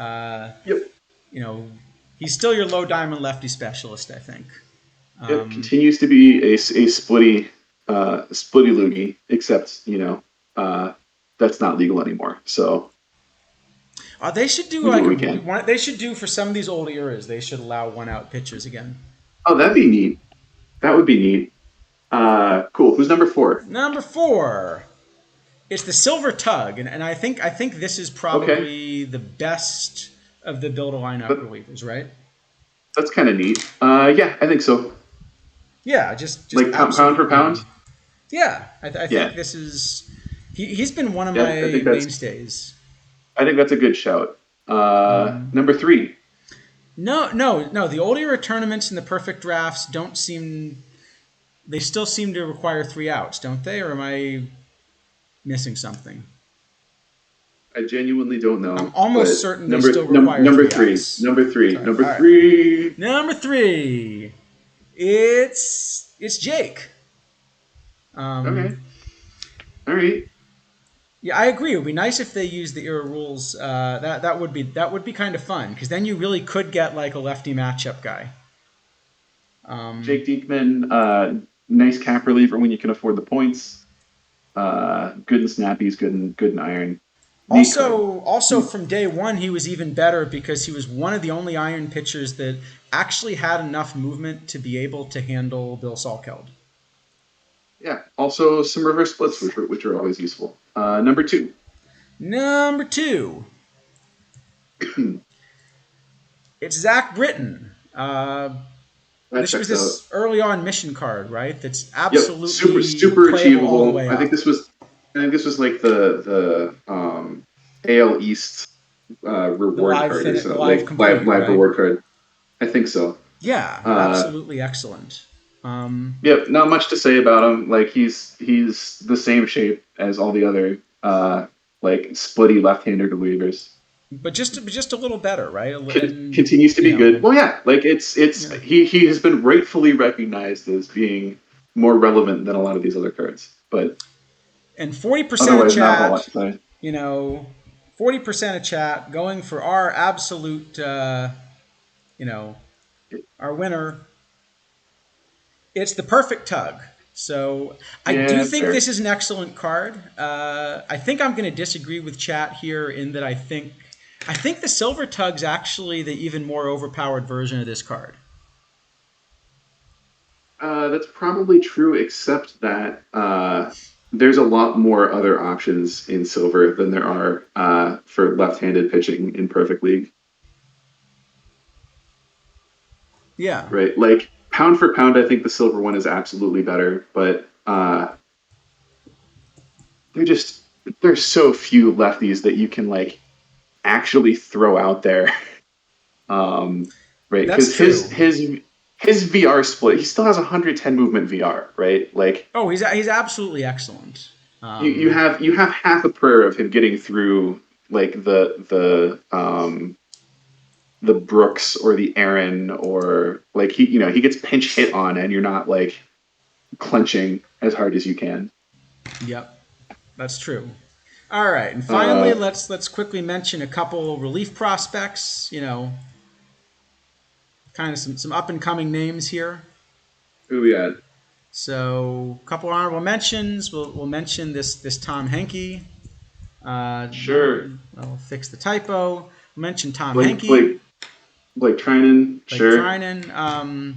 B: Yep.
A: He's still your low diamond lefty specialist, I think.
B: It continues to be a splitty loogie, except that's not legal anymore. So
A: they should do they should do for some of these old eras. They should allow 1-out pitchers again.
B: Oh, that'd be neat. That would be neat. Cool. Who's number 4?
A: Number 4. It's the Silver Tug, and I think this is probably the best of the build-a-lineup relievers, right?
B: That's kind of neat. Yeah, I think so.
A: Yeah, just
B: like pound for pound.
A: Yeah, I think this is. He's been one of my mainstays.
B: I think that's a good shout. Number 3.
A: No. The old era tournaments and the perfect drafts don't seem. They still seem to require 3 outs, don't they? Or am I missing something?
B: I genuinely don't know.
A: I'm almost certain they still require
B: number
A: 3
B: outs. Number 3.
A: Sorry.
B: Number
A: All
B: 3.
A: Right. Number 3. It's Jake.
B: Okay. All right.
A: Yeah, I agree. It would be nice if they used the era rules. That would be kind of fun, because then you really could get like a lefty matchup guy.
B: Jake Diekman, nice cap reliever when you can afford the points. Good in snappies, good in iron.
A: Also from day 1, he was even better because he was one of the only iron pitchers that actually had enough movement to be able to handle Bill Salkeld.
B: Yeah. Also, some reverse splits, which are always useful. Number 2.
A: Number 2. It's Zach Britton. This was this early on mission card, right? That's absolutely
B: super achievable. I think this was like the AL East reward card or something. Live reward card. I think so.
A: Yeah, absolutely excellent.
B: Yep, not much to say about him. Like he's the same shape as all the other splitty left-handed relievers.
A: But just a little better, right?
B: Continues to be good. Well, yeah, he has been rightfully recognized as being more relevant than a lot of these other cards. But
A: 40% of chat, 40% of chat going for our absolute, our winner. It's the perfect tug. So I do think this is an excellent card. I think I'm going to disagree with chat here in that I think the Silver Tug's actually the even more overpowered version of this card.
B: That's probably true, except that there's a lot more other options in Silver than there are for left-handed pitching in Perfect League.
A: Yeah.
B: Right. Like, pound for pound, I think the Silver one is absolutely better, but there's so few lefties that you can actually throw out there. Right. Because his VR split, he still has 110 movement VR, right? Like,
A: Oh, he's absolutely excellent.
B: you have half a prayer of him getting through like the Brooks or the Aaron, or like he gets pinch hit on and you're not like clenching as hard as you can.
A: Yep, that's true. All right, and finally,
B: Uh,
A: let's quickly mention a couple relief prospects. Kind of some up and coming names here.
B: who we got?
A: So, a couple honorable mentions. We'll mention this Tom Henke.
B: Sure.
A: I'll fix the typo. We'll mention Tom
B: Blake
A: Henke,
B: Blake Blake Trinan.
A: Blake
B: Sure.
A: Trinan.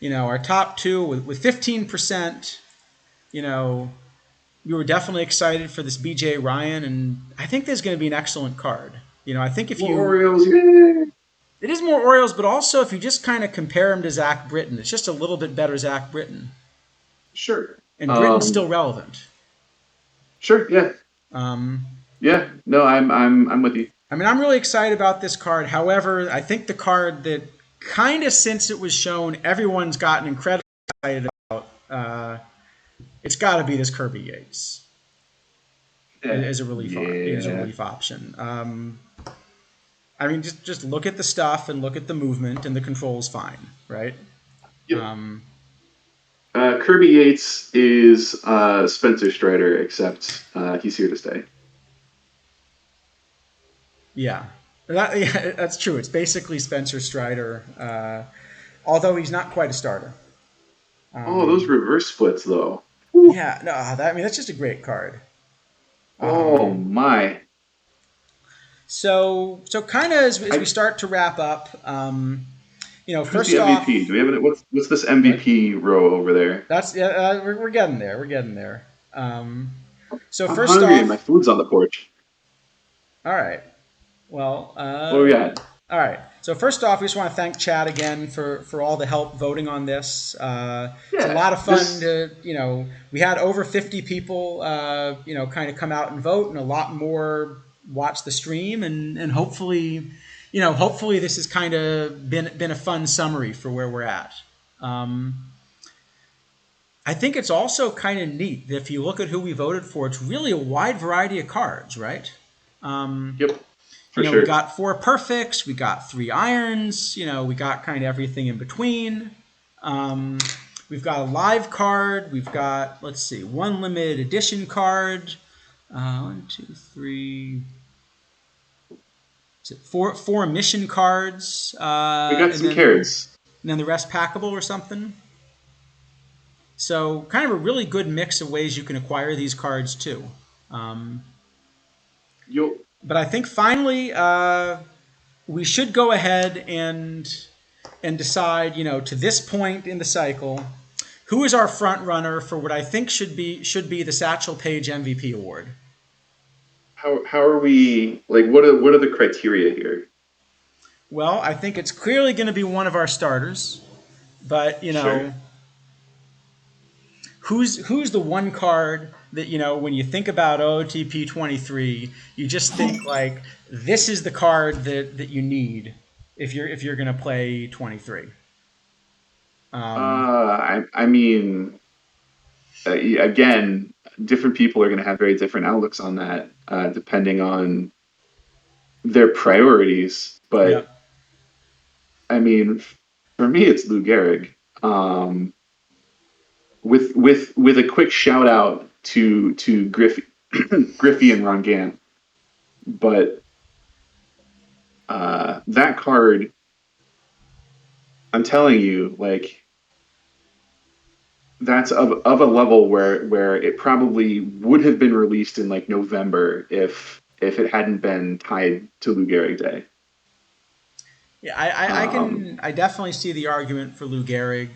A: Our top two with 15%. You know, we were definitely excited for this BJ Ryan, and I think there's going to be an excellent card. I think if
B: More
A: you
B: Orioles. Yeah.
A: it is more Orioles, but also if you just kind of compare him to Zach Britton, it's just a little bit better Zach Britton,
B: Sure.
A: and Britton's still relevant.
B: Sure. Yeah.
A: Um,
B: Yeah. No, I'm with you.
A: I'm really excited about this card. However, I think the card that kind of since it was shown, everyone's gotten incredibly excited about. It's got to be this Kirby Yates as a relief option. Just look at the stuff and look at the movement, and the control's fine, right?
B: Yep.
A: Um,
B: Kirby Yates is Spencer Strider, except he's here to stay.
A: yeah, that's true. It's basically Spencer Strider, although he's not quite a starter.
B: Those reverse splits, though.
A: Yeah, no, that's just a great card.
B: Oh my!
A: So kind of as we start to wrap up,
B: Who's
A: first
B: the
A: off,
B: MVP? Do we have what's this MVP row over there?
A: that's we're getting there. We're getting there. So
B: I'm
A: first
B: hungry
A: off,
B: and my food's on the porch.
A: all right. Well,
B: What do we got?
A: all right. So first off, we just want to thank Chad again for all the help voting on this. It's a lot of fun we had over 50 people, kind of come out and vote, and a lot more watch the stream, and hopefully, hopefully this has kind of been a fun summary for where we're at. I think it's also kind of neat that if you look at who we voted for, it's really a wide variety of cards, right?
B: Yep. Sure.
A: We got 4 perfects, we got 3 irons, we got kind of everything in between. We've got a live card, we've got, let's see, 1 limited edition card. 1, 2, 3. Is it 4 mission cards?
B: We got some cards.
A: And then the rest packable or something. So kind of a really good mix of ways you can acquire these cards too. But I think finally we should go ahead and decide, to this point in the cycle, who is our front runner for what I think should be the Satchel Paige MVP award.
B: How are we, like, what are the criteria here?
A: Well, I think it's clearly going to be one of our starters, but
B: Sure.
A: Who's the one card that, when you think about OOTP 23, you just think like this is the card that you need if you're going to play 23.
B: Again, different people are going to have very different outlooks on that, depending on their priorities. But
A: Yep.
B: For me, it's Lou Gehrig. With a quick shout out to Griffey and Ron Gant, but that card, I'm telling you, like, that's of a level where it probably would have been released in like November if it hadn't been tied to Lou Gehrig Day.
A: Yeah, I definitely see the argument for Lou Gehrig.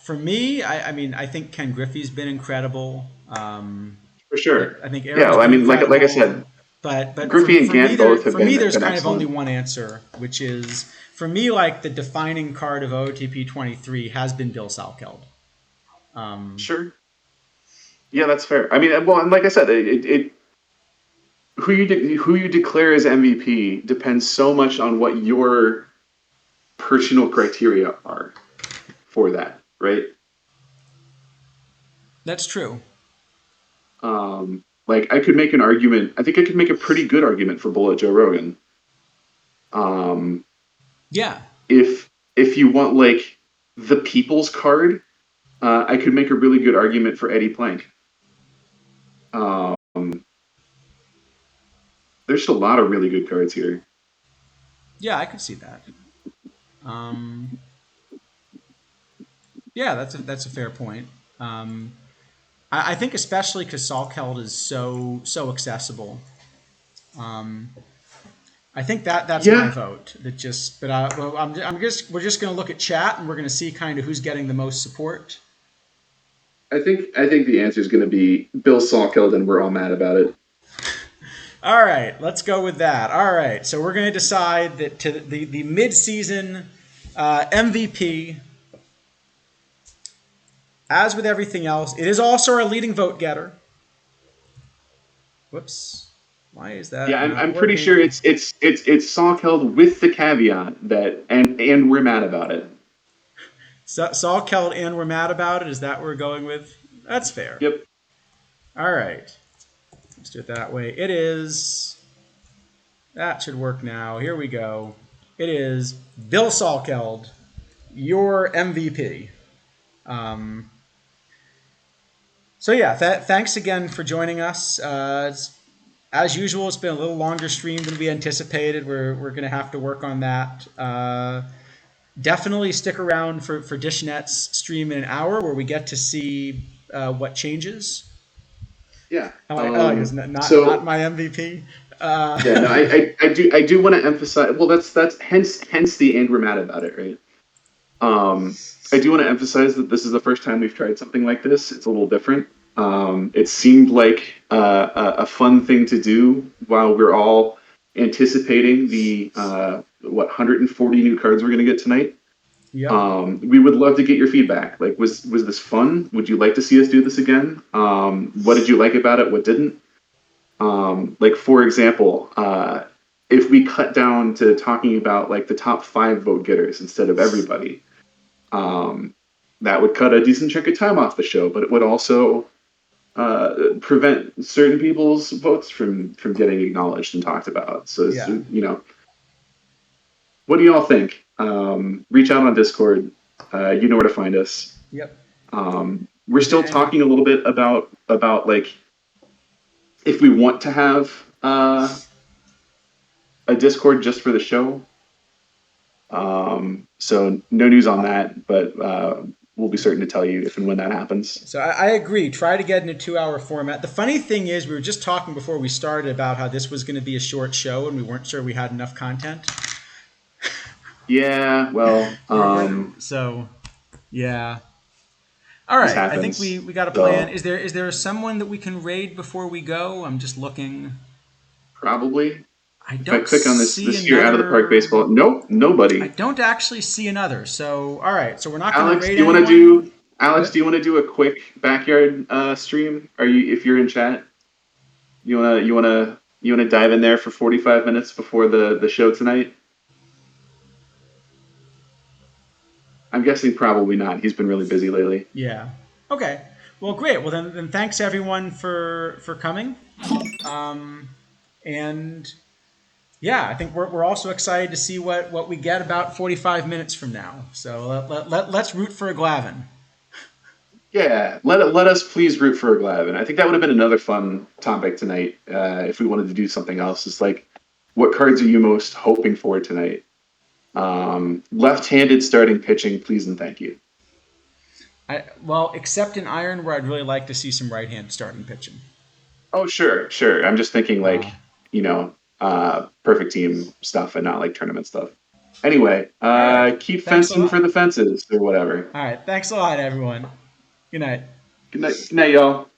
A: For me, I think Ken Griffey's been incredible.
B: For sure.
A: I think Aaron's
B: like I said,
A: but
B: Griffey and Gant both have been.
A: For me, there's kind
B: excellent.
A: of only one answer, which is for me like the defining card of OOTP 23 has been Bill Salkeld.
B: Sure. Yeah, that's fair. And like I said, who you declare as MVP depends so much on what your personal criteria are. for that, right?
A: That's true.
B: Like I could make an argument. I think I could make a pretty good argument for Bullet Joe Rogan. Um,
A: Yeah.
B: if you want like the people's card, I could make a really good argument for Eddie Plank. Um, there's just a lot of really good cards here.
A: Yeah, I could see that. Yeah, that's a fair point. I think especially because Salkeld is so accessible. I think that's my
B: Yeah,
A: vote. That just, but well, we're just going to look at chat and we're going to see kind of who's getting the most support.
B: I think the answer is going to be Bill Salkeld, and we're all mad about it.
A: All right, let's go with that. All right, so we're going to decide that to the mid-season MVP. As with everything else, it is also our leading vote getter. Whoops. Why is that
B: Yeah, I'm,
A: not
B: I'm pretty sure
A: working?
B: it's Salkeld with the caveat that and we're mad about it.
A: Salkeld and we're mad about it. Is that what we're going with? That's fair.
B: Yep.
A: All right. Let's do it that way. It is. That should work now. Here we go. It is Bill Salkeld, your MVP. So yeah, thanks again for joining us. As usual, it's been a little longer stream than we anticipated. We're going to have to work on that. Definitely stick around for Dishnet's stream in an hour where we get to see what changes.
B: Yeah.
A: I like this. Not
B: So
A: my MVP.
B: yeah, no, I do want to emphasize. Well, that's hence the and we're mad about it, right? I do want to emphasize that this is the first time we've tried something like this. It's a little different. It seemed like a fun thing to do while we're all anticipating the 140 new cards we're going to get tonight.
A: Yep.
B: We would love to get your feedback. Like, was this fun? Would you like to see us do this again? What did you like about it? What didn't? Like, for example, if we cut down to talking about like the top 5 vote getters instead of everybody, that would cut a decent chunk of time off the show, but it would also prevent certain people's votes from getting acknowledged and talked about. So,
A: Yeah.
B: What do y'all think? Reach out on Discord. You know where to find us.
A: Yep.
B: We're still talking a little bit about like if we want to have a Discord just for the show. So no news on that, but we'll be certain to tell you if and when that happens.
A: So I agree. Try to get in a 2-hour format. The funny thing is, we were just talking before we started about how this was going to be a short show, and we weren't sure we had enough content.
B: Yeah, well,
A: so yeah. All right. I think we got a plan. Is there someone that we can raid before we go? I'm just looking.
B: Probably.
A: I
B: If
A: don't
B: I click on this
A: see
B: year out of the park baseball, nope, nobody.
A: I don't actually see another. So all right. So we're not going
B: Alex,
A: to raid
B: do you want to
A: anyone?
B: do Alex? Do you want to do a quick backyard stream? If you're in chat? You wanna dive in there for 45 minutes before the show tonight? I'm guessing probably not. He's been really busy lately.
A: Yeah. Okay. Well, great. Well, then thanks everyone for coming. And yeah, I think we're also excited to see what we get about 45 minutes from now. So let's root for a Glavin.
B: Yeah, let us please root for a Glavin. I think that would have been another fun topic tonight if we wanted to do something else. It's like, what cards are you most hoping for tonight? Left-handed starting pitching, please and thank you.
A: Well, except in Iron, where I'd really like to see some right-hand starting pitching.
B: Oh, sure. I'm just thinking like, perfect team stuff and not like tournament stuff. Anyway,
A: right.
B: Keep
A: Thanks
B: fencing for the fences or whatever.
A: All right. Thanks a lot, everyone. Good night.
B: Good night, y'all.